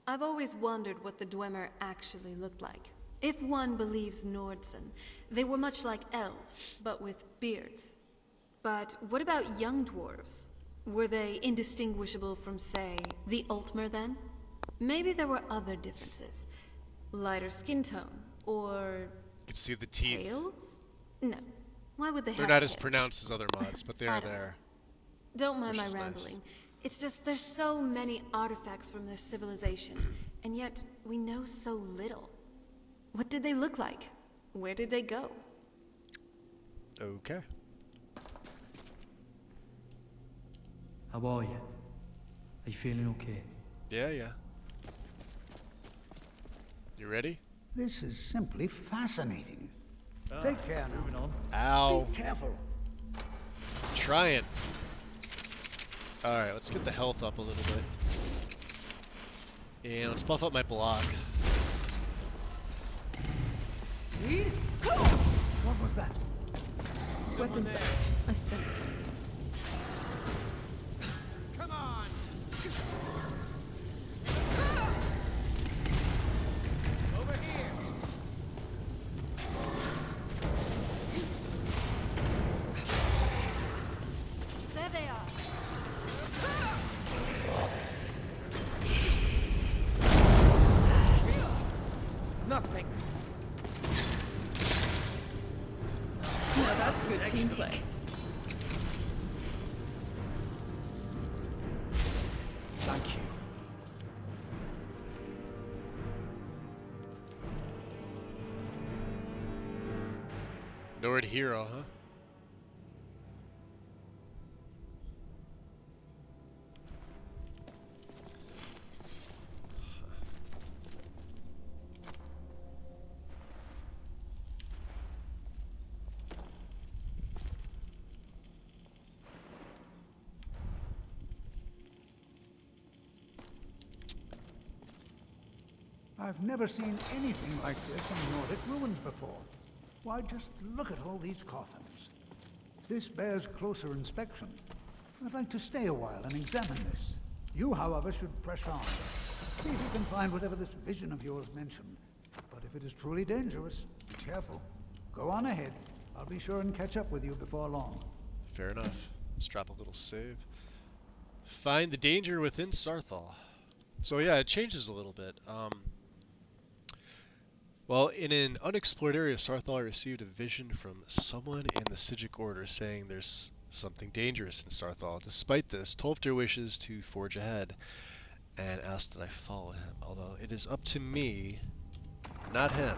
I've always wondered what the Dwemer actually looked like. If one believes Nordsen, they were much like elves, but with beards. But what about young dwarves? Were they indistinguishable from, say, the Altmer then? Maybe there were other differences. Lighter skin tone, or... You can see the teeth. Tails? No. Why would they They're have not as tails? pronounced as other mods, but they are there. Don't mind my Which is nice. rambling. It's just there's so many artifacts from their civilization, and yet we know so little. What did they look like? Where did they go? Okay. How are you? Are you feeling okay? Yeah, yeah. You ready? This is simply fascinating. Take care now. Moving on. Ow. Be careful. Trying. Alright, let's get the health up a little bit. And let's buff up my block. What was that? Weapons up. I sense something. Come on! Over here! There they are. Nothing. Now that's good team play. Thank you. The word hero, huh? I've never seen anything like this in Nordic ruins before. Why, just look at all these coffins. This bears closer inspection. I'd like to stay a while and examine this. You, however, should press on. See if you can find whatever this vision of yours mentioned. But if it is truly dangerous, be careful. Go on ahead. I'll be sure and catch up with you before long. Fair enough. Let's drop a little save. Find the danger within Sarthal. So yeah, it changes a little bit. Well, in an unexplored area of Sarthal, I received a vision from someone in the Sijic Order saying there's something dangerous in Sarthal. Despite this, Tolfter wishes to forge ahead and asks that I follow him, although it is up to me, not him.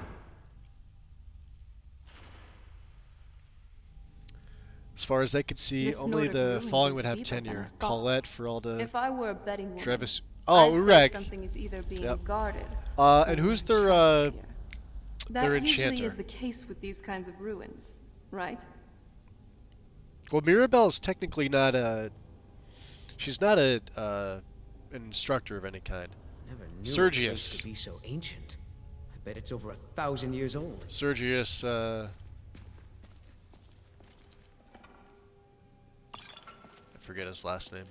As far as I could see, This only Nordic the ruin following goes would have deeper than tenure. I thought. Colette, Feralda, If I were a betting woman, Travis. I'd Oh, say Ureg. something is either being Yep. guarded. And who's their That usually enchanter? is the case with these kinds of ruins, right? Well, Mirabelle's technically not a. She's not a an instructor of any kind. Never knew a Sergius. place could be so ancient. I bet it's over 1,000 years old. Sergius. I forget his last name.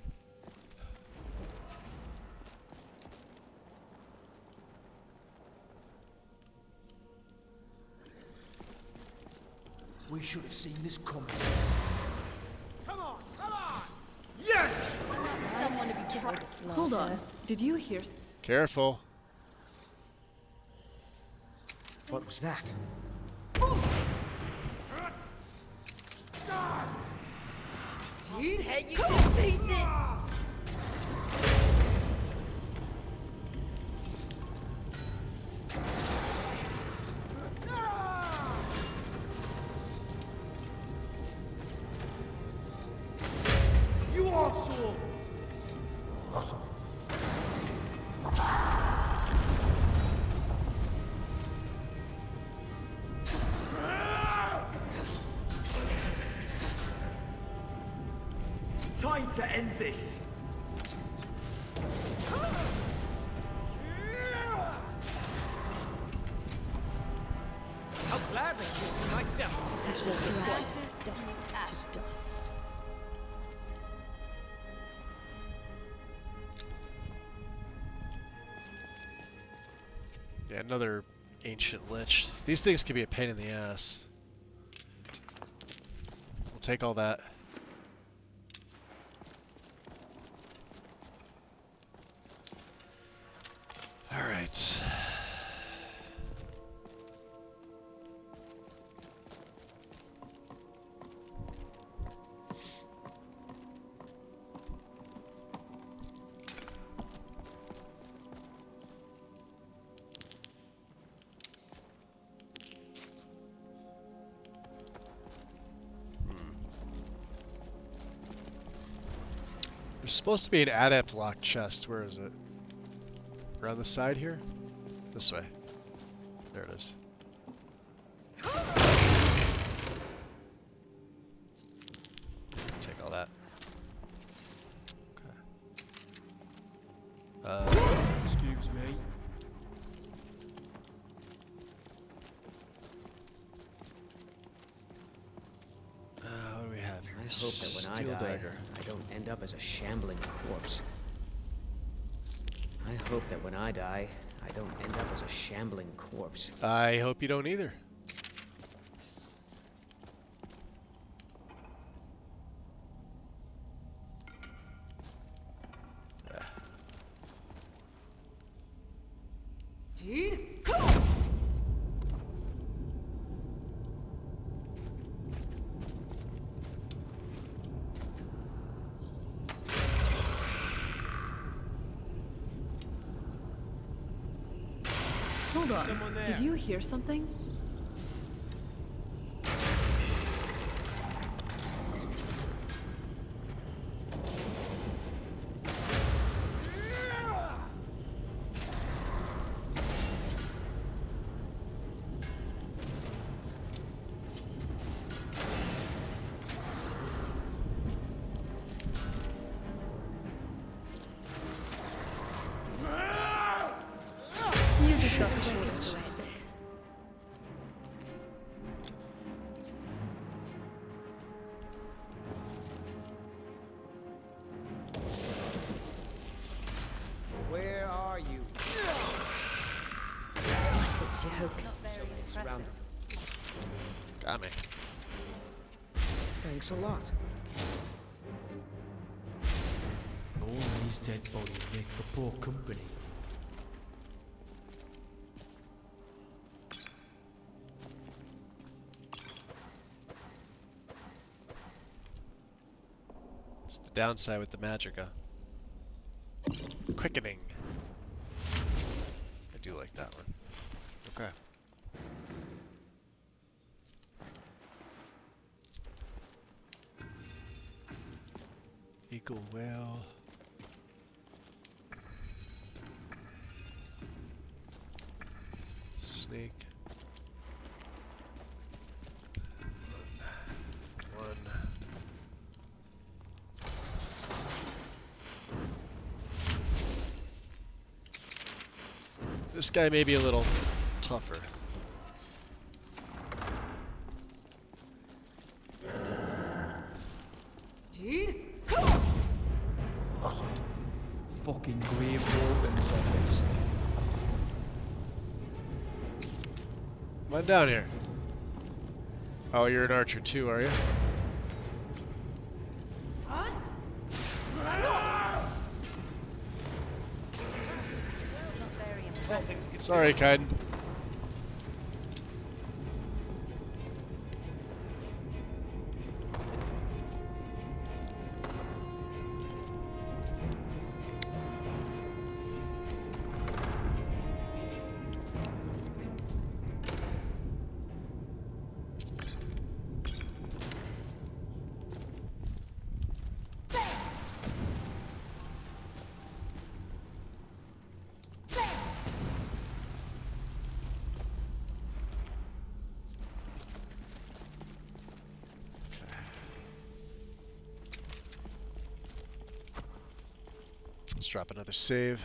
We should have seen this coming. Come on! Come on! Yes! Someone to be tried. Hold on. Did you hear? Careful. What was that? Tear you to pieces! You also! Time to end this. I'll gladly kill you myself. Ashes to ashes, dust to dust. Yeah, another ancient lich. These things can be a pain in the ass. We'll take all that. Alright. There's supposed to be an adept locked chest. Where is it? Around the side here? This way. There it is. Take all that. Okay. Excuse me. What do we have here? I hope that when I Steel die, dagger. I don't end up as a shambling corpse. I hope that when I die, I don't end up as a shambling corpse. I hope you don't either. Hold on. Did you hear something? You just got the shortest rest. Where are you? What a joke. Surrounded. Got me. Thanks a lot. All these dead bodies make for poor company. It's the downside with the magicka. Quickening. I do like that one. Okay. Eagle whale. Snake. One. This guy may be a little tougher. Fucking grave organ zombies. Come on down here. Oh, you're an archer too, are you? Sorry, Kaiden. Let's drop another save.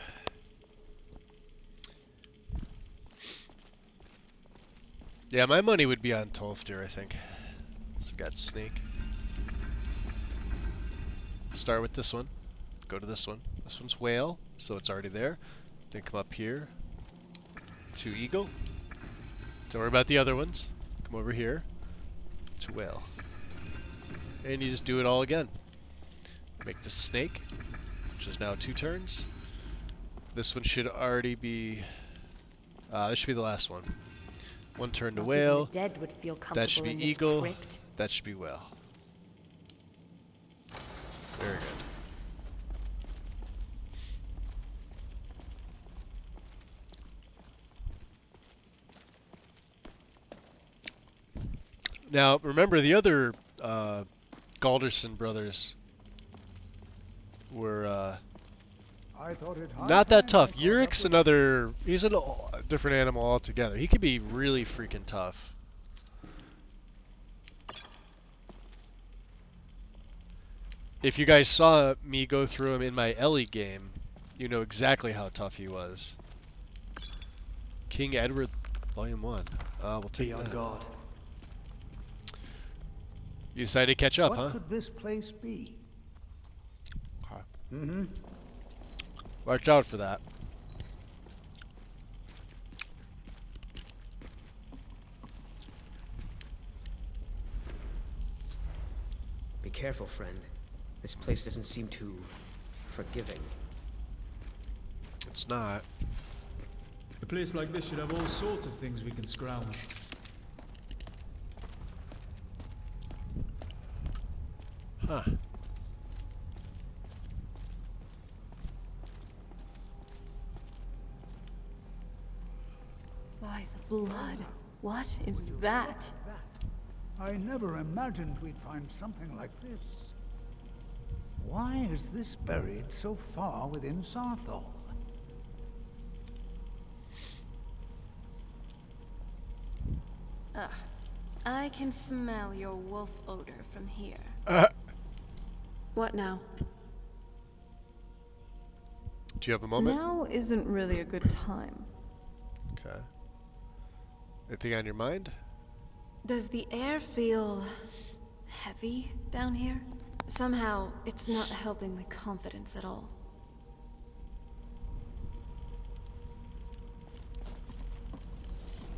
Yeah, my money would be on Tolfdir, I think. So we've got Snake. Start with this one. Go to this one. This one's Whale, so it's already there. Then come up here to Eagle. Don't worry about the other ones. Come over here to Whale. And you just do it all again. Make this Snake, which is now 2 turns. This one should already be... this should be the last one. 1 turn to Not Whale. even the dead would feel That should comfortable be in this Eagle. crypt. That should be Whale. Very good. Now, remember the other Galderson brothers were I thought it high not that time I tough. caught up Yurik's with- another. He's an Different animal altogether. He could be really freaking tough. If you guys saw me go through him in my Ellie game, you know exactly how tough he was. King Edward, Volume 1. We'll take Be on that. guard. You decided to catch up, huh? What could this place be? Okay. Mm-hmm. Watch out for that. Be careful, friend. This place doesn't seem too forgiving. It's not. A place like this should have all sorts of things we can scrounge. Huh. By the blood. What is that? I never imagined we'd find something like this. Why is this buried so far within Sarthol? Ugh. I can smell your wolf odor from here. What now? Do you have a moment? Now isn't really a good time. Okay. Anything on your mind? Does the air feel heavy down here? Somehow, it's not helping my confidence at all.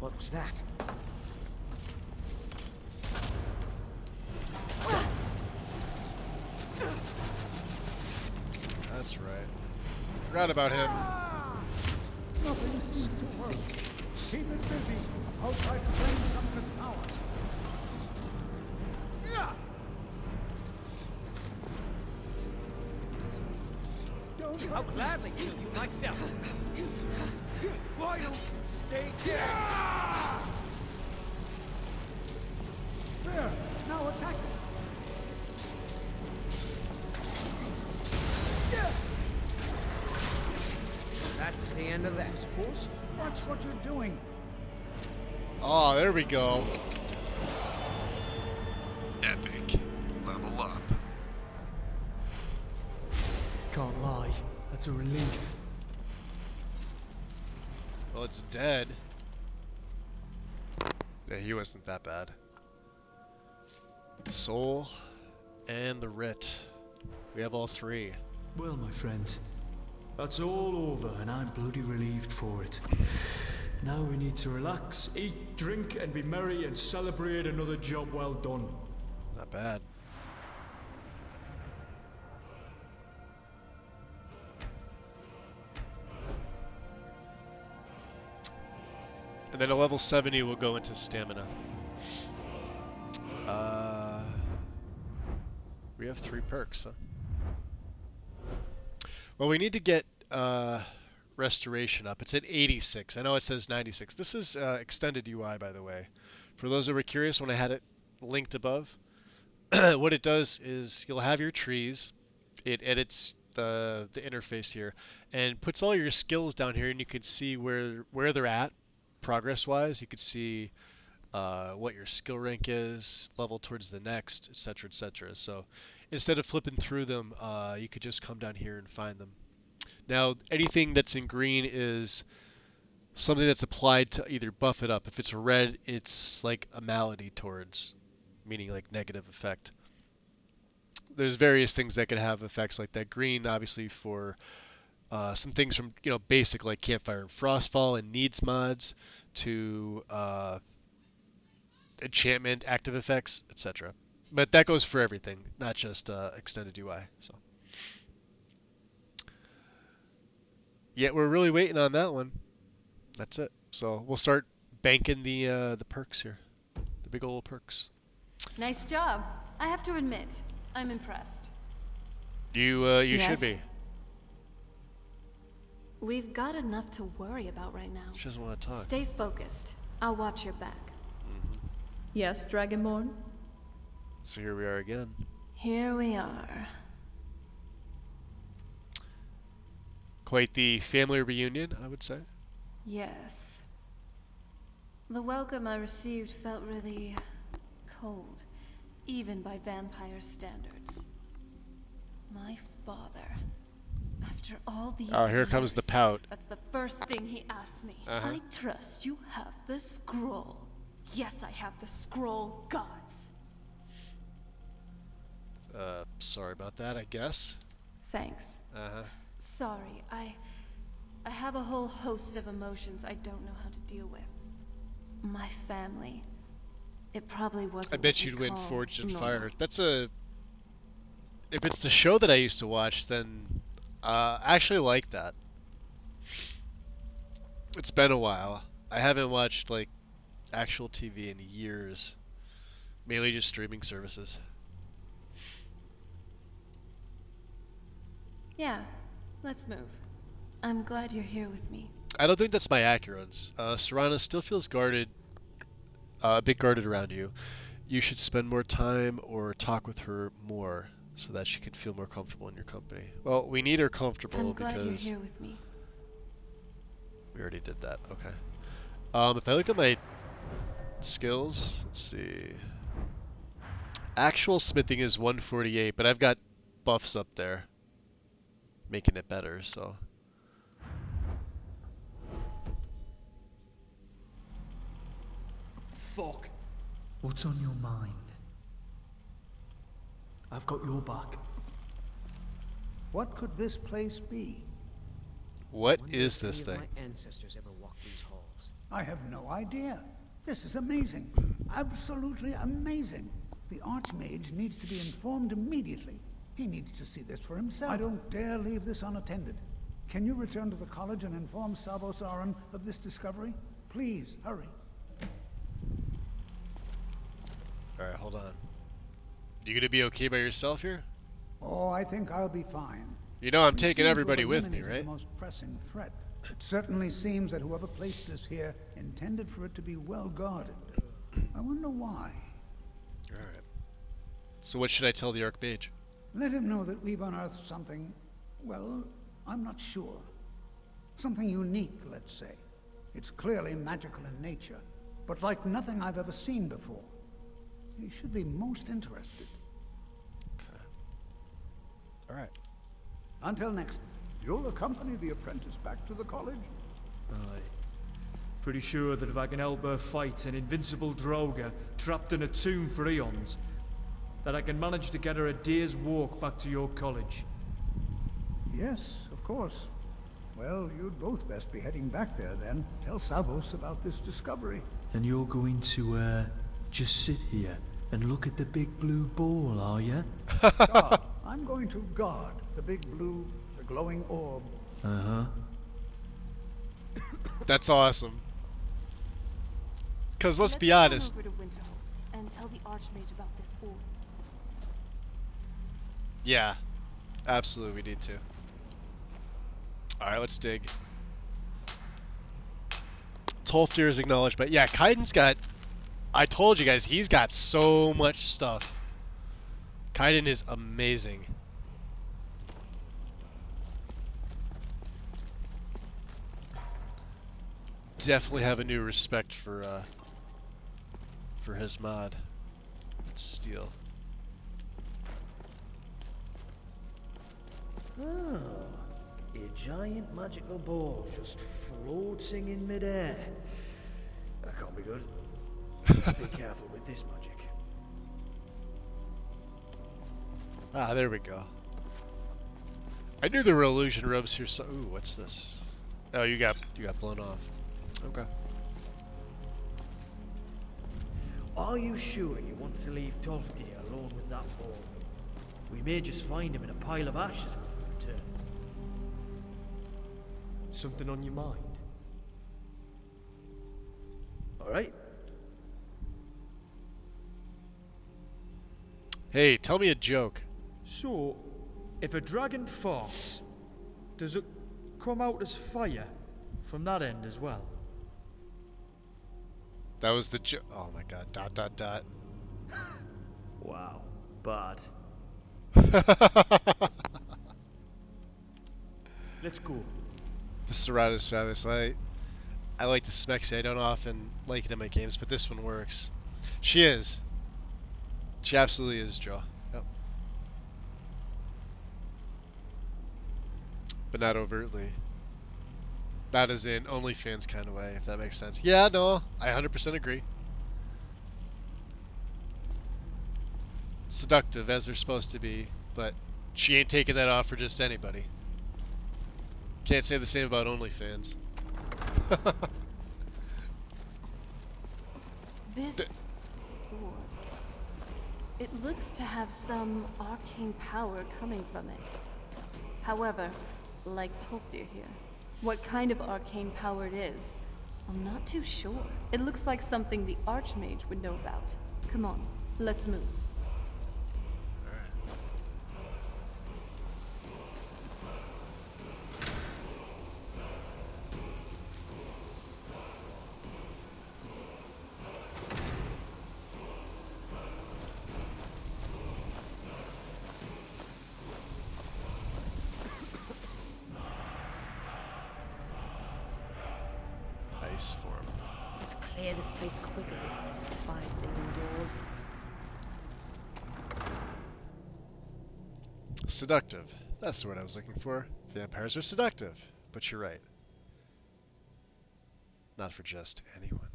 What was that? That's right. Forgot about him. Nothing seems to work. Keep it busy. I'll try to drain some of its power. I'll gladly kill you myself. Why don't you stay dead? There. Now attack it. That's the end of that, suppose. Watch what you're doing. Oh, there we go. Epic. Level up. Can't lie, that's a relief. Well, it's dead. Yeah, he wasn't that bad. Soul and the writ. We have all three. Well, my friends, that's all over and I'm bloody relieved for it. Now we need to relax, eat, drink and be merry and celebrate another job well done. Not bad. And then at level 70 we'll go into stamina. We have 3 perks, huh? Well, we need to get restoration up. It's at 86. I know it says 96. This is extended UI, by the way. For those that were curious, when I had it linked above, what it does is you'll have your trees. It edits the interface here and puts all your skills down here, and you can see where they're at progress-wise. You could see what your skill rank is, level towards the next, etc., etc. So instead of flipping through them, you could just come down here and find them. Now, anything that's in green is something that's applied to either buff it up. If it's red, it's like a malady towards, meaning like negative effect. There's various things that could have effects like that. Green, obviously, for some things from basic like Campfire and Frostfall and needs mods to enchantment, active effects, etc. But that goes for everything, not just extended UI. So yeah, we're really waiting on that one. That's it. So we'll start banking the perks here, the big old perks. Nice job. I have to admit, I'm impressed. You Yes. should be. We've got enough to worry about right now. She doesn't want to talk. Stay focused. I'll watch your back. Yes, Dragonborn? So here we are again. Here we are. Quite the family reunion, I would say. Yes. The welcome I received felt really cold, even by vampire standards. My father, after all these Oh, here comes the years, pout. that's the first thing he asked me. I trust you have the scroll. Yes, I have the scroll, gods. Sorry about that, I guess. Thanks. Sorry, I have a whole host of emotions I don't know how to deal with. My family. It probably wasn't. I bet you'd win Forged in Fire. That's a... If it's the show that I used to watch, then I actually like that. It's been a while. I haven't watched like actual TV in years. Mainly just streaming services. Yeah, let's move. I'm glad you're here with me. I don't think that's my accurate. Serana still feels guarded, a bit guarded around you. You should spend more time or talk with her more so that she can feel more comfortable in your company. Well, we need her comfortable I'm glad because you're here with me. we already did that. Okay. If I look at my skills, let's see. Actual smithing is 148, but I've got buffs up there, making it better. So. Fuck. What's on your mind? I've got your back. What could this place be? What is this thing? My ancestors ever walked these halls. I have no idea. This is amazing. Absolutely amazing. The Archmage needs to be informed immediately. He needs to see this for himself. I don't dare leave this unattended. Can you return to the college and inform Savos Aran of this discovery? Please, hurry. Alright, hold on. You gonna be okay by yourself here? Oh, I think I'll be fine. You know I'm We taking seem to everybody have with me, eliminated right? The most pressing threat. It certainly seems that whoever placed this here intended for it to be well guarded. I wonder why. Alright. So what should I tell the Archmage? Let him know that we've unearthed something, well, I'm not sure. Something unique, let's say. It's clearly magical in nature, but like nothing I've ever seen before. He should be most interested. Okay. Alright. Until next. You'll accompany the apprentice back to the college? Aye. Pretty sure that if I can help her fight an invincible Droga trapped in a tomb for eons, that I can manage to get her a day's walk back to your college. Yes, of course. Well, you'd both best be heading back there then. Tell Savos about this discovery. And you're going to, just sit here and look at the big blue ball, are you? Guard. I'm going to guard the big blue, the glowing orb. Uh-huh. That's awesome. Because let's be run honest. over to Winterhold and tell the Archmage about this orb. Yeah. Absolutely, we need to. Alright, let's dig. Tolfdir is acknowledged, but yeah, Kaiden's got... I told you guys, he's got so much stuff. Kaiden is amazing. Definitely have a new respect for his mod. Let's steal. Oh, a giant magical ball just floating in midair. That can't be good. Be careful with this magic. Ah, there we go. I knew there were illusion robes here. So, ooh, what's this? Oh, you got blown off. Okay. Are you sure you want to leave Tolfdir alone with that ball? We may just find him in a pile of ashes when we return. Something on your mind? Alright. Hey, tell me a joke. So, if a dragon farts, does it come out as fire from that end as well? That was the joke. Oh my god. ... Wow. But let's go. The Serrata's fabulous. I like the Smexy. I don't often like it in my games, but this one works. She is. She absolutely is, Joe. Yep. But not overtly. Not as in OnlyFans kind of way, if that makes sense. Yeah, no, I 100% agree. Seductive, as they're supposed to be, but she ain't taking that off for just anybody. Can't say the same about OnlyFans. This door. It looks to have some arcane power coming from it. However, like Tolfdir here, what kind of arcane power it is, I'm not too sure. It looks like something the Archmage would know about. Come on, let's move. Ice form. Let's clear this place quickly. I despise being indoors. Seductive. That's the word I was looking for. Vampires are seductive. But you're right. Not for just anyone.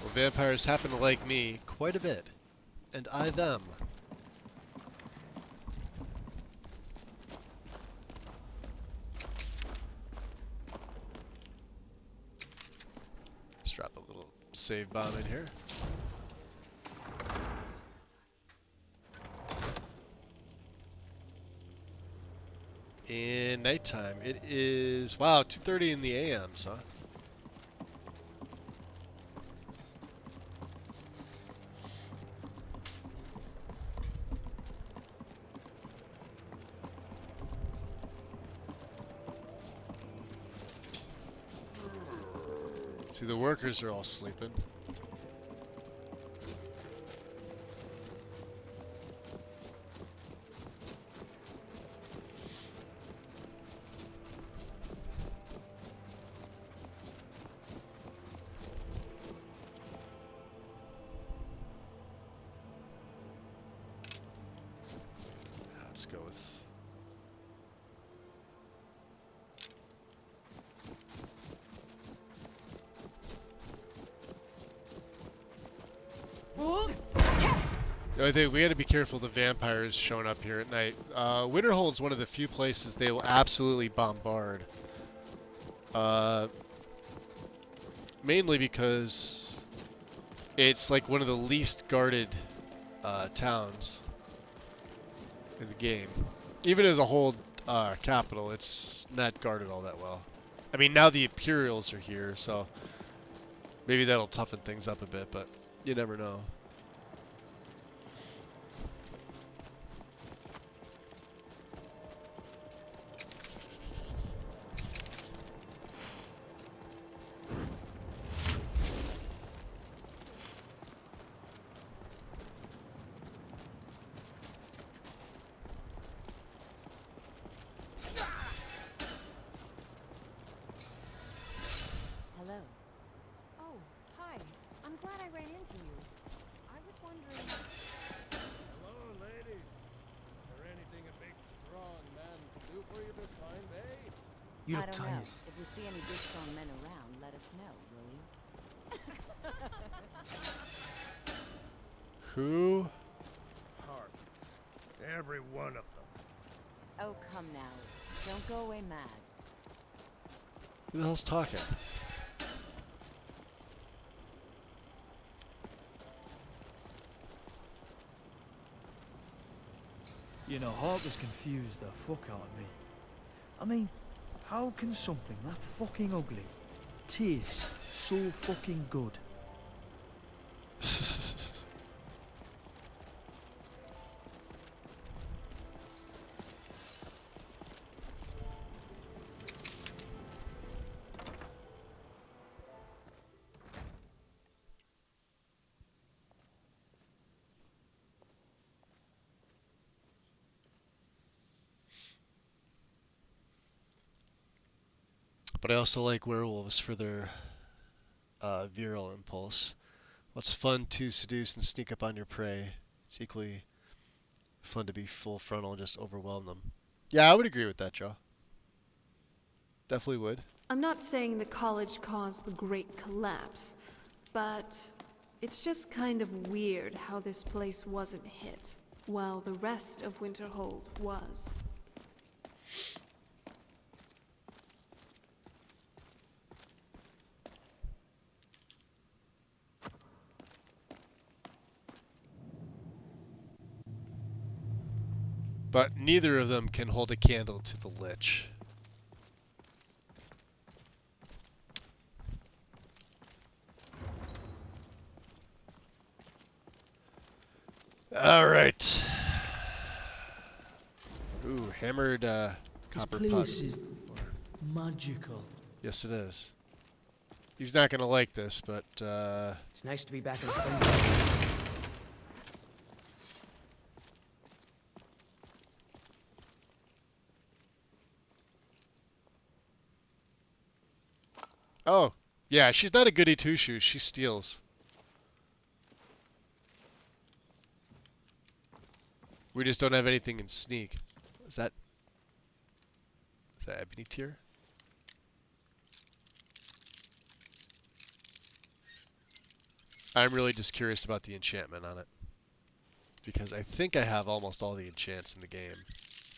Well, vampires happen to like me quite a bit. And I them. Let's drop a little save bomb in here. In nighttime, it is, wow, 2:30 in the AM, huh? See, the workers are all sleeping. Let's go with... The only thing, we gotta be careful of the vampires showing up here at night. Winterhold's one of the few places they will absolutely bombard. Mainly because it's like one of the least guarded towns in the game. Even as a whole capital, it's not guarded all that well. I mean, now the Imperials are here, so maybe that'll toughen things up a bit, but you never know. Hello. Oh, hi. I'm glad I ran into you. I was wondering... Hello, ladies. Is there anything a big, strong man can do for you this fine day? You look I don't tired. know. If you see any big strong men around, let us know, will you? Who? Harpies. Every one of them. Oh, come now. Don't go away mad. Who the hell's talking? You know, Harper's confused the fuck out of me. I mean, how can something that fucking ugly taste so fucking good? But I also like werewolves for their virile impulse. What's fun to seduce and sneak up on your prey? It's equally fun to be full frontal and just overwhelm them. Yeah, I would agree with that, Joe. Definitely would. I'm not saying the college caused the Great Collapse, but it's just kind of weird how this place wasn't hit, while the rest of Winterhold was. But neither of them can hold a candle to the Lich. All right. Ooh, hammered This copper place pot. is magical. Yes, it is. He's not gonna like this, but It's nice to be back in the friendly. oh, yeah, she's not a goody two shoes. She steals. We just don't have anything in sneak. Is that ebony tier? I'm really just curious about the enchantment on it. Because I think I have almost all the enchants in the game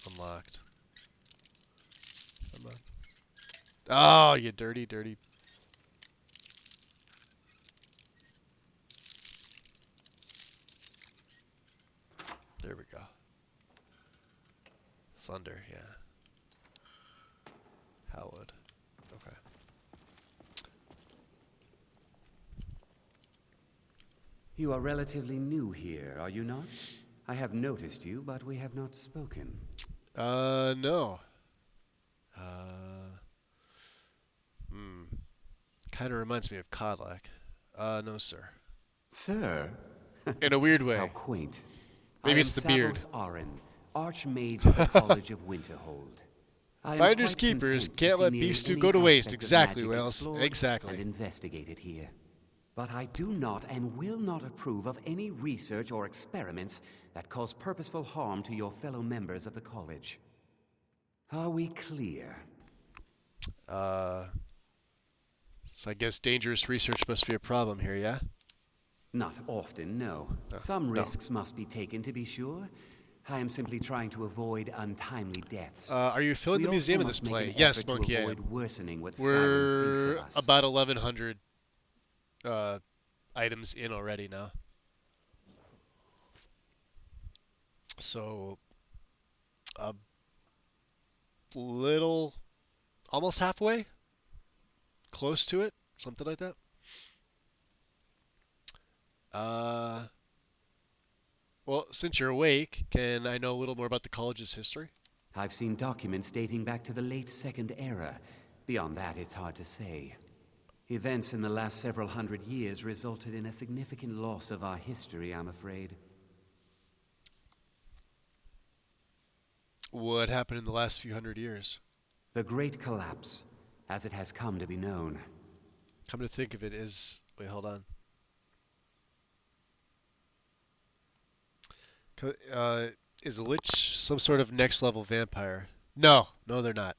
unlocked. Come on. Oh, you dirty, dirty. There we go. Thunder, yeah. Hallowed. Okay. You are relatively new here, are you not? I have noticed you, but we have not spoken. No. Kind of reminds me of Kodlak. No, sir. Sir? In a weird way. How quaint. Maybe it's the beard. Arin, Archmage of the College of Winterhold. I am Finders quite keepers content to can't see let nearly beef stew any go to waste. aspect of Exactly, magic Wells. explored Exactly. And investigated here. But I do not and will not approve of any research or experiments that cause purposeful harm to your fellow members of the college. Are we clear? So I guess dangerous research must be a problem here, yeah? Not often, no. Some risks must be taken, to be sure. I am simply trying to avoid untimely deaths. Are you filling We the museum also in this must make play? an Yes, effort to Monkey, I avoid am. worsening what Skyrim We're thinks of us. about 1,100 items in already now. So, a little, almost halfway? Close to it? Something like that? Well, since you're awake, can I know a little more about the college's history? I've seen documents dating back to the late Second Era. Beyond that, it's hard to say. Events in the last several hundred years resulted in a significant loss of our history, I'm afraid. What happened in the last few hundred years? The Great Collapse, as it has come to be known. Come to think of it, is... Wait, hold on. Is a Lich some sort of next level vampire? No, they're not.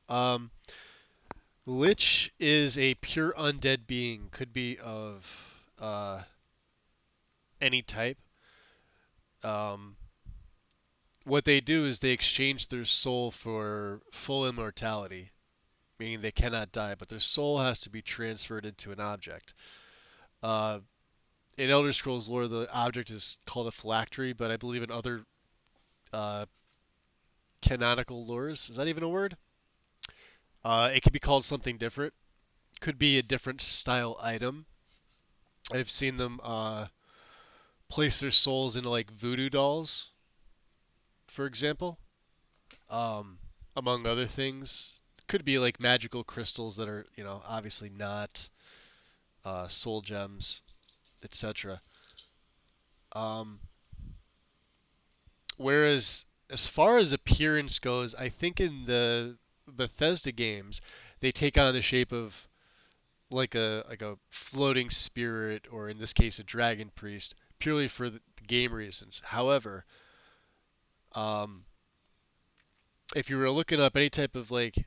Lich is a pure undead being, could be of any type. What they do is they exchange their soul for full immortality, meaning they cannot die, but their soul has to be transferred into an object. In Elder Scrolls lore, the object is called a phylactery, but I believe in other canonical lores, is that even a word? It could be called something different. Could be a different style item. I've seen them place their souls into like voodoo dolls, for example. Among other things. Could be like magical crystals that are, obviously not soul gems, etc. Whereas, as far as appearance goes, I think in the Bethesda games, they take on the shape of like a floating spirit, or in this case a dragon priest, purely for the game reasons. However, if you were looking up any type of like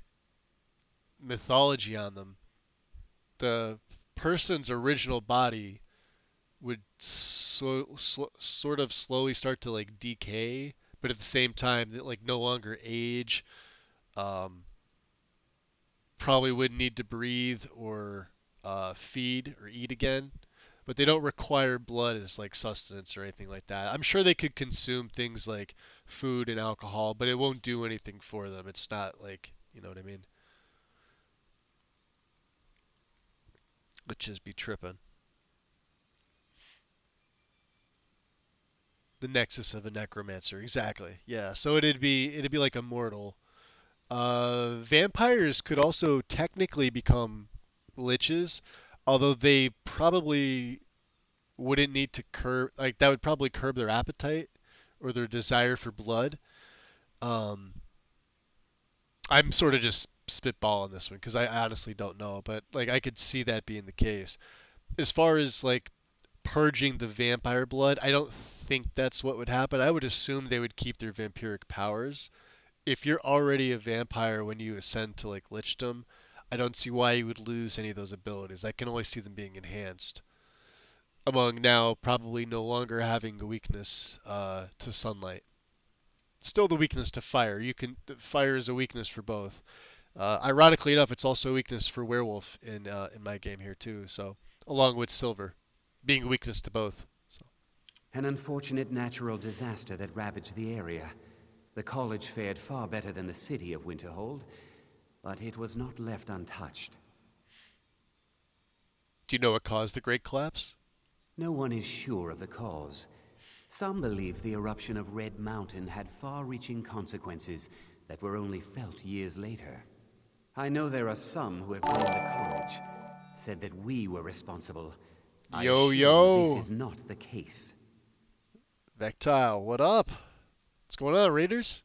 mythology on them, the person's original body would sort of slowly start to like decay, but at the same time that like no longer age. Probably wouldn't need to breathe or feed or eat again, but they don't require blood as like sustenance or anything like that. I'm sure they could consume things like food and alcohol, but it won't do anything for them. It's not like, you know what I mean? Let's just be tripping. The nexus of a necromancer, exactly. Yeah, so it'd be like immortal. Vampires could also technically become liches, although they probably wouldn't need to curb, like that would probably curb their appetite or their desire for blood. I'm sort of just spitballing this one because I honestly don't know, but like I could see that being the case. As far as like purging the vampire blood, I don't think that's what would happen. I would assume they would keep their vampiric powers. If you're already a vampire when you ascend to like lichdom, I don't see why you would lose any of those abilities. I can only see them being enhanced. Among now probably no longer having a weakness to sunlight. Still the weakness to fire. Fire is a weakness for both. Ironically enough, it's also a weakness for werewolf in my game here too. So along with silver, being a weakness to both. So. An unfortunate natural disaster that ravaged the area. The college fared far better than the city of Winterhold, but it was not left untouched. Do you know what caused the Great Collapse? No one is sure of the cause. Some believe the eruption of Red Mountain had far-reaching consequences that were only felt years later. I know there are some who have come to college, said that we were responsible. Yo. This is not the case. Vectile, what up? What's going on, Raiders?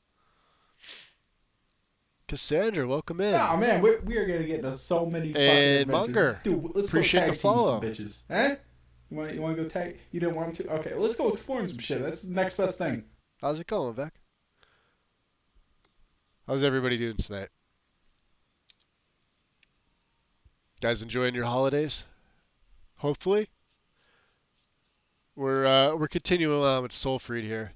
Cassandra, welcome in. Oh man, we are gonna get to so many fucking adventures. Munger, dude, let's appreciate go the follow, bitches. Eh? You want to go tag? You didn't want to? Okay, let's go exploring some shit. That's the next best thing. How's it going, Vec? How's everybody doing tonight? Guys enjoying your holidays? Hopefully. We're continuing on with Soulfried here.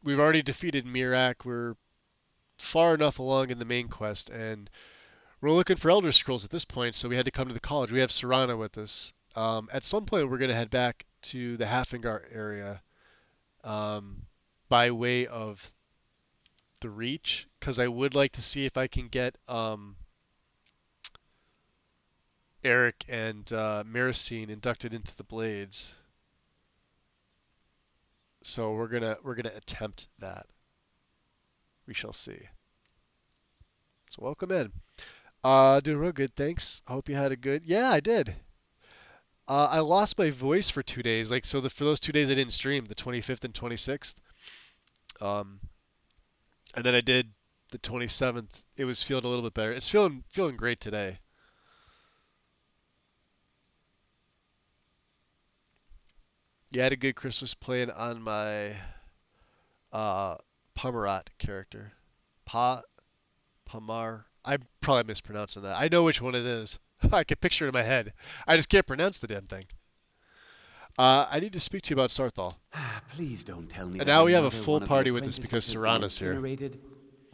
We've already defeated Mirak. We're far enough along in the main quest, and we're looking for Elder Scrolls at this point, so we had to come to the college. We have Serana with us. At some point, we're going to head back to the Hafengar area by way of the Reach, because I would like to see if I can get Eric and Maricine inducted into the Blades. So we're gonna attempt that. We shall see. So welcome in. Doing real good, thanks. Hope you had a good. Yeah, I did. I lost my voice for 2 days. Like so, for those 2 days I didn't stream, the 25th and 26th. And then I did the 27th. It was feeling a little bit better. It's feeling great today. Yeah, I had a good Christmas playing on my Pomerat character. Pamar. I'm probably mispronouncing that. I know which one it is. I can picture it in my head. I just can't pronounce the damn thing. I need to speak to you about Sarthal. Please don't tell me. And now we have a full party with us because Serana's here.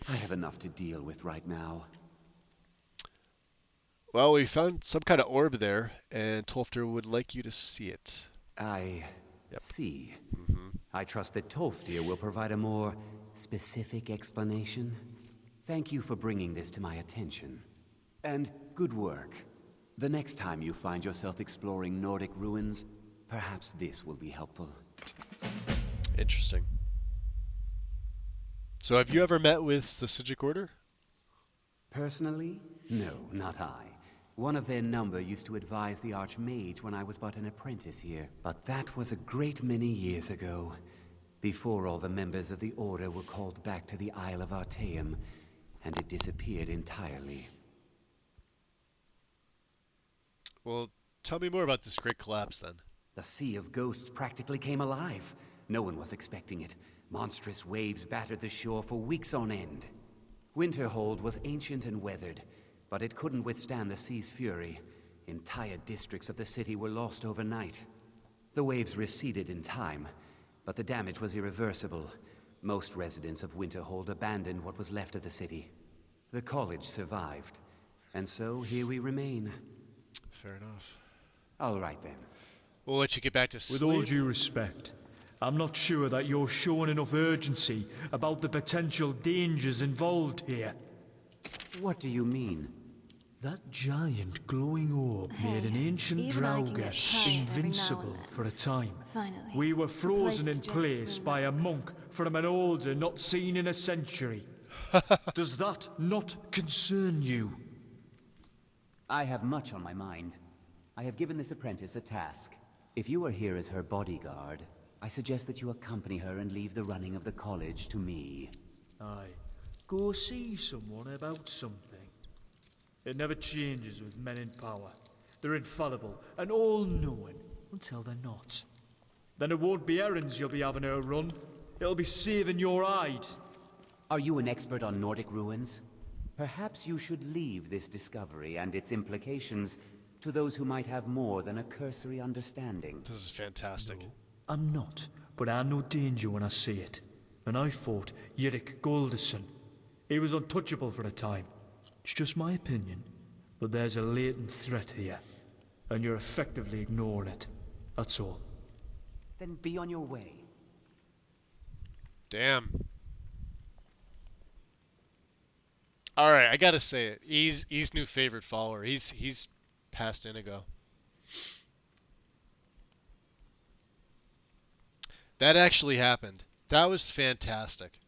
I have enough to deal with right now. Well, we found some kind of orb there, and Tolfter would like you to see it. See. I trust that Tolftir will provide a more specific explanation. Thank you for bringing this to my attention. And good work. The next time you find yourself exploring Nordic ruins, perhaps this will be helpful. Interesting. So have you ever met with the Sijic Order? Personally? No, not I. One of their number used to advise the Archmage when I was but an apprentice here. But that was a great many years ago, before all the members of the Order were called back to the Isle of Artaeum, and it disappeared entirely. Well, tell me more about this great collapse then. The Sea of Ghosts practically came alive. No one was expecting it. Monstrous waves battered the shore for weeks on end. Winterhold was ancient and weathered, but it couldn't withstand the sea's fury. Entire districts of the city were lost overnight. The waves receded in time, but the damage was irreversible. Most residents of Winterhold abandoned what was left of the city. The college survived, and so here we remain. Fair enough. All right then. We'll let you get back to sleep. With all due respect, I'm not sure that you're showing enough urgency about the potential dangers involved here. What do you mean? That giant glowing orb made an ancient even I can Draugr get tired every now and invincible then. for a time. Finally, We were the frozen place in to just place by a relax. monk from an order not seen in a century. Does that not concern you? I have much on my mind. I have given this apprentice a task. If you are here as her bodyguard, I suggest that you accompany her and leave the running of the college to me. Aye. Go see someone about something. It never changes with men in power. They're infallible and all-knowing until they're not. Then it won't be errands you'll be having her run. It'll be saving your hide. Are you an expert on Nordic ruins? Perhaps you should leave this discovery and its implications to those who might have more than a cursory understanding. This is fantastic. No, I'm not, but I know danger when I see it. And I fought Yerick Golderson. He was untouchable for a time. It's just my opinion, but there's a latent threat here, and you're effectively ignoring it. That's all. Then be on your way. Damn. All right, I gotta say it. He's new favorite follower. He's past Inigo. That actually happened. That was fantastic.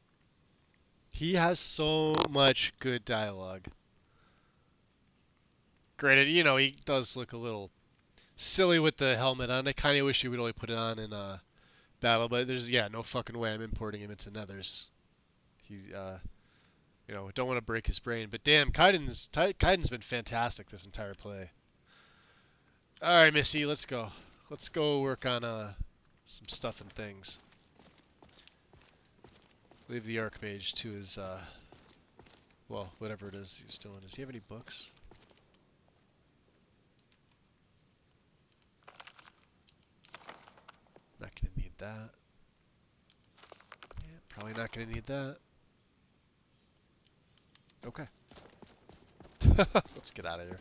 He has so much good dialogue. Granted, you know, he does look a little silly with the helmet on. I kind of wish he would only put it on in battle, but there's, yeah, no fucking way I'm importing him into Nethers. He's, you know, don't want to break his brain. But damn, Kaiden's been fantastic this entire play. All right, Missy, let's go. Let's go work on some stuff and things. Leave the Archmage to his, well, whatever it is he was doing. Does he have any books? Not gonna need that. Yeah, probably not gonna need that. Okay. Let's get out of here.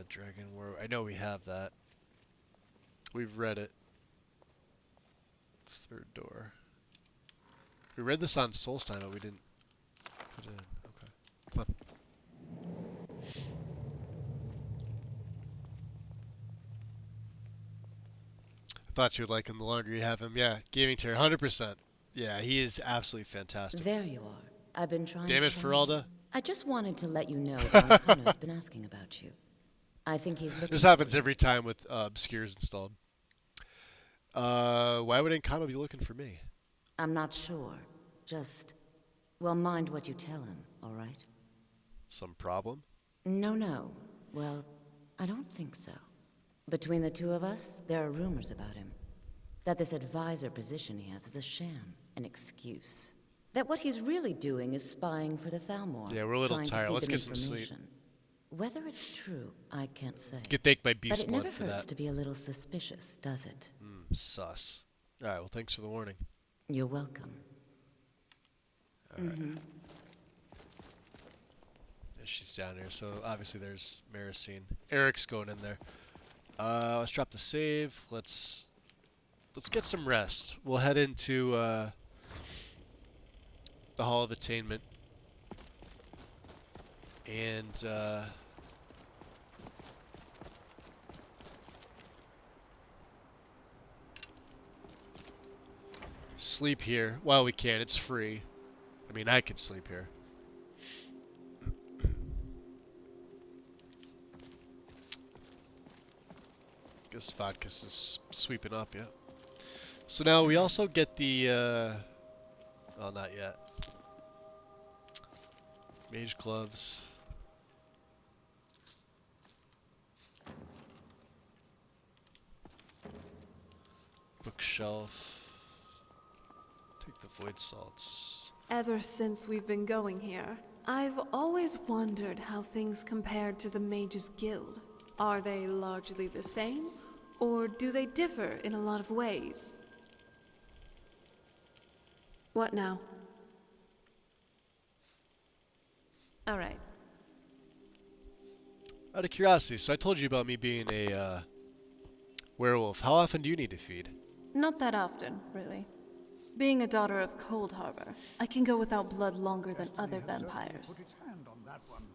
Dragon War. I know we have that. We've read it. Third door. We read this on Solstein, but we didn't put it in. Okay. Come on. I thought you would like him the longer you have him. Yeah, gaming chair, 100%. Yeah, he is absolutely fantastic. There you are. I've been trying Damn it, to find Feralda. you. I just wanted to let you know that Ankono's been asking about you. I think he's looking This happens every time with Obscures installed. Why would Encono be looking for me? I'm not sure. Just, well, mind what you tell him, all right? Some problem? No. Well, I don't think so. Between the two of us, there are rumors about him. That this advisor position he has is a sham, an excuse. That what he's really doing is spying for the Thalmor. Yeah, we're a little trying to tired. feed Let's them get some sleep. information. Whether it's true, I can't say. Get baked by But beast it blood never for hurts that. to be a little suspicious, does it? Sus. Alright, well, thanks for the warning. You're welcome. Alright. Yeah, she's down here, so obviously there's Maricine. Eric's going in there. Let's drop the save. Let's get some rest. We'll head into the Hall of Attainment. And sleep here while we can. It's free. I mean, I could sleep here. Guess Vodkas is sweeping up, yeah. So now we also get the Well, not yet. Mage gloves. Bookshelf. Take the void salts. Ever since we've been going here, I've always wondered how things compared to the Mages Guild. Are they largely the same, or do they differ in a lot of ways? What now? All right. Out of curiosity, so I told you about me being a werewolf. How often do you need to feed? Not that often, really. Being a daughter of Cold Harbor, I can go without blood longer than other vampires.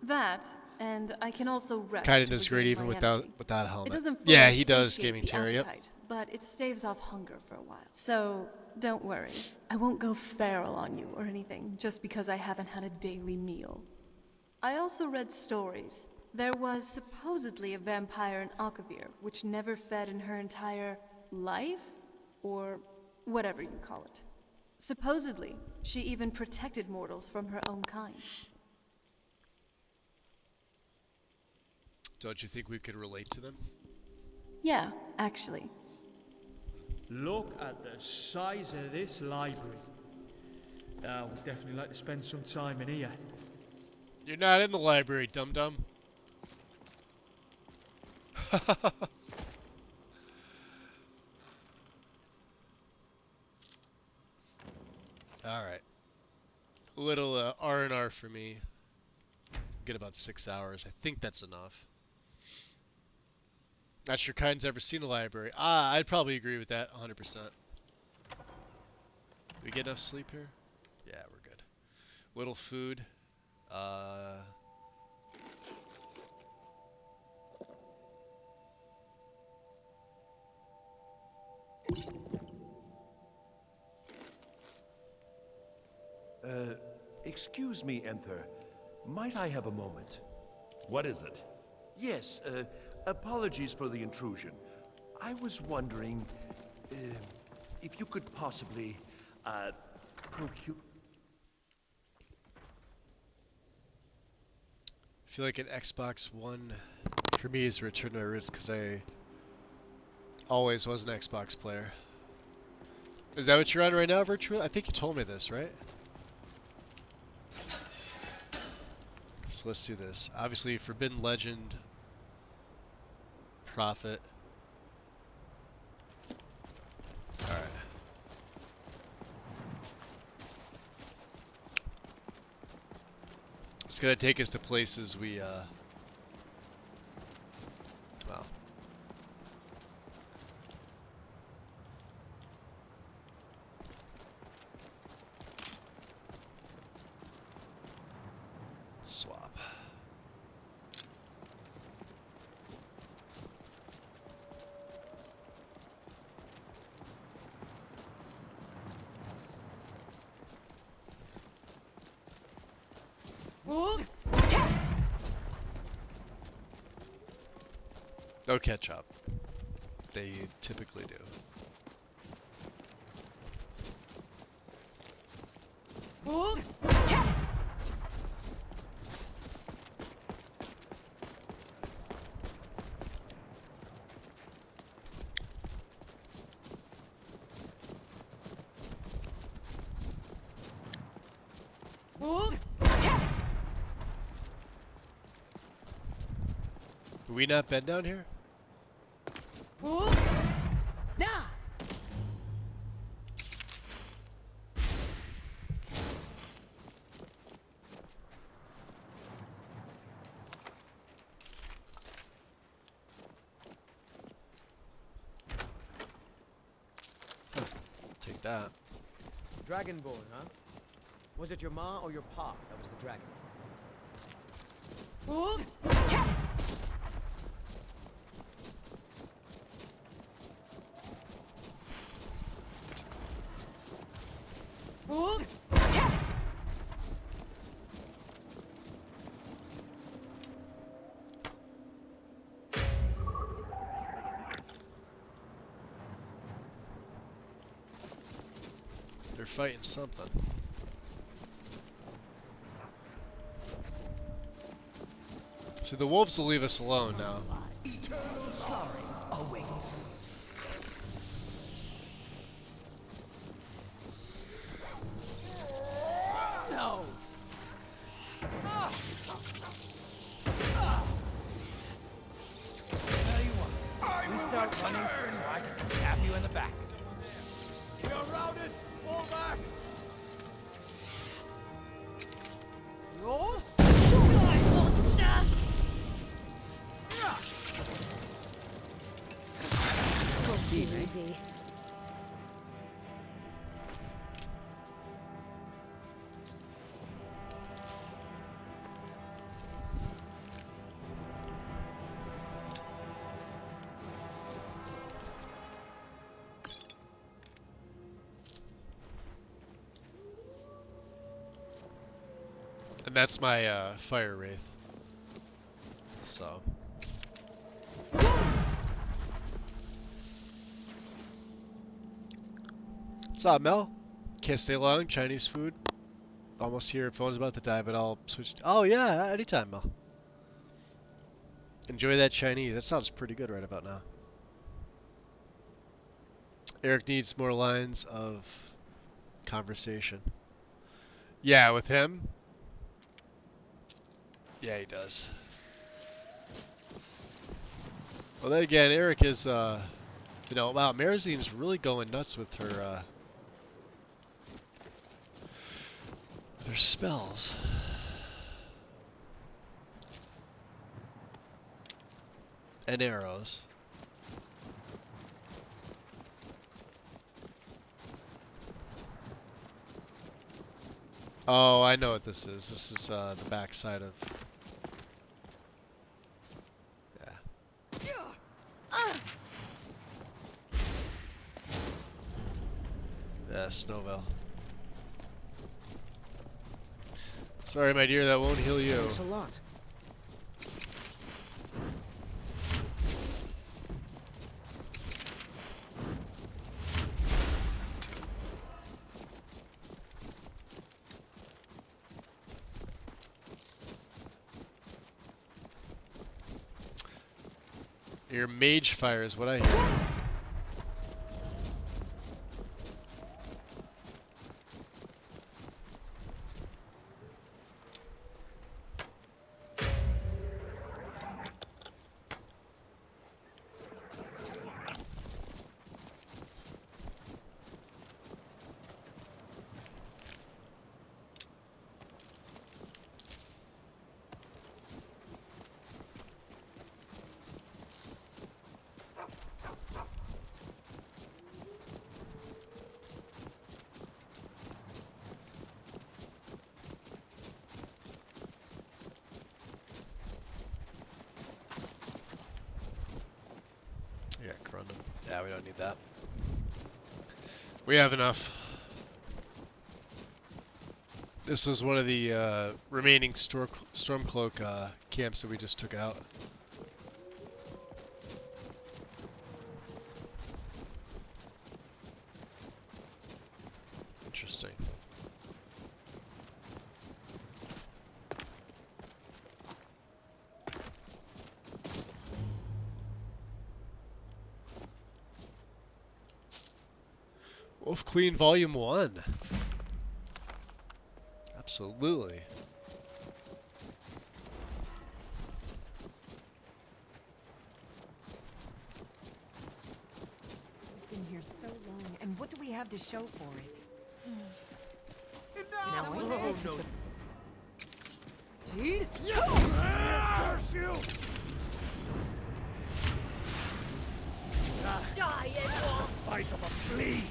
That, and I can also rest. Kinda does to great regain even my without energy. that helmet. It doesn't fully Yeah, he does, satiate Gaming the Terror. Yep. appetite, but it staves off hunger for a while. So, don't worry. I won't go feral on you or anything just because I haven't had a daily meal. I also read stories. There was supposedly a vampire in Akavir, which never fed in her entire life? Or whatever you call it. Supposedly, she even protected mortals from her own kind. Don't you think we could relate to them? Yeah, actually. Look at the size of this library. I would definitely like to spend some time in here. You're not in the library, dum-dum. Alright. A little R&R for me. Get about 6 hours. I think that's enough. Not sure Kyne's ever seen a library. I'd probably agree with that 100%. Do we get enough sleep here? Yeah, we're good. Little food. Excuse me, Enter. Might I have a moment? What is it? Yes, apologies for the intrusion. I was wondering if you could possibly procure... I feel like an Xbox One for me is Return to my roots because I always was an Xbox player. Is that what you're on right now, Virtual? I think you told me this, right? So let's do this. Obviously, Forbidden Legend, Prophet. Alright. It's gonna take us to places we, well. Swap. Test. No catch up. They typically do. Test. Test. Do we not bend down here? Nah. Take that. Dragonborn, huh? Was it your ma or your pa that was the dragon? Test. Test. They're fighting something. So the wolves will leave us alone now. Eternal slaughter awaits. No. Tell you what, we start running, or I can stab you in the back. You're routed. Fall back. Roll. Easy. And that's my fire wraith. So. What's up, Mel? Can't stay long. Chinese food. Almost here. Phone's about to die, but I'll switch. Oh yeah, anytime, Mel. Enjoy that Chinese. That sounds pretty good right about now. Eric needs more lines of conversation. Yeah, with him. Yeah, he does. Well, then again, Eric is, wow, Marazine's really going nuts with her spells. And arrows. Oh, I know what this is. This is the backside of. Yeah, Snowville. Sorry, my dear, that won't heal you. Thanks a lot. Your mage fire is what I hear. Yeah, we don't need that. We have enough. This was one of the remaining Stormcloak camps that we just took out. Interesting. Wolf Queen Volume 1. Absolutely. We've been here so long, and what do we have to show for it? Now, this is Steed? Curse you! Die, Edward! Fight of a flea!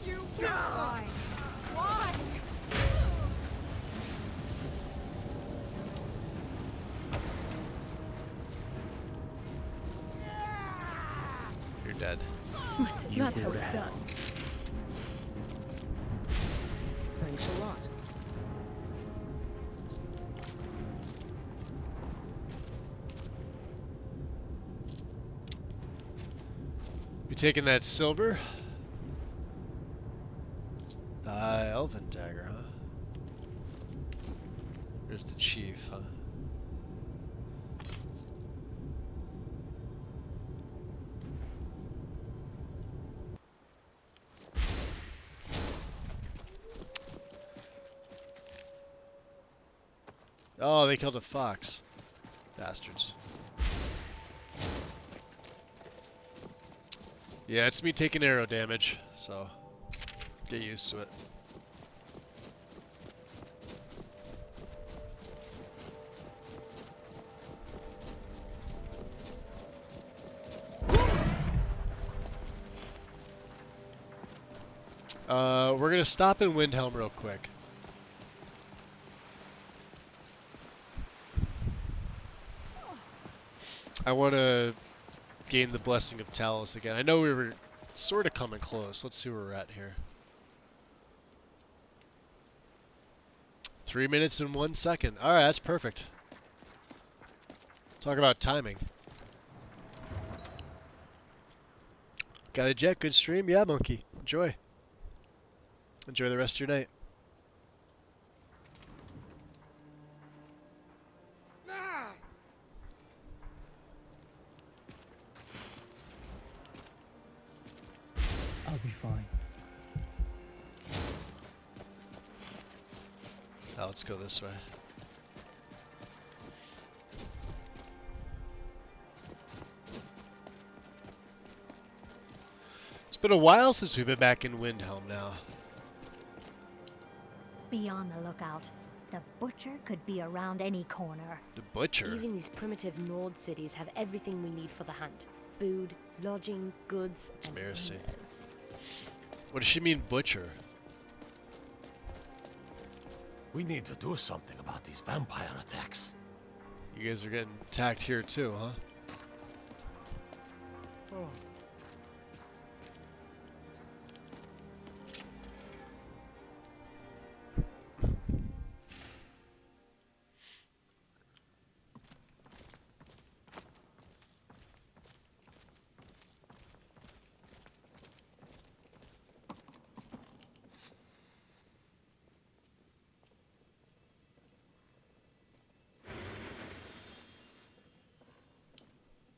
You die! Why? You're dead. That's how it's done. Thanks a lot. You taking that silver? Elven dagger, huh? There's the chief, huh? Oh, they killed a fox. Bastards. Yeah, it's me taking arrow damage, so get used to it. We're gonna stop in Windhelm real quick. I want to gain the blessing of Talos again. I know we were sort of coming close. Let's see where we're at here. 3 minutes and 1 second. Alright, that's perfect. Talk about timing. Got a jet, good stream? Yeah, Monkey. Enjoy. Enjoy the rest of your night. I'll be fine. Now let's go this way. It's been a while since we've been back in Windhelm now. Be on the lookout. The butcher could be around any corner. The butcher? Even these primitive Nord cities have everything we need for the hunt. Food, lodging, goods, and healers. What does she mean, butcher? We need to do something about these vampire attacks. You guys are getting attacked here too, huh? Oh.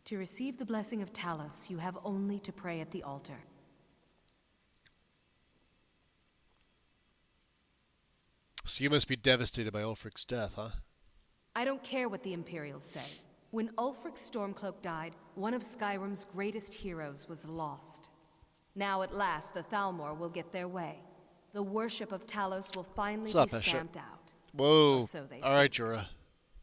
To receive the blessing of Talos, you have only to pray at the altar. So you must be devastated by Ulfric's death, huh? I don't care what the Imperials say. When Ulfric Stormcloak died, one of Skyrim's greatest heroes was lost. Now at last, the Thalmor will get their way. The worship of Talos will finally be stamped out. Whoa. So they Alright, Jorah.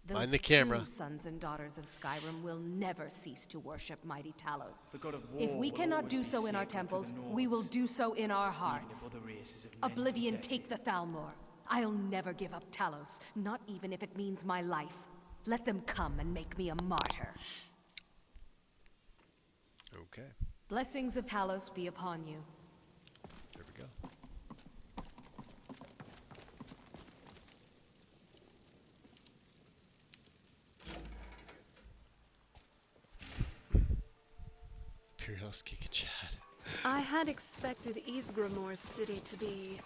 Those Mind the camera. true sons and daughters of Skyrim will never cease to worship mighty Talos. The god of war If we will cannot always do be so in our sacred to temples, the we will Nords, do so in our even if hearts. other races of men Oblivion, forget take the Thalmor. I'll never give up Talos, not even if it means my life. Let them come and make me a martyr. Okay. Blessings of Talos be upon you. There we go. Imperials kick a chat. I had expected Ysgramor's city to be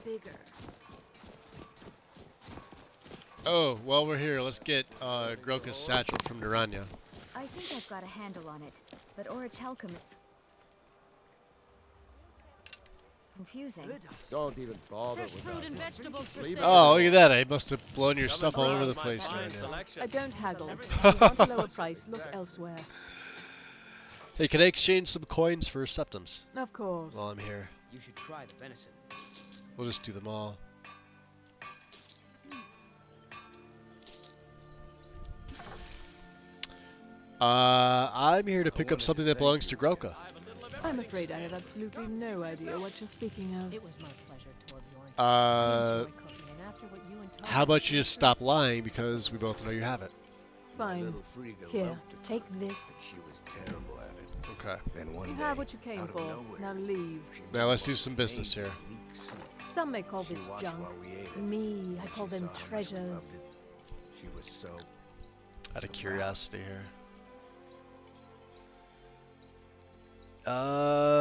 bigger. Oh, while we're here, let's get Grelka's satchel from Naranya. I think I've got a handle on it, but Orichalcum... confusing. Don't even bother Fresh fruit and vegetables for sale. Oh, look at that. I must have blown your stuff all over the place right now. I don't haggle. If you want a lower price, look elsewhere. Hey, can I exchange some coins for septums? Of course. While I'm here. You should try the venison. We'll just do them all. I'm here to pick up something that belongs to Grelka. I'm afraid I have absolutely no idea what you're speaking of. It was my pleasure, Torbjorn. How about you just stop lying because we both know you have it? Fine. Here, take this. She was terrible at it. Okay. Then one You day, have what you came out of for. nowhere, Now leave. Now let's do some business here. Some may call this junk. Me, I call them treasures. She was so... Out of curiosity here.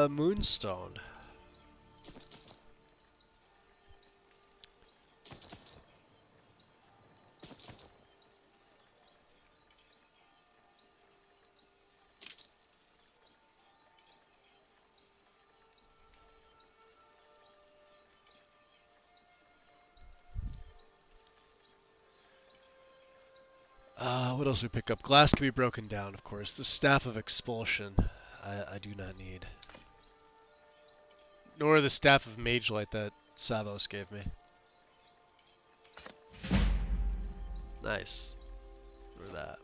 Moonstone. What else we pick up? Glass can be broken down, of course. The Staff of Expulsion, I do not need. Nor the Staff of Mage Light that Savos gave me. Nice. Or that.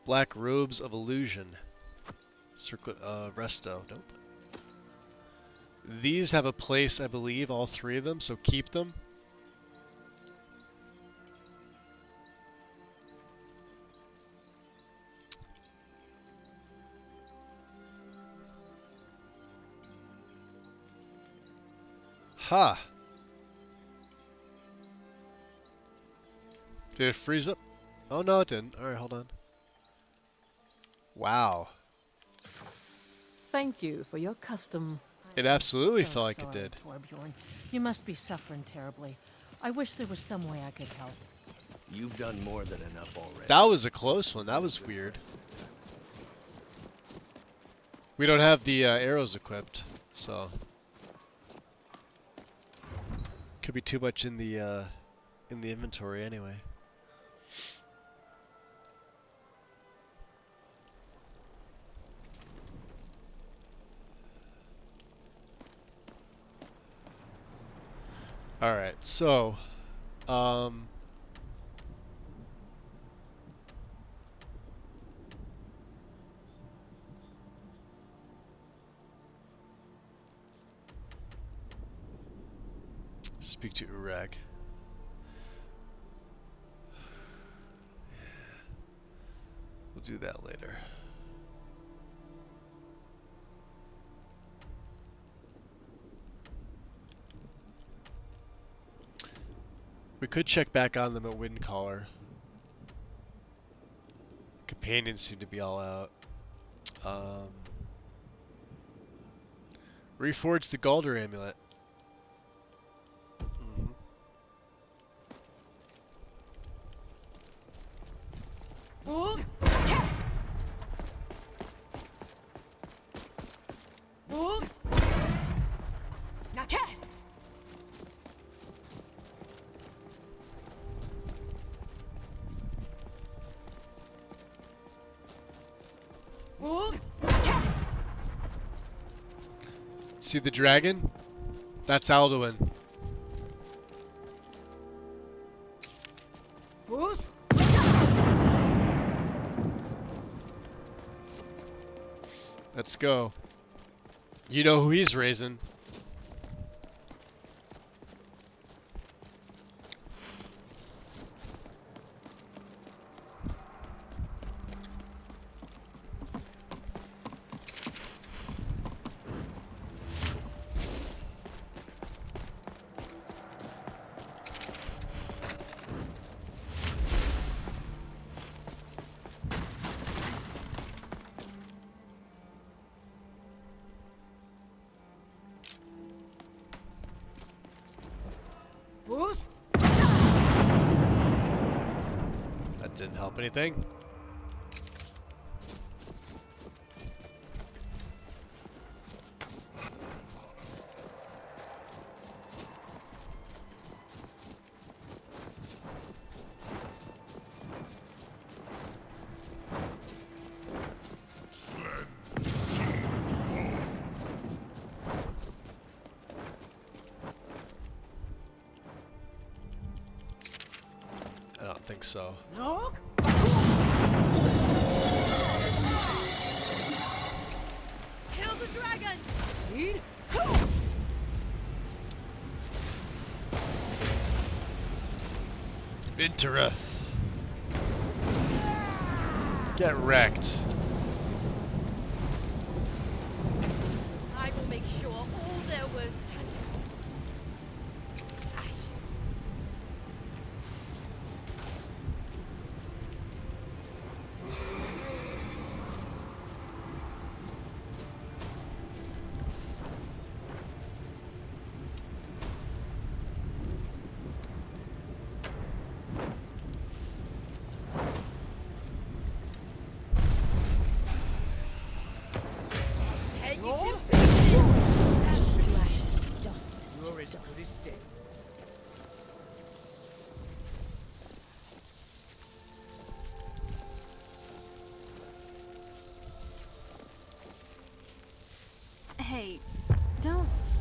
Black Robes of Illusion. Circlet, Resto. Nope. These have a place, I believe, all three of them, so keep them. Ha! Did it freeze up? Oh no, it didn't. Alright, hold on. Wow. Thank you for your custom. It absolutely So felt like it sorry, did. Torbjorn. You must be suffering terribly. I wish there was some way I could help. You've done more than enough already. That was a close one. That was weird. We don't have the arrows equipped, so could be too much in the inventory anyway. All right, so speak to Urag. We'll do that later. We could check back on them at Windcaller. Companions seem to be all out. Reforge the Galder amulet. Hold, cast. Hold. Now cast. Hold, cast. See the dragon? That's Alduin. Bruce. Let's go. You know who he's raising. Bruce. That didn't help anything. I don't think so. No. Kill the dragon! Vintereth. Get wrecked. I will make sure all their words turn to ash.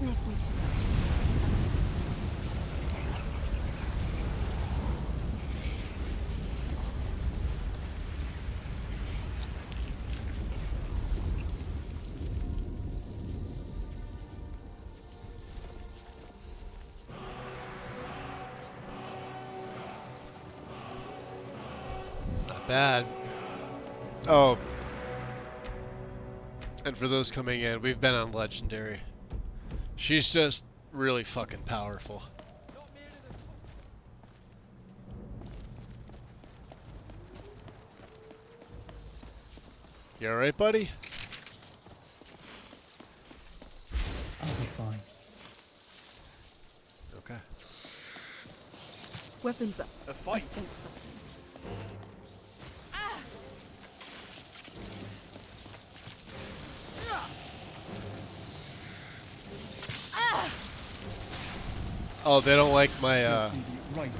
sniff me too much. Not bad. Oh. And for those coming in, we've been on Legendary. She's just really fucking powerful. You alright, buddy? I'll be fine. Okay. Weapons up. A fight. I sense something. Oh, they don't like my, Right.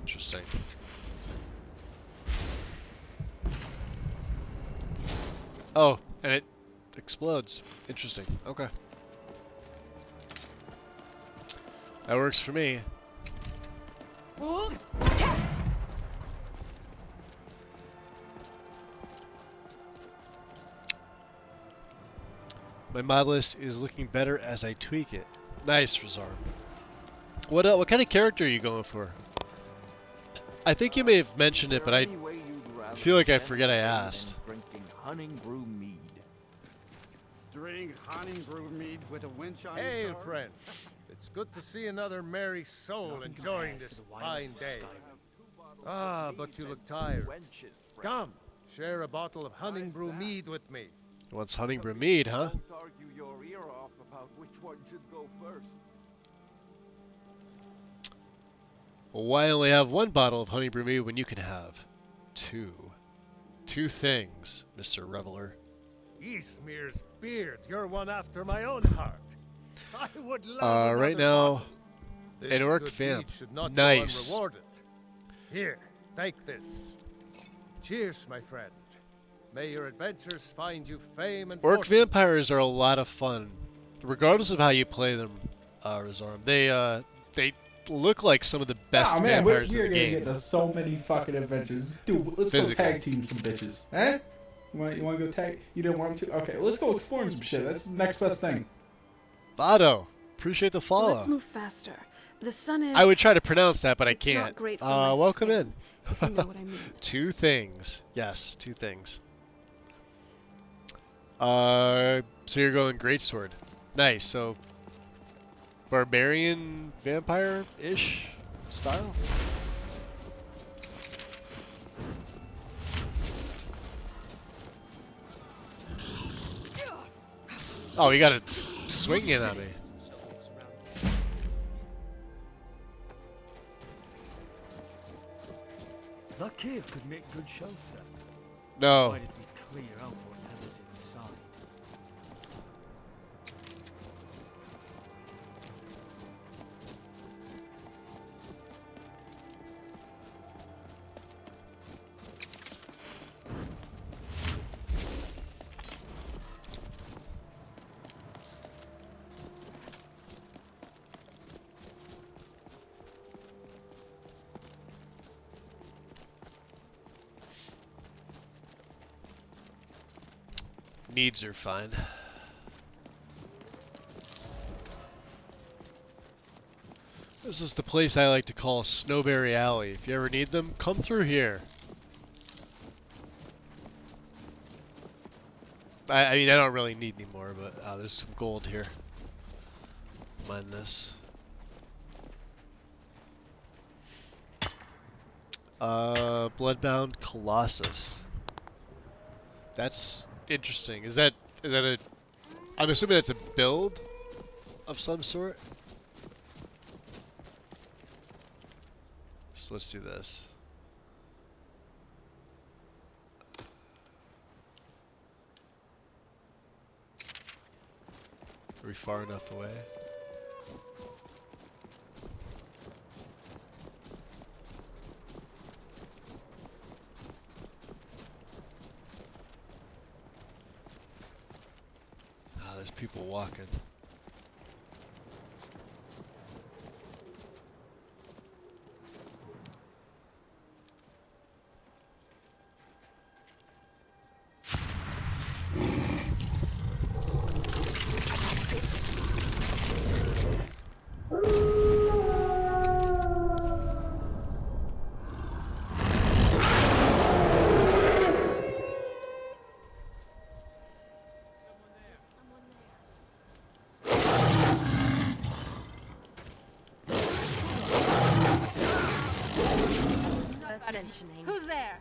Interesting. Oh, and it explodes. Interesting. Okay. That works for me. Ruled, cast. My mod list is looking better as I tweak it. Nice, Razar. What kind of character are you going for? I think you may have mentioned it, but I feel like I forget I asked. Drinking honey brew mead. Drink honey brew mead with a winch on Hail, friend. It's good to see another merry soul enjoying this fine day. Ah, but you look tired. Come, share a bottle of honey brew mead with me. He wants honey brew mead, huh? Don't argue your ear off about which one should go first. Well, why only have one bottle of honey brew mead when you can have two? Two things, Mr. Reveler. Eastmere's beard, you're one after my own heart. I would love right now, an orc vamp. Nice. Here, take this. Cheers, my friend. May your adventures find you fame and Orc fortune. vampires are a lot of fun, regardless of how you play them, Razarum. They look like some of the best vampires we're in the gonna game. get to so many fucking adventures. Dude, let's go tag team some bitches. Eh? You want to go tag? You didn't want to? Okay, let's go exploring some shit. That's the next best thing. Vado, appreciate the follow. Let's move faster. The sun is... I would try to pronounce that, but I can't. Not great for my welcome skin, in. if you know what I mean. Two things. Yes, two things. So you're going greatsword. Nice. So barbarian vampire-ish style. Oh, you got it swinging at me. That cave could make good shelter. No. Provided we clear out whatever's inside. Needs are fine. This is the place I like to call Snowberry Alley. If you ever need them, come through here. I mean, I don't really need any more, but there's some gold here. Mine this. Bloodbound Colossus. That's interesting. Is that a... I'm assuming that's a build of some sort? So let's do this. Are we far enough away? people walking. Who's there?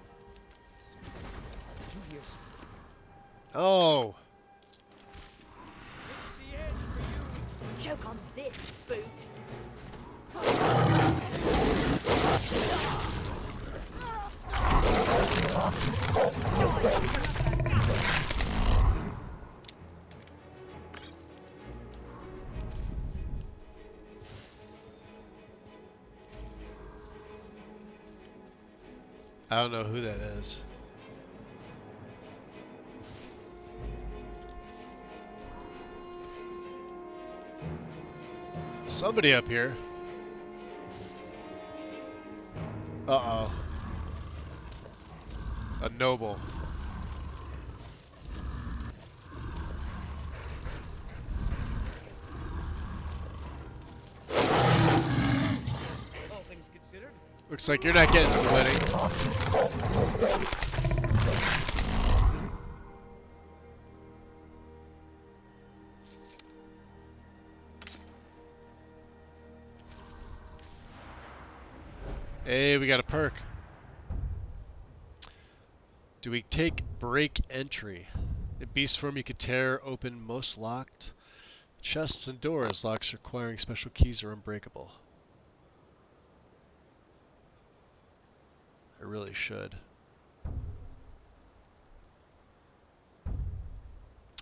Oh! Choke on this, boot. I don't know who that is. Somebody up here. Uh-oh. A noble. All things considered. Looks like you're not getting to the wedding. Hey, we got a perk. Do we take break entry? In beast form, you could tear open most locked chests and doors. Locks requiring special keys are unbreakable. I really should.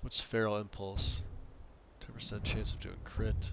What's Feral Impulse? 10% chance of doing crit.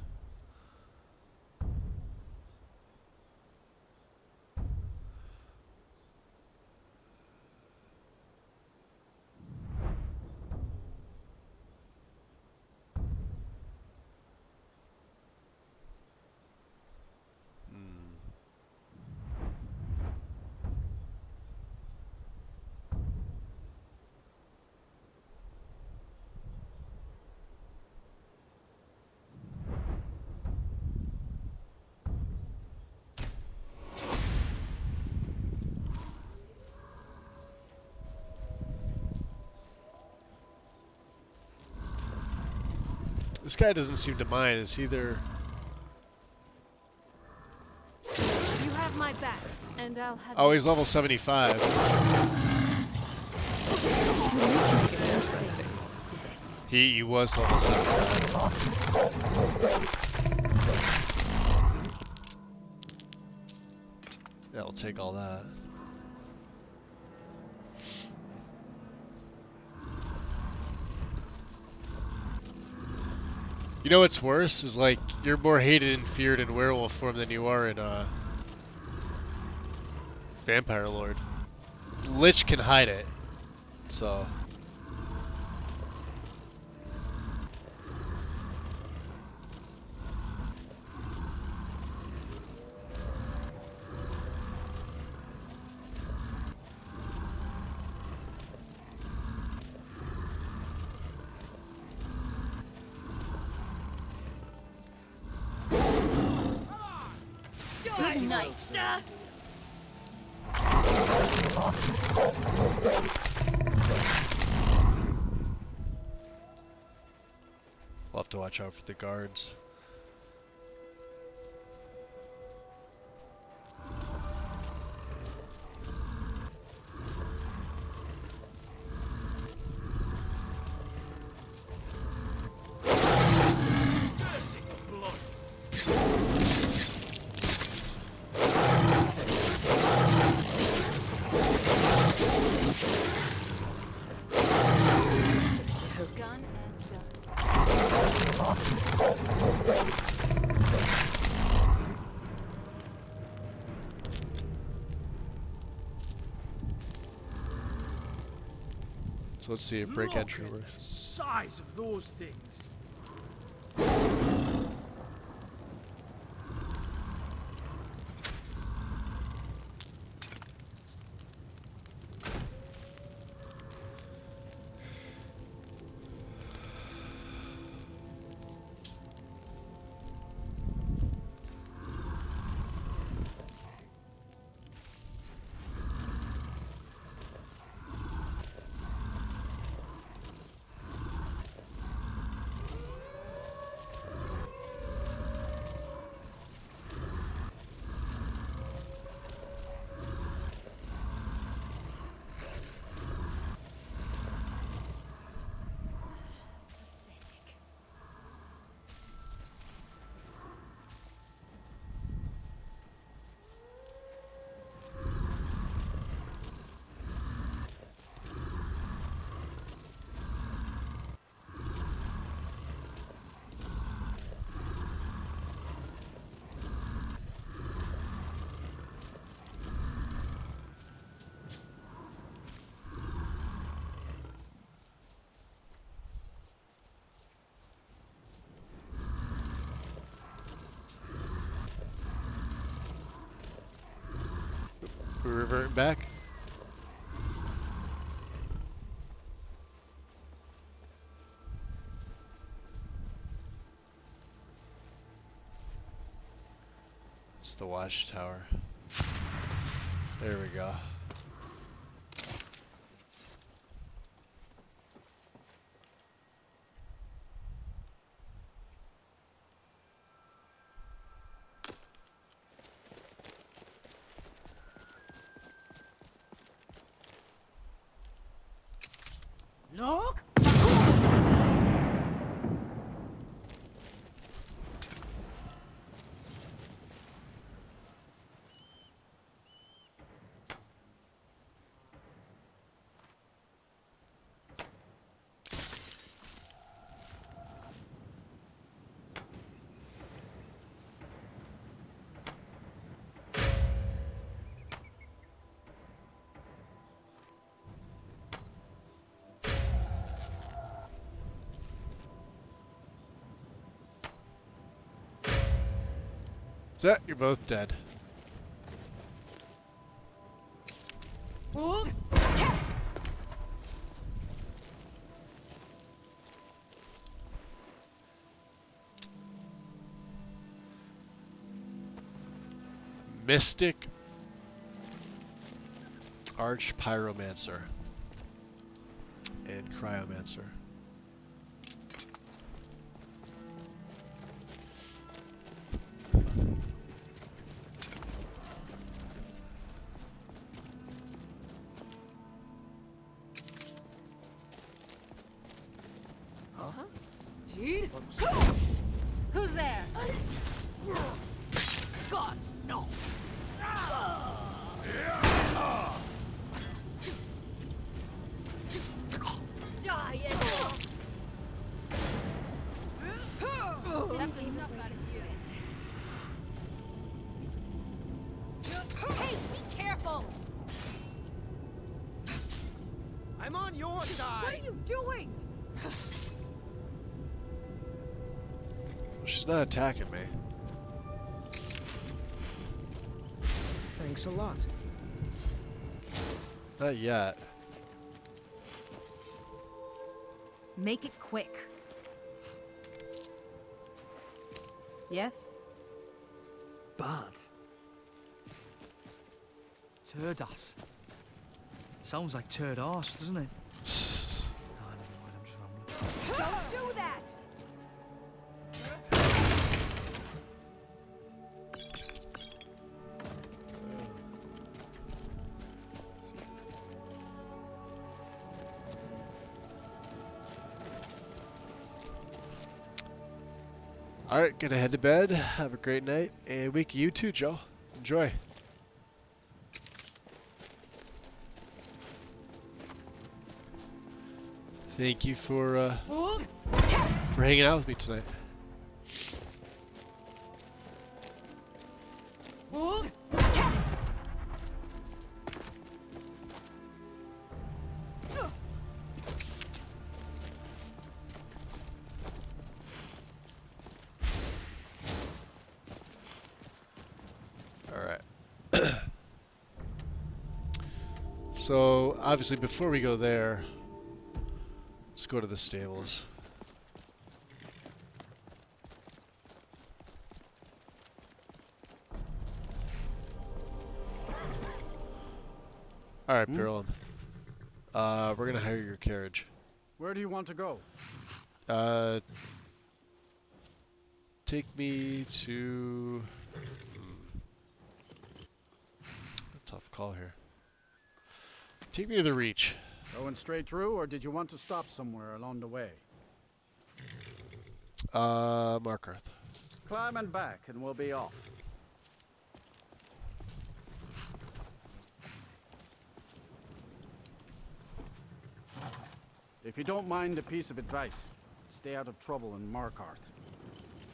This guy doesn't seem to mind. Is he there? You have my back, and I'll have. Oh, he's level 75. He was level 75. Yeah, I'll take all that. You know what's worse is like you're more hated and feared in werewolf form than you are in Vampire Lord. Lich can hide it, so. Nice. We'll have to watch out for the guards. So let's see if break entry works. Size of those things. we reverting back? It's the watchtower. There we go. Look! So, you're both dead. Hold! Cast! Mystic Arch Pyromancer and Cryomancer. Dude? Who's there? God, no! Die it! That's enough out of it. Hey, be careful! I'm on your side! What are you doing? She's not attacking me. Thanks a lot. Not yet. Make it quick. Yes? Bad. Turd ass. Sounds like turd arse, doesn't it? No, never mind, I'm just rambling. Don't do that! Alright, gonna head to bed. Have a great night. And week you too, Joe. Enjoy. Thank you for hanging out with me tonight. Hold! Cast! Alright. So, obviously, before we go there, let's go to the stables. Alright, Birlum. We're gonna hire your carriage. Where do you want to go? Take me to... Tough call here. Take me to the Reach. Going straight through, or did you want to stop somewhere along the way? Markarth. Climb and back, and we'll be off. If you don't mind a piece of advice, stay out of trouble in Markarth.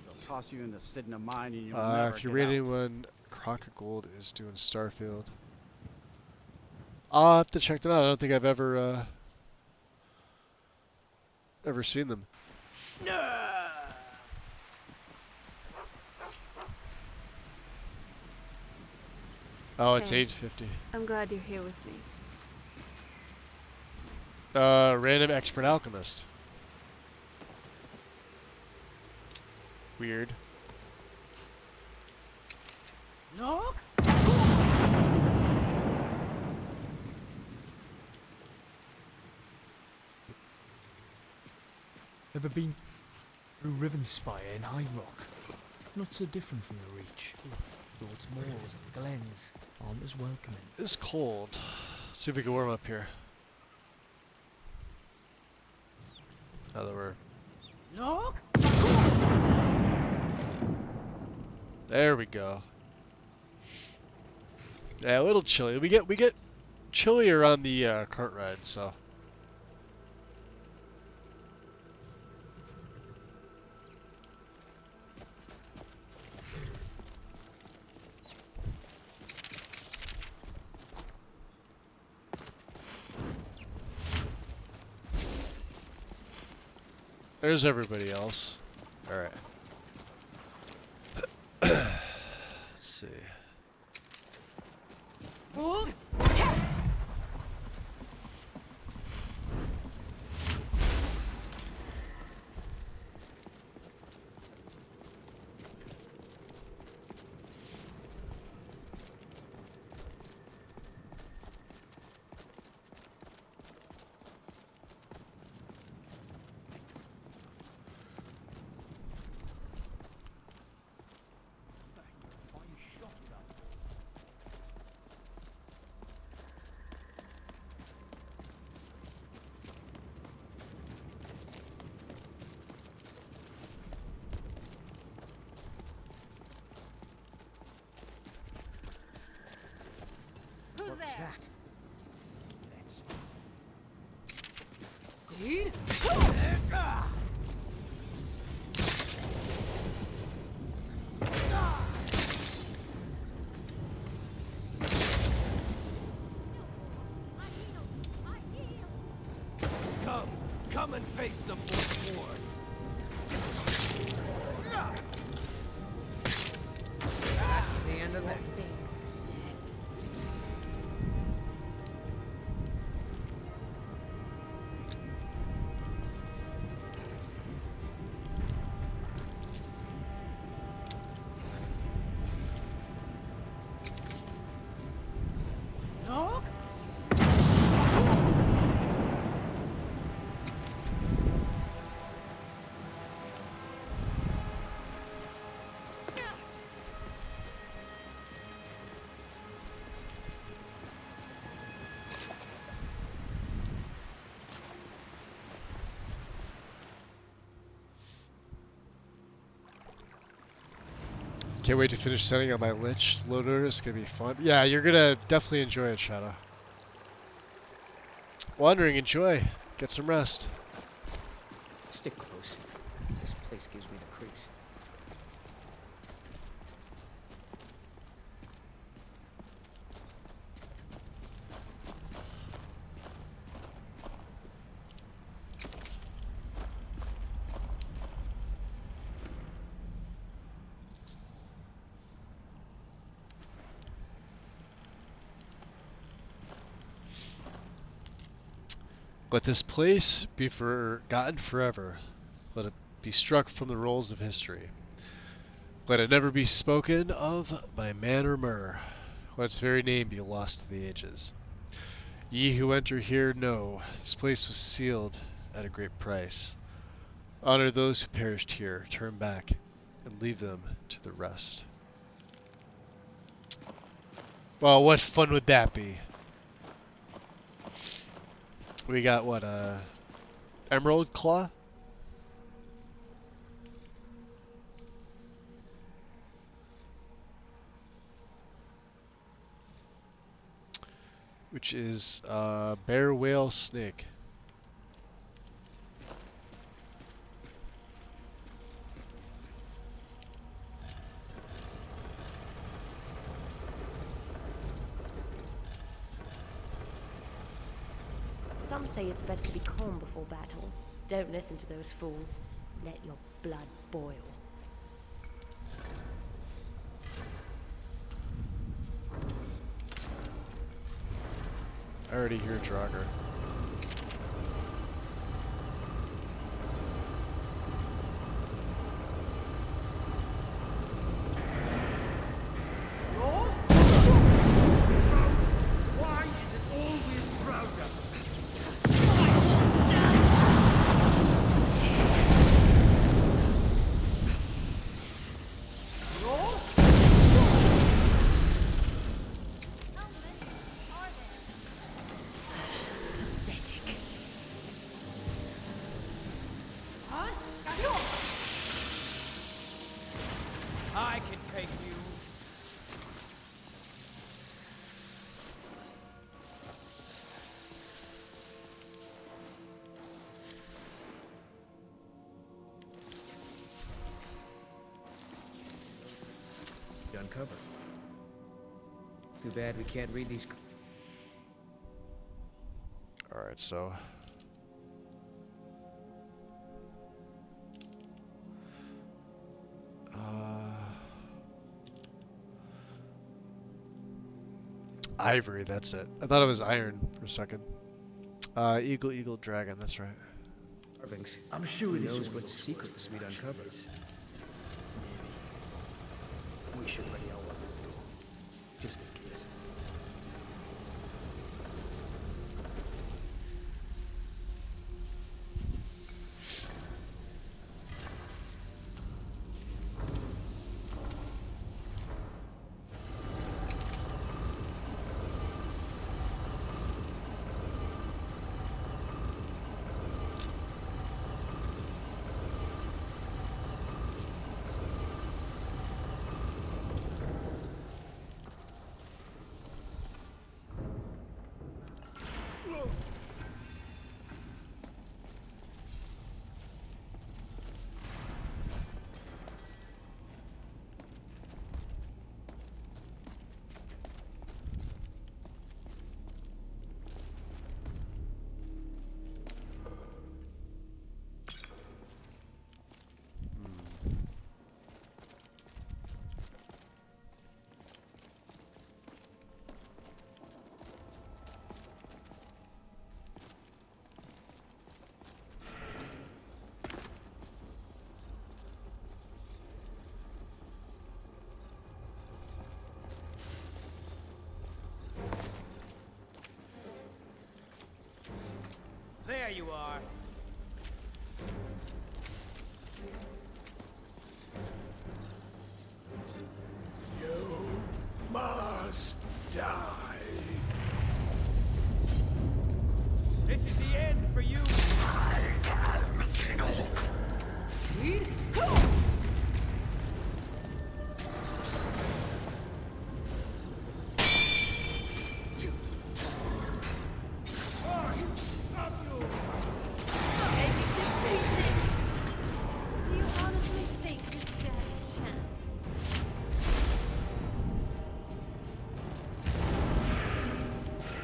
They'll toss you in the Sidna mine and you'll never If you're get reading out. when Crockett Gold is doing Starfield. I'll have to check them out. I don't think I've ever seen them. Oh, it's Hey, 8:50. I'm glad you're here with me. Random expert alchemist. Weird. No. Ever been through Rivenspire in High Rock? Not so different from the Reach. Lord's moors and glens aren't as welcoming. It's cold. Let's see if we can warm up here. Now that we're... No. There we go. Yeah, a little chilly. We get chillier on the cart ride, so. There's everybody else. All right. Let's see. Hold. Cast. Who's that? Let's. Dude. Come and face the fourth ward. That's the end of that. No. Can't wait to finish setting up my Lich loader. It's gonna be fun. Yeah, you're gonna definitely enjoy it, Shadow. Wandering, enjoy. Get some rest. Stick close. This place gives me the creeps. Let this place be forgotten forever. Let it be struck from the rolls of history. Let it never be spoken of by man or mer. Let its very name be lost to the ages. Ye who enter here know this place was sealed at a great price. Honor those who perished here, turn back, and leave them to the rest. Well, what fun would that be? We got what, Emerald Claw? Which is bear, whale, snake. Some say it's best to be calm before battle. Don't listen to those fools. Let your blood boil. already hear Draugr. Why is it always Draugr? I can take you. Uncover. Too bad we can't read these. Alright, so... Ivory, that's it. I thought it was iron for a second. Eagle, eagle, dragon, that's right. Carvings. I'm sure Who this knows one what will secrets cost we'd much uncover. of this. Maybe. We should ready our weapons though. Just in case. There you are. You must die. This is the end for you. I can kill. Do you honestly think you stand a chance?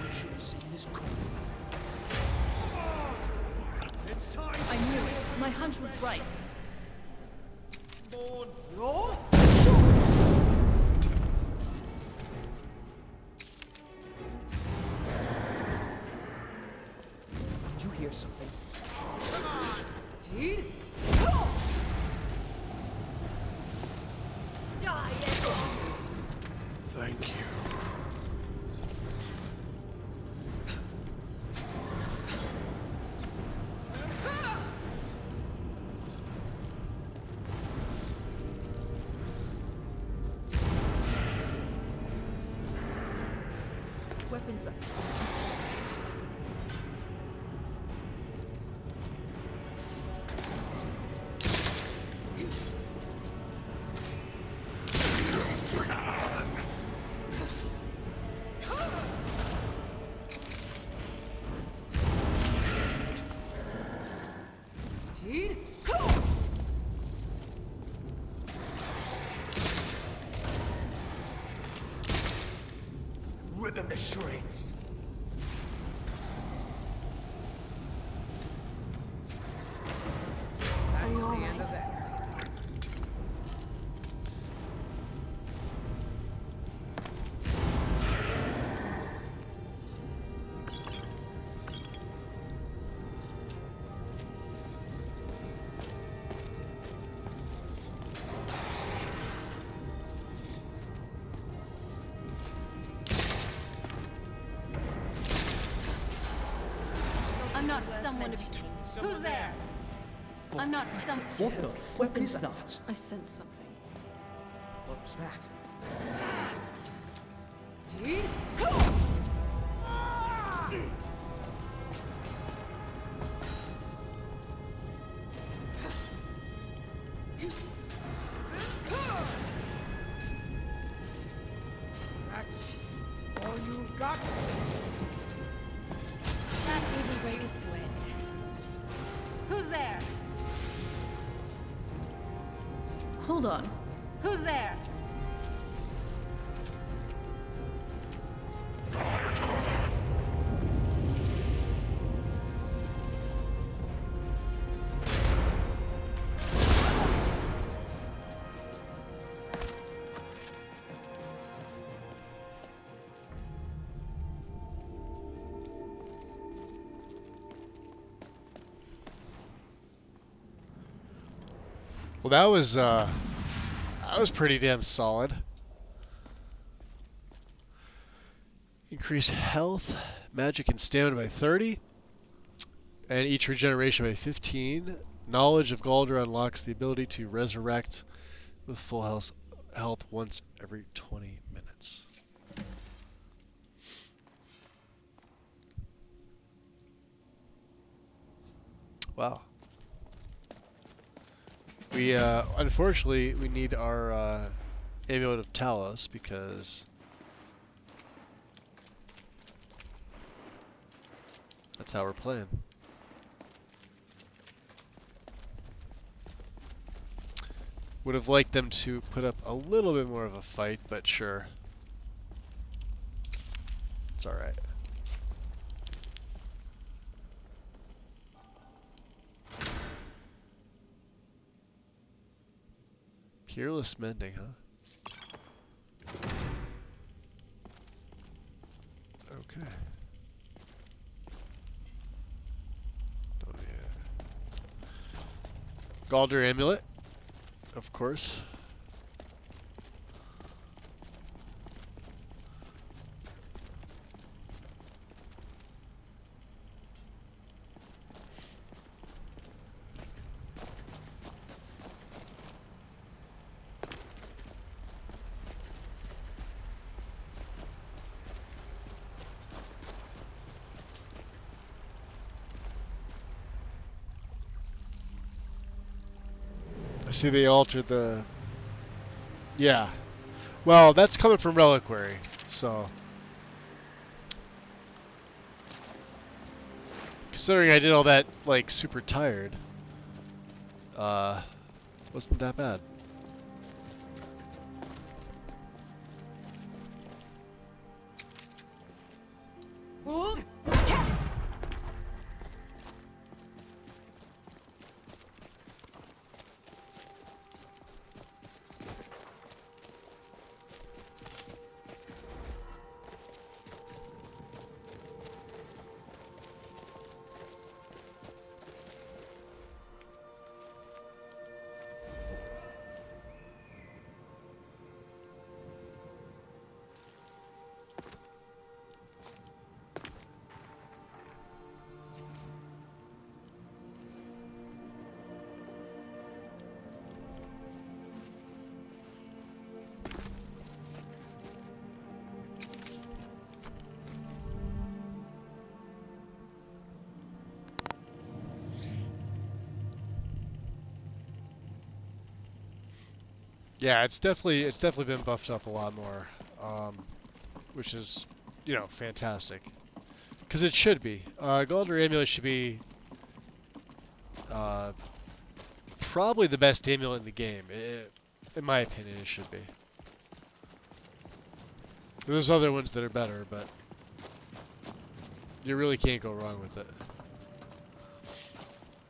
We should have seen this coming. It's time. I knew it. My hunch was right. Roll. Did you hear something? Come on, Teed? Die, Thank you. Weapons up. Teed? Rip him to shreds. That's the end of that. not someone to be. Who's there? I'm not some. What the fuck is that? I sense something. What was that? That's all you got? That's really break a sweat. Who's there? Hold on. Who's there? Well, that was pretty damn solid. Increase health, magic, and stamina by 30, and each regeneration by 15. Knowledge of Galder unlocks the ability to resurrect with full health once every 20 minutes. Wow. We unfortunately we need our Amulet of Talos because that's how we're playing. Would have liked them to put up a little bit more of a fight, but sure. It's alright. Peerless mending, huh? Okay. Oh yeah. Galder amulet, of course. I see they altered the... Yeah. Well, that's coming from Reliquary, so... Considering I did all that, like, super tired, wasn't that bad. Hold! Cast! Yeah, it's definitely been buffed up a lot more, which is, you know, fantastic. Because it should be. Galder Amulet should be probably the best amulet in the game. In my opinion, it should be. There's other ones that are better, but you really can't go wrong with it.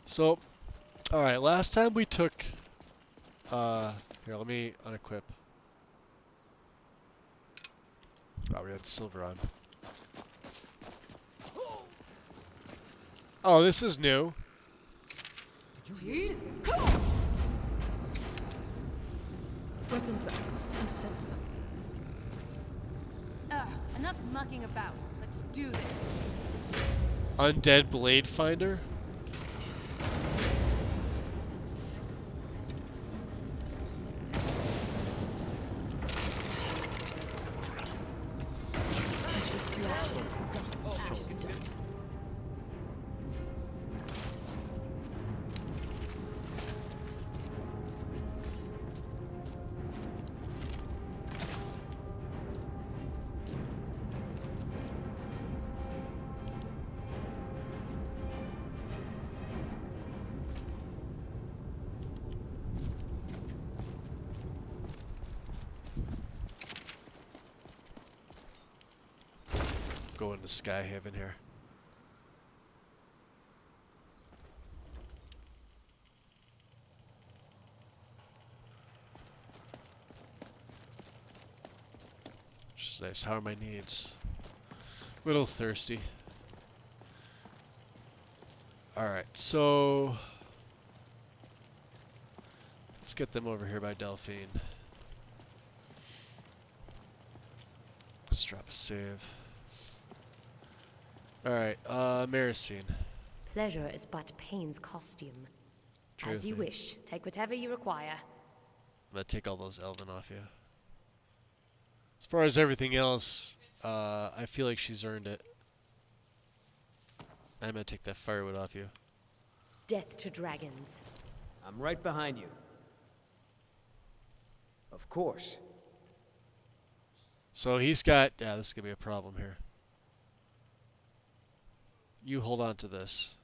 So, alright, last time we took... here, let me unequip. Oh, we had silver on. Oh, this is new. Weapons up. I sense something. Ugh, enough mucking about. Let's do this. Undead Blade Finder? Ashes to ashes, dust to dust. Go into Skyhaven here. Which is nice. How are my needs? A little thirsty. Alright, so let's get them over here by Delphine. Let's drop a save. Alright, Maricine. Pleasure is but pain's costume. True As you thing. wish. Take whatever you require. I'm gonna take all those Elven off you. As far as everything else, I feel like she's earned it. I'm gonna take that firewood off you. Death to dragons. I'm right behind you. Of course. So he's got... Yeah, this is gonna be a problem here. You hold on to this.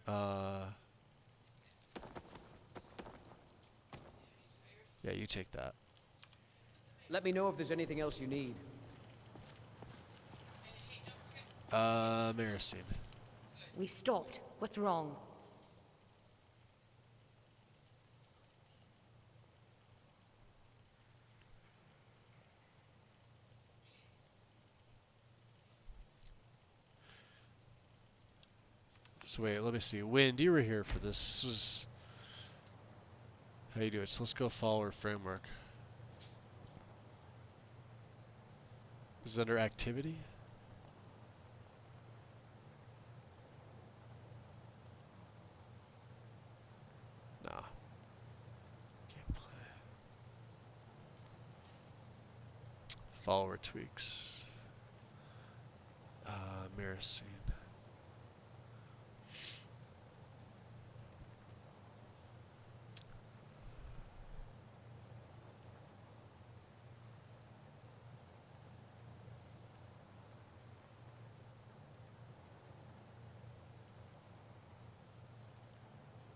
Yeah, you take that. Let me know if there's anything else you need. Maricine. We've stopped. What's wrong? So wait, let me see. Wind, you were here for this. This was... How you do it? So let's go follower framework. Is it under activity? Nah. Gameplay. Follower tweaks. Mirror scene.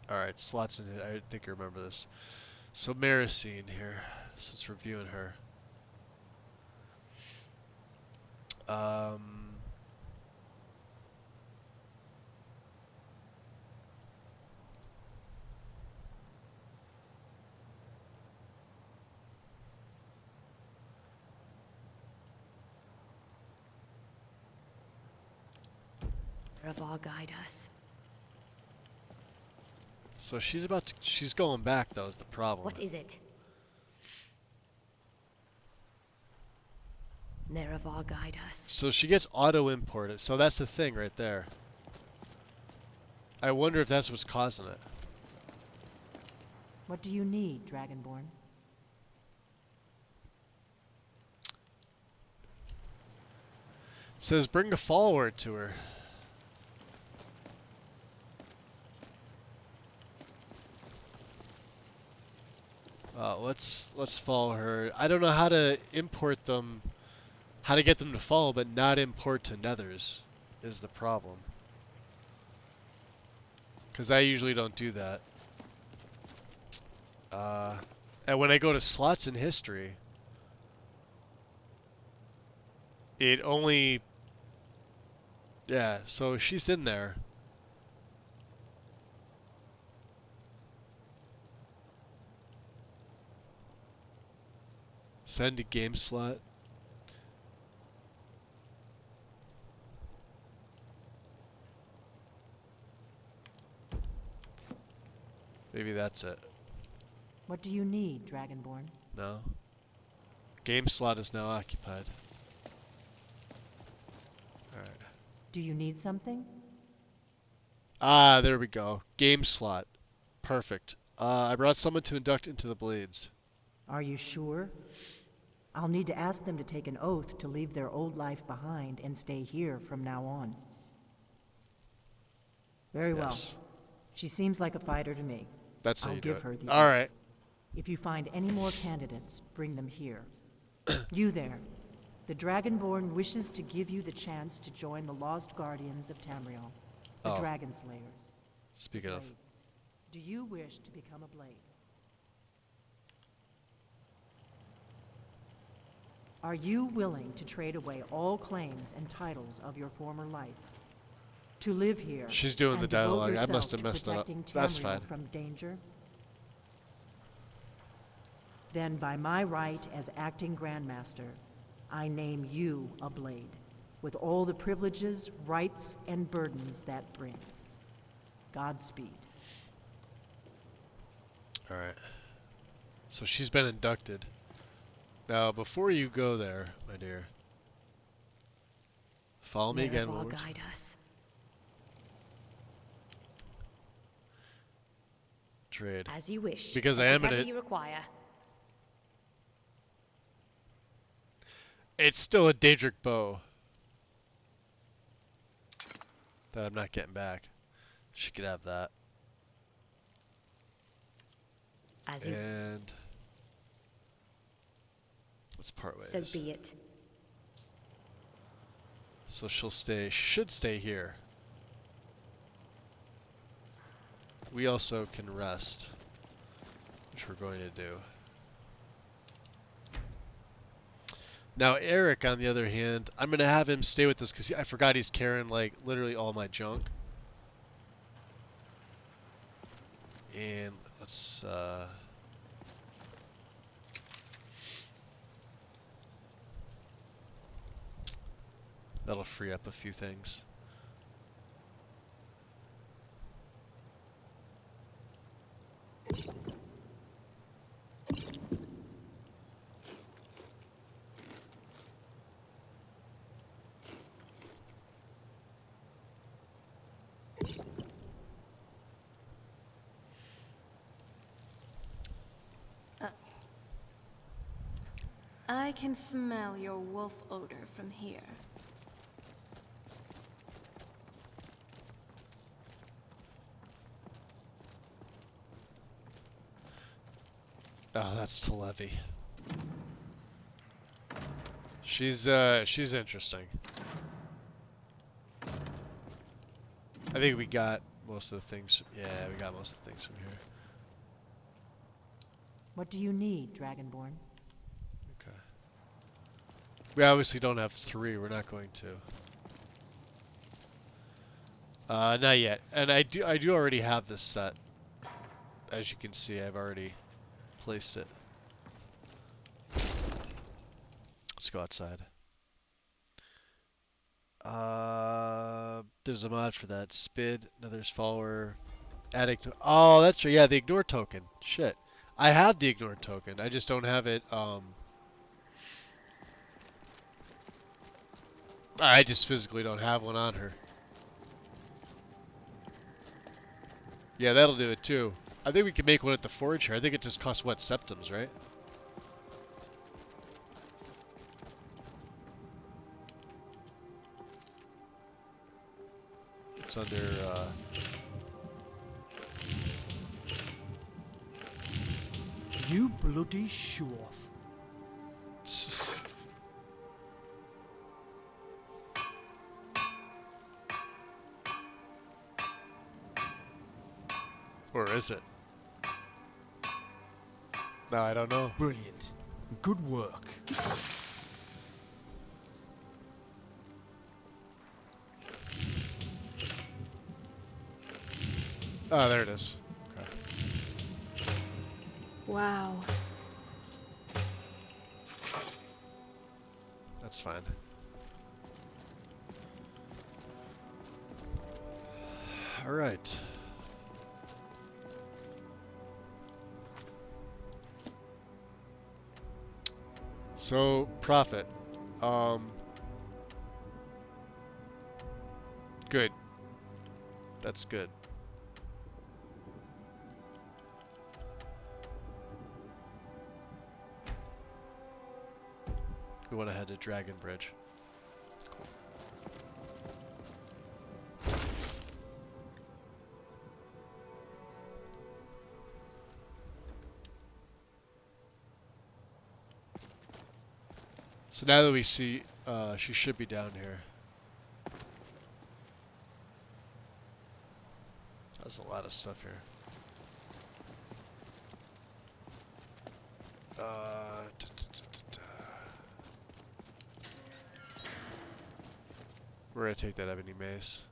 Alright, slots in it. I think I remember this. So Maricine here, since reviewing her. Ravar guide us. So she's about to... She's going back, though, is the problem. What is it? Nerevar guide us. So she gets auto-imported. So that's the thing right there. I wonder if that's what's causing it. What do you need, Dragonborn? It says bring a follower to her. Let's follow her. I don't know how to import them, how to get them to follow, but not import to nethers is the problem. Because I usually don't do that. And when I go to slots in history, it only... Yeah, so she's in there. Send a game slot. Maybe that's it. What do you need, Dragonborn? No. Game slot is now occupied. Alright. Do you need something? Ah, there we go. Game slot. Perfect. I brought someone to induct into the Blades. Are you sure? I'll need to ask them to take an oath to leave their old life behind and stay here from now on. Very well. She seems like a fighter to me. That's how I'll you do give it. her the All oath. right. If you find any more candidates, bring them here. You there. The Dragonborn wishes to give you the chance to join the Lost Guardians of Tamriel, the Dragon Slayers. Speaking of. Blades. Do you wish to become a blade? Are you willing to trade away all claims and titles of your former life? To live here? She's doing and the devote dialogue. I yourself must have to messed that up. protecting That's Tamriel fine. From danger? Then by my right as acting Grandmaster, I name you a blade, with all the privileges, rights, and burdens that brings. Godspeed. Alright. So she's been inducted. Now, before you go there, my dear, follow me again. May Ravar guide us. Trade. As you wish. Because I am in whatever it. you require. It's still a Daedric bow that I'm not getting back. She could have that. As you. And let's part ways. So be it. So she'll stay. She should stay here. We also can rest, which we're going to do. Now Eric, on the other hand, I'm gonna have him stay with us because I forgot he's carrying like literally all my junk. And let's that'll free up a few things. I can smell your wolf odor from here. Oh, that's Televi. She's interesting. I think we got most of the things. Yeah, we got most of the things from here. What do you need, Dragonborn? Okay. We obviously don't have 3. We're not going to. Not yet. And I do already have this set. As you can see, I've already placed it. Let's go outside. There's a mod for that. Spid, another's follower, add oh, that's right. Yeah, the ignore token. Shit. I have the ignore token. I just don't have it. I just physically don't have one on her. Yeah, that'll do it too. I think we can make one at the forge here. I think it just costs what, septums, right? It's under You bloody show off. Or is it? No, I don't know. Brilliant. Good work. Oh, there it is. Okay. Wow. That's fine. All right. So, Prophet. Good. That's good. We want to head to Dragon Bridge. Cool. So now that we see, she should be down here. There's a lot of stuff here. We're gonna take that ebony mace.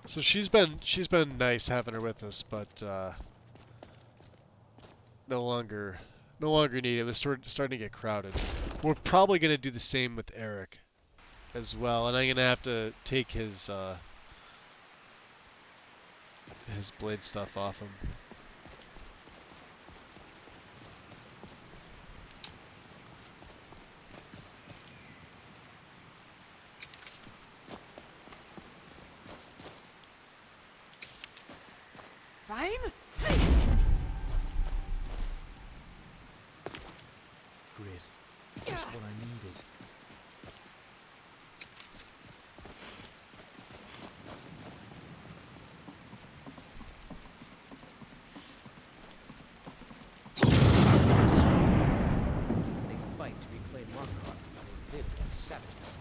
So she's been nice having her with us, but no longer needed. It was starting to get crowded. We're probably gonna do the same with Eric as well, and I'm gonna have to take his blade stuff off him. Fine. Great. Just what I needed. They fight to reclaim Markarth. They live like savages.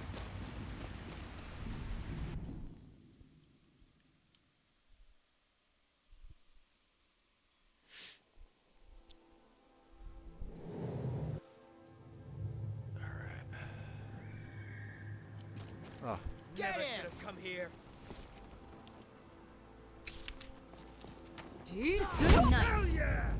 Oh. Never should have come here. Dude, Hell yeah!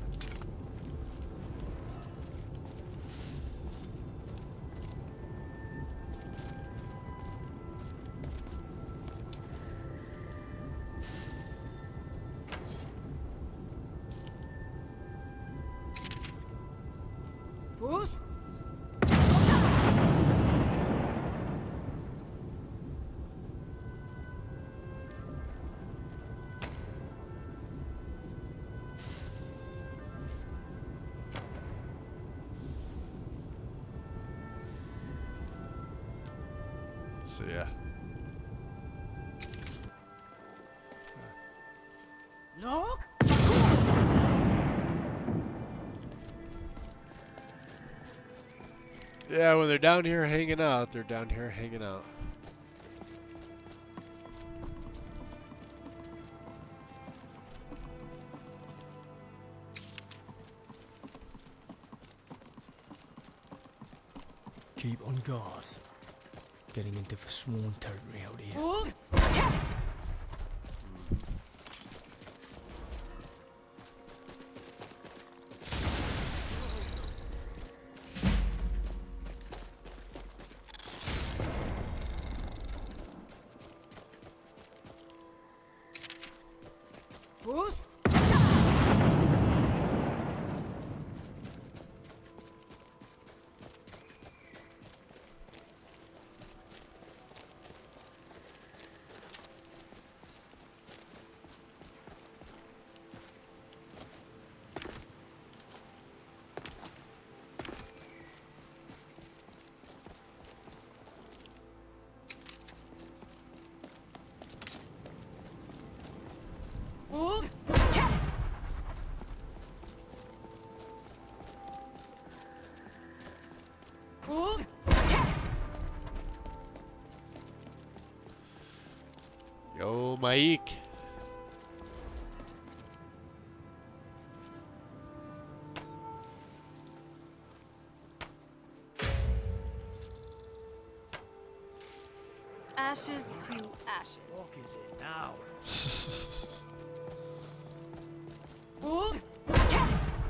Fools. So yeah. Look. Yeah, when they're down here hanging out, they're down here hanging out. Keep on guard. Getting into Forsworn territory out here. Hold. Cast. Fools. Hold. Cast. Hold. Cast. Yo, Mike. Ashes to ashes. What is it now? Hold. Cast.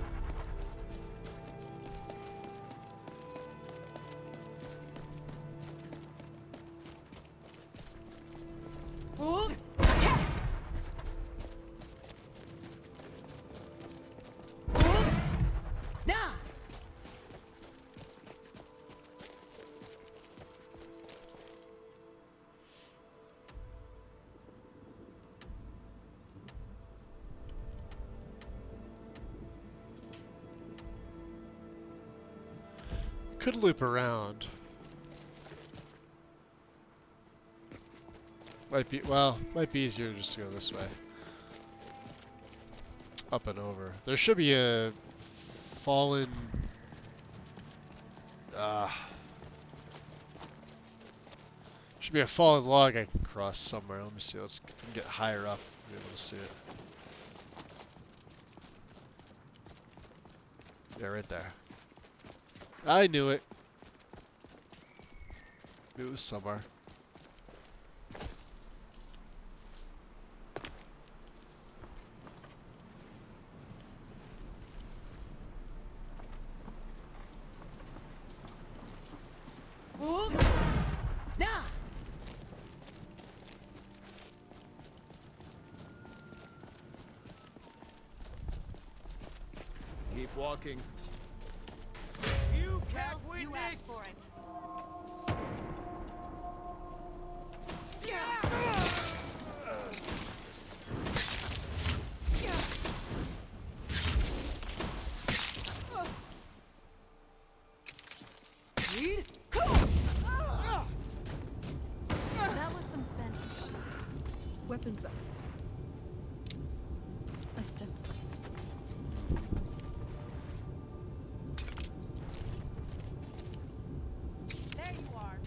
could loop around. Might be easier just to go this way. Up and over. There should be a fallen should be a fallen log I can cross somewhere. Let me see. Let's get higher up to be able to see it. Yeah, right there. I knew it. It was somewhere. Keep walking. You can't win You this! asked for it. That was some fancy shit. Weapons up. I sense something. There you are.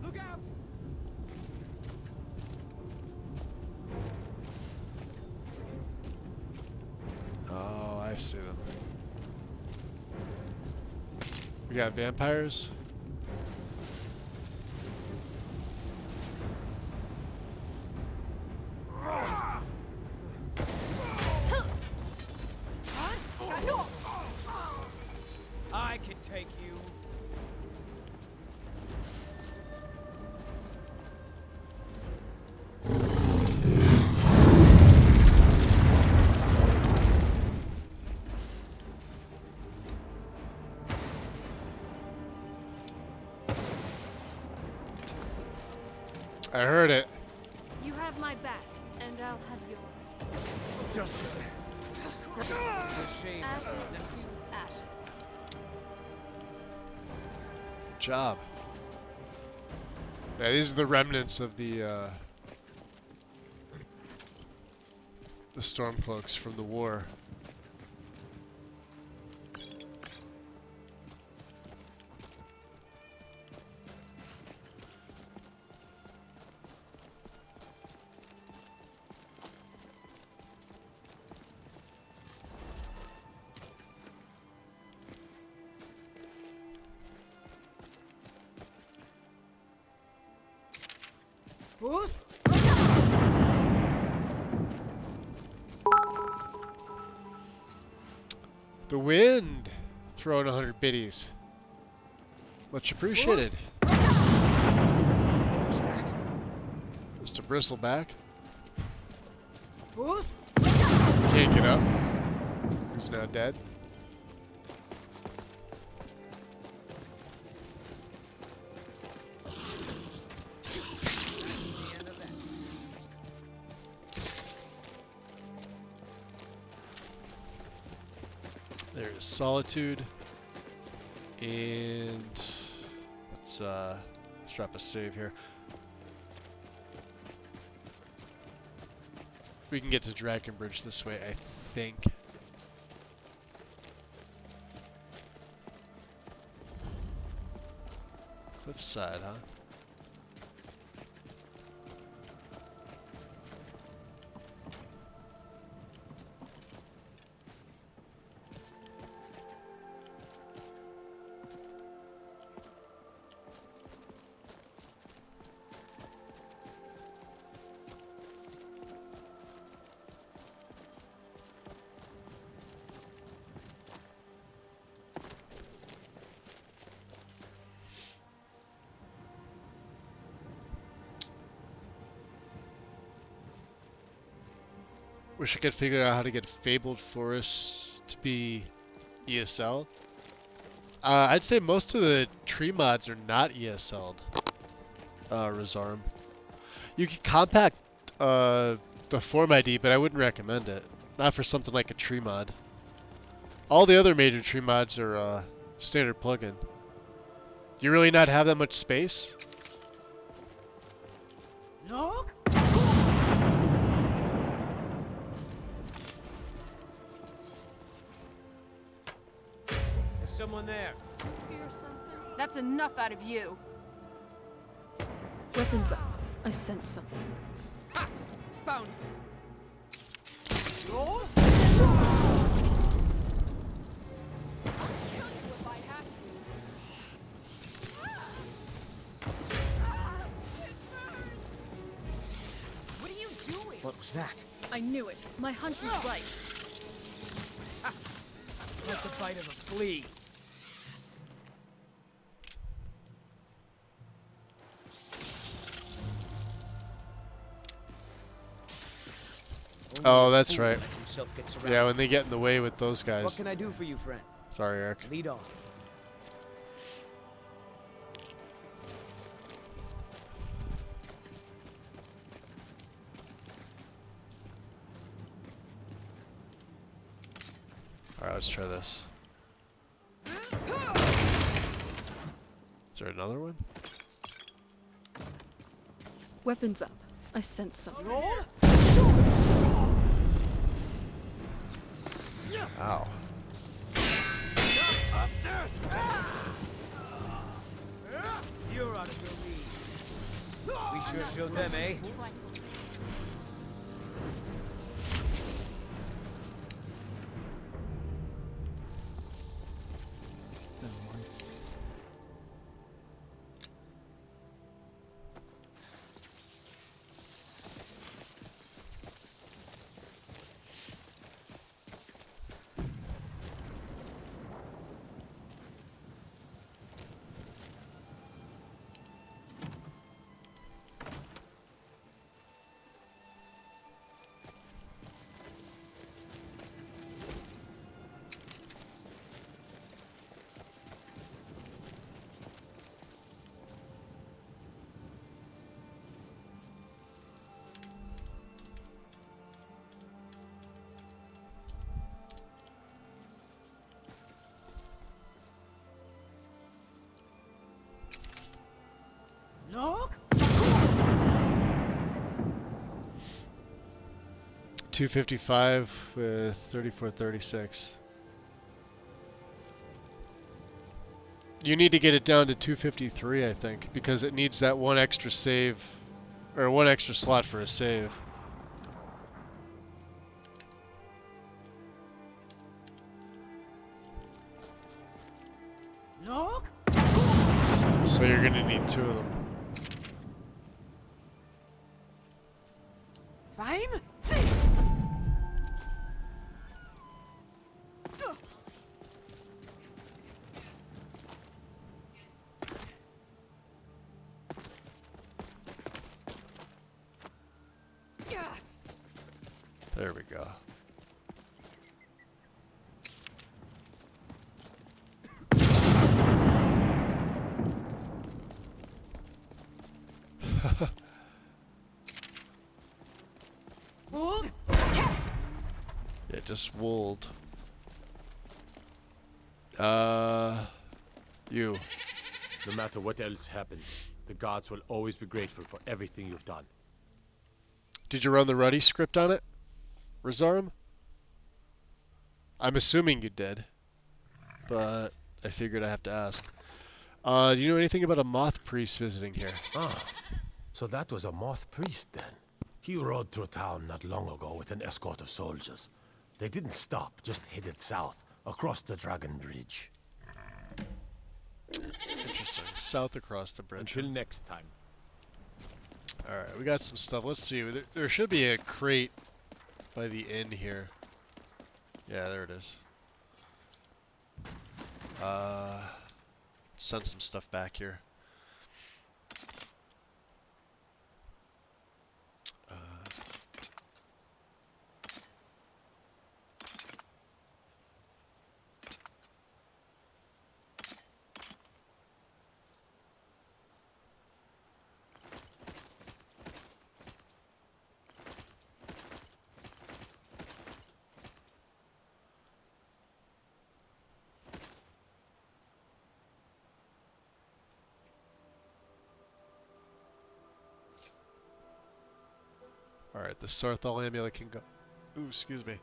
Look out! Oh, I see them. We got vampires. I can take you. I heard it. You have my back, and I'll have yours. Just It's a shame that's Ashes not necessary. to ashes. Good job. Yeah, these are the remnants of the Stormcloaks from the war. Bruce? The wind! Throwing 100 biddies. Much appreciated. What's that? Mr. Bristleback. Bruce? Can't get up. He's now dead. There's Solitude, and let's drop a save here. We can get to Dragon Bridge this way, I think. Cliffside, huh? Wish I could figure out how to get Fabled Forests to be ESL. I'd say most of the tree mods are not ESL'd. Rizarm. You can compact the form ID, but I wouldn't recommend it. Not for something like a tree mod. All the other major tree mods are standard plugin. You really not have that much space? Look! Is someone there? That's enough out of you. Weapons up. I sense something. Ha! Found it. Roll. What are you doing? What was that? I knew it. My hunch was right. Like the bite of a flea. Oh, that's right. Lets himself get surrounded. Yeah, when they get in the way with those guys. What can I do for you, friend? Sorry, Eric. Lead on. Alright, let's try this. Is there another one? Weapons up. I sense something. Roll. Ow. You're out of your league. We sure showed them, eh? Look. 255 with 3436. You need to get it down to 253, I think, because it needs that one extra save, or one extra slot for a save. Look. So you're gonna need two of them. Fine. There we go. Hold. Cast. Yeah, just wold. You. No matter what else happens, the gods will always be grateful for everything you've done. Did you run the Ruddy script on it, Razarum? I'm assuming you did, but I figured I have to ask. Do you know anything about a moth priest visiting here? Ah, so that was a moth priest then. He rode through town not long ago with an escort of soldiers. They didn't stop, just headed south, across the Dragon Bridge. Interesting. South across the bridge. Until next time. Alright, we got some stuff. Let's see. There should be a crate by the inn here. Yeah, there it is. Send some stuff back here. Alright, the Sarthal amulet can go. Ooh, excuse me.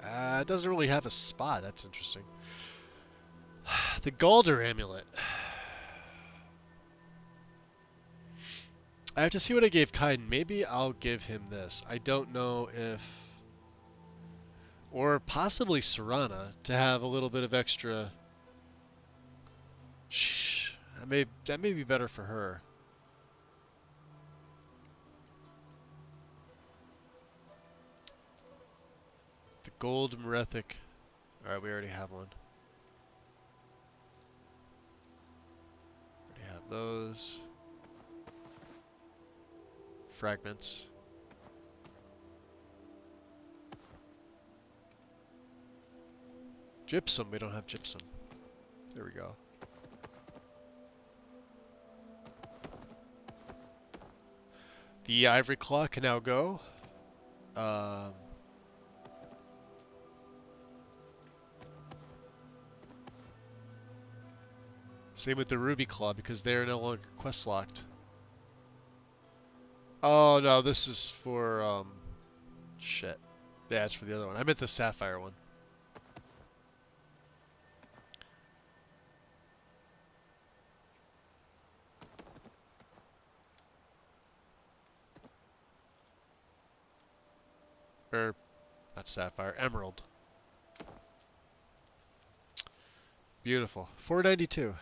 It doesn't really have a spot. That's interesting. The Galder amulet. I have to see what I gave Kaiden. Maybe I'll give him this. I don't know if... Or possibly Serana to have a little bit of extra... Shh. That may be better for her. The gold Merethic. Alright, we already have one. Already have those. Fragments. Gypsum, we don't have gypsum. There we go. The ivory claw can now go. Same with the ruby claw because they're no longer quest locked. Oh no, this is for shit. Yeah, it's for the other one. I meant the sapphire one. Or not sapphire, emerald. Beautiful. 492.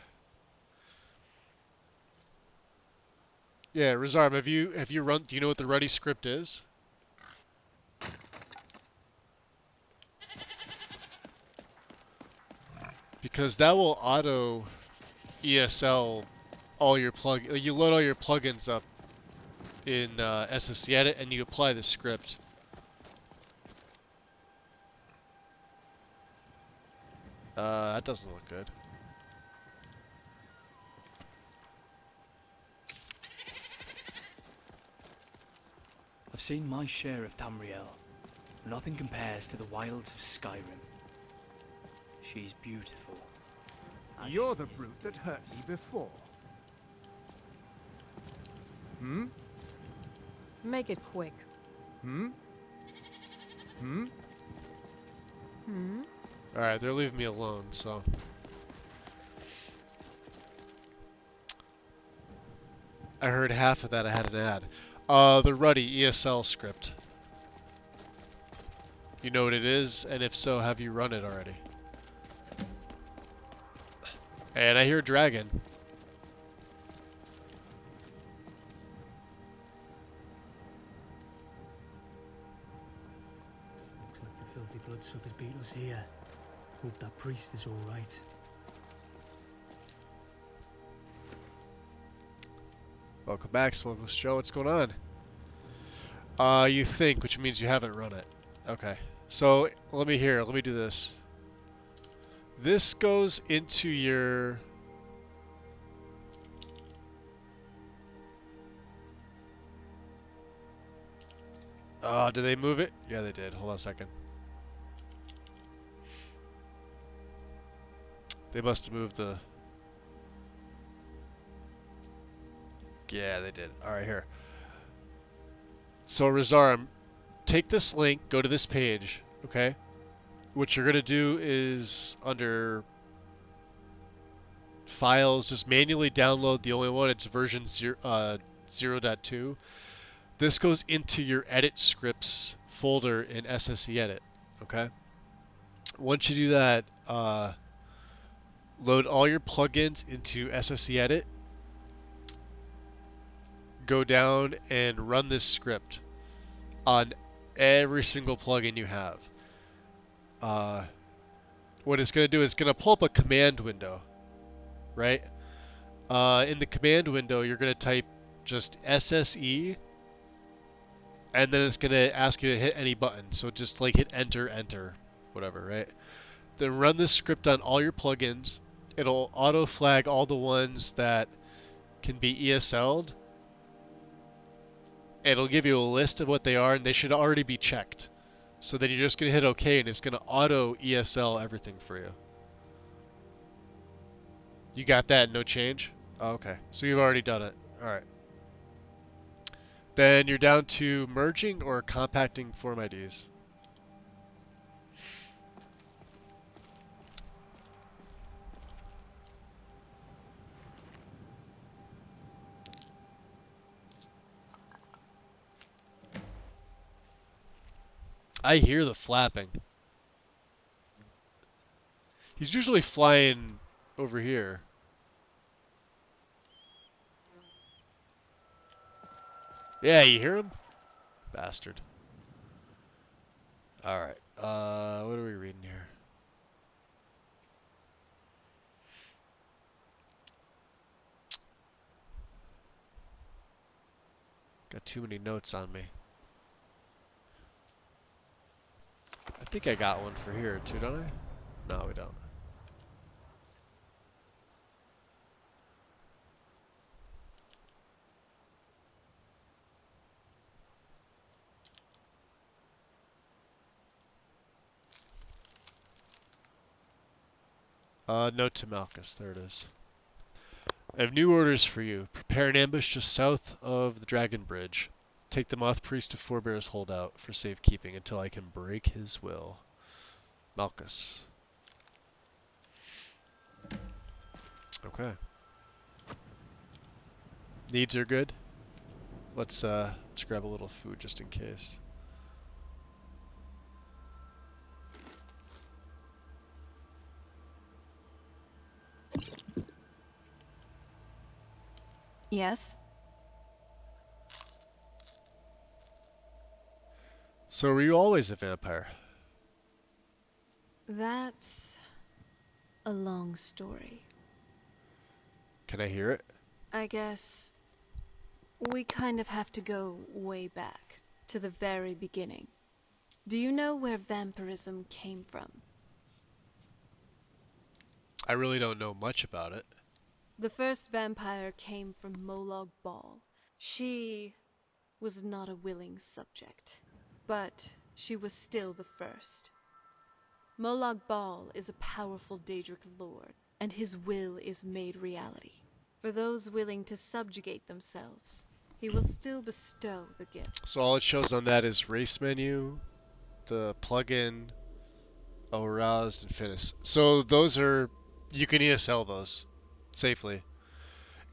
Yeah, Rizarm, have you run? Do you know what the Ruddy script is? Because that will auto ESL all your you load all your plugins up in SSC Edit and you apply the script. That doesn't look good. I've seen my share of Tamriel. Nothing compares to the wilds of Skyrim. She's beautiful. You're the brute that hurt me before. Hmm? Make it quick. Hmm? Hmm? Hmm? Alright, they're leaving me alone, so... I heard half of that I had an ad. The Ruddy ESL script. You know what it is, and if so, have you run it already? And I hear dragon. Looks like the filthy bloodsuckers beat us here. Hope that priest is alright. Welcome back, Smokeless Joe. What's going on? You think, which means you haven't run it. Okay. So, let me do this. This goes into your... did they move it? Yeah, they did. Hold on a second. They must have moved the... Yeah, they did. Alright, here. So, Rizarm, take this link, go to this page, okay? What you're going to do is, under Files, just manually download the only one. It's version 0.2. This goes into your Edit Scripts folder in SSE Edit, okay? Once you do that, load all your plugins into SSE Edit. Go down and run this script on every single plugin you have. What it's going to do is going to pull up a command window, right? In the command window, you're going to type just SSE, and then it's going to ask you to hit any button. So just like hit enter, enter, whatever, right? Then run this script on all your plugins. It'll auto flag all the ones that can be ESL'd. It'll give you a list of what they are, and they should already be checked. So then you're just going to hit OK, and it's going to auto ESL everything for you. You got that? No change? Oh, okay, so you've already done it. Alright. Then you're down to merging or compacting form IDs. I hear the flapping. He's usually flying over here. Yeah, you hear him? Bastard. Alright, what are we reading here? Got too many notes on me. I think I got one for here too, don't I? No, we don't. Note to Malchus, there it is. I have new orders for you. Prepare an ambush just south of the Dragon Bridge. Take the Moth Priest to Forebear's Holdout for safekeeping until I can break his will. Malchus. Okay. Needs are good. Let's grab a little food just in case. Yes? So were you always a vampire? That's a long story. Can I hear it? I guess we kind of have to go way back to the very beginning. Do you know where vampirism came from? I really don't know much about it. The first vampire came from Molag Bal. She was not a willing subject, but she was still the first. Molag Bal is a powerful Daedric lord, and his will is made reality. For those willing to subjugate themselves, he will still bestow the gift. So all it shows on that is race menu, the plugin, aroused, and finish. So those are, you can ESL those safely.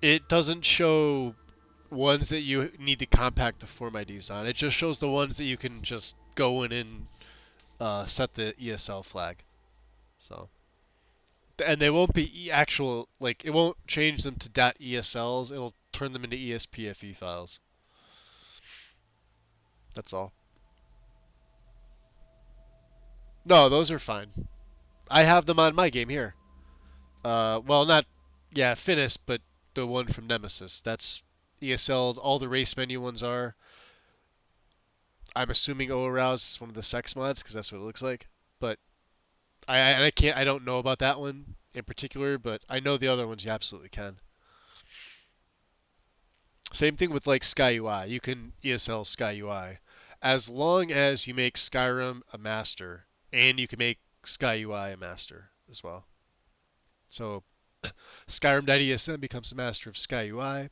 It doesn't show ones that you need to compact the form IDs on. It just shows the ones that you can just go in and set the ESL flag. So, and they won't be actual, like, it won't change them to .esls. It'll turn them into ESPFE files. That's all. No, those are fine. I have them on my game here. Well, not, yeah, Finis, but the one from Nemesis. That's ESL'd. All the race menu ones are. I'm assuming O-Arouse is one of the sex mods because that's what it looks like. But I don't know about that one in particular, but I know the other ones you absolutely can. Same thing with like Sky UI. You can ESL Sky UI as long as you make Skyrim a master, and you can make Sky UI a master as well. So Skyrim.esm becomes a master of Sky UI.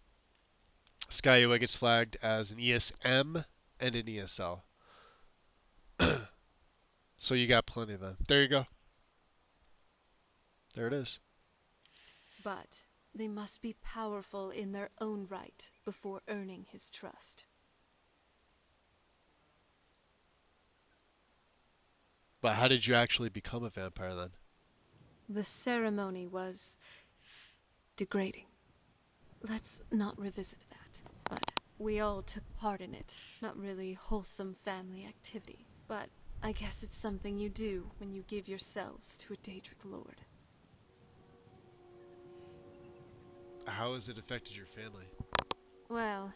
Sky UI gets flagged as an ESM and an ESL. So you got plenty then. There you go. There it is. But they must be powerful in their own right before earning his trust. But how did you actually become a vampire then? The ceremony was degrading. Let's not revisit that. But we all took part in it. Not really wholesome family activity. But I guess it's something you do when you give yourselves to a Daedric lord. How has it affected your family? Well,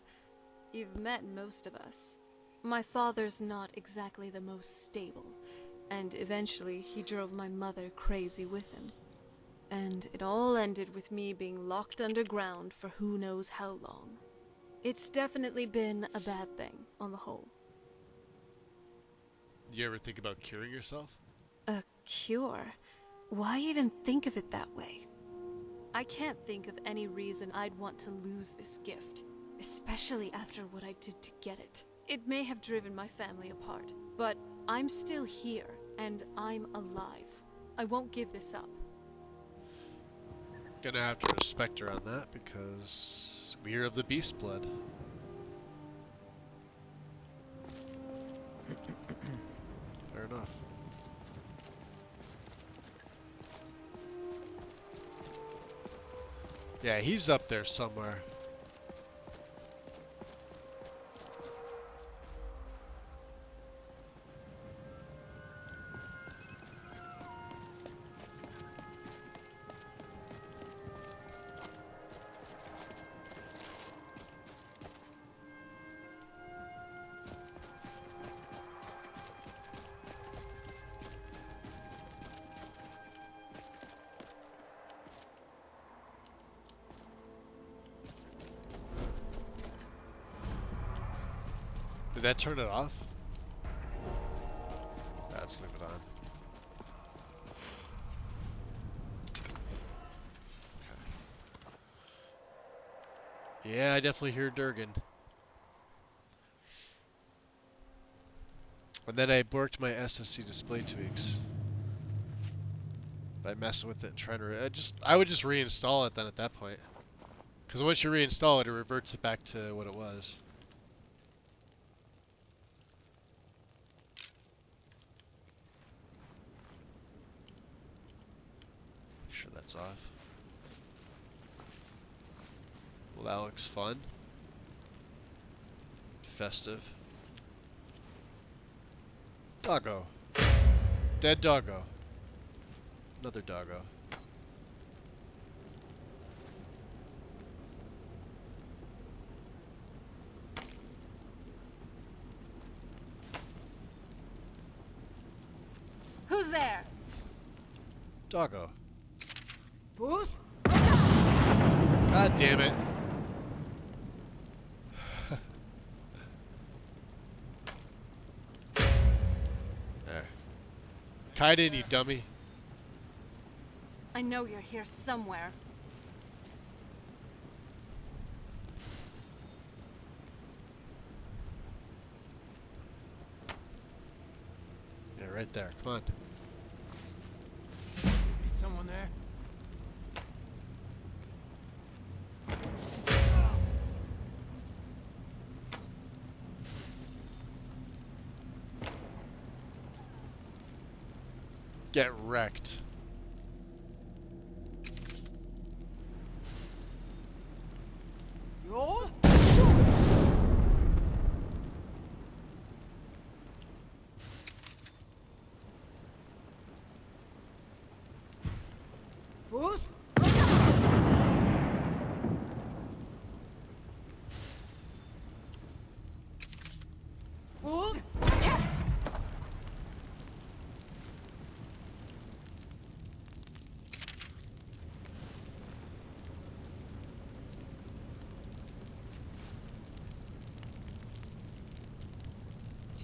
you've met most of us. My father's not exactly the most stable, and eventually he drove my mother crazy with him. And it all ended with me being locked underground for who knows how long. It's definitely been a bad thing, on the whole. You ever think about curing yourself? A cure? Why even think of it that way? I can't think of any reason I'd want to lose this gift, especially after what I did to get it. It may have driven my family apart, but I'm still here, and I'm alive. I won't give this up. Gonna have to respect her on that because we are of the beast blood. Fair enough. Yeah, he's up there somewhere. Did that turn it off? Let's leave it on. Okay. Yeah, I definitely hear Durgan. And then I borked my SSC display tweaks by messing with it and trying to. I would just reinstall it then at that point. Because once you reinstall it, it reverts it back to what it was. That's off. Well, that looks fun. Festive. Doggo. Dead doggo. Another doggo. Who's there? Doggo. Who's? God damn it. There. Kite in, you dummy. I know you're here somewhere. Yeah, right there. Come on. Is someone there? Get wrecked. Roll. Who's? Hold. Cast.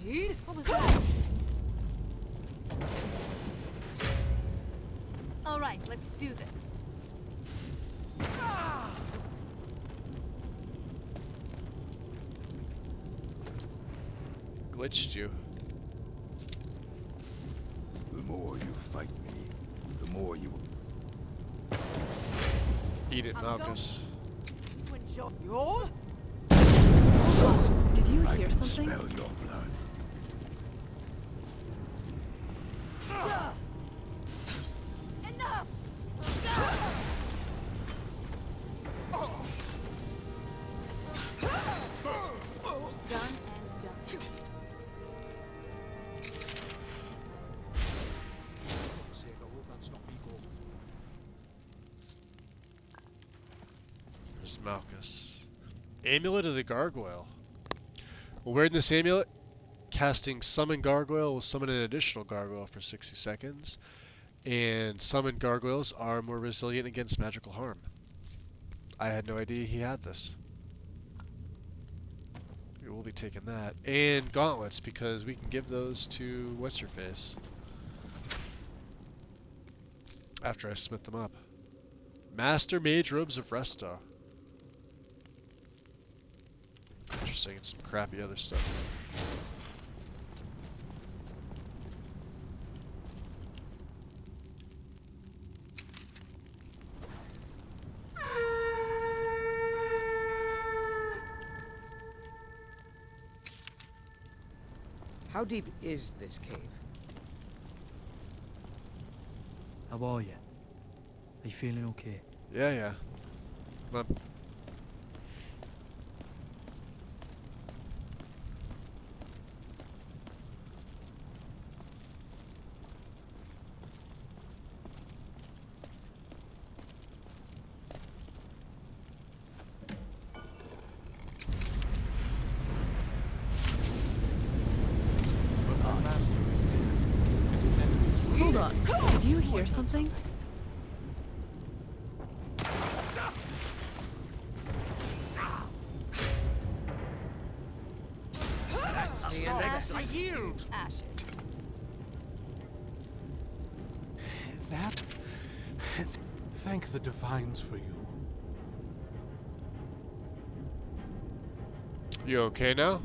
Dude, what was that? All right, let's do this. Glitched you. The more you fight me, the more you Eat it, Malchus. Roll. Did you I hear can something? smell your blood. Enough. Done and done. There's Malchus. Amulet of the Gargoyle. Well, wearing this amulet, casting Summon Gargoyle will summon an additional gargoyle for 60 seconds. And summoned gargoyles are more resilient against magical harm. I had no idea he had this. We will be taking that. And gauntlets, because we can give those to What's-Her-Face. After I smith them up. Master Mage Robes of Resta. Interesting, and some crappy other stuff. How deep is this cave? How are you? Are you feeling okay? Yeah, yeah. Come on. Hold on. Did you hear something? That's the next yield. Ashes. That... Thank the Divines for you. You okay now?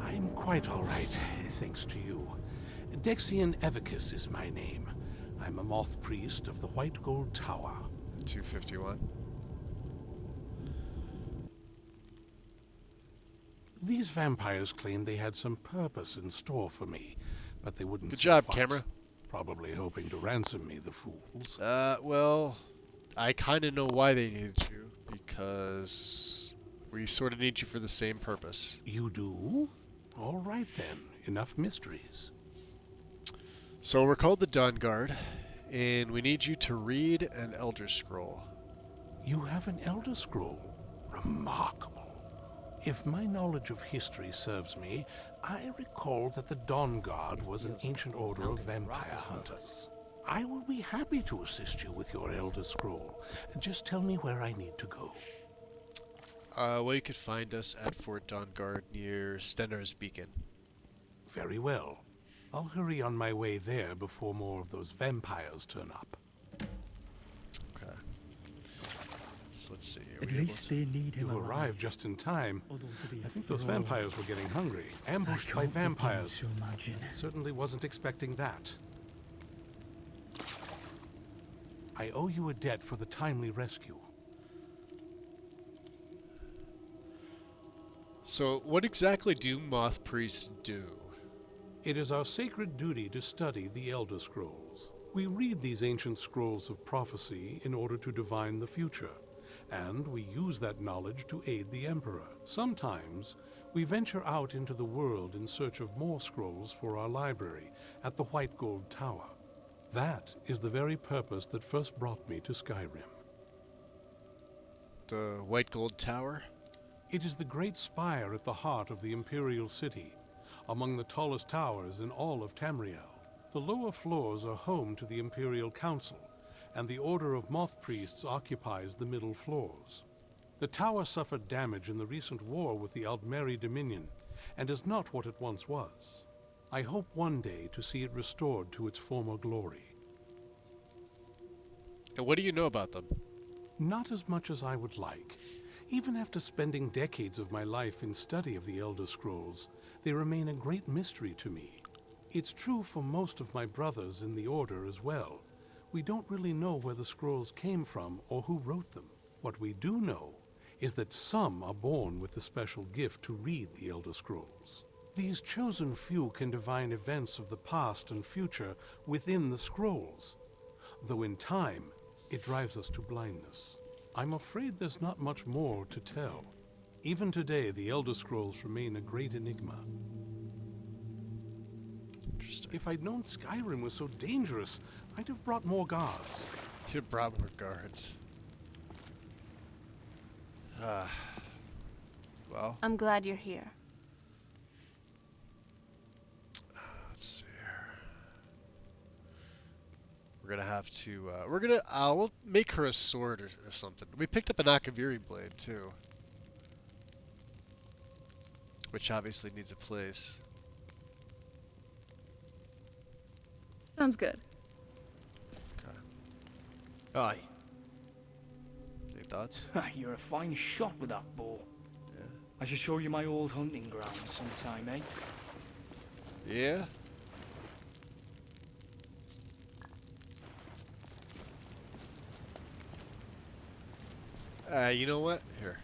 I'm quite all right, thanks to you. Dexian Evicus is my name. I'm a moth priest of the White Gold Tower. 251. These vampires claimed they had some purpose in store for me, but they wouldn't Good say job, what. camera. Probably hoping to ransom me, the fools. Well, I kind of know why they needed you, because we sort of need you for the same purpose. You do? All right then, enough mysteries. So we're called the Dawn Guard, and we need you to read an Elder Scroll. You have an Elder Scroll? Remarkable. If my knowledge of history serves me, I recall that the Dawn Guard was an ancient order of vampire hunters. I will be happy to assist you with your Elder Scroll. Just tell me where I need to go. Well, you could find us at Fort Dawn Guard near Stenner's Beacon. Very well. I'll hurry on my way there before more of those vampires turn up. Okay. So let's see. At least they need him You alive. arrived just in time. Although to be I think thorough, those vampires were getting hungry. Ambushed by can't begin vampires. to imagine. Certainly wasn't expecting that. I owe you a debt for the timely rescue. So, what exactly do moth priests do? It is our sacred duty to study the Elder Scrolls. We read these ancient scrolls of prophecy in order to divine the future, and we use that knowledge to aid the Emperor. Sometimes, we venture out into the world in search of more scrolls for our library at the White Gold Tower. That is the very purpose that first brought me to Skyrim. The White Gold Tower? It is the great spire at the heart of the Imperial City, among the tallest towers in all of Tamriel. The lower floors are home to the Imperial Council, and the Order of Moth Priests occupies the middle floors. The tower suffered damage in the recent war with the Aldmeri Dominion, and is not what it once was. I hope one day to see it restored to its former glory. And what do you know about them? Not as much as I would like. Even after spending decades of my life in study of the Elder Scrolls, they remain a great mystery to me. It's true for most of my brothers in the Order as well. We don't really know where the scrolls came from or who wrote them. What we do know is that some are born with the special gift to read the Elder Scrolls. These chosen few can divine events of the past and future within the scrolls, though in time it drives us to blindness. I'm afraid there's not much more to tell. Even today, the Elder Scrolls remain a great enigma. Interesting. If I'd known Skyrim was so dangerous, I'd have brought more guards. You have brought more guards. Well. I'm glad you're here. Let's see here. We're gonna have to, we'll make her a sword or something. We picked up an Akaviri blade, too. Which obviously needs a place. Sounds good. Okay. Aye. thoughts? You're a fine shot with that bow. Yeah. I should show you my old hunting grounds sometime, eh? Yeah. You know what? Here.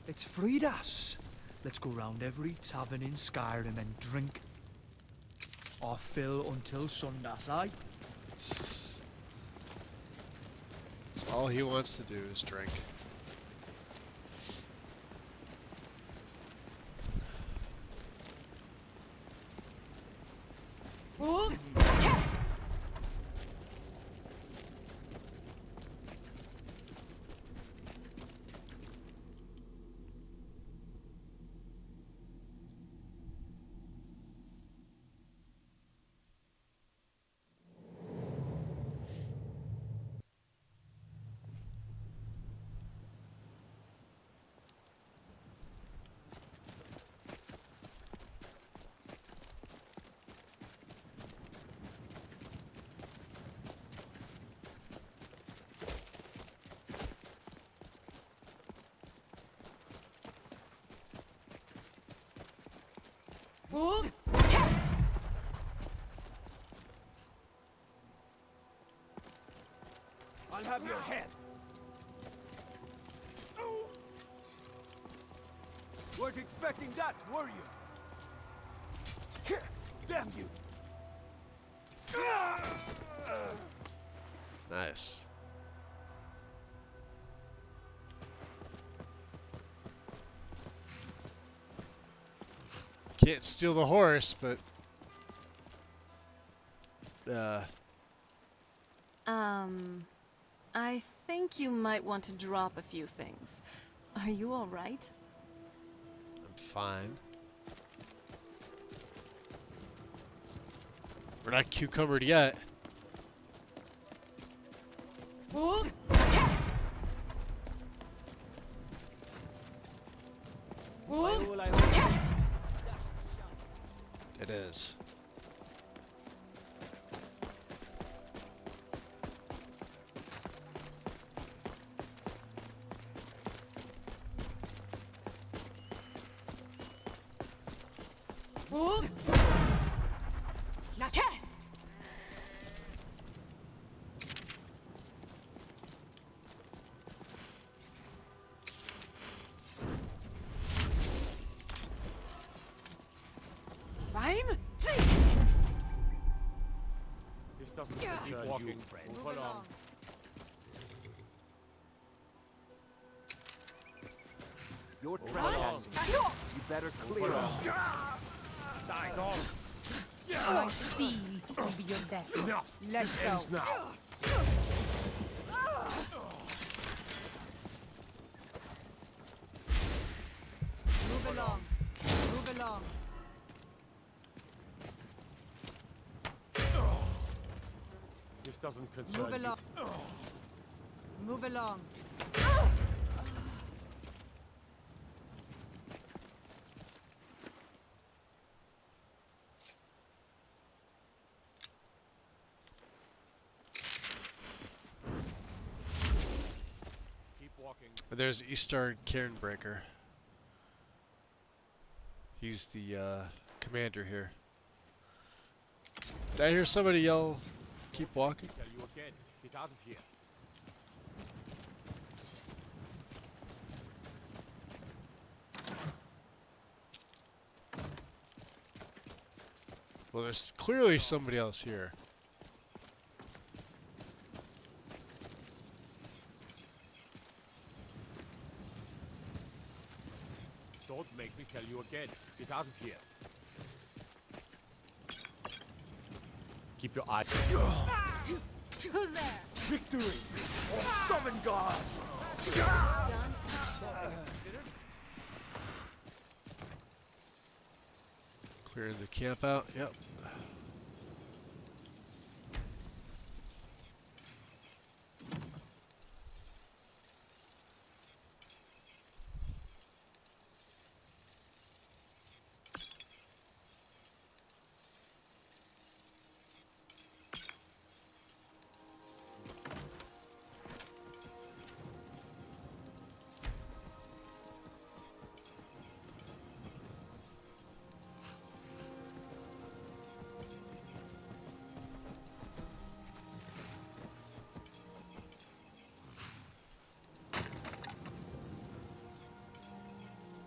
It's Fridas. Let's go round every tavern in Skyrim and drink. Our fill until Sundas, aye? That's all he wants to do is drink. Hold! Cast! Hold! Cast! I'll have your head. Weren't expecting that, were you? Damn you! Nice. Can't steal the horse, but I think you might want to drop a few things. Are you all right? I'm fine. We're not cucumbered yet. Hold! Cast! Hold! Cast! It is. Hold! Now cast! Rhyme? See! This doesn't concern you, friend. Move along. You're trespassing. You better clear up. Die, dog. My steel will be your death. Enough. Let's This go. ends now. Move along. Move along. This doesn't concern Move you. along. Move along. Keep walking. There's Eastard Cairnbreaker. He's the commander here. Did I hear somebody yell, keep walking? Tell you again. Get out of here. Well, there's clearly somebody else here. Don't make me tell you again. Get out of here. Keep your eyes. Who's there? Victory! Or summon God! Done. All things considered, Clearing the camp out. Yep.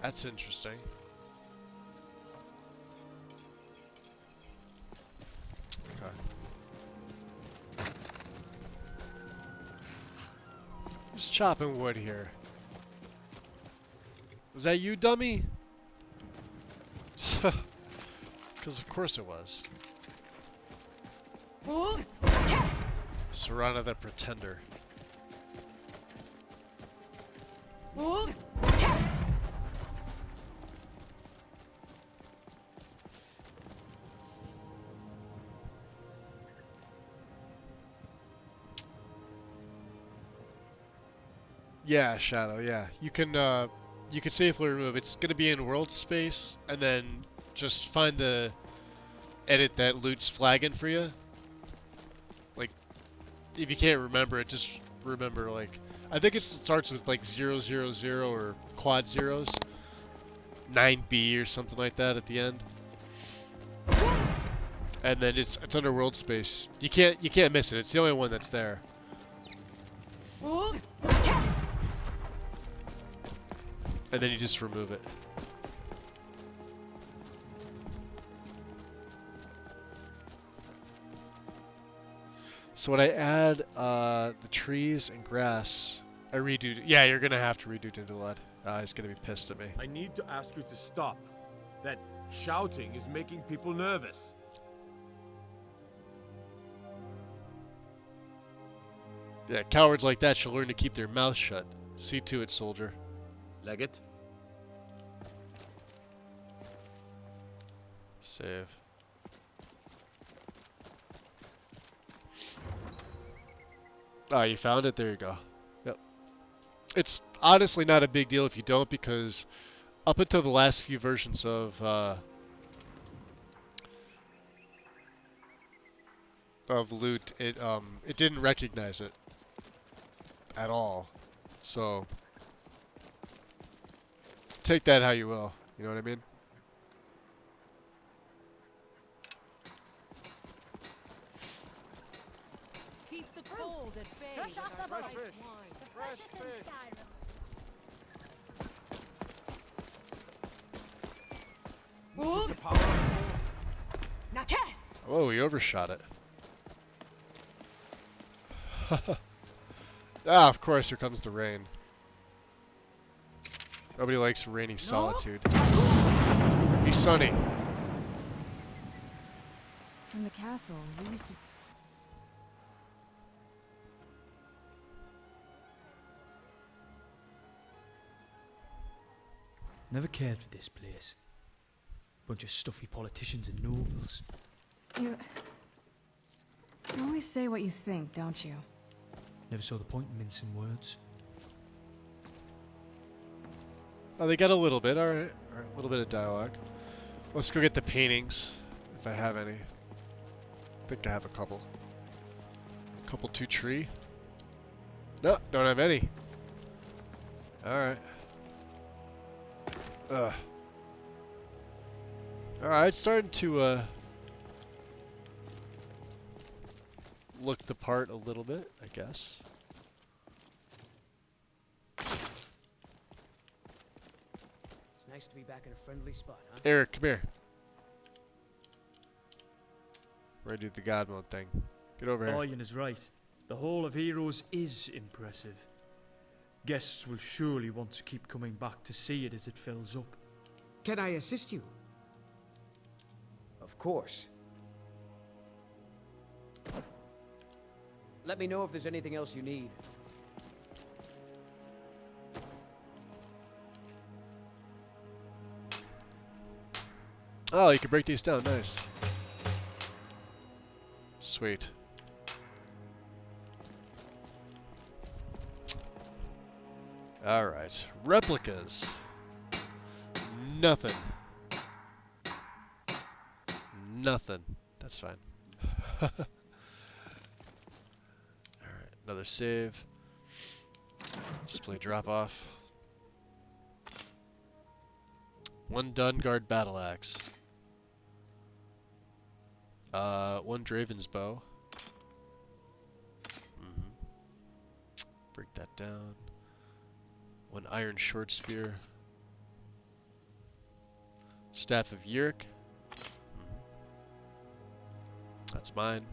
That's interesting. Okay. Just chopping wood here. Was that you, dummy? Because of course it was. Serana the Pretender. Yeah, Shadow, yeah. You can safely remove. It's gonna be in world space, and then just find the edit that loot's flagging for you. Like, if you can't remember it, just remember, like, I think it starts with like 000 or quad zeros. 9B or something like that at the end. And then it's under world space. You can't miss it. It's the only one that's there. And then you just remove it. So when I add the trees and grass, I redo. Yeah, you're gonna have to redo Dindelad. He's gonna be pissed at me. I need to ask you to stop. That shouting is making people nervous. Yeah, cowards like that should learn to keep their mouths shut. See to it, soldier. Legate. Save. Oh, you found it? There you go. Yep. It's honestly not a big deal if you don't, because up until the last few versions of loot, it didn't recognize it at all. So take that how you will. You know what I mean? Keep the cold at bay. Fresh off the boat. Fresh fish. Now test. Oh, he overshot it. Ah, of course, here comes the rain. Nobody likes rainy solitude. Be sunny. From the castle, we used to... Never cared for this place. Bunch of stuffy politicians and nobles. You always say what you think, don't you? Never saw the point in mincing words. Oh, they got a little bit. All right, a little bit of dialogue. Let's go get the paintings, if I have any. I think I have a couple. Couple 2 tree. No, don't have any. All right. All right, starting to look the part a little bit, I guess. It's nice to be back in a friendly spot, huh? Eric, come here. Where I do the God mode thing. Get over here. Ian is right. The Hall of Heroes is impressive. Guests will surely want to keep coming back to see it as it fills up. Can I assist you? Of course. Let me know if there's anything else you need. Oh, you can break these down. Nice. Sweet. Alright. Replicas. Nothing. Nothing. That's fine. Alright, another save. Display drop off. One Dunguard battle axe. One Draven's bow. Break that down. One iron short spear. Staff of Yurk. That's mine.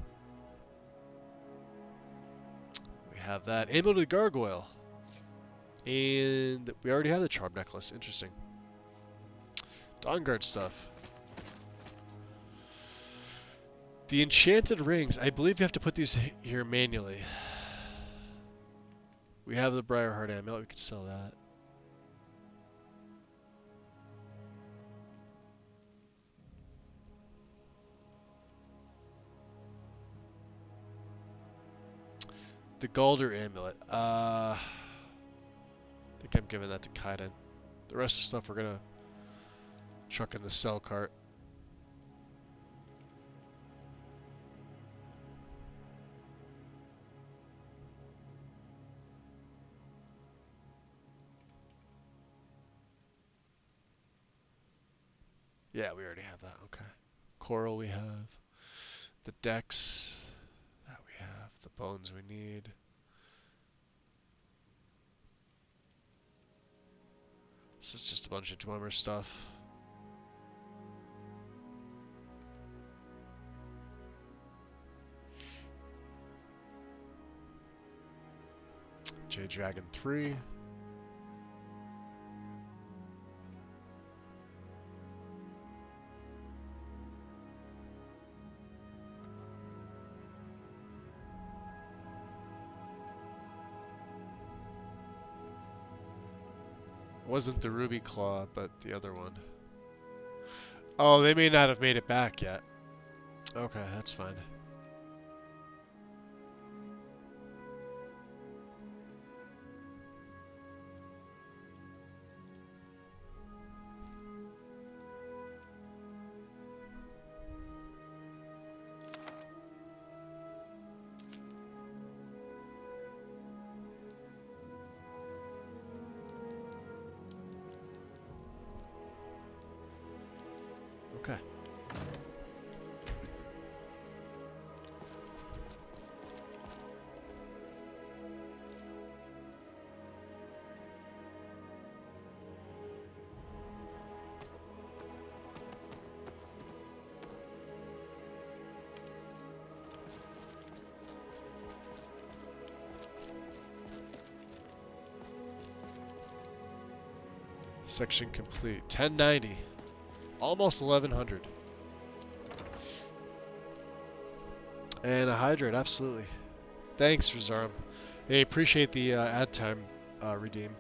We have that. Amulet of the Gargoyle. And we already have the charm necklace. Interesting. Dawnguard stuff. The enchanted rings. I believe you have to put these here manually. We have the Briarheart amulet. We could sell that. The Galder amulet. I think I'm giving that to Kaiden. The rest of the stuff we're gonna chuck in the sell cart. Yeah, we already have that. Okay. Coral we have. The decks that we have. The bones we need. This is just a bunch of Dwemer stuff. Jade Dragon 3. Wasn't the Ruby Claw, but the other one. Oh, they may not have made it back yet. Okay, that's fine. Okay. Section complete. 1090. Almost 1100. And a hydrate, absolutely. Thanks, Rizarm. Hey, appreciate the ad time redeem.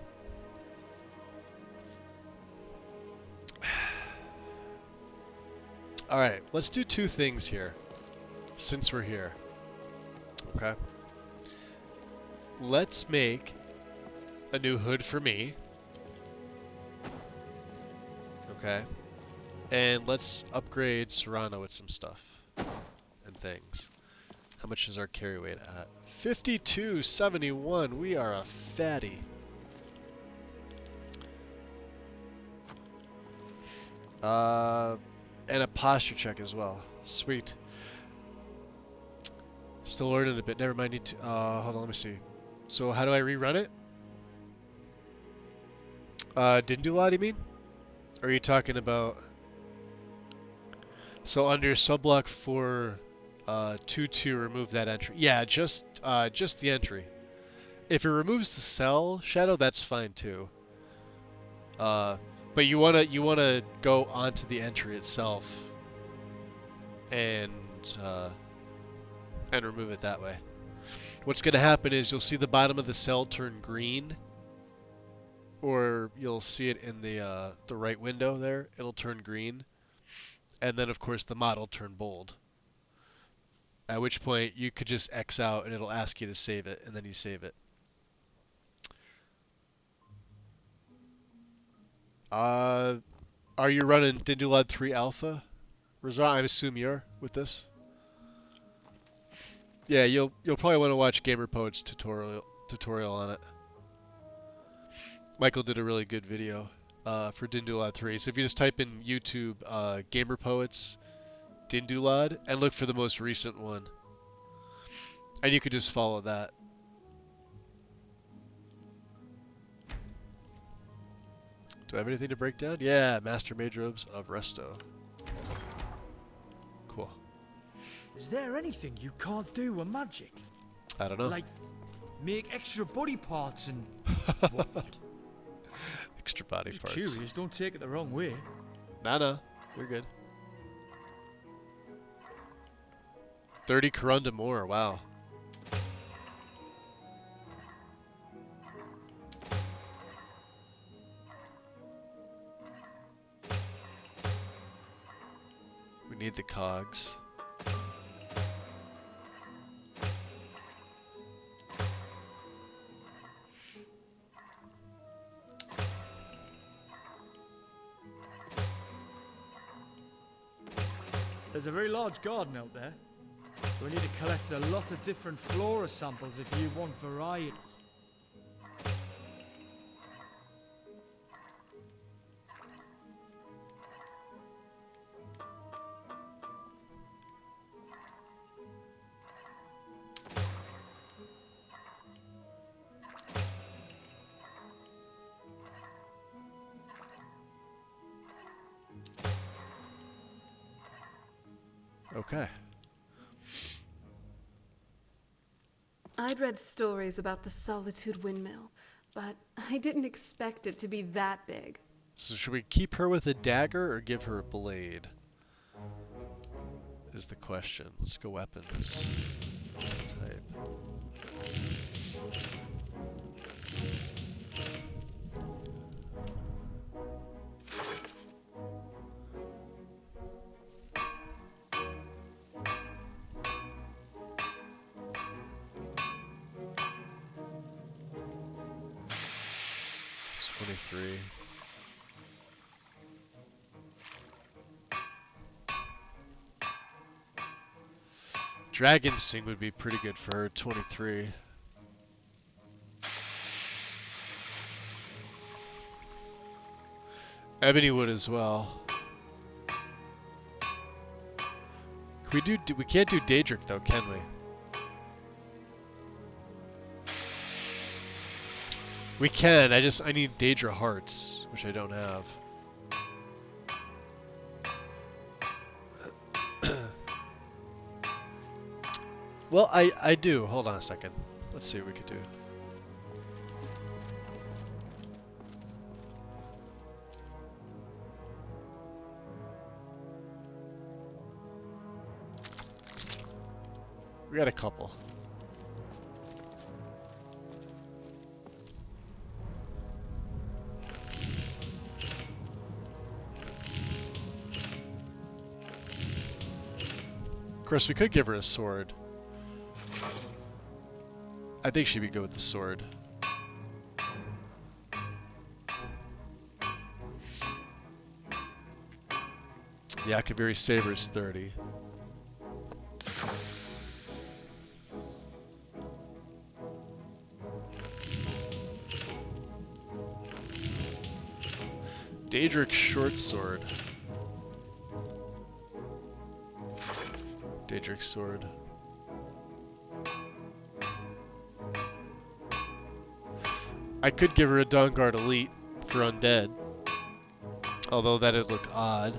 Alright, let's do two things here, since we're here. Okay. Let's make a new hood for me. Okay. And let's upgrade Serrano with some stuff and things. How much is our carry weight at? 5271. We are a fatty. And a posture check as well. Sweet. Still learning a bit. Never mind. Need to. Hold on. Let me see. So how do I rerun it? Didn't do a lot. You mean? Or are you talking about? So under subblock 4, 2 remove that entry. Yeah, just the entry. If it removes the cell shadow, that's fine too. But you wanna go onto the entry itself and remove it that way. What's gonna happen is you'll see the bottom of the cell turn green, or you'll see it in the right window there. It'll turn green. and then of course the model turned bold. At which point you could just X out and it'll ask you to save it, and then you save it. Are you running Dindulad 3 Alpha? Razan, I assume you're with this. Yeah, you'll probably want to watch GamerPoet's tutorial on it. Michael did a really good video for Dindulad 3. So if you just type in YouTube GamerPoet's Dindulad and look for the most recent one, and you could just follow that. Do I have anything to break down? Yeah, Master Mage Robes of Resto. Cool. Is there anything you can't do with magic? I don't know. Like, make extra body parts and whatnot? Extra body Just parts. Curious, don't take it the wrong way. Nah, you're good. 30 Corunda more, wow. We need the cogs. There's a very large garden out there. We need to collect a lot of different flora samples if you want variety. Okay. I'd read stories about the Solitude Windmill, but I didn't expect it to be that big. So should we keep her with a dagger or give her a blade? Is the question. Let's go weapons. Type. Dragon Sing would be pretty good for her, 23. Ebony wood as well. We can't do Daedric though, can we? We can, I need Daedra hearts, which I don't have. Well, I do. Hold on a second. Let's see what we could do. We got a couple. Of course, we could give her a sword. I think she'd be good with the sword. Yeah, Kaviri Saber's 30. Daedric short sword. Daedric sword. I could give her a Dawnguard Elite for undead, although that'd look odd.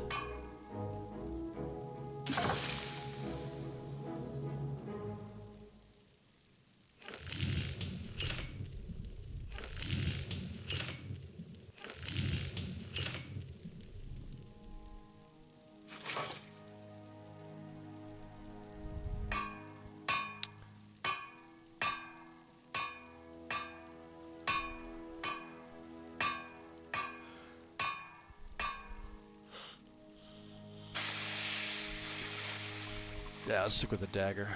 Yeah, I'll stick with the dagger.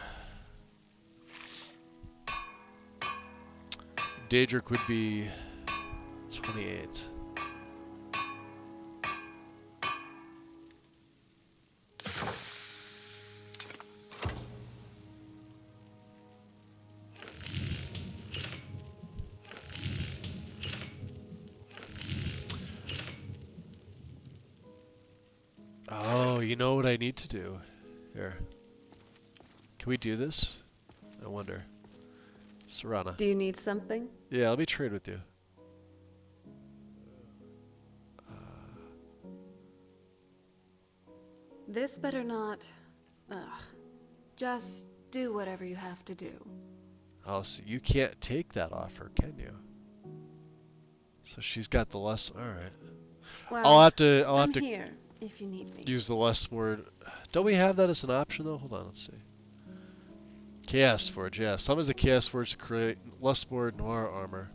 Daedric would be 28. Oh, you know what I need to do? Here. Can we do this? I wonder. Serana. Do you need something? Yeah, let me trade with you. This better not. Ugh. Just do whatever you have to do. Oh, so you can't take that offer, can you? So she's got the less. All right. Well, I'll have to I'm here if you need me. use the less word. Don't we have that as an option though? Hold on, let's see. Chaos Forge, yeah. Summons the Chaos Forge to create less word noir armor.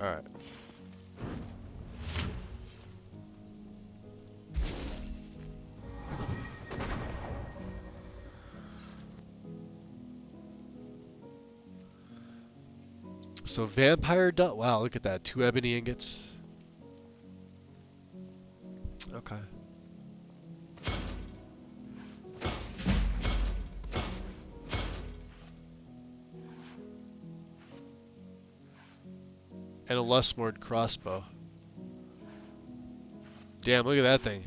All right. So vampire dot. Wow, look at that. 2 ebony ingots. Okay. And a less moored crossbow. Damn, look at that thing.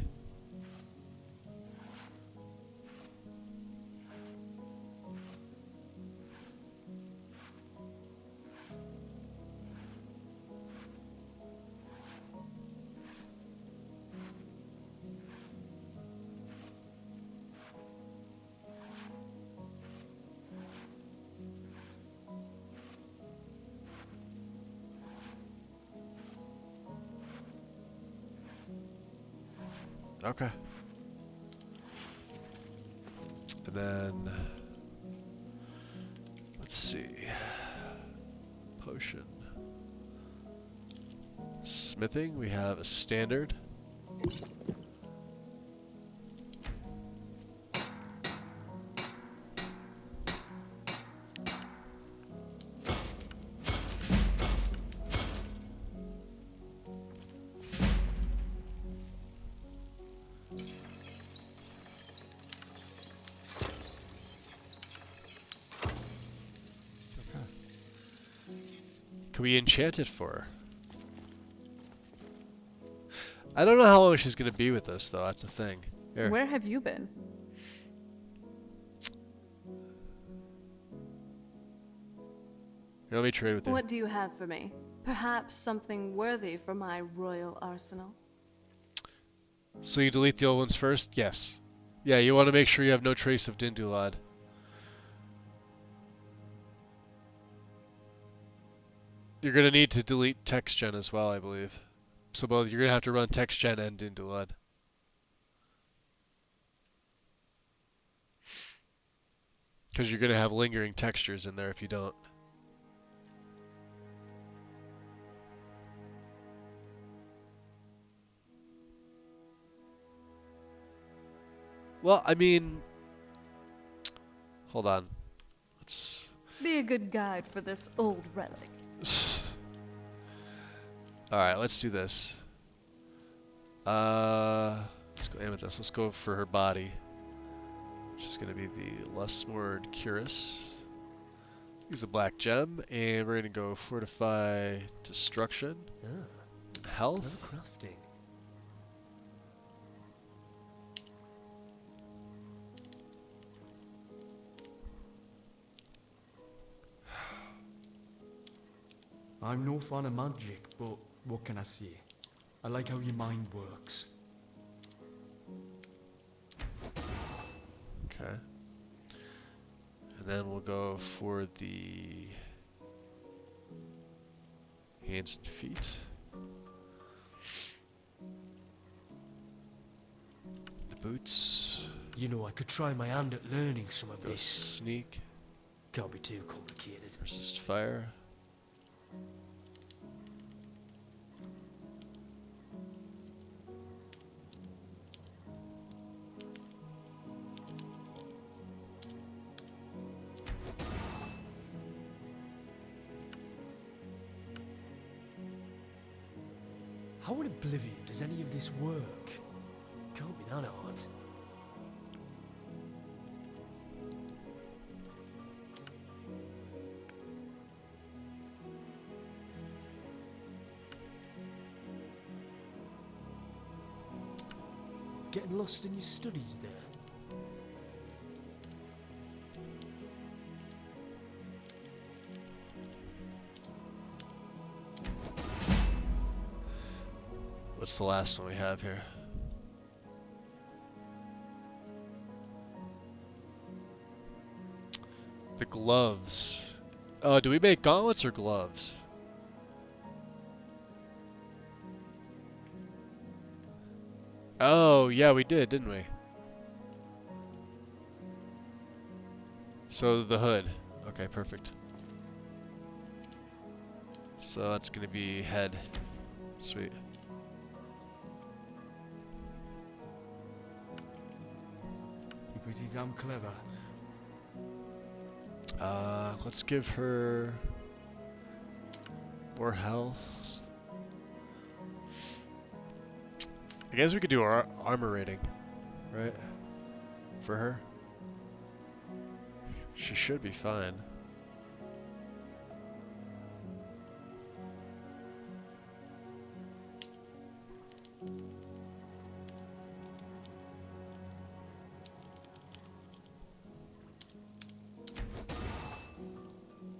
Okay. And then let's see. Potion. Smithing, we have a standard. Can we enchant it for her? I don't know how long she's gonna be with us, though. That's the thing. Here. Where have you been? Here, let me trade with you. What do you have for me? Perhaps something worthy for my royal arsenal? So you delete the old ones first? Yes. Yeah, you want to make sure you have no trace of Dindulad. You're gonna need to delete text gen as well, I believe. So both you're gonna have to run text gen and Dindulad. Because you're gonna have lingering textures in there if you don't. Well, I mean, hold on. Let's Be a good guide for this old relic. Alright, let's do this. Let's go Amethyst. Let's go for her body. Which is going to be the Lustmord Cuirass. Use a black gem, and we're going to go Fortify Destruction. And Health. Crafting. I'm no fan of magic, but what can I say? I like how your mind works. Okay. And then we'll go for the hands and feet. The boots. You know, I could try my hand at learning some of Go this. sneak. Can't be too complicated. Resist fire. How in oblivion does any of this work? Can't be that hard. Getting lost in your studies there? What's the last one we have here? The gloves. Oh, do we make gauntlets or gloves? Oh, yeah, we did, didn't we? So the hood. Okay, perfect. So that's gonna be head. Sweet. You're pretty damn clever. Let's give her more health. I guess we could do our armor rating, right? For her. She should be fine.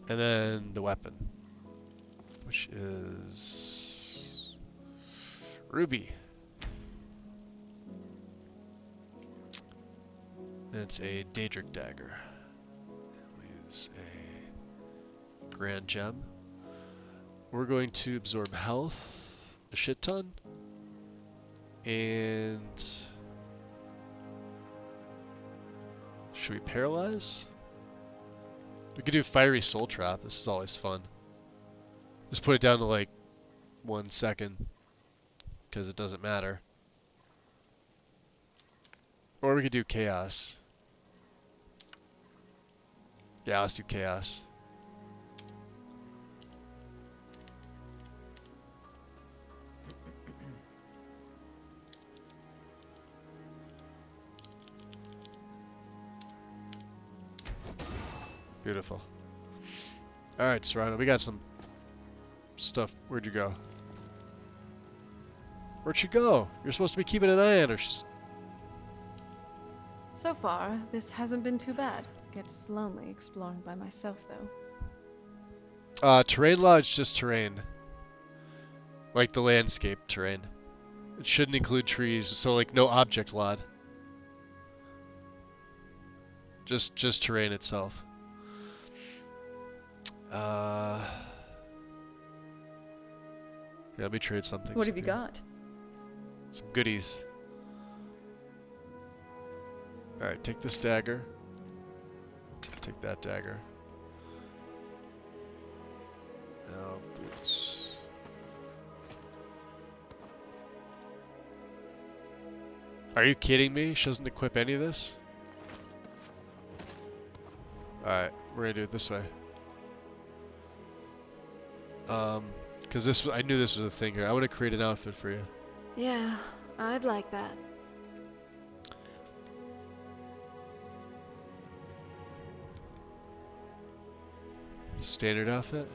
And then the weapon, which is Ruby. And it's a Daedric dagger. We'll use a Grand Gem. We're going to absorb health a shit ton. And should we paralyze? We could do Fiery Soul Trap. This is always fun. Just put it down to like 1 second, because it doesn't matter. Or we could do Chaos. Yeah, let's do Chaos. Beautiful. Alright, Serrano, we got some stuff. Where'd you go? Where'd she go? You're supposed to be keeping an eye on her. So far, this hasn't been too bad. Gets lonely exploring by myself, though. Terrain law is just terrain. Like the landscape terrain. It shouldn't include trees, so like no object lot. Just terrain itself. Yeah, let me trade something. What have you got? Some goodies. Alright, take this dagger. Take that dagger. Now, boots. Are you kidding me? She doesn't equip any of this? Alright, we're gonna do it this way. Because this, I knew this was a thing here. I want to create an outfit for you. Yeah, I'd like that. Standard outfit?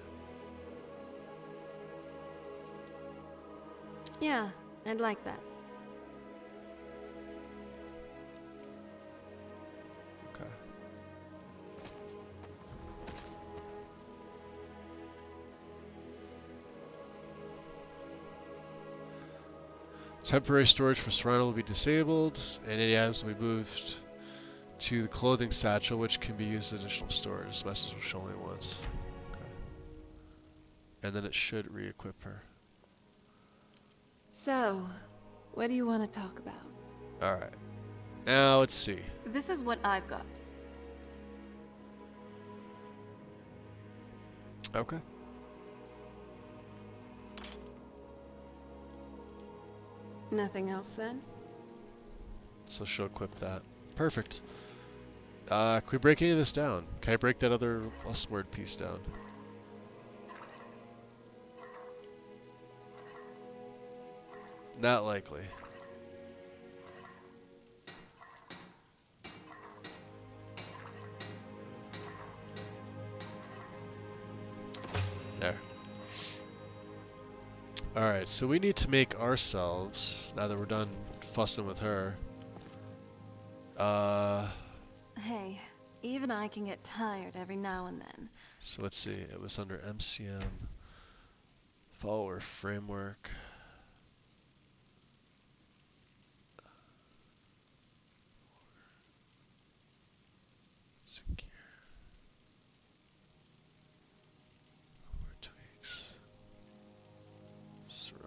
Yeah, I'd like that. Okay. Temporary storage for Serrano will be disabled, and any items will be moved to the clothing satchel, which can be used as additional storage. This message will show only once. Okay. And then it should re-equip her. So, what do you want to talk about? Alright. Now, let's see. This is what I've got. Okay. Nothing else then? So she'll equip that. Perfect. Can we break any of this down? Can I break that other word piece down? Not likely. There. Alright, so we need to make ourselves, now that we're done fussing with her. Hey, even I can get tired every now and then. So let's see, it was under MCM, follower framework. Secure. More tweaks. Serrana.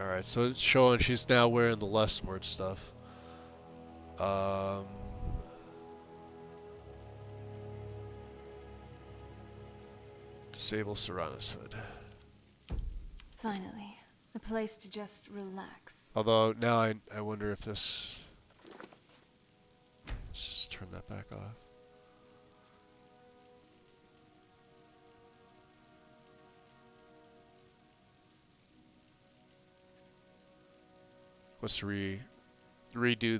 Alright, so it's showing she's now wearing the Lessward stuff. Disable Serrana's hood. Finally, a place to just relax. Although now I wonder if this. Let's turn that back off. Let's redo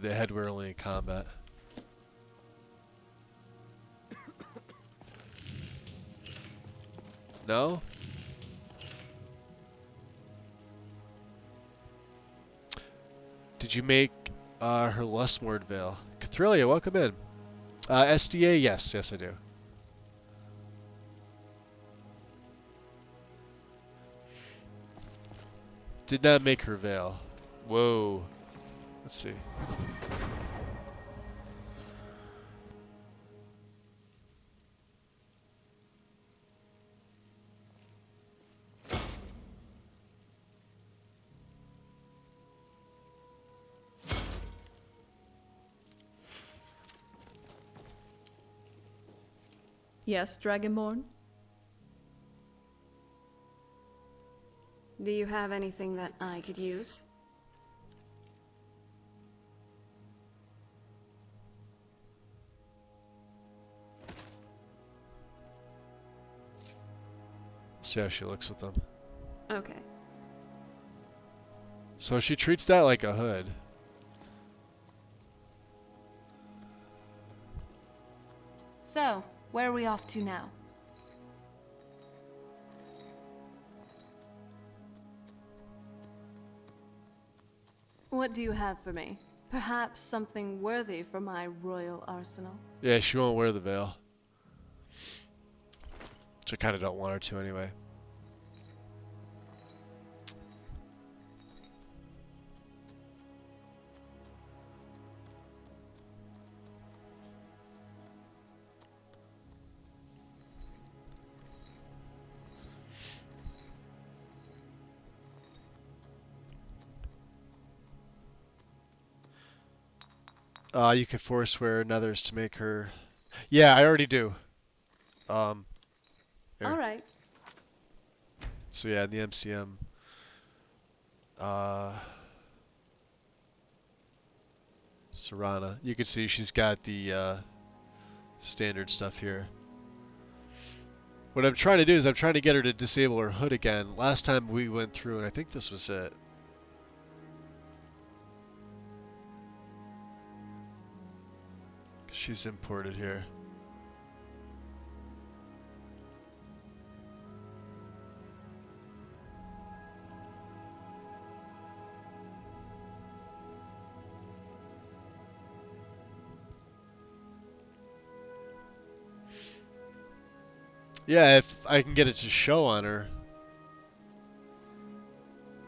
the head whirling in combat. No? Did you make her Lessward veil? Cathrilia, welcome in. SDA, yes, I do. Did not make her veil. Whoa. Let's see. Yes, Dragonborn? Do you have anything that I could use? See how she looks with them. Okay. So she treats that like a hood. So, where are we off to now? What do you have for me? Perhaps something worthy for my royal arsenal? Yeah, she won't wear the veil. Which I kind of don't want her to anyway. You can force wear another's to make her. Yeah, I already do. Here. All right. So yeah, in the MCM. Serrana. You can see she's got the standard stuff here. What I'm trying to do is I'm trying to get her to disable her hood again. Last time we went through, and I think this was it. She's imported here. Yeah, if I can get it to show on her.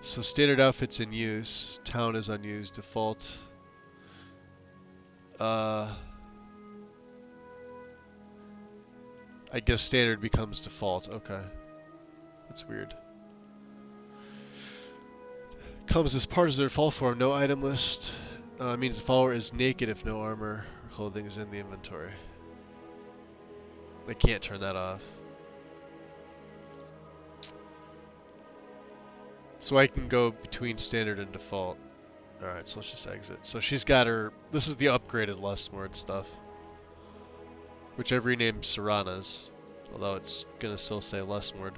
So standard outfit's in use, town is unused, default. I guess standard becomes default. Okay. That's weird. Comes as part of their default form. No item list. Means the follower is naked if no armor or clothing is in the inventory. I can't turn that off. So I can go between standard and default. Alright, so let's just exit. So she's got her... This is the upgraded Lustmord stuff. Which I've renamed Serana's. Although it's gonna still say Lustmord.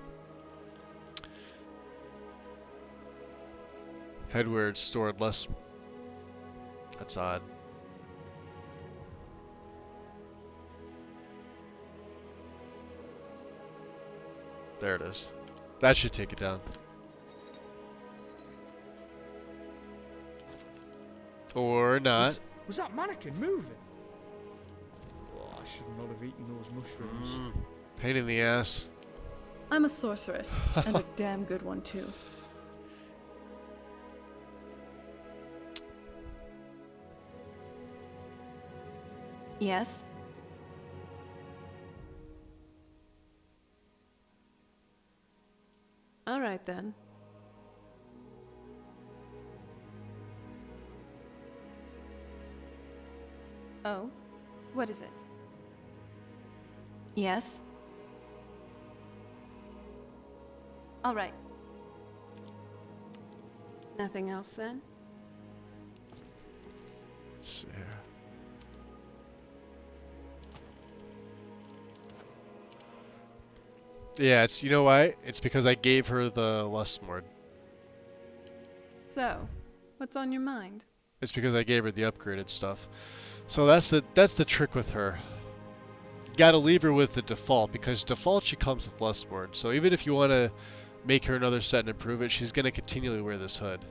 Headwear stored less... That's odd. There it is. That should take it down. Or not. Was that mannequin moving? Oh, I should not have eaten those mushrooms. Pain in the ass. I'm a sorceress, and a damn good one too. Yes? All right then. Oh? What is it? Yes? All right. Nothing else then? Let's see here. Yeah, it's, you know why? It's because I gave her the Lustmord. So, what's on your mind? It's because I gave her the upgraded stuff. So that's the trick with her. You gotta leave her with the default, because default she comes with Lustmord. So even if you want to make her another set and improve it, she's gonna continually wear this hood.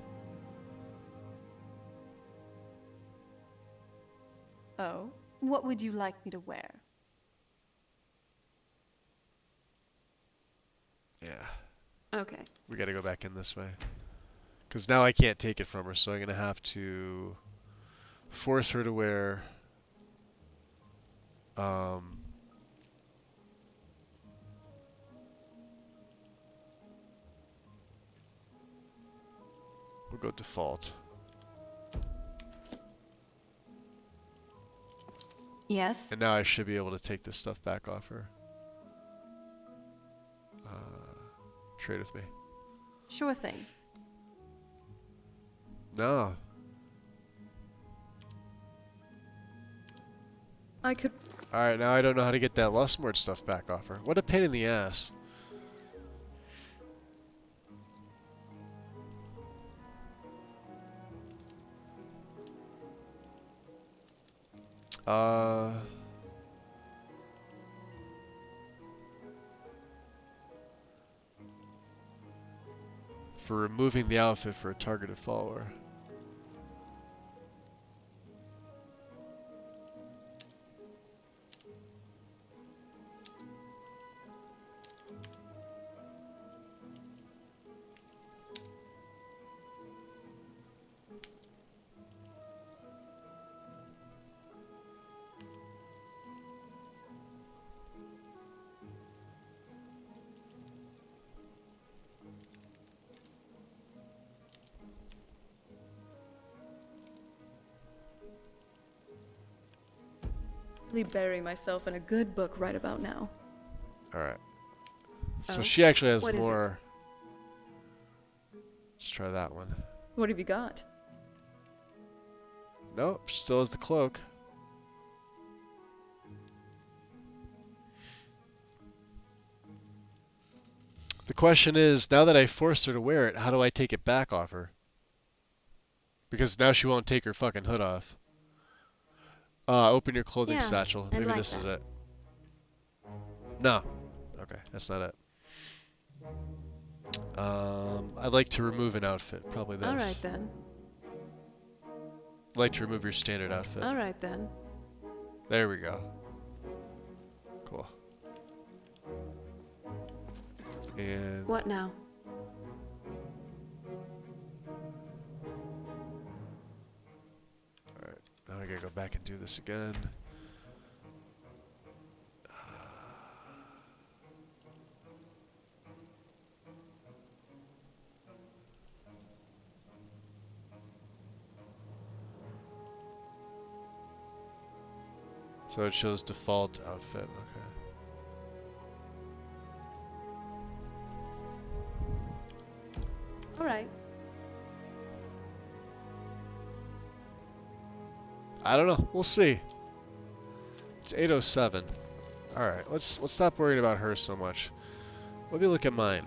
Oh? What would you like me to wear? Yeah. Okay. We gotta go back in this way. Because now I can't take it from her, so I'm gonna have to force her to wear we'll go default. Yes? And now I should be able to take this stuff back off her. Trade with me. Sure thing. No. I could... Alright, now I don't know how to get that Lustmord stuff back off her. What a pain in the ass. For removing the outfit for a targeted follower. bury myself in a good book right about now. Alright. So Oh? she actually has What is it? more. Let's try that one. What have you got? Nope, still has the cloak. The question is, now that I forced her to wear it, how do I take it back off her? Because now she won't take her fucking hood off. Open your clothing Yeah, satchel. I'd Maybe like this is that. it. No. Okay, that's not it. I'd like to remove an outfit. Probably this. All right then. I'd like to remove your standard outfit. All right then. There we go. Cool. And What now? alright, now I gotta go back and do this again. So it shows default outfit, okay. All right. I don't know. We'll see. It's 8:07. All right, let's stop worrying about her so much. Let me look at mine.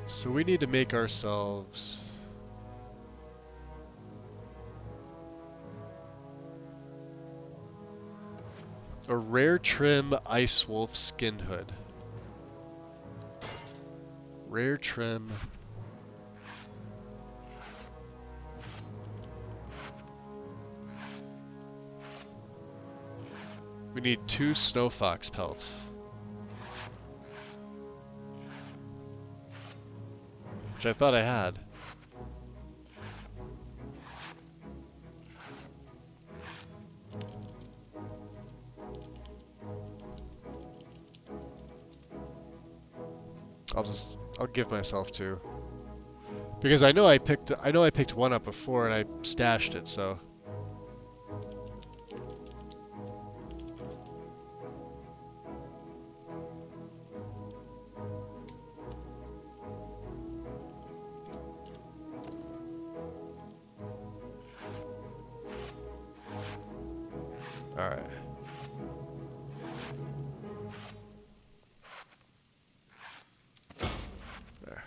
So we need to make ourselves a rare trim ice wolf skin hood. Rare trim. We need 2 snow fox pelts. Which I thought I had. I'll give myself 2. Because I know I picked one up before and I stashed it, so. Alright. There.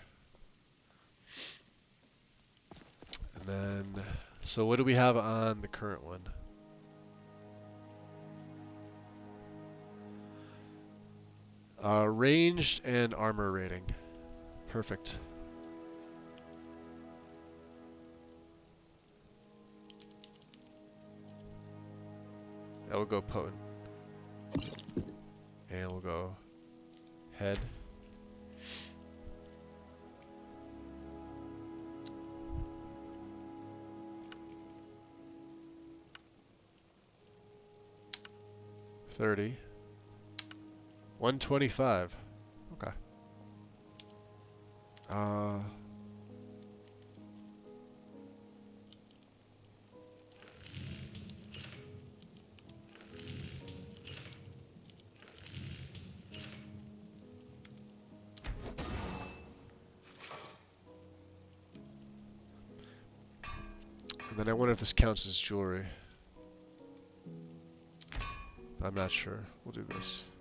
And then, so what do we have on the current one? Ranged and armor rating. Perfect. That will go potent. And we'll go head. $30. $125. Okay. And then I wonder if this counts as jewelry. I'm not sure. We'll do this.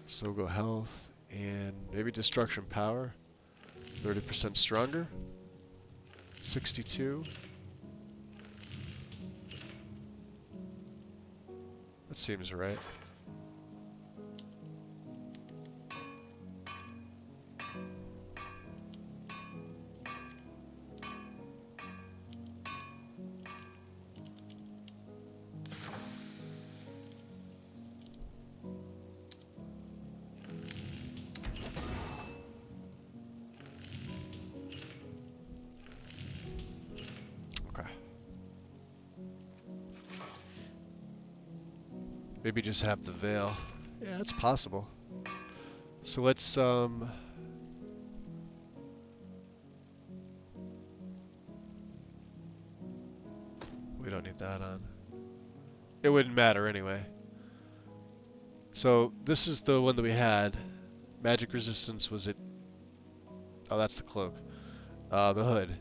So we'll go health and maybe destruction power. 30% stronger. 62. That seems right. Maybe just have the veil. Yeah, it's possible. So let's we don't need that on. It wouldn't matter anyway. So this is the one that we had. Magic resistance was it? Oh, that's the cloak. The hood.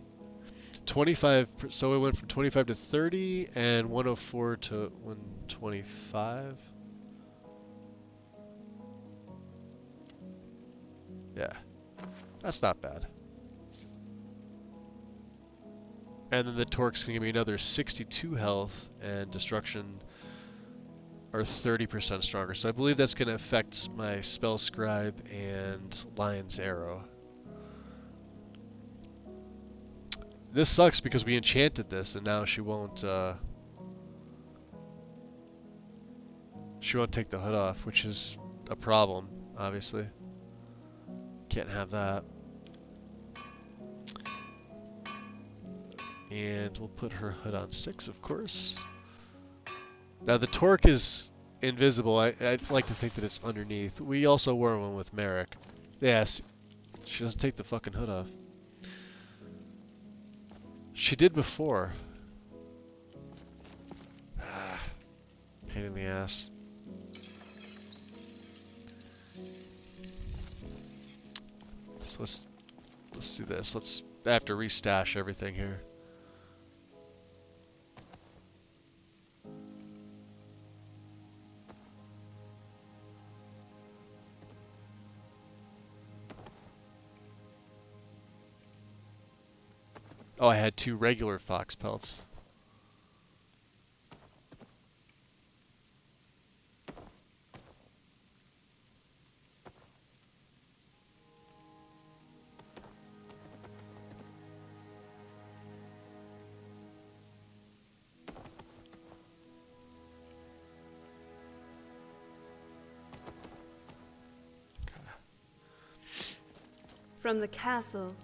25, so it went from 25 to 30 and 104 to 125. Yeah, that's not bad. And then the torque's gonna give me another 62 health and destruction are 30% stronger. So I believe that's gonna affect my spell scribe and lion's arrow. This sucks because we enchanted this and now she won't take the hood off, which is a problem, obviously. Can't have that. And we'll put her hood on 6, of course. Now the torque is invisible. I'd like to think that it's underneath. We also wore one with Merrick. Yes, she doesn't take the fucking hood off. She did before. Pain in the ass. So let's do this. I have to restash everything here. Oh, I had 2 regular fox pelts. From the castle,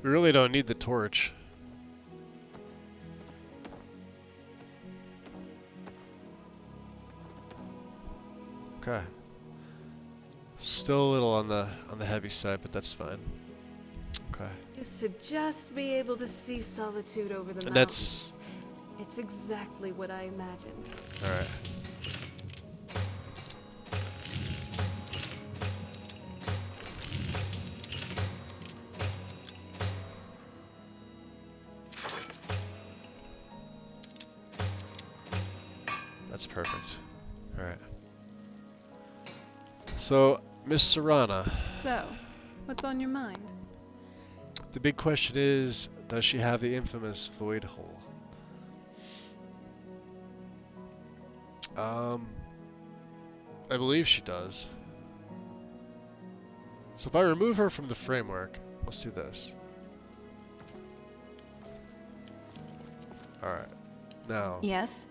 We really don't need the torch. Okay. Still a little on the heavy side, but that's fine. Okay. used to just be able to see solitude over the And mountains. It's exactly what I imagined. All right. That's perfect. All right. So, Miss Serana. So, what's on your mind? The big question is, does she have the infamous void hole? I believe she does. So if I remove her from the framework, let's do this. Alright. Now. Yes?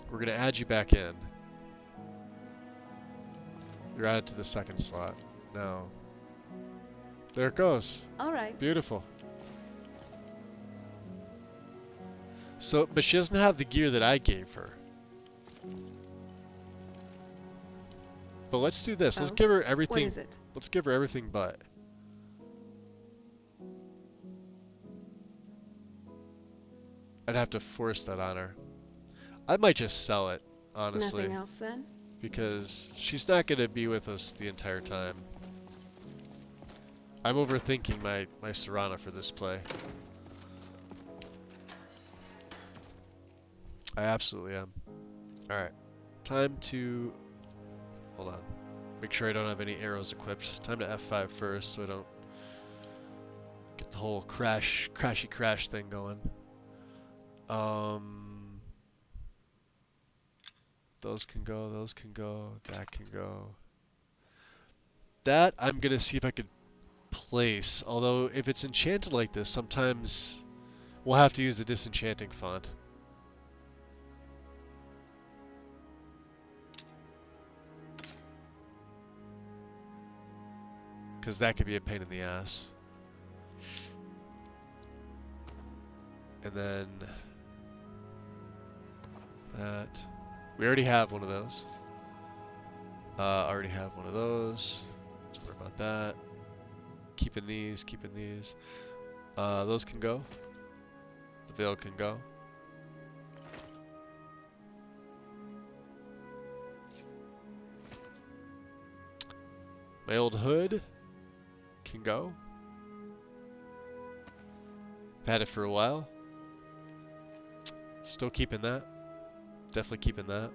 We're going to add you back in. You're added to the second slot. Now. There it goes. Alright. Beautiful. So, but she doesn't have the gear that I gave her. But let's do this. Let's give her everything. What is it? Let's give her everything but. I'd have to force that on her. I might just sell it, honestly. Nothing else then? Because she's not going to be with us the entire time. I'm overthinking my Serana for this play. I absolutely am. Alright. Time to... Hold on. Make sure I don't have any arrows equipped. Time to F5 first so I don't get the whole crashy crash thing going. Those can go, that can go. That I'm gonna see if I could place, although if it's enchanted like this, sometimes we'll have to use the disenchanting font. Because that could be a pain in the ass. And then that. We already have one of those. Already have one of those. Don't worry about that. Keeping these, keeping these. Those can go. The veil can go. My old hood can go. I've had it for a while. Still keeping that. Definitely keeping that.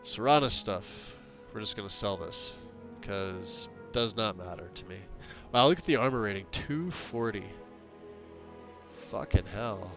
Serana stuff. We're just gonna sell this because it does not matter to me. Wow, look at the armor rating, 240. Fucking hell.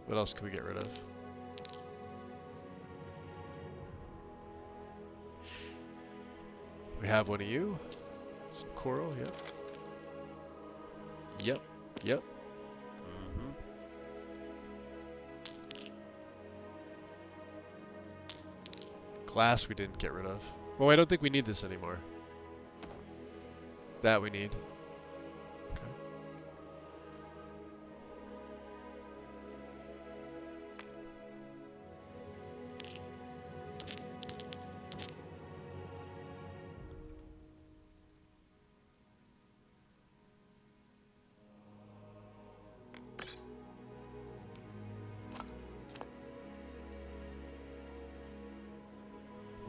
What else can we get rid of? We have one of you. Some coral, yep. Yep, yep. Glass we didn't get rid of. Well, I don't think we need this anymore. That we need. Okay.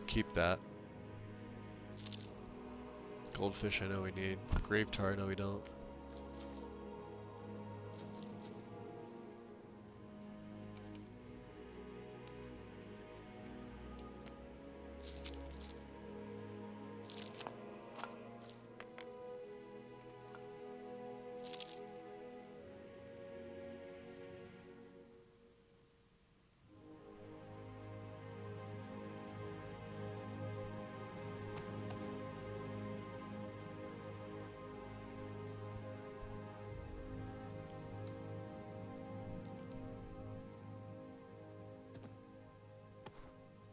Keep that. Goldfish I know we need. Grave tar I know we don't.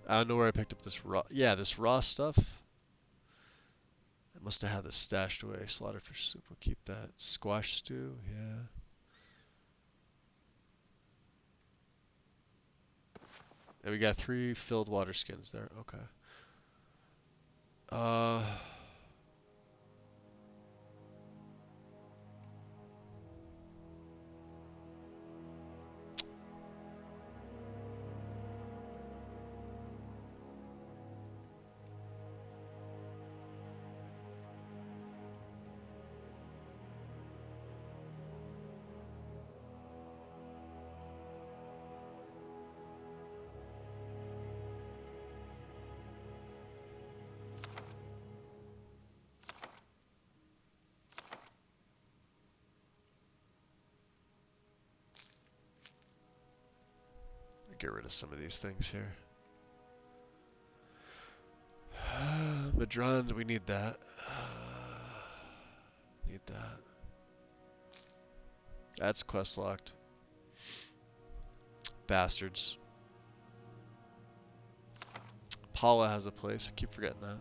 I don't know where I picked up this raw. Yeah, this raw stuff. I must have had this stashed away. Slaughterfish soup, we'll keep that. Squash stew, yeah. And we got 3 filled water skins there. Okay. Get rid of some of these things here. Madron, we need that. Need that. That's quest locked. Bastards. Paula has a place. I keep forgetting that.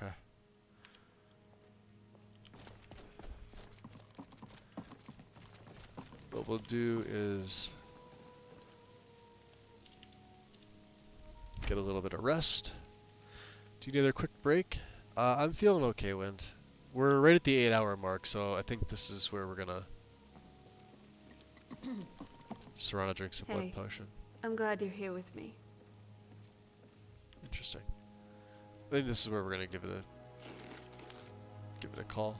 Okay. What we'll do is get a little bit of rest. Do you need a quick break? I'm feeling okay, Wind. We're right at the 8-hour mark, so I think this is where we're gonna Serana drinks a blood potion. I'm glad you're here with me. Interesting. I think this is where we're gonna give it a call.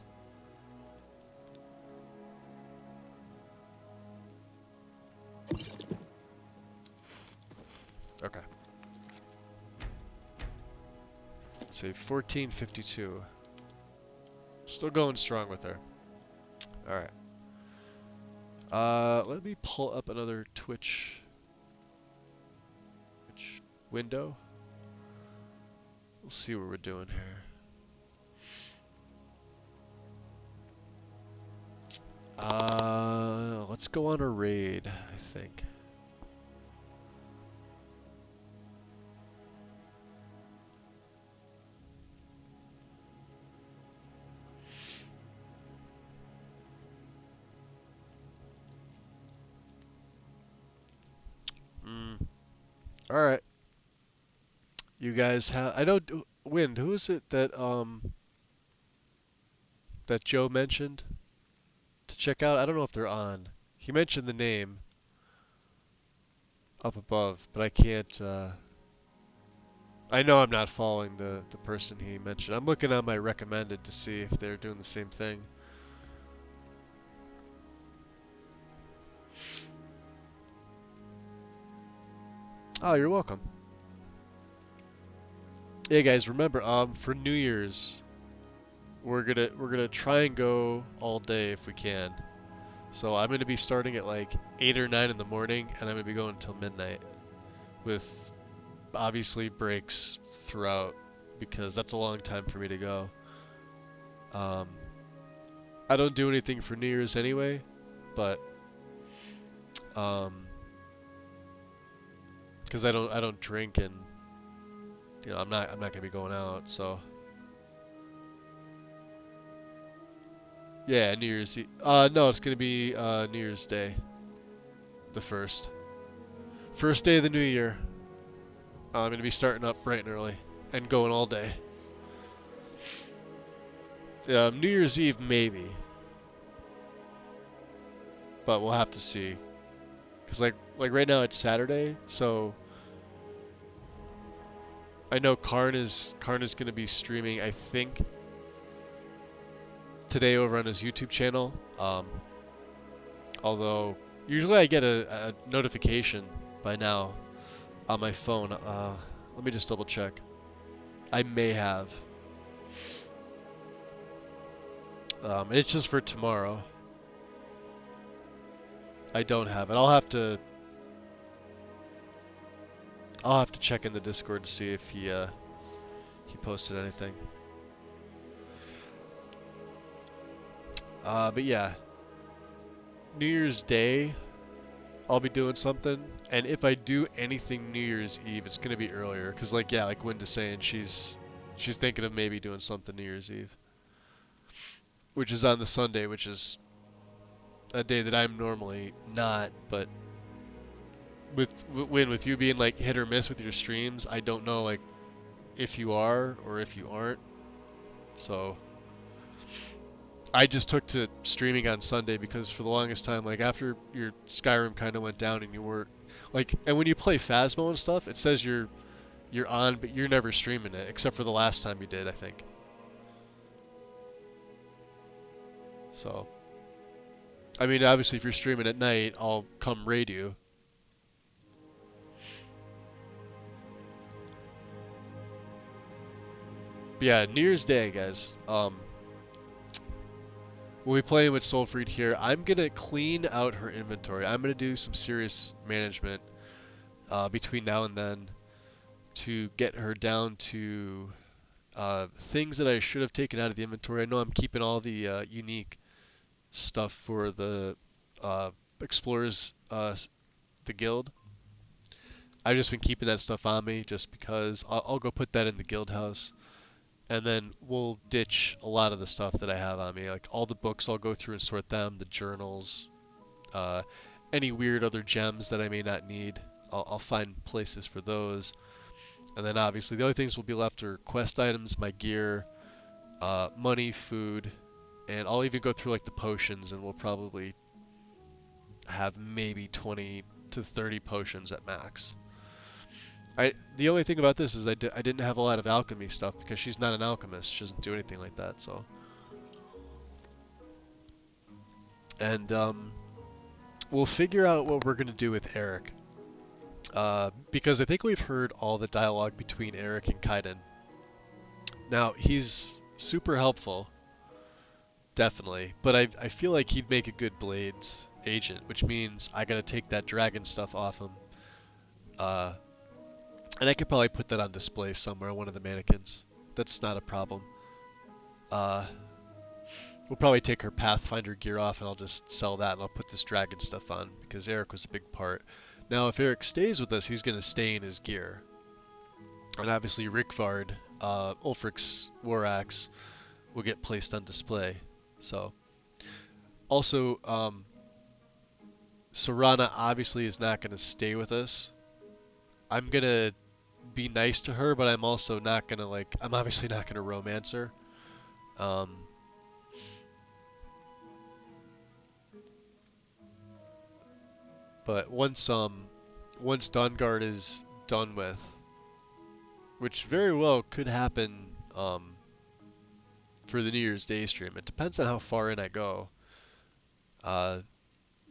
Okay. Let's say 1452. Still going strong with her. Alright. Let me pull up another Twitch window. We'll see what we're doing here. Let's go on a raid, I think. Alright. You guys have... I know... Wind, who is it that, that Joe mentioned to check out? I don't know if they're on. He mentioned the name up above, but I can't, I know I'm not following the person he mentioned. I'm looking on my recommended to see if they're doing the same thing. Oh, you're welcome. Yeah, guys, remember, for New Year's, we're gonna try and go all day if we can. So I'm gonna be starting at like 8 or 9 in the morning, and I'm gonna be going until midnight, with obviously breaks throughout, because that's a long time for me to go. I don't do anything for New Year's anyway, but because I don't drink, and you know I'm not gonna be going out, so yeah, New Year's Eve. No, it's gonna be New Year's Day, the first day of the new year. I'm gonna be starting up bright and early and going all day. New Year's Eve maybe, but we'll have to see. Cause like right now it's Saturday, so I know Karn is gonna be streaming, I think, today over on his YouTube channel. Although usually I get a notification by now on my phone. Let me just double check. I may have. It's just for tomorrow. I don't have it. I'll have to check in the Discord to see if he posted anything. But yeah, New Year's Day, I'll be doing something, and if I do anything New Year's Eve, it's gonna be earlier, cause like yeah, like Winda's saying, she's thinking of maybe doing something New Year's Eve, which is on the Sunday, which is a day that I'm normally not, but with you being like hit or miss with your streams, I don't know like if you are or if you aren't. So I just took to streaming on Sunday because for the longest time, like after your Skyrim kind of went down and you were like, and when you play Phasmo and stuff, it says you're on, but you're never streaming it except for the last time you did, I think. So I mean, obviously if you're streaming at night, I'll come raid you. But yeah, New Year's Day, guys. We'll be playing with Soulfried here. I'm gonna clean out her inventory. I'm gonna do some serious management between now and then to get her down to things that I should have taken out of the inventory. I know I'm keeping all the unique stuff for the explorers, the guild. I've just been keeping that stuff on me just because I'll go put that in the guild house. And then we'll ditch a lot of the stuff that I have on me. Like all the books, I'll go through and sort them. The journals, any weird other gems that I may not need, I'll find places for those. And then obviously the only things will be left are quest items, my gear, money, food, and I'll even go through like the potions, and we'll probably have maybe 20 to 30 potions at max. The only thing about this is I didn't have a lot of alchemy stuff because she's not an alchemist. She doesn't do anything like that, so. And we'll figure out what we're going to do with Eric. Because I think we've heard all the dialogue between Eric and Kaiden. Now, he's super helpful, definitely. But I feel like he'd make a good Blades agent, which means I gotta take that dragon stuff off him. And I could probably put that on display somewhere on one of the mannequins. That's not a problem. We'll probably take her Pathfinder gear off and I'll just sell that and I'll put this dragon stuff on because Eric was a big part. Now if Eric stays with us, he's going to stay in his gear. And obviously Rickvard, Ulfric's War Axe, will get placed on display. So, also, Serana obviously is not going to stay with us. I'm going to be nice to her, but I'm also not going to, like, I'm obviously not going to romance her. But once Dawnguard is done with, which very well could happen for the New Year's Day stream. It depends on how far in I go.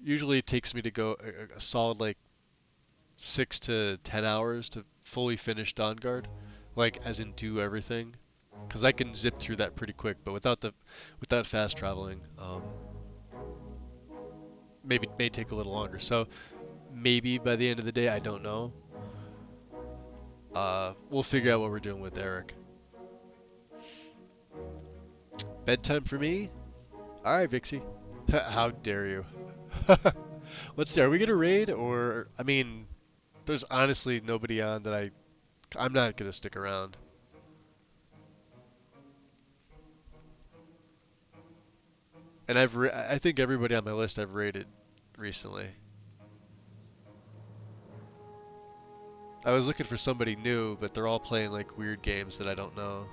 Usually it takes me to go a solid like 6 to 10 hours to fully finish Dawnguard, like as in do everything, because I can zip through that pretty quick. But without fast traveling, maybe it may take a little longer. So maybe by the end of the day, I don't know. We'll figure out what we're doing with Eric. Bedtime for me? Alright, Vixie. How dare you. Let's see, are we gonna raid or... I mean, there's honestly nobody on that I'm not gonna stick around. And I think everybody on my list I've raided recently. I was looking for somebody new, but they're all playing like weird games that I don't know.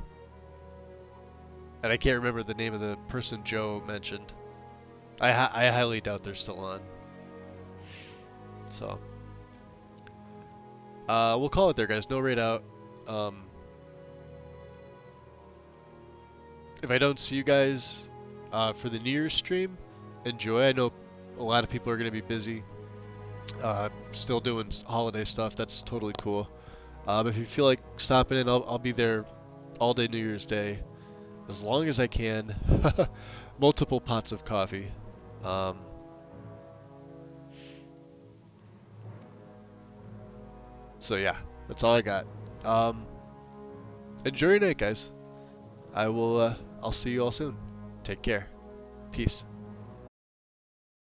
And I can't remember the name of the person Joe mentioned. I highly doubt they're still on. So. We'll call it there, guys. No raid out. If I don't see you guys for the New Year's stream, enjoy. I know a lot of people are going to be busy. Still doing holiday stuff. That's totally cool. If you feel like stopping in, I'll be there all day New Year's Day, as long as I can. Multiple pots of coffee. So yeah, that's all I got. Enjoy your night, guys. I'll see you all soon. Take care. Peace.